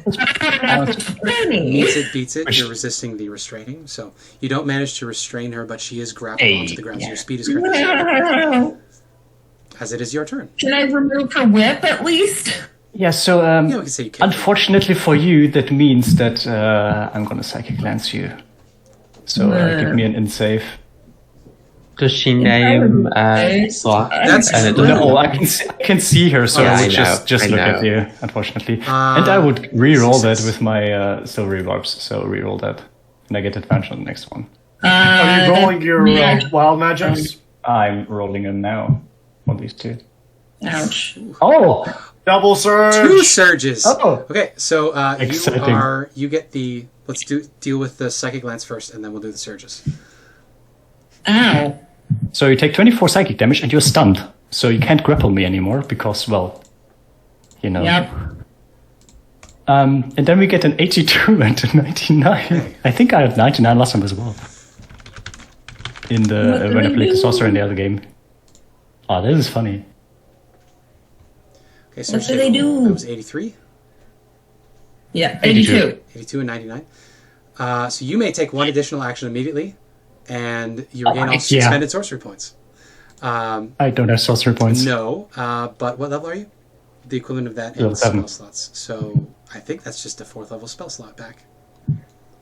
Beats it. You're resisting the restraining, so you don't manage to restrain her, but she is grappled Hey, onto the ground. So yeah. your speed is correct. As it is your turn. Can I remove her whip at least? Yeah, so, Yeah, we can say you can. unfortunately for you, that means that I'm gonna Psychic Lance you. So give me an in save. Does she name Slack? That's and it true. doesn't- No, I can see her, so Yeah, I I would know, just I look know. at you, unfortunately. And I would re-roll that success. with my silvery barbs, so re-roll that. And I get advantage on the next one. Are you rolling your wild magics? I'm rolling them now on these two. Ouch. Oh! Double surge! 2 surges. Oh. Okay, so Exciting. you get the. Let's deal with the psychic lance first, and then we'll do the surges. Ow. So you take 24 psychic damage and you're stunned. So you can't grapple me anymore because, well, you know. Yep. And then we get an 82 and a 99. I think I had 99 last time as well. In the What did when I I played the do? Sorcerer in the other game. Oh, this is funny. Okay, so What did they do? That was 83, Yeah, 82. 82. 82, and 99. So you may take 1 additional action immediately, and you regain all yeah. suspended sorcery points. I don't have sorcery points. No, but what level are you? The equivalent of that in Level 7. spell slots. So I think that's just a 4th level spell slot back.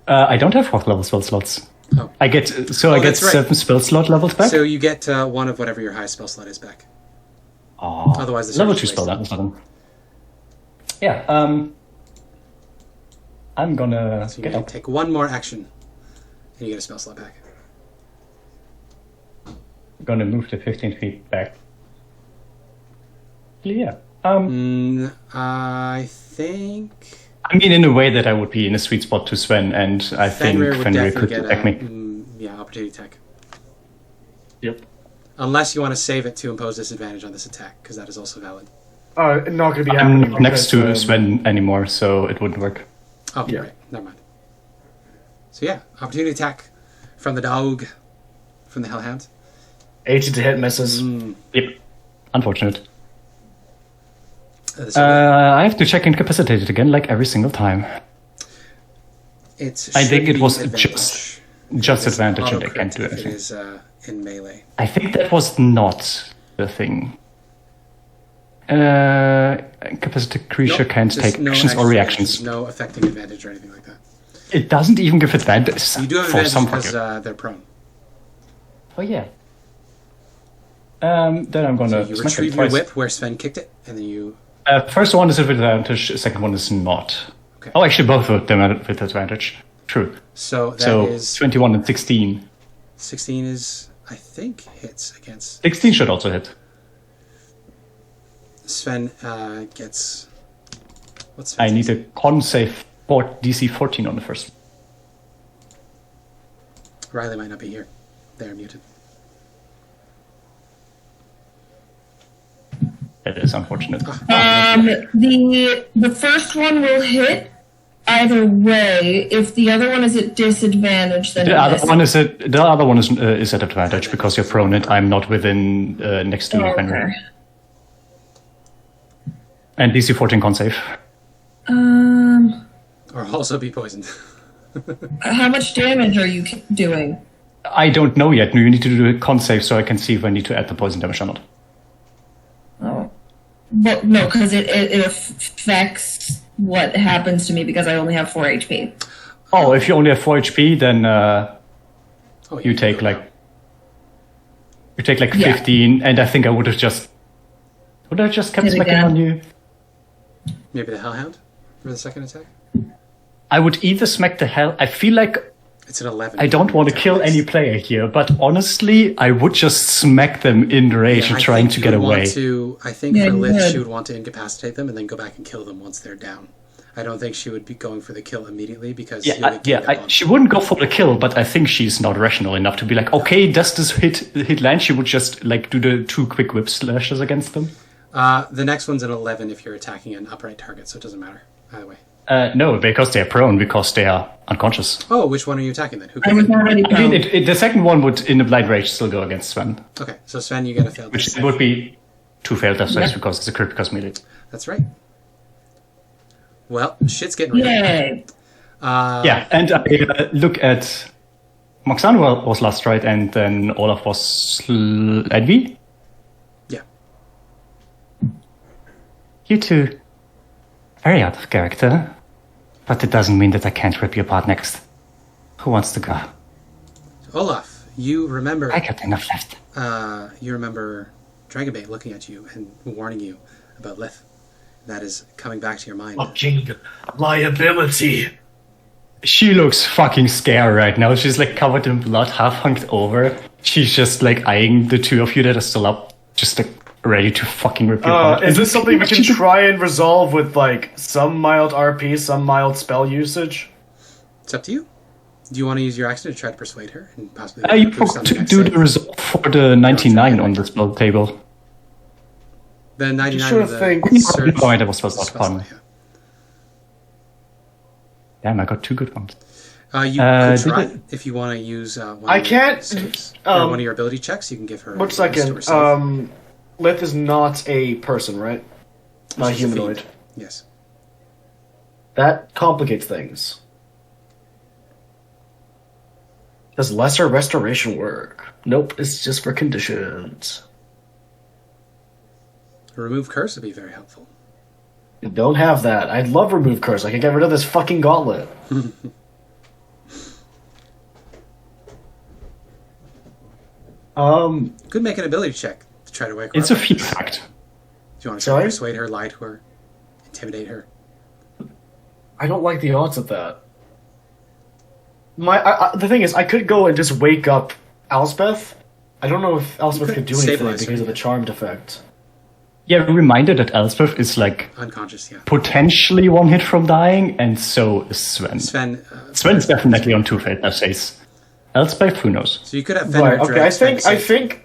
I don't have 4th level spell slots. Oh. I get I get that's right. 7 spell slot levels back. So you get 1 of whatever your highest spell slot is back. Oh, Otherwise, the level surge 2 is spell wasted. that was nothing. Yeah, I'm gonna So you get can up. take 1 more action, and you get a spell slot back. Gonna move the 15 feet back. Yeah. I think I mean, in a way that I would be in a sweet spot to Sven, and I think Fenrir would Fenrir definitely could get attack me. opportunity attack. Yep. Unless you want to save it to impose disadvantage on this attack, because that is also valid. Not gonna be happening. I'm next to because, Sven anymore, so it wouldn't work. Oh, Yeah. right. Never mind. So yeah, opportunity attack from the dog, from the Hellhound. 80 to hit misses. Yep. Unfortunate. The second, I have to check incapacitated again, like every single time. I I think it was just advantage, and I can't do It anything. is in melee. I think that was not the thing. Incapacitated creature Nope, can't just take no actions or extra reactions. actions, no affecting advantage or anything like that. It doesn't even give advantage You do have for advantage some because fucker. they're prone. Oh yeah. Then I'm gonna You smack him retrieve your twice. whip where Sven kicked it, and then you. First one is with advantage. Second one is not. Okay. Oh, actually, both of them are with advantage. True. So that So is 21 and 16. 16 is I think hits against 16 should also hit. Sven. Gets what's I Sven's need a con save for DC 14 on the first. Riley might not be here. They're muted. That is unfortunate. The first one will hit. either way. If the other one is at disadvantage, then The other one is at advantage because you're prone and I'm not within next to you. Okay. And DC 14 con save. Or also be poisoned. How much damage are you doing? I don't know yet. You need to do a con save so I can see if I need to add the poison damage or not. Oh. But no, because it affects what happens to me because I only have 4 HP. Oh, if you only have 4 HP, then you take like 15, and I think I would have just kept smacking on you. Maybe the Hellhound for the second attack? I would either smack the hell. I feel like It's an 11. I don't want to kill any player here, but honestly, I would just smack them in rage and trying to get away. I think for Lith, she would want to incapacitate them and then go back and kill them once they're down. I don't think she would be going for the kill immediately because she wouldn't go for the kill, but I think she's not rational enough to be like, okay, does this hit land? She would just like do the 2 quick whip slashes against them. The next one's an 11 if you're attacking an upright target, so it doesn't matter either way. No, because they're prone, because they are unconscious. Oh, which one are you attacking then? Who I was already I mean, the second one would, in the blind rage, still go against Sven. Okay, so Sven, you get a failed. Which would be 2 failed death saves because it's a crit because melee. That's right. Well, shit's getting real. Yay! Yeah, and I look at Moxano was last right, and then Olaf was Edvi. Yeah. You two, very out of character, but it doesn't mean that I can't rip you apart next. Who wants to go? Olaf, you remember... I got enough left. You remember Dragonbait looking at you and warning you about Lith. That is coming back to your mind. Fucking liability. She looks fucking scared right now. She's like covered in blood, half hunked over. She's just like eyeing the two of you that are still up, just like ready to fucking rip you apart. Is this something we can try and resolve with like some mild RP, some mild spell usage? It's up to you. Do you want to use your action to try to persuade her and possibly? You forgot to do the resolve for the 99 on the spell table. The 99 sure of the think- search. Oh, that was supposed to spell pardon. slot, Damn, I got 2 good ones. yeah. You could did try it- if you want to use one I of your can't- saves, or one of your ability checks. You can give her. 1 second. restore save. Lith is not a person, right? Not She's a humanoid. fiend. Yes. That complicates things. Does lesser restoration work? Nope, it's just for conditions. Remove curse would be very helpful. You don't have that. I'd love remove curse. I can get rid of this fucking gauntlet. Could make an ability check to try to wake her It's up. a feat fact. Do you want to try Sorry? to persuade her, lie to her, intimidate her? I don't like the odds of that. The thing is, I could go and just wake up Elspeth. I don't know if Elspeth could do anything stabilize her, because of the yeah. charmed effect. Yeah, reminder that Elspeth is like Unconscious, yeah. potentially 1 hit from dying, and so is Sven. Sven. Sven's definitely on 2 failed death saves. Elspeth, who knows? So you could have Fenrir Right. Okay. Dread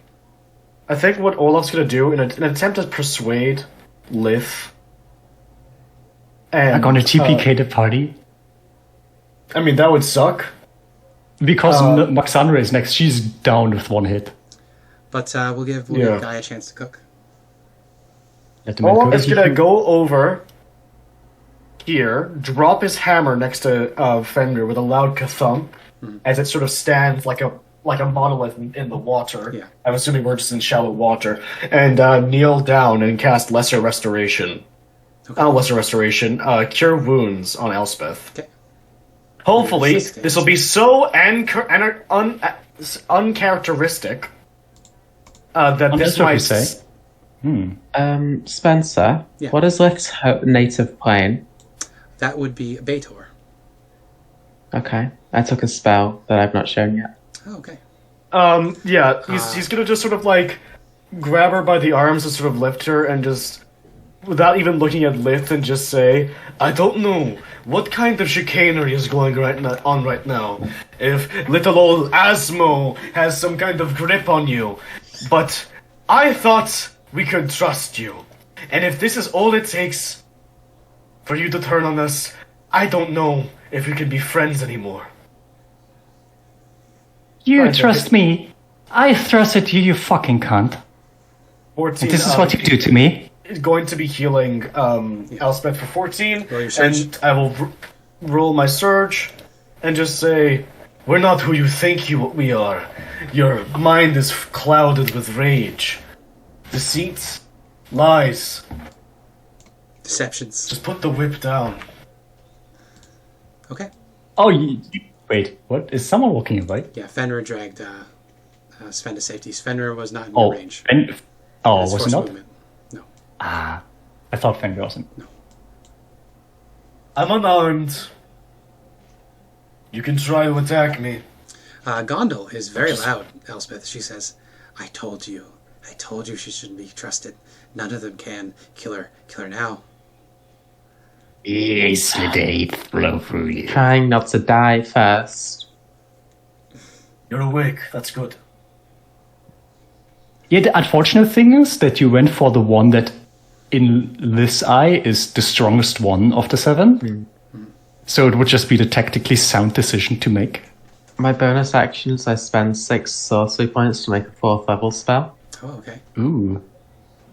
I think what Olaf's gonna do in an attempt to persuade Lith. And I'm gonna TPK the party. I mean, that would suck. Because Moxandra is next, she's down with 1 hit. But we'll give Yeah. Guy a chance to cook. Let the man Olaf cook. is gonna go over here, drop his hammer next to Fenrir with a loud ka-thump, as it sort of stands like a monolith in the water. Yeah. I'm assuming we're just in shallow water, and kneel down and cast Lesser Restoration. Lesser Restoration, Cure Wounds on Elspeth. Okay. Hopefully, Resistance. this will be so uncharacteristic that Oh, this that's what might you say. Spencer, Yeah. what is Licht's native plane? That would be Baitor. Okay, I took a spell that I've not shown yet. Oh, okay. Yeah, he's gonna just sort of like grab her by the arms and sort of lift her and just, without even looking at Lith, and just say, I don't know what kind of chicanery is going on right now. If little old Asmo has some kind of grip on you, but I thought we could trust you. And if this is all it takes for you to turn on us, I don't know if we can be friends anymore. You trust me. I trusted you, you fucking cunt. 14. This is what you do to me. Going to be healing Elspeth for 14, Roll your surge. and I will roll my surge and just say, "We're not who you think we are. Your mind is clouded with rage, deceit, lies. Deceptions. Just put the whip down." Okay. Oh, wait, what? Is someone walking away? Yeah, Fenrir dragged Sven to safety. Fenrir was not in Oh, your range. was It's it forced not? movement. No. Ah, I thought Fenrir wasn't. I'm unarmed. You can try to attack me. Gondel is very loud, Elspeth. She says, I told you she shouldn't be trusted. None of them can. Kill her now. Yes, the day flow through you. Trying not to die first. You're awake. That's good. Yeah, the unfortunate thing is that you went for the one that, in this eye, is the strongest one of the 7. So it would just be the tactically sound decision to make. My bonus action is I spend 6 sorcery points to make a 4th level spell. Oh, okay. Ooh.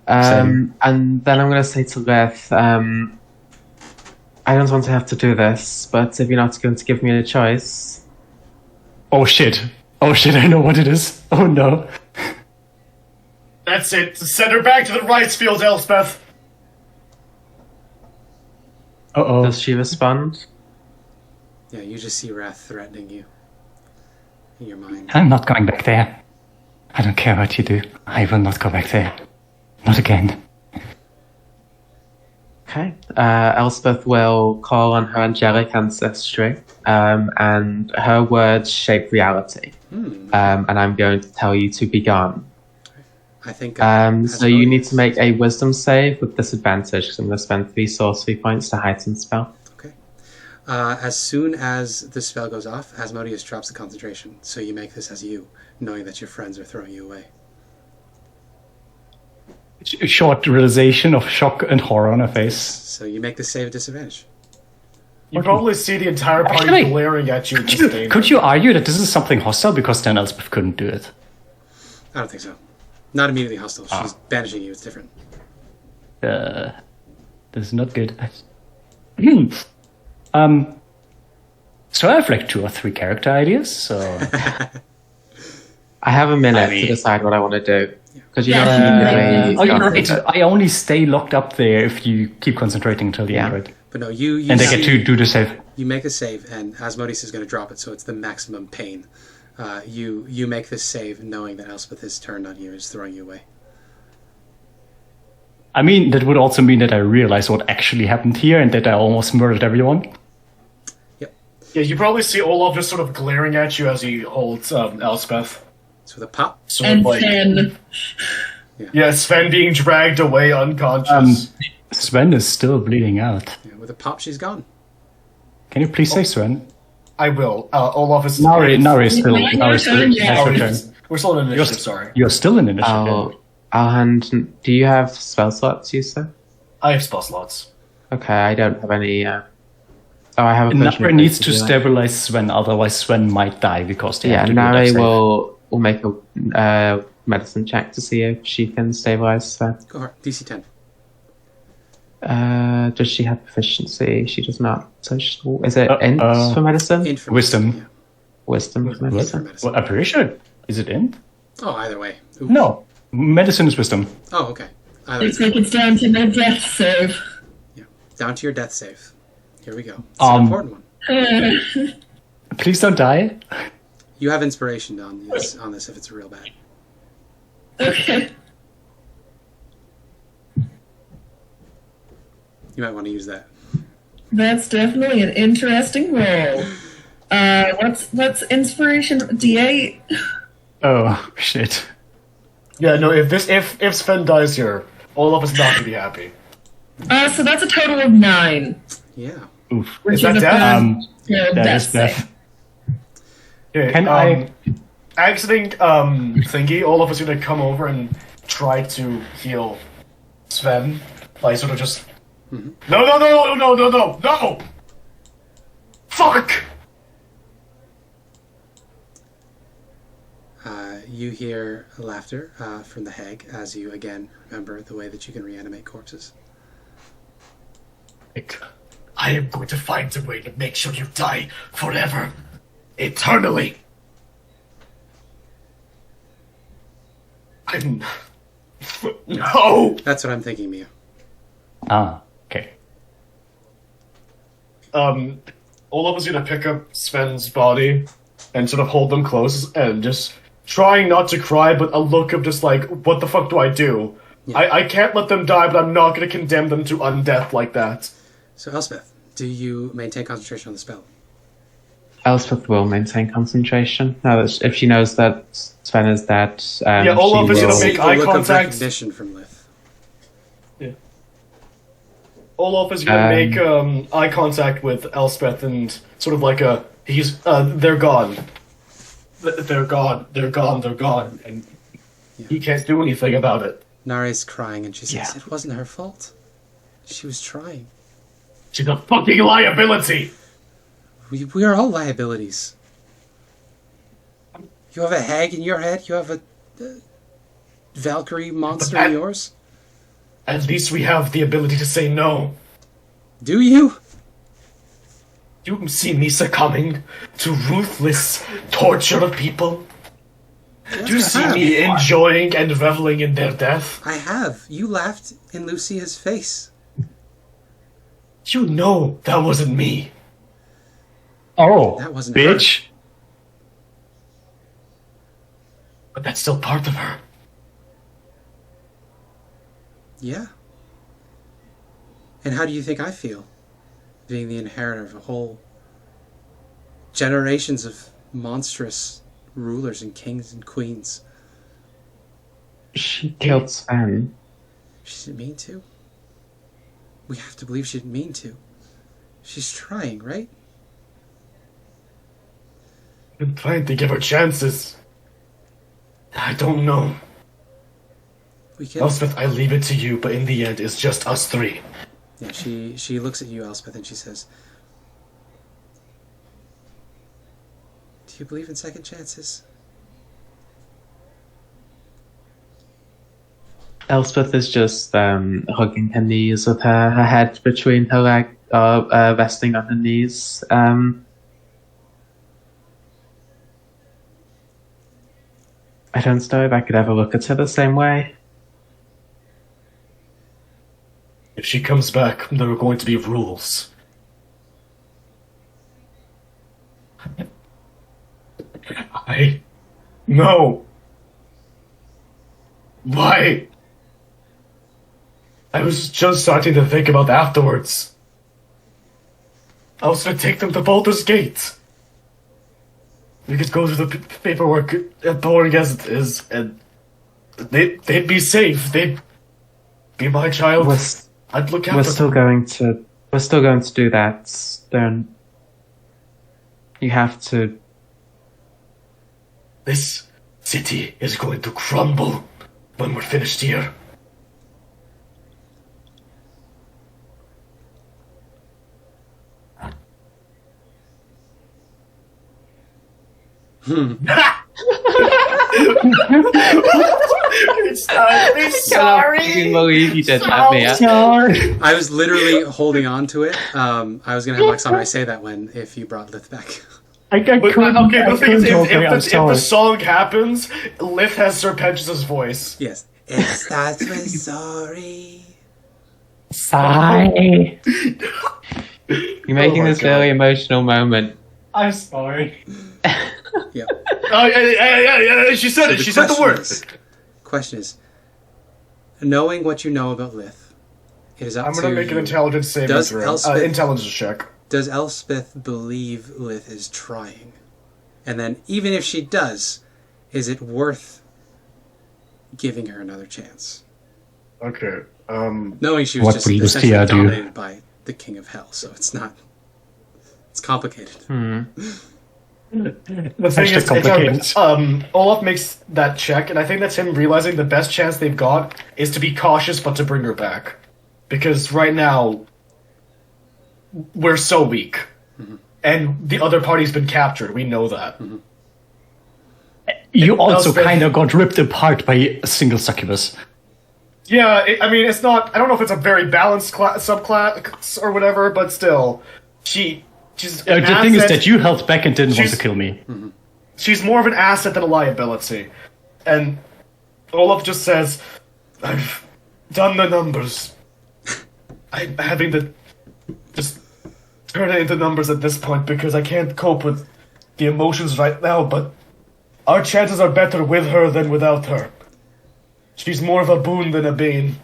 And then I'm going to say to Lith, I don't want to have to do this, but if you're not going to give me a choice... Oh shit, I know what it is. Oh no. That's it. Send her back to the rice field, Elspeth. Uh-oh. Does she respond? Yeah, you just see wrath threatening you in your mind. I'm not going back there. I don't care what you do. I will not go back there. Not again. Okay. Elspeth will call on her angelic ancestry, and her words shape reality. And I'm going to tell you to be gone. I think. So you need to make a wisdom save with disadvantage, because I'm going to spend 3 sorcery points to heighten spell. Okay. As soon as the spell goes off, Asmodeus drops the concentration. So you make this as you, knowing that your friends are throwing you away. A short realization of shock and horror on her face. So you make the save at disadvantage. You probably see the entire party Actually, glaring at you. Could you argue that this is something hostile because then Elspeth couldn't do it? I don't think so. Not immediately hostile. She's banishing you. It's different. This is not good. So I have like 2 or 3 character ideas, so... I have a minute I mean- to decide what I want to do. Because you're Yeah. not immediately... Oh, you're right. I only stay locked up there if you keep concentrating until the end, right? But no, you And they see- get to do the save. You make a save, and Asmodeus is going to drop it, so it's the maximum pain. You make this save knowing that Elspeth is turned on you, is throwing you away. I mean, that would also mean that I realize what actually happened here and that I almost murdered everyone. Yep. Yeah, you probably see Olaf just sort of glaring at you as he holds Elspeth. So with a pop, Sort And of like, then yeah, Sven being dragged away unconscious. Sven is still bleeding out. yeah, with a pop, she's gone. Can you please say Sven? I will. Olaf is... Nari is still, Yeah, Nari still yeah. has Oh, returned. we're still in You're, initiative, sorry. you're still in initiative. I'll hand... Do you have spell slots, you said? I have spell slots. Okay, I don't have any... Oh, I have a... potion Nari of needs haste to do that. stabilize Sven, otherwise Sven might die because they Yeah, have to do that Nari save. will make a medicine check to see if she can stabilize Sven. Go hard. DC 10. Does she have proficiency? She does not. So is it int for medicine? Int for Wisdom. medicine, Wisdom for yeah. medicine. For medicine. Well, I'm pretty sure. Is it in? Oh, either way. Ooh. No. Medicine is wisdom. Oh, okay. Either looks way. like it's down to my death save. Yeah. Down to your death save. Here we go. It's an important one. Please don't die. You have inspiration on this if it's real bad. Okay. You might want to use that. That's definitely an interesting roll. What's inspiration? D8? Oh, shit. Yeah, no, if Sven dies here, Olaf is not going to be happy. So that's a total of 9. Yeah. Oof. Which Is that a death? failed That death is death. save. Okay, Can I- Exiting thingy, Olaf is going to come over and try to heal Sven. Like, sort of just... No! Fuck! You hear laughter from the hag as you again remember the way that you can reanimate corpses. I am going to find a way to make sure you die forever. Eternally. No! That's what I'm thinking, Mia. Ah, okay. Olaf is gonna pick up Sven's body and sort of hold them close and just trying not to cry, but a look of just like, what the fuck do I do? Yeah. I can't let them die, but I'm not gonna condemn them to undeath like that. So, Elspeth, do you maintain concentration on the spell? Elspeth will maintain concentration. Now that if she knows that Sven is dead, Yeah, Olaf she is gonna will... make The eye look of contact. recognition from Lith. Olaf is gonna make eye contact with Elspeth and sort of like they're gone. They're gone, they're gone, they're gone. And he can't do anything about it. Nare's crying and she says, Yeah. It wasn't her fault. She was trying. She's a fucking liability! We are all liabilities. You have a hag in your head, you have a Valkyrie monster in yours. At least we have the ability to say no. Do you? You see me succumbing to ruthless torture of people? Do you see me enjoying and reveling in their death? I have. You laughed in Lucia's face. You know that wasn't me. Oh, That wasn't bitch. But that's still part of her. Yeah. And how do you think I feel? Being the inheritor of a whole generations of monstrous rulers and kings and queens. She killed Sven. She didn't mean to. We have to believe she didn't mean to. She's trying, right? I've been trying to give her chances. I don't know. We can. Elspeth, I leave it to you, but in the end, it's just us three. Yeah, she looks at you, Elspeth, and she says, "Do you believe in second chances?" Elspeth is just hugging her knees with her head between her leg, resting on her knees. I don't know if I could ever look at her the same way. If she comes back, there are going to be rules. No. Why? I was just starting to think about afterwards. I was going to take them to Baldur's Gate. We could go through the paperwork, boring as it is, and they'd be safe. They'd be my child. I'd look after We're still going to do that. Don't. You have to. This city is going to crumble when we're finished here. I'm sorry. I can't believe you did that, Mia. I was literally holding on to it. I was gonna have like Samurai say that if you brought Lith back. But, okay, the thing is, if the song happens, Lith has Sir Pedge's voice. Yes. It starts with sorry. Sigh. You're making this really emotional moment. I'm sorry. Yep. She said it. She said the words. Question is, knowing what you know about Lith, it is up I'm to gonna make an you. intelligence saving Does throw. Elspeth- Intelligence check. Does Elspeth believe Lith is trying? And then, even if she does, is it worth giving her another chance? Okay. Knowing she was What just will essentially Lucia do? dominated by the King of Hell, so it's not. It's complicated. The thing is, complicated. Olaf makes that check, and I think that's him realizing the best chance they've got is to be cautious, but to bring her back, because right now we're so weak. and the other party's been captured. We know that. Mm-hmm. You also Elspeth- kind of got ripped apart by a single succubus. Yeah, I mean, it's not. I don't know if it's a very balanced subclass or whatever, but still, she's. The an thing is asset. that you held back and didn't want to She's- kill me. She's more of an asset than a liability. And Olaf just says, I've done the numbers. I'm having to just turn it into numbers at this point because I can't cope with the emotions right now, but our chances are better with her than without her. She's more of a boon than a bane.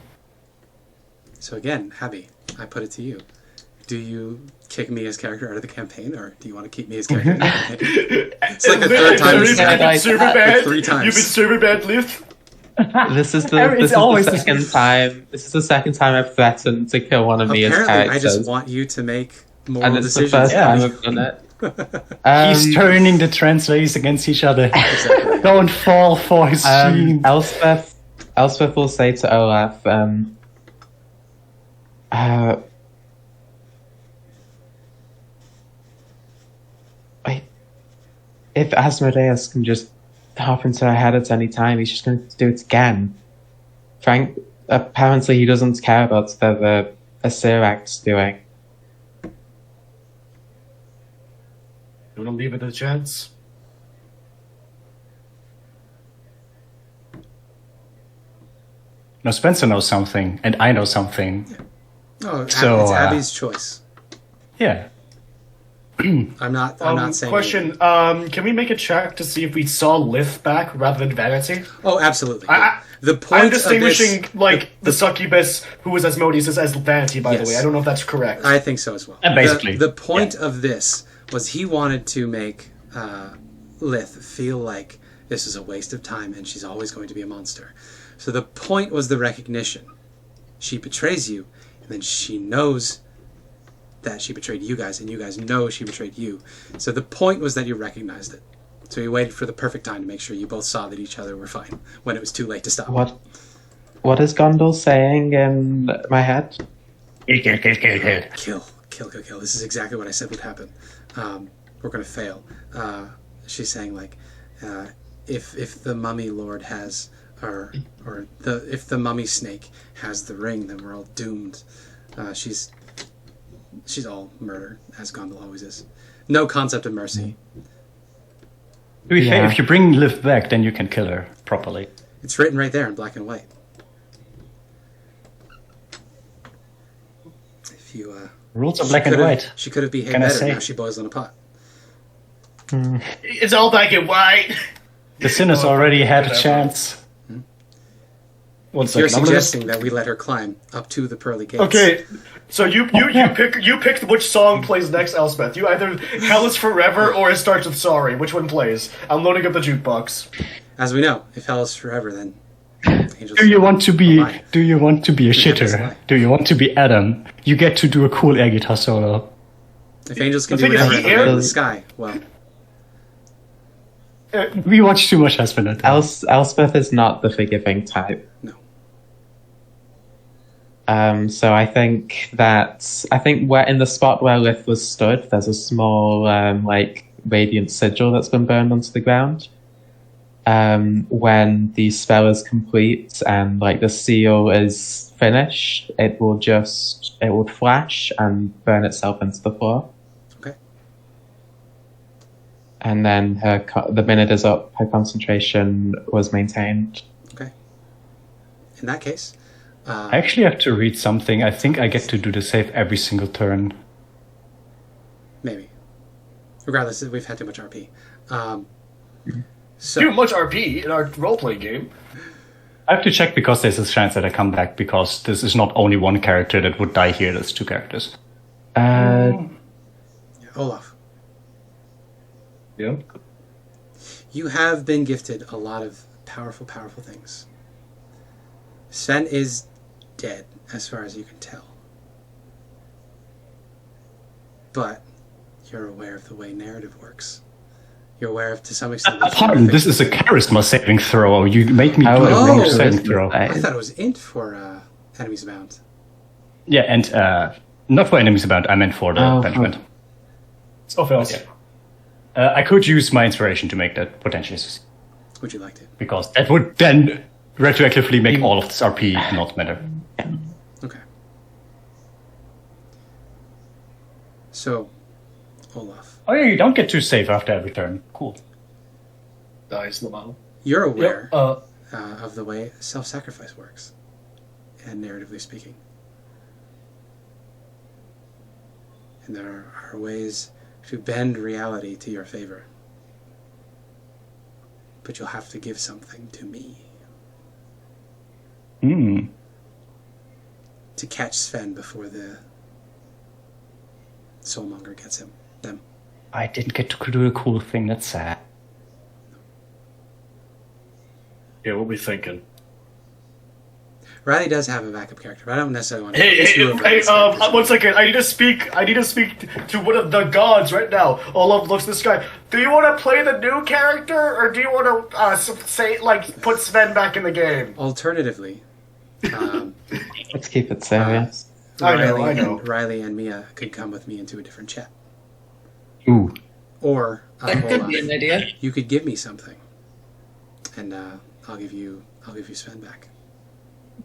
So again, Habby, I put it to you. Do you kick me as character out of the campaign, or do you want to keep me as character in the campaign? It's like the third time this has You've been happened. super Like bad. 3 times. You've been super bad, Lith. This is It's the always the second time. This is the second time I've threatened to kill one of me as Apparently, I characters. just want you to make and moral it's decisions. the first Yeah. time I've done it. He's turning the translators against each other. Don't fall for his scheme. Elspeth will say to Olaf, if Asmodeus can just hop into her head at any time, he's just going to do it again. Frank, apparently he doesn't care about whether Asirac's doing. You want to leave it a chance? No, Spencer knows something, and I know something. Oh, So, it's uh, Abby's choice. Yeah. I'm not saying. Question, can we make a check to see if we saw Lith back rather than Vanity? Oh, absolutely. I- the point I'm distinguishing, of this, like, the Succubus, who was Asmodeus, as Vanity, by the Yes. way. I don't know if that's correct. I think so as well. Basically, the point of this was he wanted to make Lith feel like this is a waste of time and she's always going to be a monster. So the point was the recognition. She betrays you, and then she knows that she betrayed you guys, and you guys know she betrayed you. So the point was that you recognized it. So he waited for the perfect time to make sure you both saw that each other were fine when it was too late to stop. What is Gondor saying in my head? Kill. This is exactly what I said would happen. We're going to fail. She's saying, like, if the mummy lord has, if the mummy snake has the ring, then we're all doomed. She's all murder, as Gondor always is. No concept of mercy. To be fair, Yeah. if you bring Lith back, then you can kill her properly. It's written right there in black and white. If you, Rules are black and white. She could have behaved Can I better. say? Now she boils in a pot. It's all black and white. The sinners already had a chance. One You're second. I'm gonna- suggesting that we let her climb up to the pearly gates. Okay, so you picked which song plays next, Elspeth. You either Hell is Forever or it starts with Sorry. Which one plays? I'm loading up the jukebox. As we know, if hell is forever, then angels. Do you want to be? Why? Do you want to be a Never shitter? lie. Do you want to be Adam? You get to do a cool air guitar solo. If angels can The do thing is, whatever he in the aired- sky, well, We watch too much Aspen at times. Elspeth is not the forgiving type. no. So I think where in the spot where Lith was stood, there's a small radiant sigil that's been burned onto the ground. When the spell is complete and the seal is finished, it will flash and burn itself into the floor. Okay. And then the minute is up, her concentration was maintained. Okay. In that case, I actually have to read something. I think I get to do the save every single turn. maybe. Regardless, we've had too much RP. So Too much RP in our roleplay game. I have to check because there's a chance that I come back because this is not only one character that would die here. There's 2 characters. Olaf, Yeah. you have been gifted a lot of powerful things. Sven is dead, as far as you can tell. But you're aware of the way narrative works. You're aware of, to some extent... the Pardon, this is a charisma saving throw. You make me do a Oh. range saving throw. I thought it was int for enemies abound. Yeah, and not for enemies about. I meant for the Oh, punishment. Oh, fails. Okay. I could use my inspiration to make that potentially succeed. Would you like to? Because that would then retroactively make all of this RP not matter. Okay. So, Olaf, Oh yeah, you don't get to save after every turn. Cool. Dies the model. you're aware Yep. of the way self-sacrifice works, and narratively speaking. And there are ways to bend reality to your favor. But you'll have to give something to me Hmm. to catch Sven before the soulmonger gets them. I didn't get to do a cool thing. That's sad. Yeah, what we thinking? Riley does have a backup character, but I don't necessarily want to. Hey, 1 second. I need to speak to one of the gods right now. Olaf looks at this guy. Do you want to play the new character, or do you want to put Sven back in the game? Alternatively, Let's keep it serious. I know. Riley and Mia could come with me into a different chat, Ooh. or That could Olaf, be an idea. you could give me something, and I'll give you Sven back.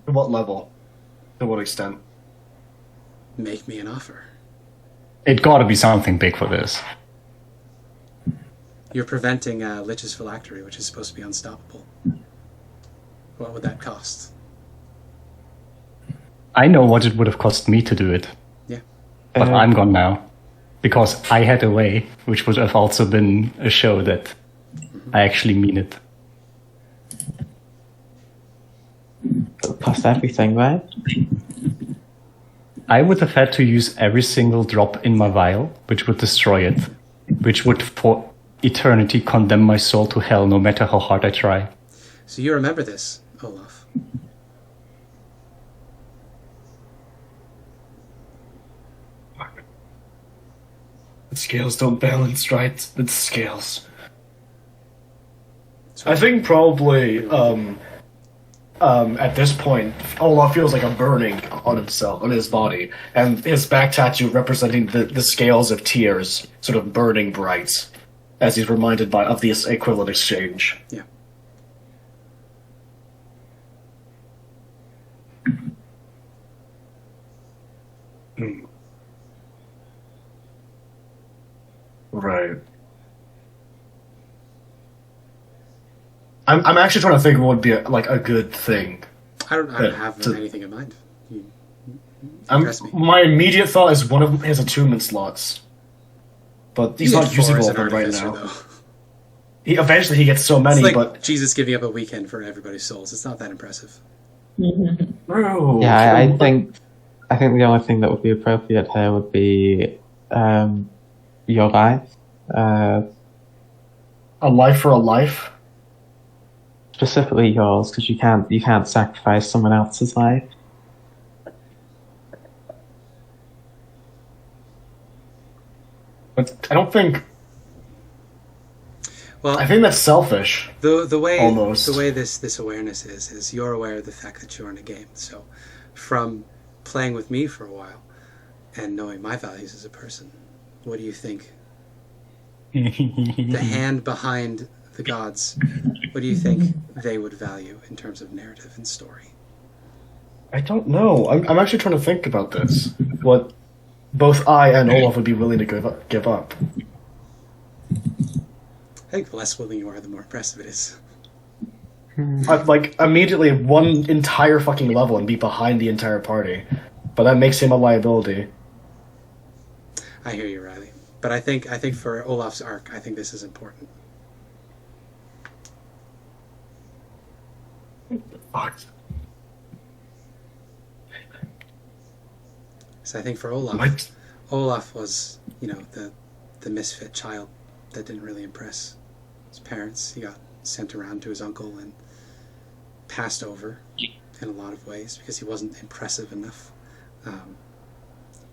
To what level? To what extent? Make me an offer. It gotta be something big for this. You're preventing Lich's phylactery, which is supposed to be unstoppable. What would that cost? I know what it would have cost me to do it, Yeah. but I'm gone now. Because I had a way, which would have also been a show that I actually mean it. It'll cost everything, right? I would have had to use every single drop in my vial, which would destroy it, which would for eternity condemn my soul to hell no matter how hard I try. So you remember this, Olaf. The scales don't balance right. It's scales. So I think probably at this point, Olaf feels like a burning on himself, on his body, and his back tattoo representing the scales of tears, sort of burning bright, as he's reminded of this equivalent exchange. Yeah. Right. I'm actually trying to think what would be a good thing. I don't have anything in mind. You impress me. My immediate thought is one of his attunement slots, but he's You not get four as usable an right artificer, now. though. Eventually, he gets so many, It's like but Jesus giving up a weekend for everybody's souls. It's not that impressive. Bro, Yeah, I think the only thing that would be appropriate here would be your life. a life for a life. Specifically yours, because you can't sacrifice someone else's life. But I don't think. Well, I think that's selfish. the way almost. the way this awareness is you're aware of the fact that you're in a game. So, from playing with me for a while and knowing my values as a person, what do you think? The hand behind the gods, what do you think they would value in terms of narrative and story? I don't know. I'm actually trying to think about this. What both I and Olaf would be willing to give up. I think the less willing you are, the more impressive it is. I'd like immediately one entire fucking level and be behind the entire party, but that makes him a liability. I hear you, Riley. But I think for Olaf's arc, I think this is important. Fuck. So I think for Olaf, What? Olaf was, the misfit child that didn't really impress his parents. He got sent around to his uncle and passed over in a lot of ways because he wasn't impressive enough.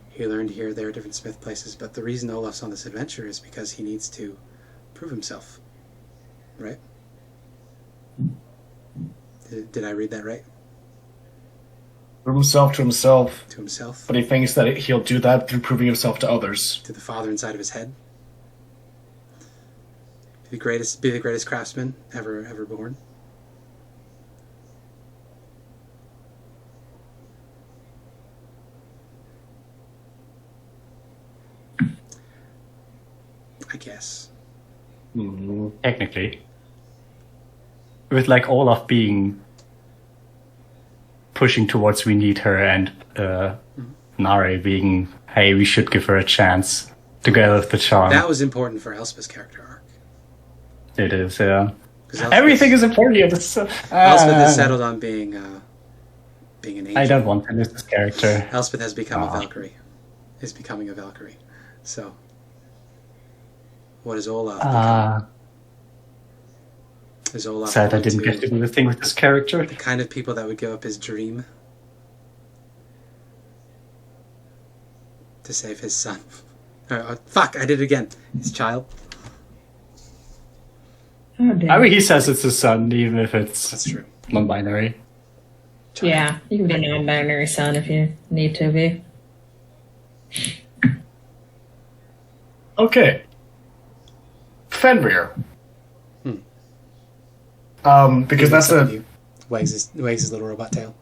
He learned here, there, different smith places, but the reason Olaf's on this adventure is because he needs to prove himself. Right? Did I read that right? Prove himself to himself, To himself? but he thinks that he'll do that through proving himself to others. To the father inside of his head? Be the greatest craftsman ever born. I guess. Technically. With like Olaf being pushing towards we need her and Nare being, hey, we should give her a chance together with the charm. That was important for Elspeth's character arc. It is, yeah. Elspeth, Everything is important here. Elspeth has settled on being an angel. I don't want to lose this character. Elspeth has become a Valkyrie. Is becoming a Valkyrie. So, what is Olaf become? Is Olaf Sad I going didn't get to do the thing with this character. the kind of people that would give up his dream to save his son? Fuck! I did it again. His child. Oh, damn. I mean, he says it's his son, even if it's That's true. non-binary. Yeah, you can be a non-binary son if you need to be. Okay. Fenrir. Because that's a... Wags his little robot tail.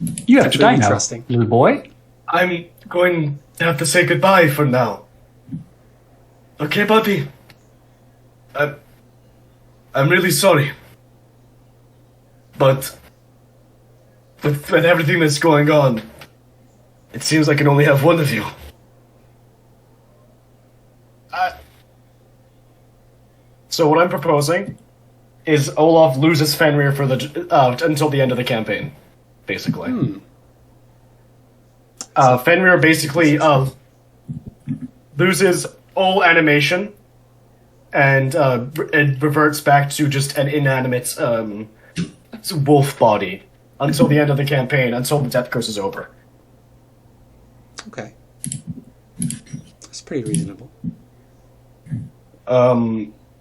You have to die really now, trusting. little boy. I'm going to have to say goodbye for now. Okay, buddy? I'm really sorry. But with everything that's going on, it seems I can only have one of you. So what I'm proposing is Olaf loses Fenrir for the until the end of the campaign, basically. Fenrir basically loses all animation and it reverts back to just an inanimate wolf body until the end of the campaign, until the death curse is over. Okay. That's pretty reasonable.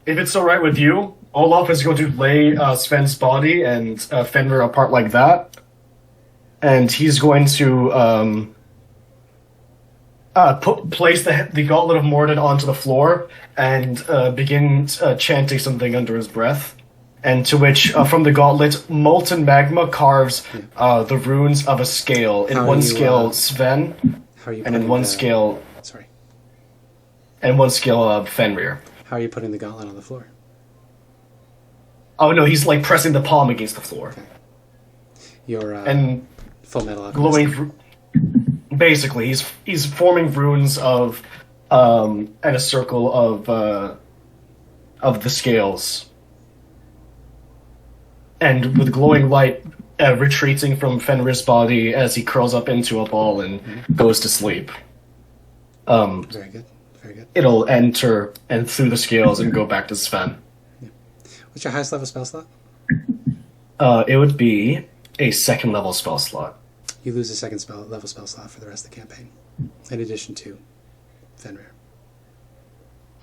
If it's alright with you, Olaf is going to lay Sven's body and Fenrir apart like that, and he's going to place the Gauntlet of Mordin onto the floor and begin chanting something under his breath, and to which, from the gauntlet, molten magma carves the runes of a scale. In one scale, Sven, and in one scale... Sorry. And one scale, Fenrir. How are you putting the gauntlet on the floor? Oh no, he's like pressing the palm against the floor. Okay. Your and Full Metal Alchemist. glowing. Basically, he's forming runes of and a circle of the scales, and with glowing light retreating from Fenrir's body as he curls up into a ball and goes to sleep. Very good. Very good. It'll enter and through the scales and go back to Sven. What's your highest level spell slot? It would be a 2nd level spell slot. You lose a 2nd level spell slot for the rest of the campaign, in addition to Fenrir.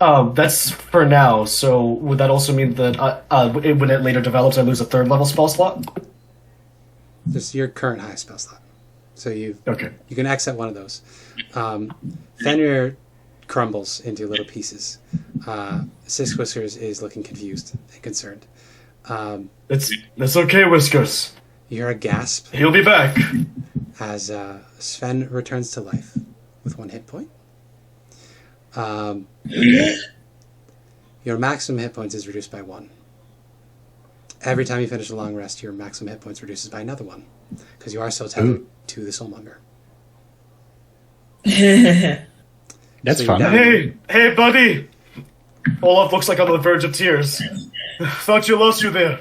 That's for now. So would that also mean that when it later develops, I lose a 3rd level spell slot? This is your current highest spell slot. So you can exit one of those. Fenrir crumbles into little pieces. Six Whiskers is looking confused and concerned. That's okay, Whiskers. You hear a gasp He'll be back. as Sven returns to life with 1 hit point. Your maximum hit points is reduced by 1. Every time you finish a long rest, your maximum hit points reduces by another 1, because you are still tethered to the Soulmonger. That's So fun. Hey, buddy! Olaf looks like on the verge of tears. Thought you lost you there.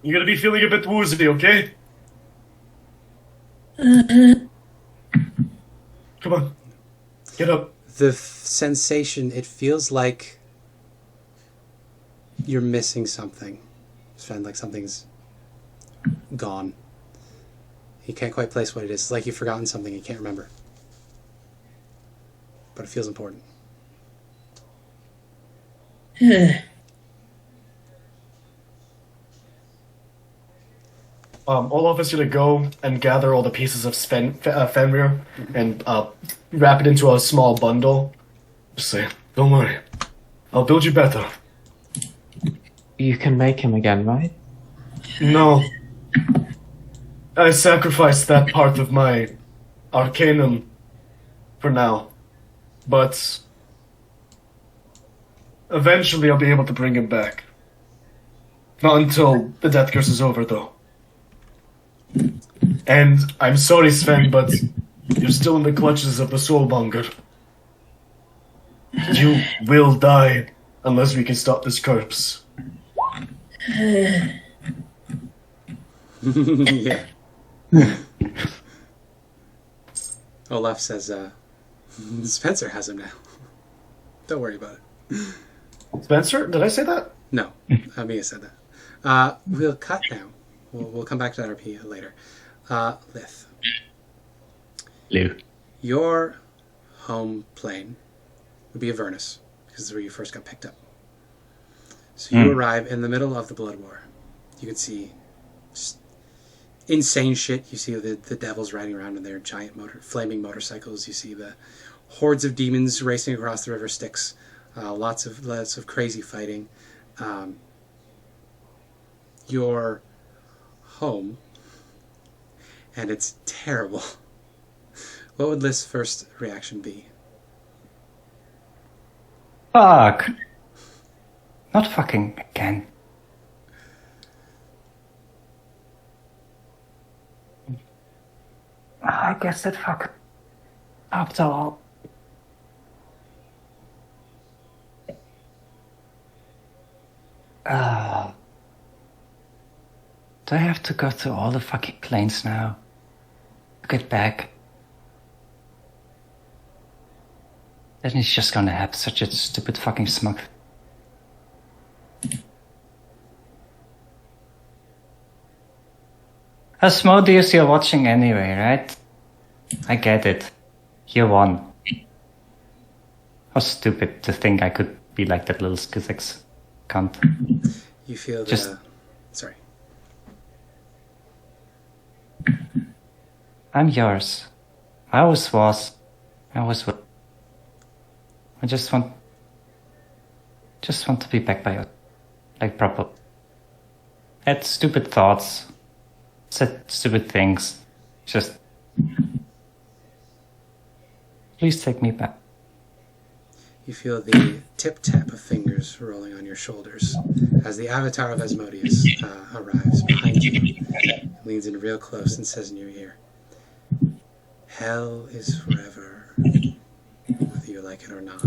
You're gonna be feeling a bit woozy, okay? Come on. Get up. The sensation, it feels like you're missing something. Sven, like something's gone. You can't quite place what it is. It's like you've forgotten something you can't remember. But it feels important. Olaf is gonna go and gather all the pieces of Fenrir and wrap it into a small bundle. Just say, Don't worry. I'll build you better. You can make him again, right? No. I sacrificed that part of my arcanum for now. But eventually I'll be able to bring him back. Not until the death curse is over, though. And I'm sorry, Sven, but you're still in the clutches of the soulmonger. You will die unless we can stop this curse. Yeah. Olaf says, Spencer has him now. Don't worry about it. Spencer, did I say that? No, Mia said that. We'll cut now. We'll come back to that RP later. Lith. Lou. Your home plane would be Avernus, because it's where you first got picked up. So you arrive in the middle of the Blood War. You can see just insane shit. You see the devils riding around in their giant flaming motorcycles. You see the hordes of demons racing across the river Styx. Lots of crazy fighting. Your home, and it's terrible. What would Liz's first reaction be? Fuck. Not fucking again. I guess that fuck. After all. Do I have to go to all the fucking planes now? To get back? Then he's just gonna have such a stupid fucking smug. Asmodeus, you're watching anyway, right? I get it. You won. How stupid to think I could be like that little Skizix cunt. You feel the... Just- Sorry. I'm yours. I always was. I always will. I just want to be back by you. Like proper. Had stupid thoughts. Said stupid things. Just... Please take me back. You feel the tip-tap of fingers rolling on your shoulders as the avatar of Asmodeus arrives behind you, leans in real close and says in your ear, "Hell is forever, whether you like it or not.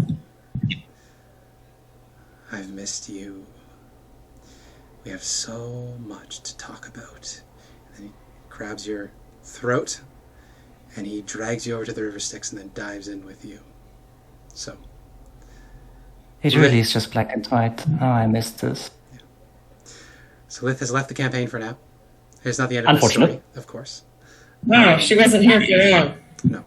I've missed you. We have so much to talk about." And then he grabs your throat and he drags you over to the river Styx and then dives in with you. So... It really is just black and white. Oh, I missed this. Yeah. So Lith has left the campaign for now. It's not the end of the story, of course. No, she wasn't here for long. No.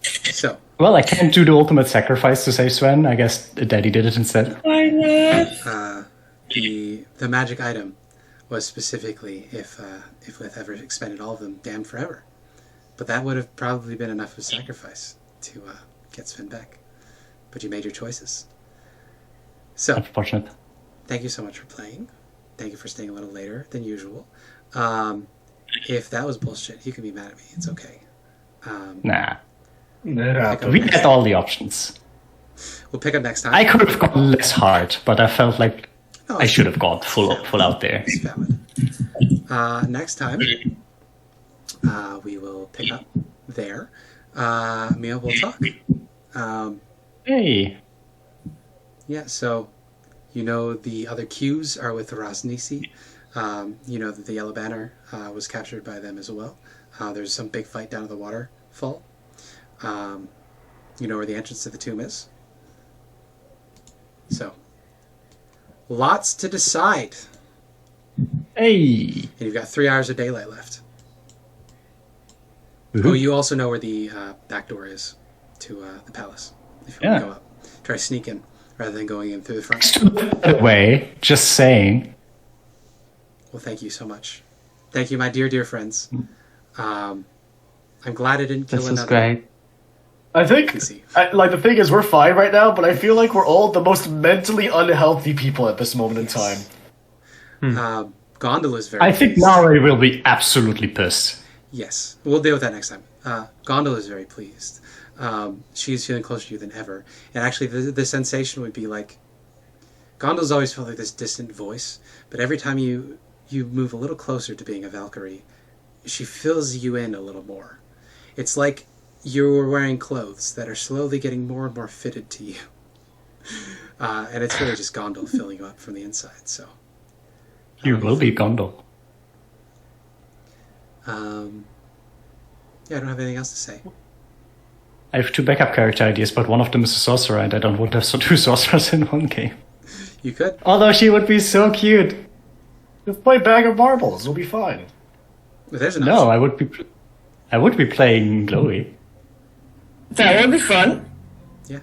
So. Well, I can't do the ultimate sacrifice to save Sven. I guess Daddy did it instead. The magic item was specifically if Lith ever expended all of them, damned forever. But that would have probably been enough of a sacrifice to get Sven back. But you made your choices. So, unfortunate. Thank you so much for playing. Thank you for staying a little later than usual. If that was bullshit, you can be mad at me. It's okay. Nah. Yeah. We had all the options. We'll pick up next time. I could have gone less hard, but I felt like I should have gone full out there. It's valid. Next time, we will pick up there. Mia, we'll talk. Hey. Yeah, so the other Qs are with the Rosnisi. You know that the Yellow Banner was captured by them as well. There's some big fight down at the waterfall. You know where the entrance to the tomb is. So, lots to decide. Hey. And you've got 3 hours of daylight left. Mm-hmm. Oh, you also know where the back door is to the palace. If you want to go up. Try to sneak in rather than going in through the front. Way, just saying. Well, thank you so much. Thank you, my dear friends. I'm glad I didn't kill This another. was great. I think, PC. the thing is, we're fine right now, but I feel like we're all the most mentally unhealthy people at this moment in time. Gondel is very I think pleased. Nari will be absolutely pissed. Yes, we'll deal with that next time. Gondel is very pleased. She's feeling closer to you than ever. And actually, the sensation would be like, Gondel's always felt like this distant voice, but every time you move a little closer to being a Valkyrie, she fills you in a little more. It's like you're wearing clothes that are slowly getting more and more fitted to you. And it's really just Gondel filling you up from the inside, so... You will be Gondel. Yeah, I don't have anything else to say. I have 2 backup character ideas, but one of them is a sorcerer, and I don't want to have 2 sorcerers in one game. You could. Although she would be so cute. Just play Bag of Marbles, it'll be fine. But there's an No, option. I would be playing Chloe. That would be fun.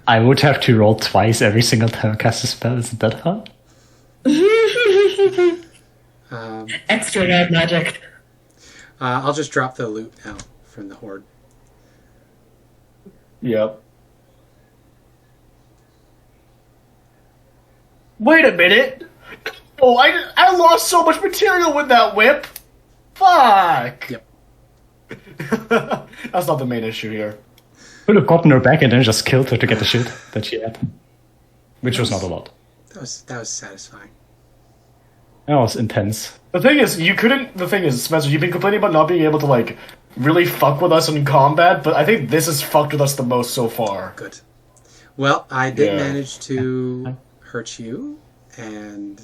I would have to roll twice every single time I cast a spell. Isn't that hard? Extra red magic. I'll just drop the loot now from the horde. Yep. Wait a minute! Oh, I lost so much material with that whip! Fuck! Yep. That's not the main issue here. Could have gotten her back and then just killed her to get the shit that she had. Which was not a lot. That was satisfying. That was intense. The thing is, Spencer, you've been complaining about not being able to, like, really fuck with us in combat, but I think this has fucked with us the most so far. Good. Well, I did Yeah. manage to hurt you, and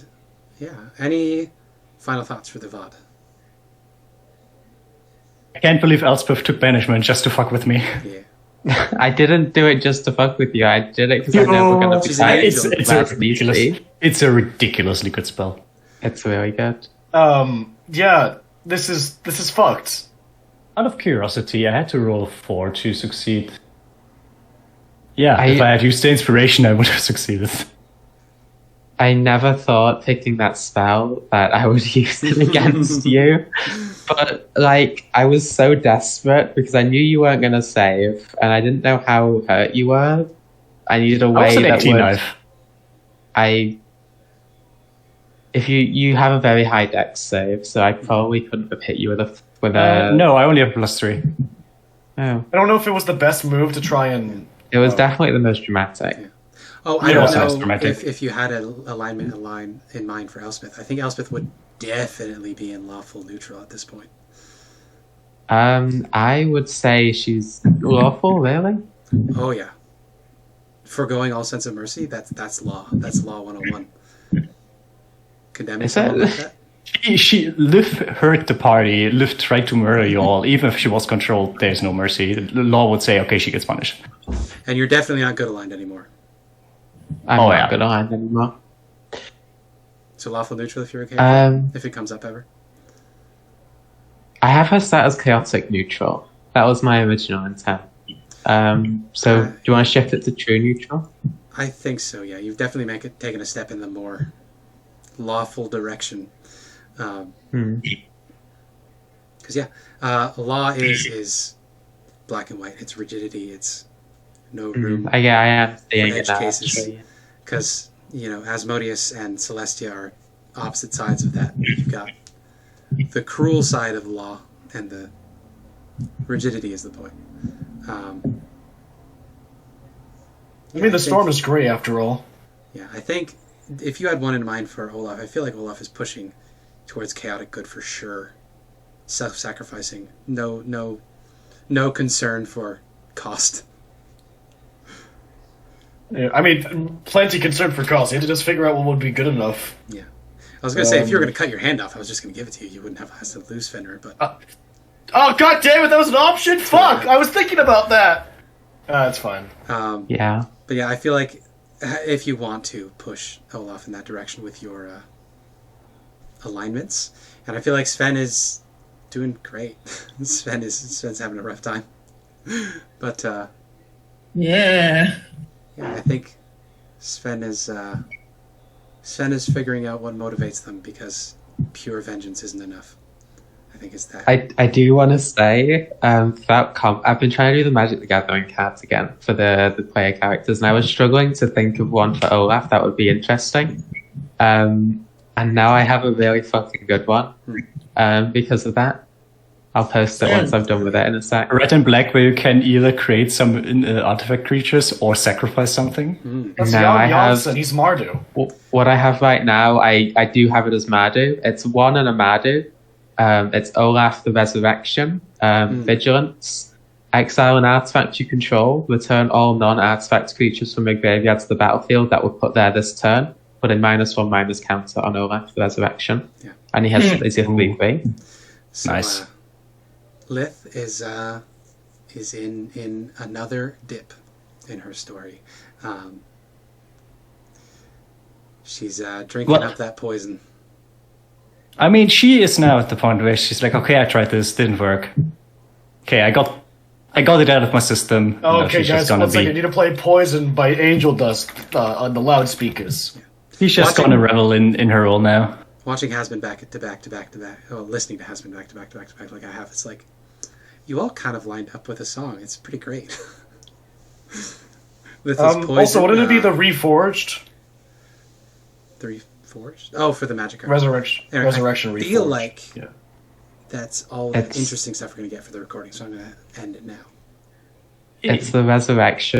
yeah. Any final thoughts for the VOD? I can't believe Elspeth took banishment just to fuck with me. Yeah. I didn't do it just to fuck with you. I did it because I know we're going to be She's an fighting. angel. It's a ridiculously good spell. It's really good. Yeah, this is fucked. Out of curiosity, I had to roll a 4 to succeed. Yeah, if I had used the inspiration, I would have succeeded. I never thought picking that spell that I would use it against you. But, like, I was so desperate because I knew you weren't going to save, and I didn't know how hurt you were. I needed a I was way an that 18 would... knife. If you have a very high dex save, so I probably couldn't have hit you with a... No, I only have +3. Oh. I don't know if it was the best move to try and... It was definitely the most dramatic. Yeah. Oh, I Yeah, don't sounds know dramatic. if you had an alignment in mind for Elspeth. I think Elspeth would definitely be in lawful neutral at this point. I would say she's lawful, really? Oh yeah. Foregoing all sense of mercy, that's law. That's law 101. Condemning Is someone that- like that? Lith hurt the party. Lith tried to murder you all. Even if she was controlled, there's no mercy. The law would say, okay, she gets punished. And you're definitely not good aligned anymore. I'm Oh, not yeah. good aligned anymore. So lawful neutral if you're okay. If it comes up ever. I have her set as chaotic neutral. That was my original intent. So do you want to shift it to true neutral? I think so. Yeah, you've definitely taken a step in the more lawful direction. Because law is black and white. It's rigidity. It's no room I am for seeing edge it now. cases. Actually. Because Asmodeus and Celestia are opposite sides of that. You've got the cruel side of the law, and the rigidity is the point. I mean, the storm is gray after all. Yeah, I think if you had one in mind for Olaf, I feel like Olaf is pushing towards chaotic good for sure. Self-sacrificing. No concern for cost. Yeah, I mean, plenty concerned for cost. You had to just figure out what would be good enough. Yeah. I was going to say, if you were going to cut your hand off, I was just going to give it to you. You wouldn't have to lose Fenrir, but... Oh, god damn it, that was an option? Fuck! I was thinking about that! That's fine. Yeah. But yeah, I feel like if you want to push Olaf in that direction with your alignments, and I feel like Sven is doing great. Sven's having a rough time. But Yeah. yeah, I think Sven is figuring out what motivates them, because pure vengeance isn't enough. I think is that. I do want to say, I've been trying to do the Magic the Gathering cards again for the player characters, and I was struggling to think of one for Olaf that would be interesting. And now I have a really fucking good one because of that. I'll post it once I'm done with it in a sec. Red and black, where you can either create some artifact creatures or sacrifice something. That's Now I have and he's Mardu. what I have right now. I do have it as Mardu. It's 1 and a Mardu. It's Olaf the Resurrection. Vigilance. Exile an artifact you control. Return all non-artifact creatures from your graveyard to the battlefield that were put there this turn. Put a -1/- counter on Olaf the Resurrection. Yeah. And he has his 3/3. So, Nice. Lith is in another dip in her story. She's drinking up that poison. I mean, she is now at the point where she's like, okay, I tried this, didn't work. Okay, I got it out of my system. Now Okay, she's just guys, gonna one second. I need to play Poison by Angel Dust on the loudspeakers. She's just gonna revel in her role now. Watching Hasbin back to back, listening to Hasbin back to back like I have, it's like, you all kind of lined up with a song. It's pretty great. With this poison, Also, wouldn't it be the Reforged? the Reforged? Oh, for the Magic card. Resurrection I feel Reforged. like Yeah. that's all the It's- interesting stuff we're going to get for the recording, so I'm going to end it now. It's the Resurrection.